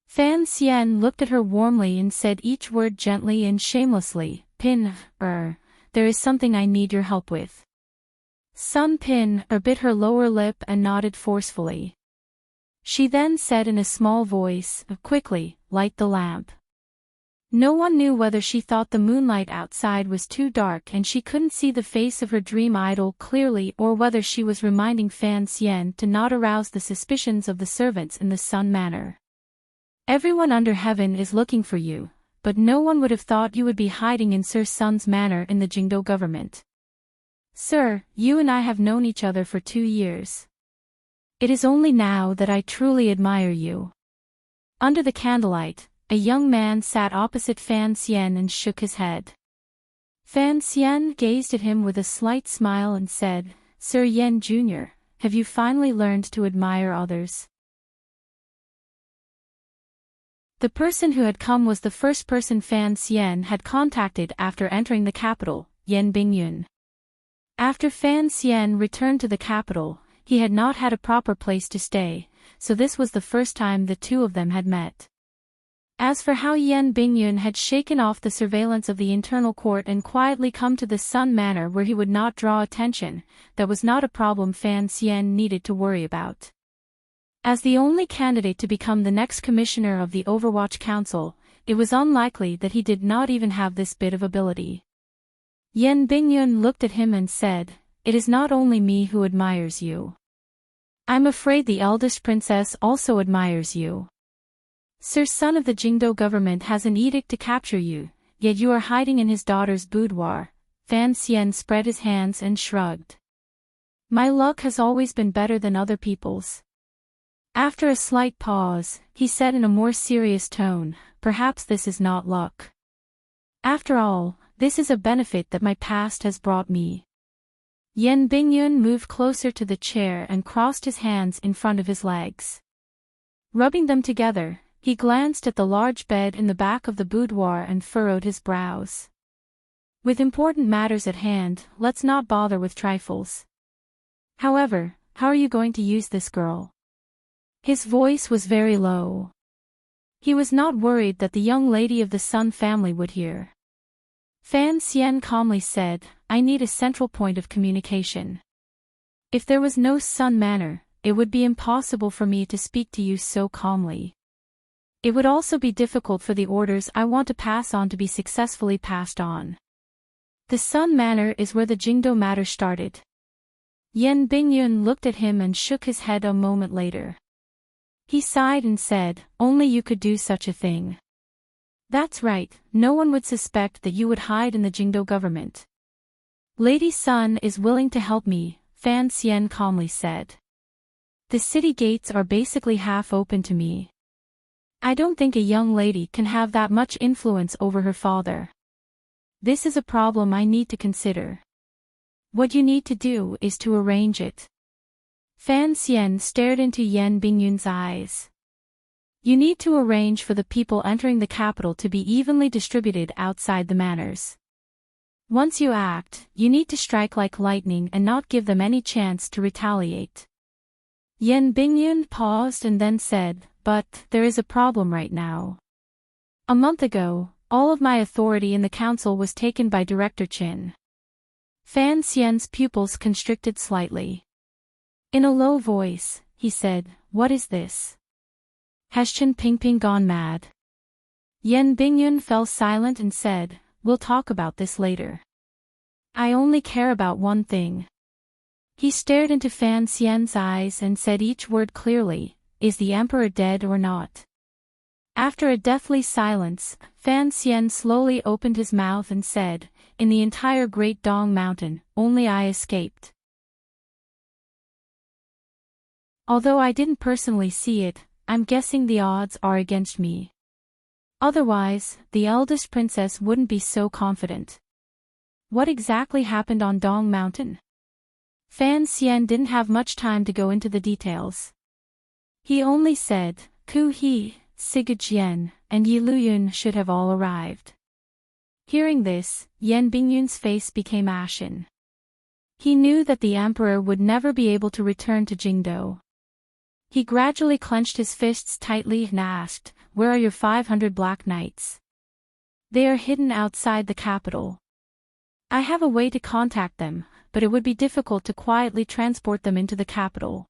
Fan Xian looked at her warmly and said each word gently and shamelessly, Pin, there is something I need your help with. Sun Pin bit her lower lip and nodded forcefully. She then said in a small voice, quickly, light the lamp. No one knew whether she thought the moonlight outside was too dark and she couldn't see the face of her dream idol clearly, or whether she was reminding Fan Xian to not arouse the suspicions of the servants in the Sun Manor. Everyone under heaven is looking for you, but no one would have thought you would be hiding in Sir Sun's manor in the Jingdo government. Sir, you and I have known each other for 2 years. It is only now that I truly admire you. Under the candlelight, a young man sat opposite Fan Xian and shook his head. Fan Xian gazed at him with a slight smile and said, Sir Yan Jr., have you finally learned to admire others? The person who had come was the first person Fan Xian had contacted after entering the capital, Yan Bingyun. After Fan Xian returned to the capital, he had not had a proper place to stay, so this was the first time the two of them had met. As for how Yan Bingyun had shaken off the surveillance of the internal court and quietly come to the Sun Manor where he would not draw attention, that was not a problem Fan Xian needed to worry about. As the only candidate to become the next commissioner of the Overwatch Council, it was unlikely that he did not even have this bit of ability. Yan Bingyun looked at him and said, It is not only me who admires you. I'm afraid the eldest princess also admires you. Sir Sun of the Jingdo government has an edict to capture you, yet you are hiding in his daughter's boudoir. Fan Xian spread his hands and shrugged. My luck has always been better than other people's. After a slight pause, he said in a more serious tone, Perhaps this is not luck. After all, this is a benefit that my past has brought me. Yan Bingyun moved closer to the chair and crossed his hands in front of his legs. Rubbing them together, he glanced at the large bed in the back of the boudoir and furrowed his brows. With important matters at hand, let's not bother with trifles. However, how are you going to use this girl? His voice was very low. He was not worried that the young lady of the Sun family would hear. Fan Xian calmly said, I need a central point of communication. If there was no Sun Manor, it would be impossible for me to speak to you so calmly. It would also be difficult for the orders I want to pass on to be successfully passed on. The Sun Manor is where the Jingdo matter started. Yan Bingyun looked at him and shook his head a moment later. He sighed and said, Only you could do such a thing. That's right, no one would suspect that you would hide in the Jingdo government. Lady Sun is willing to help me, Fan Xian calmly said. The city gates are basically half open to me. I don't think a young lady can have that much influence over her father. This is a problem I need to consider. What you need to do is to arrange it. Fan Xian stared into Yan Bingyun's eyes. You need to arrange for the people entering the capital to be evenly distributed outside the manors. Once you act, you need to strike like lightning and not give them any chance to retaliate. Yan Bingyun paused and then said, but there is a problem right now. A month ago, all of my authority in the council was taken by Director Qin. Fan Xian's pupils constricted slightly. In a low voice, he said, what is this? Has Qin Pingping gone mad? Yan Bingyun fell silent and said, we'll talk about this later. I only care about one thing. He stared into Fan Xian's eyes and said each word clearly, is the emperor dead or not? After a deathly silence, Fan Xian slowly opened his mouth and said, in the entire Great Dong Mountain, only I escaped. Although I didn't personally see it, I'm guessing the odds are against me. Otherwise, the eldest princess wouldn't be so confident. What exactly happened on Dong Mountain? Fan Xian didn't have much time to go into the details. He only said, Ku He, Sigurd, and Yi Luyun should have all arrived. Hearing this, Yan Bingyun's face became ashen. He knew that the emperor would never be able to return to Jingdou. He gradually clenched his fists tightly and asked, where are your 500 black knights? They are hidden outside the capital. I have a way to contact them, but it would be difficult to quietly transport them into the capital.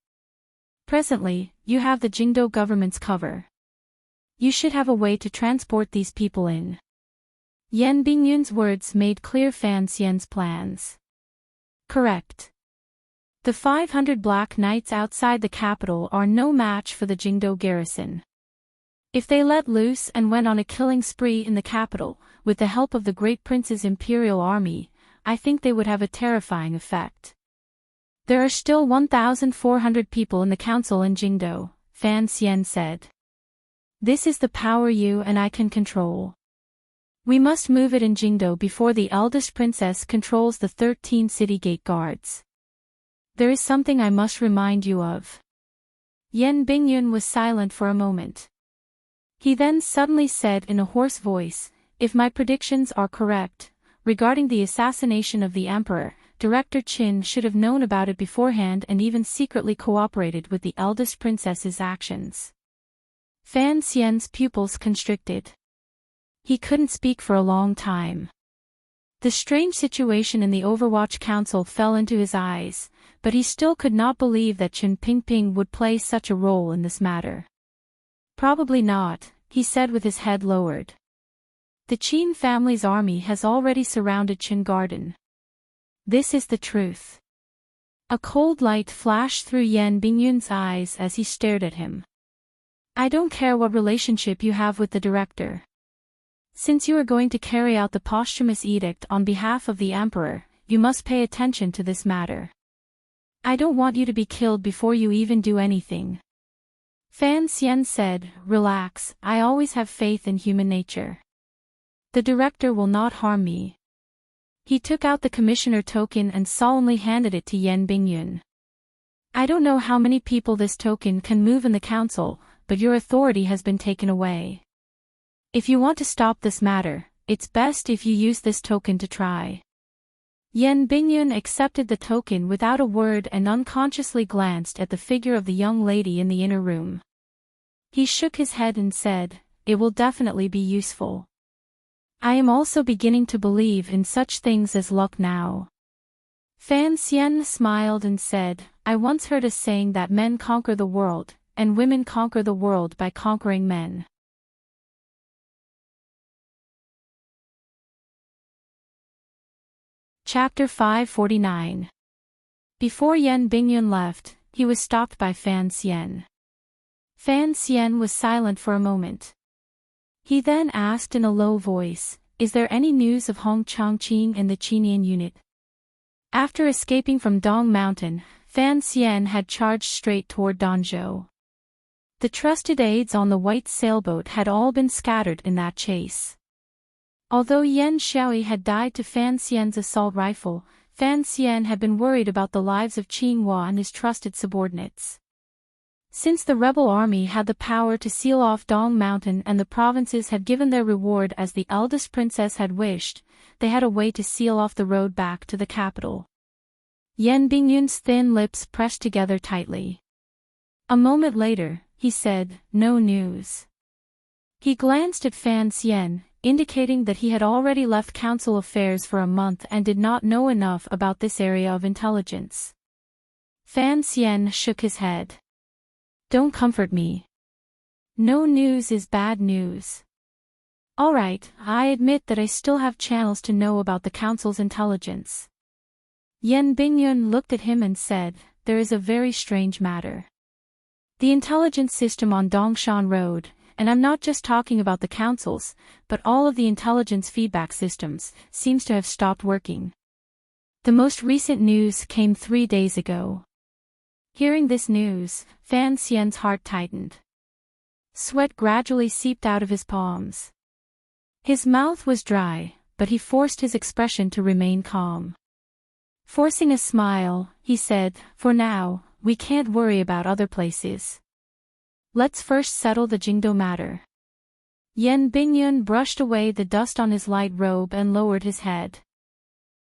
Presently, you have the Jingdou government's cover. You should have a way to transport these people in. Yan Bingyun's words made clear Fan Xian's plans. Correct. The 500 black knights outside the capital are no match for the Jingdou garrison. If they let loose and went on a killing spree in the capital, with the help of the great prince's imperial army, I think they would have a terrifying effect. There are still 1,400 people in the council in Jingdou, Fan Xian said. This is the power you and I can control. We must move it in Jingdou before the eldest princess controls the 13 city gate guards. There is something I must remind you of. Yan Bingyun was silent for a moment. He then suddenly said in a hoarse voice, if my predictions are correct, regarding the assassination of the emperor, Director Qin should have known about it beforehand and even secretly cooperated with the eldest princess's actions. Fan Xian's pupils constricted. He couldn't speak for a long time. The strange situation in the Overwatch Council fell into his eyes, but he still could not believe that Qin Pingping would play such a role in this matter. Probably not, he said with his head lowered. The Qin family's army has already surrounded Qin Garden. This is the truth. A cold light flashed through Yan Bingyun's eyes as he stared at him. I don't care what relationship you have with the director. Since you are going to carry out the posthumous edict on behalf of the emperor, you must pay attention to this matter. I don't want you to be killed before you even do anything. Fan Xian said, relax, I always have faith in human nature. The director will not harm me. He took out the commissioner token and solemnly handed it to Yan Bingyun. I don't know how many people this token can move in the council, but your authority has been taken away. If you want to stop this matter, it's best if you use this token to try. Yan Bingyun accepted the token without a word and unconsciously glanced at the figure of the young lady in the inner room. He shook his head and said, it will definitely be useful. I am also beginning to believe in such things as luck now. Fan Xian smiled and said, I once heard a saying that men conquer the world, and women conquer the world by conquering men. Chapter 549. Before Yan Bingyun left, he was stopped by Fan Xian. Fan Xian was silent for a moment. He then asked in a low voice, is there any news of Hong Chongqing and the Qinian unit? After escaping from Dong Mountain, Fan Xian had charged straight toward Danzhou. The trusted aides on the white sailboat had all been scattered in that chase. Although Yan Xiaoyi had died to Fan Xian's assault rifle, Fan Xian had been worried about the lives of Qin Hua and his trusted subordinates. Since the rebel army had the power to seal off Dong Mountain and the provinces had given their reward as the eldest princess had wished, they had a way to seal off the road back to the capital. Yan Bingyun's thin lips pressed together tightly. A moment later, he said, "No news." He glanced at Fan Xian, indicating that he had already left council affairs for a month and did not know enough about this area of intelligence. Fan Xian shook his head. "Don't comfort me. No news is bad news. All right, I admit that I still have channels to know about the council's intelligence." Yan Bingyun looked at him and said, "There is a very strange matter. The intelligence system on Dongshan Road, and I'm not just talking about the councils, but all of the intelligence feedback systems, seems to have stopped working. The most recent news came 3 days ago." Hearing this news, Fan Xian's heart tightened. Sweat gradually seeped out of his palms. His mouth was dry, but he forced his expression to remain calm. Forcing a smile, he said, "For now, we can't worry about other places. Let's first settle the Jingdo matter." Yan Bingyun brushed away the dust on his light robe and lowered his head.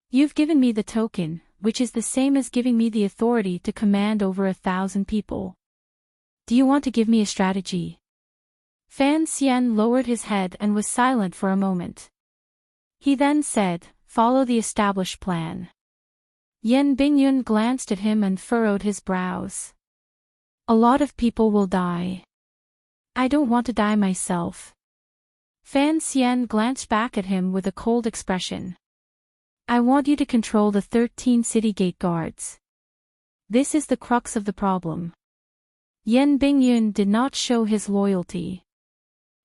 "You've given me the token, which is the same as giving me the authority to command over 1,000 people. Do you want to give me a strategy?" Fan Xian lowered his head and was silent for a moment. He then said, "Follow the established plan." Yan Bingyun glanced at him and furrowed his brows. "A lot of people will die. I don't want to die myself." Fan Xian glanced back at him with a cold expression. "I want you to control the 13 city gate guards. This is the crux of the problem." Yan Bingyun did not show his loyalty.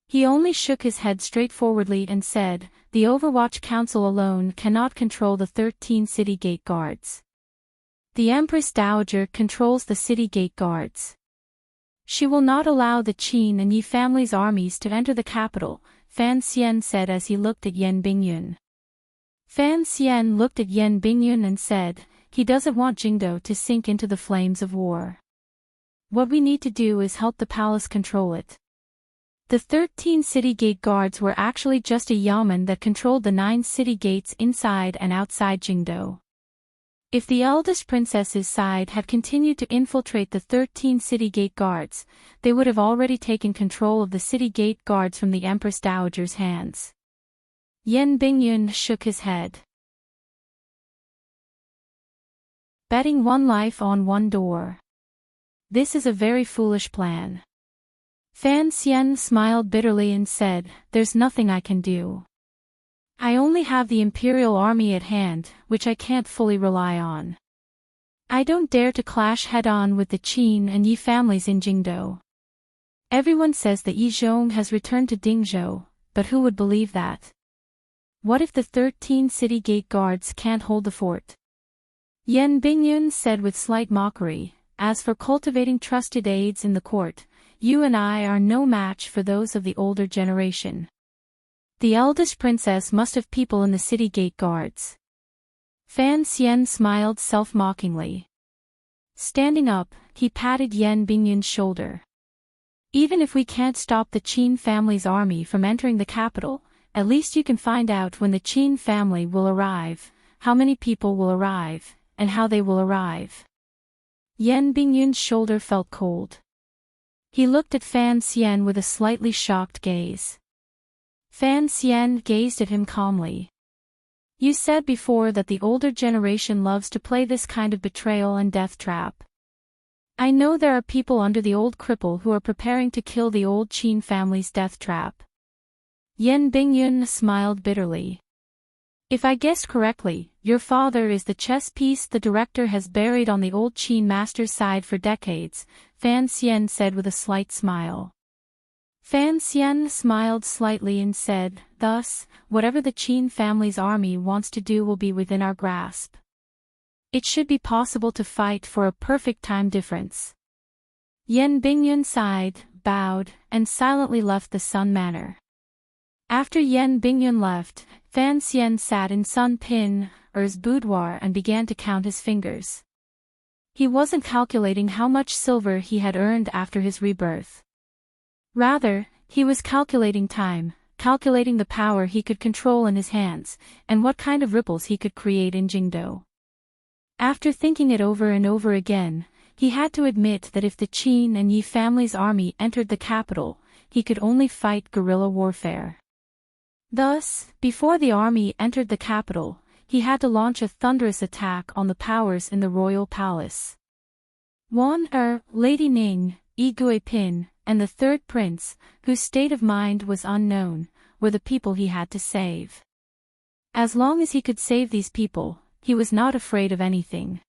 He only shook his head straightforwardly and said, "The Overwatch Council alone cannot control the 13 city gate guards. The Empress Dowager controls the city gate guards. She will not allow the Qin and Yi family's armies to enter the capital," Fan Xian said as he looked at Yan Bingyun. Fan Xian looked at Yan Bingyun and said, "He doesn't want Jingdo to sink into the flames of war. What we need to do is help the palace control it." The 13 city gate guards were actually just a yamen that controlled the 9 city gates inside and outside Jingdo. If the eldest princess's side had continued to infiltrate the 13 city gate guards, they would have already taken control of the city gate guards from the Empress Dowager's hands. Yan Bingyun shook his head. "Betting one life on one door. This is a very foolish plan." Fan Xian smiled bitterly and said, "There's nothing I can do. I only have the Imperial Army at hand, which I can't fully rely on. I don't dare to clash head-on with the Qin and Yi families in Jingdo. Everyone says that Yi Zhong has returned to Dingzhou, but who would believe that? What if the 13 city gate guards can't hold the fort?" Yan Bingyun said with slight mockery, "As for cultivating trusted aides in the court, you and I are no match for those of the older generation. The eldest princess must have people in the city gate guards." Fan Xian smiled self-mockingly. Standing up, he patted Yan Bingyun's shoulder. "Even if we can't stop the Qin family's army from entering the capital, at least you can find out when the Qin family will arrive, how many people will arrive, and how they will arrive." Yan Bingyun's shoulder felt cold. He looked at Fan Xian with a slightly shocked gaze. Fan Xian gazed at him calmly. "You said before that the older generation loves to play this kind of betrayal and death trap. I know there are people under the old cripple who are preparing to kill the old Qin family's death trap." Yan Bingyun smiled bitterly. "If I guessed correctly, your father is the chess piece the director has buried on the old Qin master's side for decades," Fan Xian said with a slight smile. Fan Xian smiled slightly and said, "Thus, whatever the Qin family's army wants to do will be within our grasp." It should be possible to fight for a perfect time difference. Yen Bingyun sighed, bowed, and silently left the Sun Manor. After Yen Bingyun left, Fan Xian sat in Sun Pin's boudoir and began to count his fingers. He wasn't calculating how much silver he had earned after his rebirth. Rather, he was calculating time, calculating the power he could control in his hands, and what kind of ripples he could create in Jingdo. After thinking it over and over again, he had to admit that if the Qin and Yi family's army entered the capital, he could only fight guerrilla warfare. Thus, before the army entered the capital, he had to launch a thunderous attack on the powers in the royal palace. Lady Ning, Yi Guipin, and the third prince, whose state of mind was unknown, were the people he had to save. As long as he could save these people, he was not afraid of anything.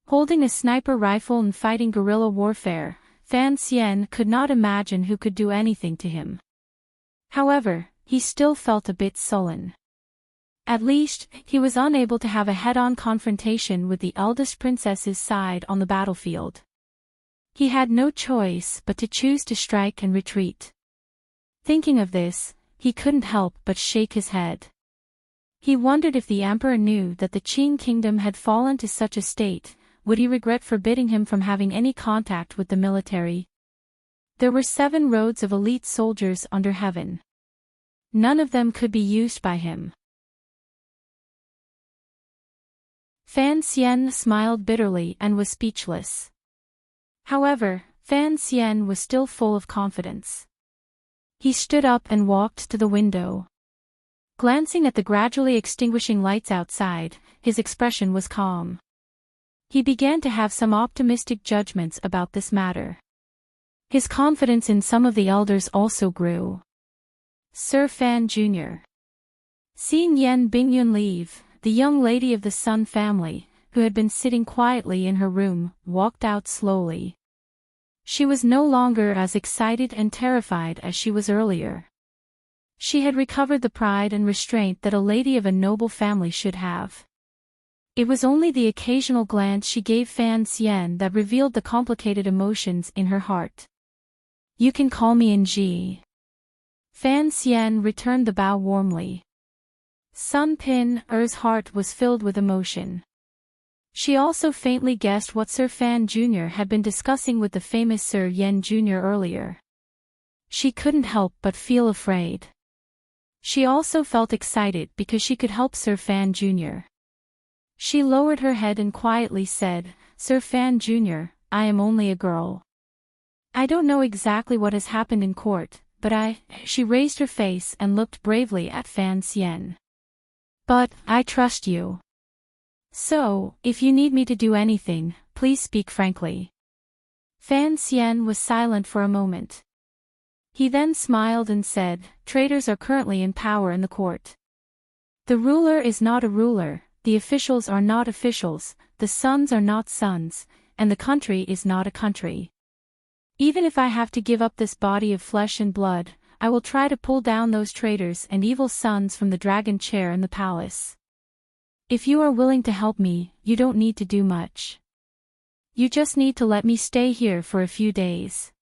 Holding a sniper rifle and fighting guerrilla warfare, Fan Xian could not imagine who could do anything to him. However, he still felt a bit sullen. At least, he was unable to have a head-on confrontation with the eldest princess's side on the battlefield. He had no choice but to choose to strike and retreat. Thinking of this, he couldn't help but shake his head. He wondered if the emperor knew that the Qin kingdom had fallen to such a state, would he regret forbidding him from having any contact with the military? There were 7 roads of elite soldiers under heaven. None of them could be used by him. Fan Xian smiled bitterly and was speechless. However, Fan Xian was still full of confidence. He stood up and walked to the window. Glancing at the gradually extinguishing lights outside, his expression was calm. He began to have some optimistic judgments about this matter. His confidence in some of the elders also grew. Sir Fan Jr. Seeing Yen Bingyun leave, the young lady of the Sun family, who had been sitting quietly in her room, walked out slowly. She was no longer as excited and terrified as she was earlier. She had recovered the pride and restraint that a lady of a noble family should have. It was only the occasional glance she gave Fan Xian that revealed the complicated emotions in her heart. "You can call me Nji." Fan Xian returned the bow warmly. Sun Pin's heart was filled with emotion. She also faintly guessed what Sir Fan Jr. had been discussing with the famous Sir Yen Jr. earlier. She couldn't help but feel afraid. She also felt excited because she could help Sir Fan Jr. She lowered her head and quietly said, "Sir Fan Jr., I am only a girl. I don't know exactly what has happened in court, but She raised her face and looked bravely at Fan Xian. "But, I trust you. So, if you need me to do anything, please speak frankly." Fan Xian was silent for a moment. He then smiled and said, "Traitors are currently in power in the court. The ruler is not a ruler, the officials are not officials, the sons are not sons, and the country is not a country. Even if I have to give up this body of flesh and blood, I will try to pull down those traitors and evil sons from the dragon chair in the palace. If you are willing to help me, you don't need to do much. You just need to let me stay here for a few days."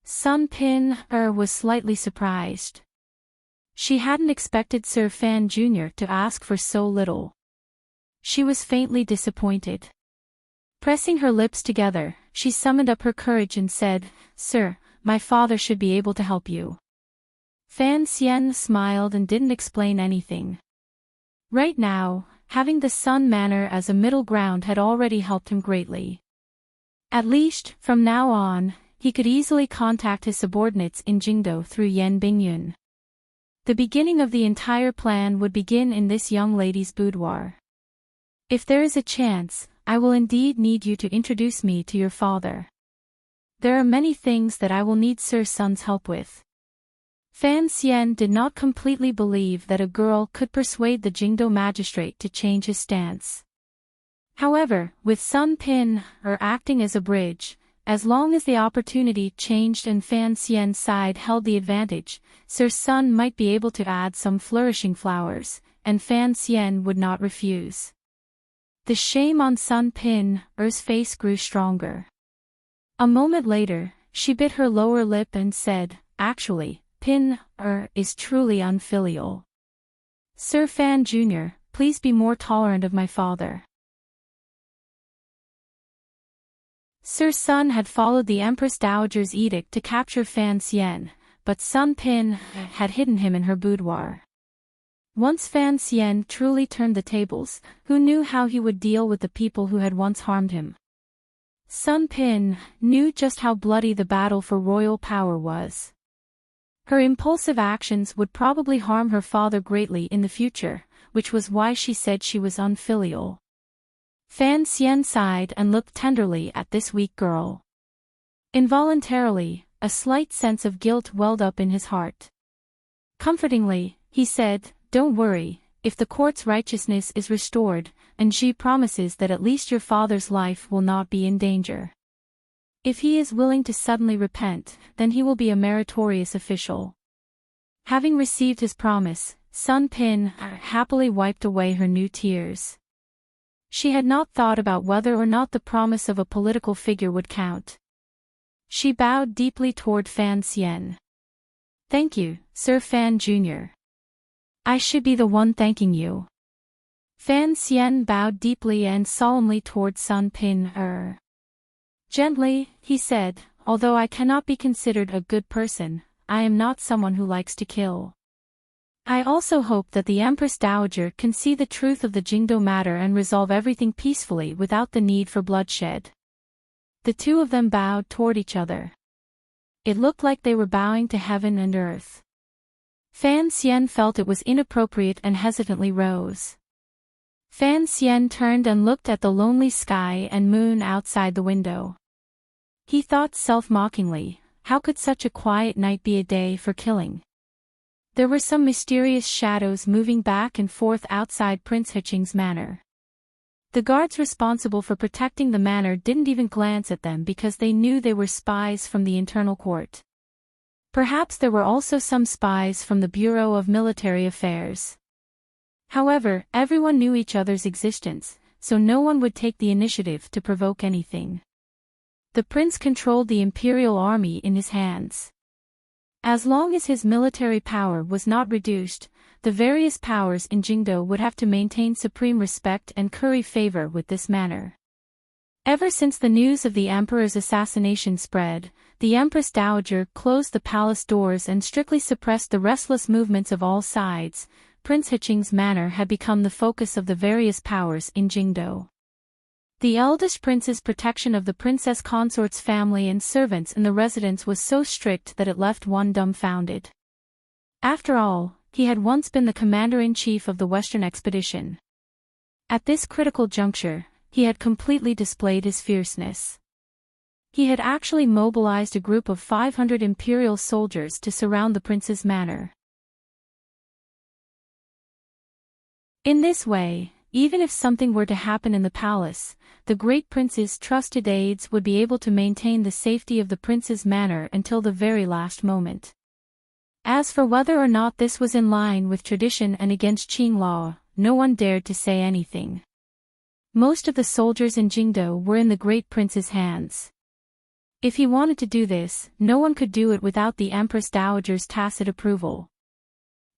Sun Pin was slightly surprised. She hadn't expected Sir Fan Jr. to ask for so little. She was faintly disappointed. Pressing her lips together, she summoned up her courage and said, "Sir, my father should be able to help you." Fan Xian smiled and didn't explain anything. Right now, having the Sun Manor as a middle ground had already helped him greatly. At least, from now on, he could easily contact his subordinates in Jingdo through Yen Bingyun. The beginning of the entire plan would begin in this young lady's boudoir. "If there is a chance, I will indeed need you to introduce me to your father. There are many things that I will need Sir Sun's help with." Fan Xian did not completely believe that a girl could persuade the Jingdo magistrate to change his stance. However, with Sun Pin acting as a bridge, as long as the opportunity changed and Fan Xian's side held the advantage, Sir Sun might be able to add some flourishing flowers, and Fan Xian would not refuse. The shame on Sun Pin's face grew stronger. A moment later, she bit her lower lip and said, "Actually, Pin is truly unfilial. Sir Fan Jr., please be more tolerant of my father." Sir Sun had followed the Empress Dowager's edict to capture Fan Xian, but Sun Pin had hidden him in her boudoir. Once Fan Xian truly turned the tables, who knew how he would deal with the people who had once harmed him? Sun Pin knew just how bloody the battle for royal power was. Her impulsive actions would probably harm her father greatly in the future, which was why she said she was unfilial. Fan Xian sighed and looked tenderly at this weak girl. Involuntarily, a slight sense of guilt welled up in his heart. Comfortingly, he said, "Don't worry, if the court's righteousness is restored, and she promises that at least your father's life will not be in danger. If he is willing to suddenly repent, then he will be a meritorious official." Having received his promise, Sun Pin happily wiped away her new tears. She had not thought about whether or not the promise of a political figure would count. She bowed deeply toward Fan Xian. "Thank you, Sir Fan Jr. I should be the one thanking you." Fan Xian bowed deeply and solemnly toward Sun Pin. Gently, he said, "Although I cannot be considered a good person, I am not someone who likes to kill. I also hope that the Empress Dowager can see the truth of the Jingdo matter and resolve everything peacefully without the need for bloodshed." The two of them bowed toward each other. It looked like they were bowing to heaven and earth. Fan Xian felt it was inappropriate and hesitantly rose. Fan Xian turned and looked at the lonely sky and moon outside the window. He thought self-mockingly, how could such a quiet night be a day for killing? There were some mysterious shadows moving back and forth outside Prince Hiching's manor. The guards responsible for protecting the manor didn't even glance at them because they knew they were spies from the internal court. Perhaps there were also some spies from the Bureau of Military Affairs. However, everyone knew each other's existence, so no one would take the initiative to provoke anything. The prince controlled the imperial army in his hands. As long as his military power was not reduced, the various powers in Jingdo would have to maintain supreme respect and curry favor with this manor. Ever since the news of the emperor's assassination spread, the Empress Dowager closed the palace doors and strictly suppressed the restless movements of all sides. Prince Hiching's manor had become the focus of the various powers in Jingdo. The eldest prince's protection of the princess consort's family and servants in the residence was so strict that it left one dumbfounded. After all, he had once been the commander-in-chief of the Western expedition. At this critical juncture, he had completely displayed his fierceness. He had actually mobilized a group of 500 imperial soldiers to surround the prince's manor. In this way, even if something were to happen in the palace, the great prince's trusted aides would be able to maintain the safety of the prince's manor until the very last moment. As for whether or not this was in line with tradition and against Qing law, no one dared to say anything. Most of the soldiers in Jingdo were in the great prince's hands. If he wanted to do this, no one could do it without the Empress Dowager's tacit approval.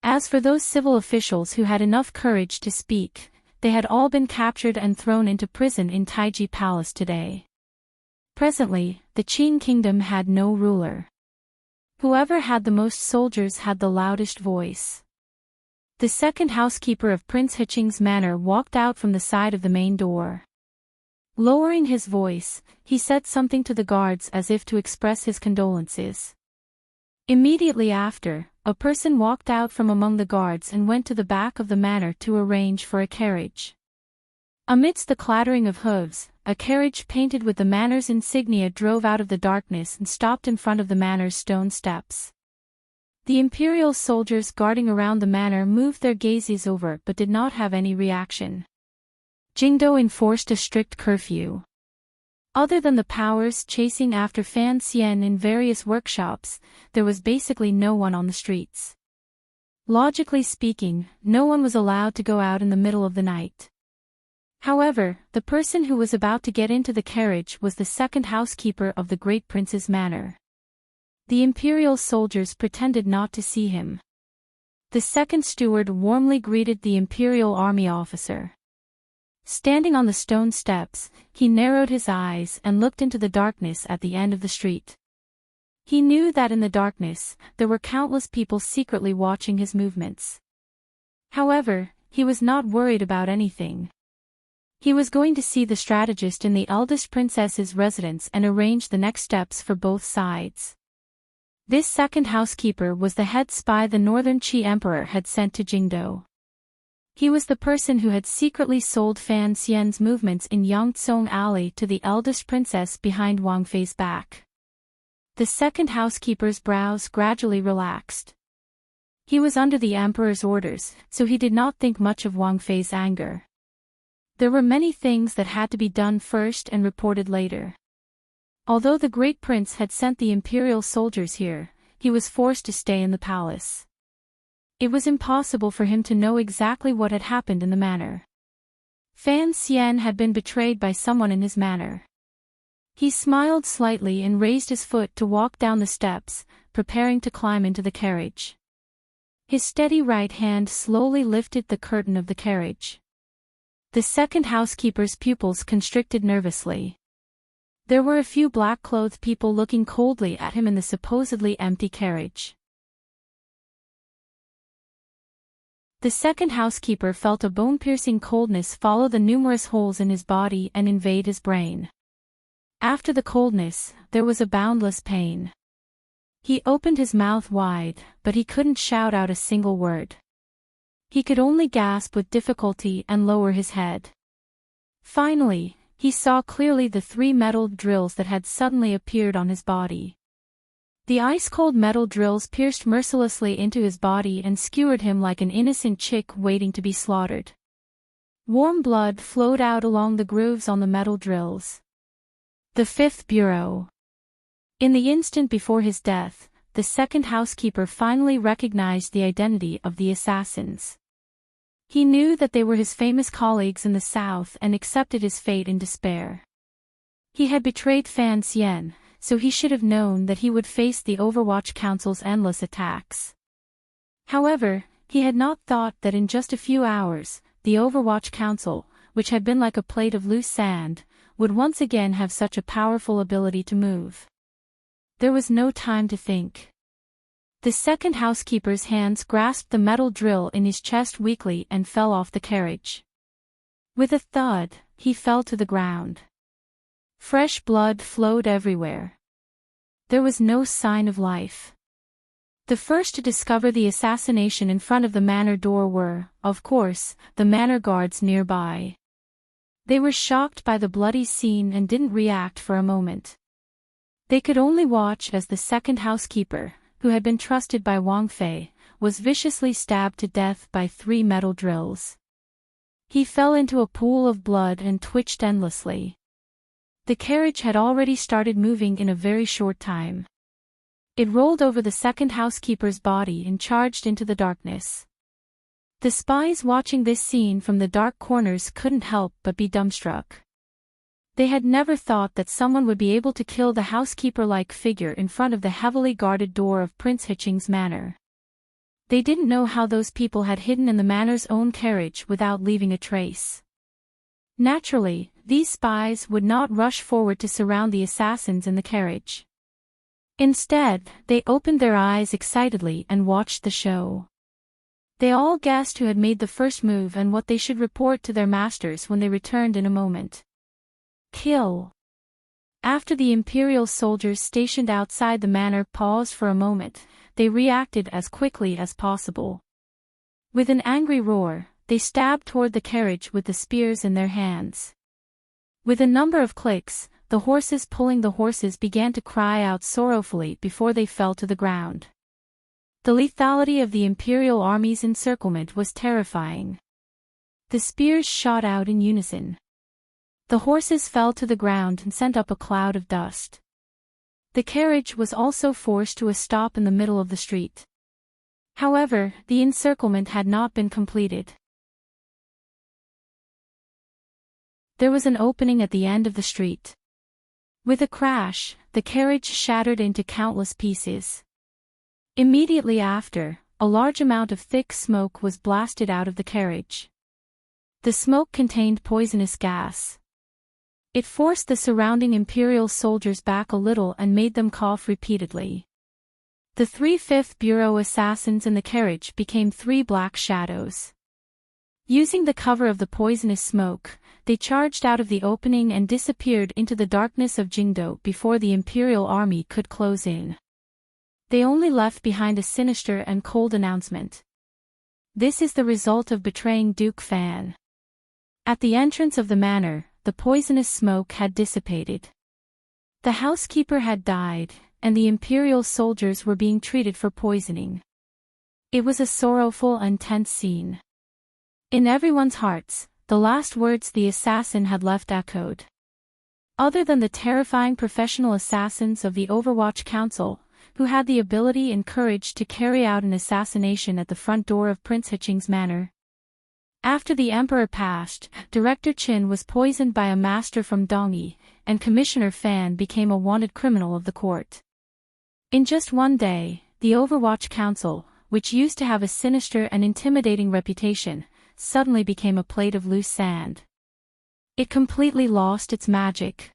As for those civil officials who had enough courage to speak, they had all been captured and thrown into prison in Taiji Palace today. Presently, the Qing kingdom had no ruler. Whoever had the most soldiers had the loudest voice. The second housekeeper of Prince Hiching's manor walked out from the side of the main door. Lowering his voice, he said something to the guards as if to express his condolences. Immediately after, a person walked out from among the guards and went to the back of the manor to arrange for a carriage. Amidst the clattering of hooves, a carriage painted with the manor's insignia drove out of the darkness and stopped in front of the manor's stone steps. The imperial soldiers guarding around the manor moved their gazes over but did not have any reaction. Jingdo enforced a strict curfew. Other than the powers chasing after Fan Xian in various workshops, there was basically no one on the streets. Logically speaking, no one was allowed to go out in the middle of the night. However, the person who was about to get into the carriage was the second housekeeper of the great prince's manor. The imperial soldiers pretended not to see him. The second steward warmly greeted the imperial army officer. Standing on the stone steps, he narrowed his eyes and looked into the darkness at the end of the street. He knew that in the darkness, there were countless people secretly watching his movements. However, he was not worried about anything. He was going to see the strategist in the eldest princess's residence and arrange the next steps for both sides. This second housekeeper was the head spy the Northern Qi Emperor had sent to Jingdo. He was the person who had secretly sold Fan Xian's movements in Yangtsong Alley to the eldest princess behind Wang Fei's back. The second housekeeper's brows gradually relaxed. He was under the emperor's orders, so he did not think much of Wang Fei's anger. There were many things that had to be done first and reported later. Although the great prince had sent the imperial soldiers here, he was forced to stay in the palace. It was impossible for him to know exactly what had happened in the manor. Fan Xian had been betrayed by someone in his manor. He smiled slightly and raised his foot to walk down the steps, preparing to climb into the carriage. His steady right hand slowly lifted the curtain of the carriage. The second housekeeper's pupils constricted nervously. There were a few black-clothed people looking coldly at him in the supposedly empty carriage. The second housekeeper felt a bone-piercing coldness follow the numerous holes in his body and invade his brain. After the coldness, there was a boundless pain. He opened his mouth wide, but he couldn't shout out a single word. He could only gasp with difficulty and lower his head. Finally, he saw clearly the 3 metal drills that had suddenly appeared on his body. The ice-cold metal drills pierced mercilessly into his body and skewered him like an innocent chick waiting to be slaughtered. Warm blood flowed out along the grooves on the metal drills. The Fifth Bureau. In the instant before his death, the second housekeeper finally recognized the identity of the assassins. He knew that they were his famous colleagues in the south and accepted his fate in despair. He had betrayed Fan Xian, so he should have known that he would face the Overwatch Council's endless attacks. However, he had not thought that in just a few hours, the Overwatch Council, which had been like a plate of loose sand, would once again have such a powerful ability to move. There was no time to think. The second housekeeper's hands grasped the metal drill in his chest weakly and fell off the carriage. With a thud, he fell to the ground. Fresh blood flowed everywhere. There was no sign of life. The first to discover the assassination in front of the manor door were, of course, the manor guards nearby. They were shocked by the bloody scene and didn't react for a moment. They could only watch as the second housekeeper, who had been trusted by Wang Fei, was viciously stabbed to death by 3 metal drills. He fell into a pool of blood and twitched endlessly. The carriage had already started moving in a very short time. It rolled over the second housekeeper's body and charged into the darkness. The spies watching this scene from the dark corners couldn't help but be dumbstruck. They had never thought that someone would be able to kill the housekeeper-like figure in front of the heavily guarded door of Prince Hiching's manor. They didn't know how those people had hidden in the manor's own carriage without leaving a trace. Naturally, these spies would not rush forward to surround the assassins in the carriage. Instead, they opened their eyes excitedly and watched the show. They all guessed who had made the first move and what they should report to their masters when they returned in a moment. Kill. After the imperial soldiers stationed outside the manor paused for a moment, they reacted as quickly as possible. With an angry roar, they stabbed toward the carriage with the spears in their hands. With a number of clicks, the horses pulling the horses began to cry out sorrowfully before they fell to the ground. The lethality of the imperial army's encirclement was terrifying. The spears shot out in unison. The horses fell to the ground and sent up a cloud of dust. The carriage was also forced to a stop in the middle of the street. However, the encirclement had not been completed. There was an opening at the end of the street. With a crash, the carriage shattered into countless pieces. Immediately after, a large amount of thick smoke was blasted out of the carriage. The smoke contained poisonous gas. It forced the surrounding Imperial soldiers back a little and made them cough repeatedly. The 3 Fifth Bureau assassins in the carriage became 3 black shadows. Using the cover of the poisonous smoke, they charged out of the opening and disappeared into the darkness of Jingdo before the Imperial army could close in. They only left behind a sinister and cold announcement. This is the result of betraying Duke Fan. At the entrance of the manor, the poisonous smoke had dissipated. The housekeeper had died, and the Imperial soldiers were being treated for poisoning. It was a sorrowful and tense scene. In everyone's hearts, the last words the assassin had left echoed. Other than the terrifying professional assassins of the Overwatch Council, who had the ability and courage to carry out an assassination at the front door of Prince Hiching's manor. After the Emperor passed, Director Qin was poisoned by a master from Dongyi, and Commissioner Fan became a wanted criminal of the court. In just one day, the Overwatch Council, which used to have a sinister and intimidating reputation, suddenly became a plate of loose sand. It completely lost its magic.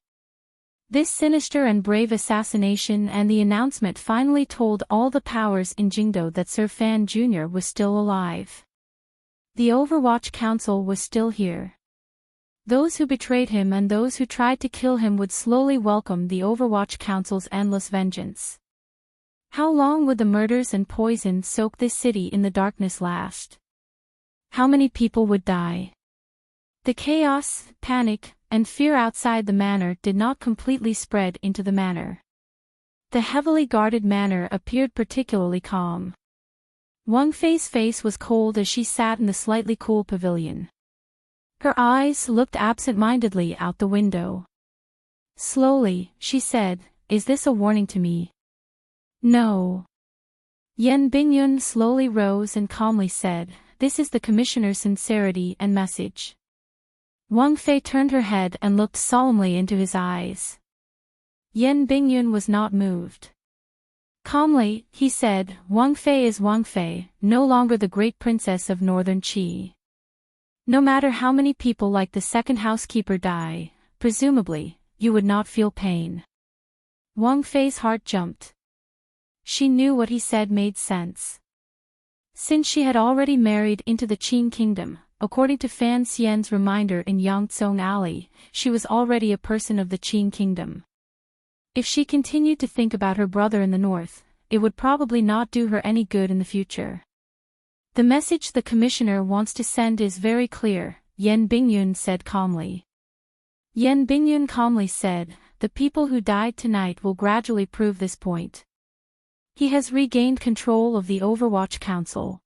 This sinister and brave assassination and the announcement finally told all the powers in Jingdo that Sir Fan Jr. was still alive. The Overwatch Council was still here. Those who betrayed him and those who tried to kill him would slowly welcome the Overwatch Council's endless vengeance. How long would the murders and poison soak this city in the darkness last? How many people would die? The chaos, panic, and fear outside the manor did not completely spread into the manor. The heavily guarded manor appeared particularly calm. Wang Fei's face was cold as she sat in the slightly cool pavilion. Her eyes looked absent-mindedly out the window. Slowly, she said, "Is this a warning to me?" "No." Yan Bingyun slowly rose and calmly said, "This is the Commissioner's sincerity and message." Wang Fei turned her head and looked solemnly into his eyes. Yan Bingyun was not moved. Calmly, he said, "Wang Fei is Wang Fei, no longer the great princess of Northern Qi. No matter how many people like the second housekeeper die, presumably, you would not feel pain." Wang Fei's heart jumped. She knew what he said made sense. Since she had already married into the Qin kingdom, according to Fan Xian's reminder in Yangzong Alley, she was already a person of the Qin kingdom. If she continued to think about her brother in the north, it would probably not do her any good in the future. "The message the commissioner wants to send is very clear," Yan Bingyun said calmly. Yan Bingyun calmly said, "The people who died tonight will gradually prove this point. He has regained control of the Overwatch Council."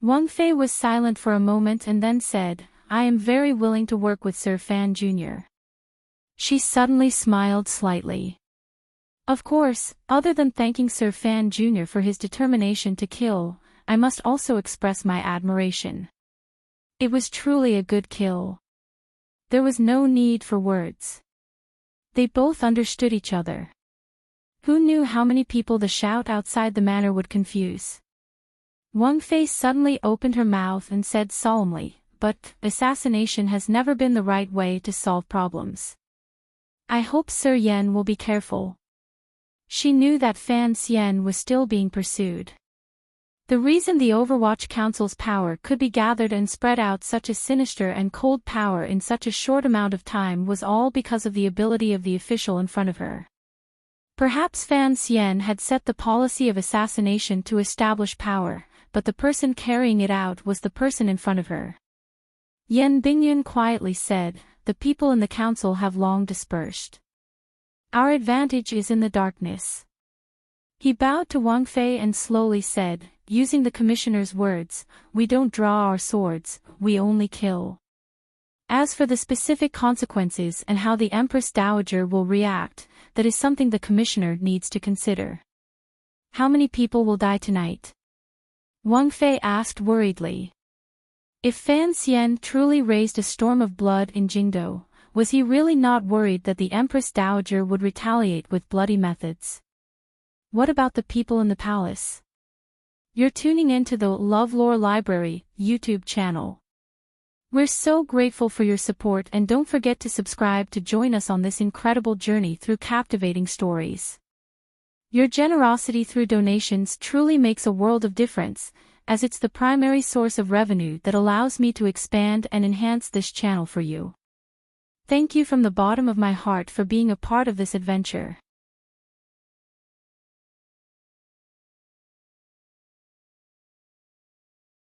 Wang Fei was silent for a moment and then said, "I am very willing to work with Sir Fan Jr." She suddenly smiled slightly. "Of course, other than thanking Sir Fan Jr. for his determination to kill, I must also express my admiration. It was truly a good kill." There was no need for words. They both understood each other. Who knew how many people the shout outside the manor would confuse? Wang Fei suddenly opened her mouth and said solemnly, "But assassination has never been the right way to solve problems. I hope Sir Yan will be careful." She knew that Fan Xian was still being pursued. The reason the Overwatch Council's power could be gathered and spread out such a sinister and cold power in such a short amount of time was all because of the ability of the official in front of her. Perhaps Fan Xian had set the policy of assassination to establish power, but the person carrying it out was the person in front of her. Yan Bingyun quietly said, "The people in the council have long dispersed. Our advantage is in the darkness." He bowed to Wang Fei and slowly said, using the commissioner's words, "We don't draw our swords, we only kill. As for the specific consequences and how the Empress Dowager will react, that is something the commissioner needs to consider." "How many people will die tonight?" Wang Fei asked worriedly. If Fan Xian truly raised a storm of blood in Jingdo, was he really not worried that the Empress Dowager would retaliate with bloody methods? What about the people in the palace? You're tuning into the LoveLore Library YouTube channel. We're so grateful for your support, and don't forget to subscribe to join us on this incredible journey through captivating stories. Your generosity through donations truly makes a world of difference, as it's the primary source of revenue that allows me to expand and enhance this channel for you. Thank you from the bottom of my heart for being a part of this adventure.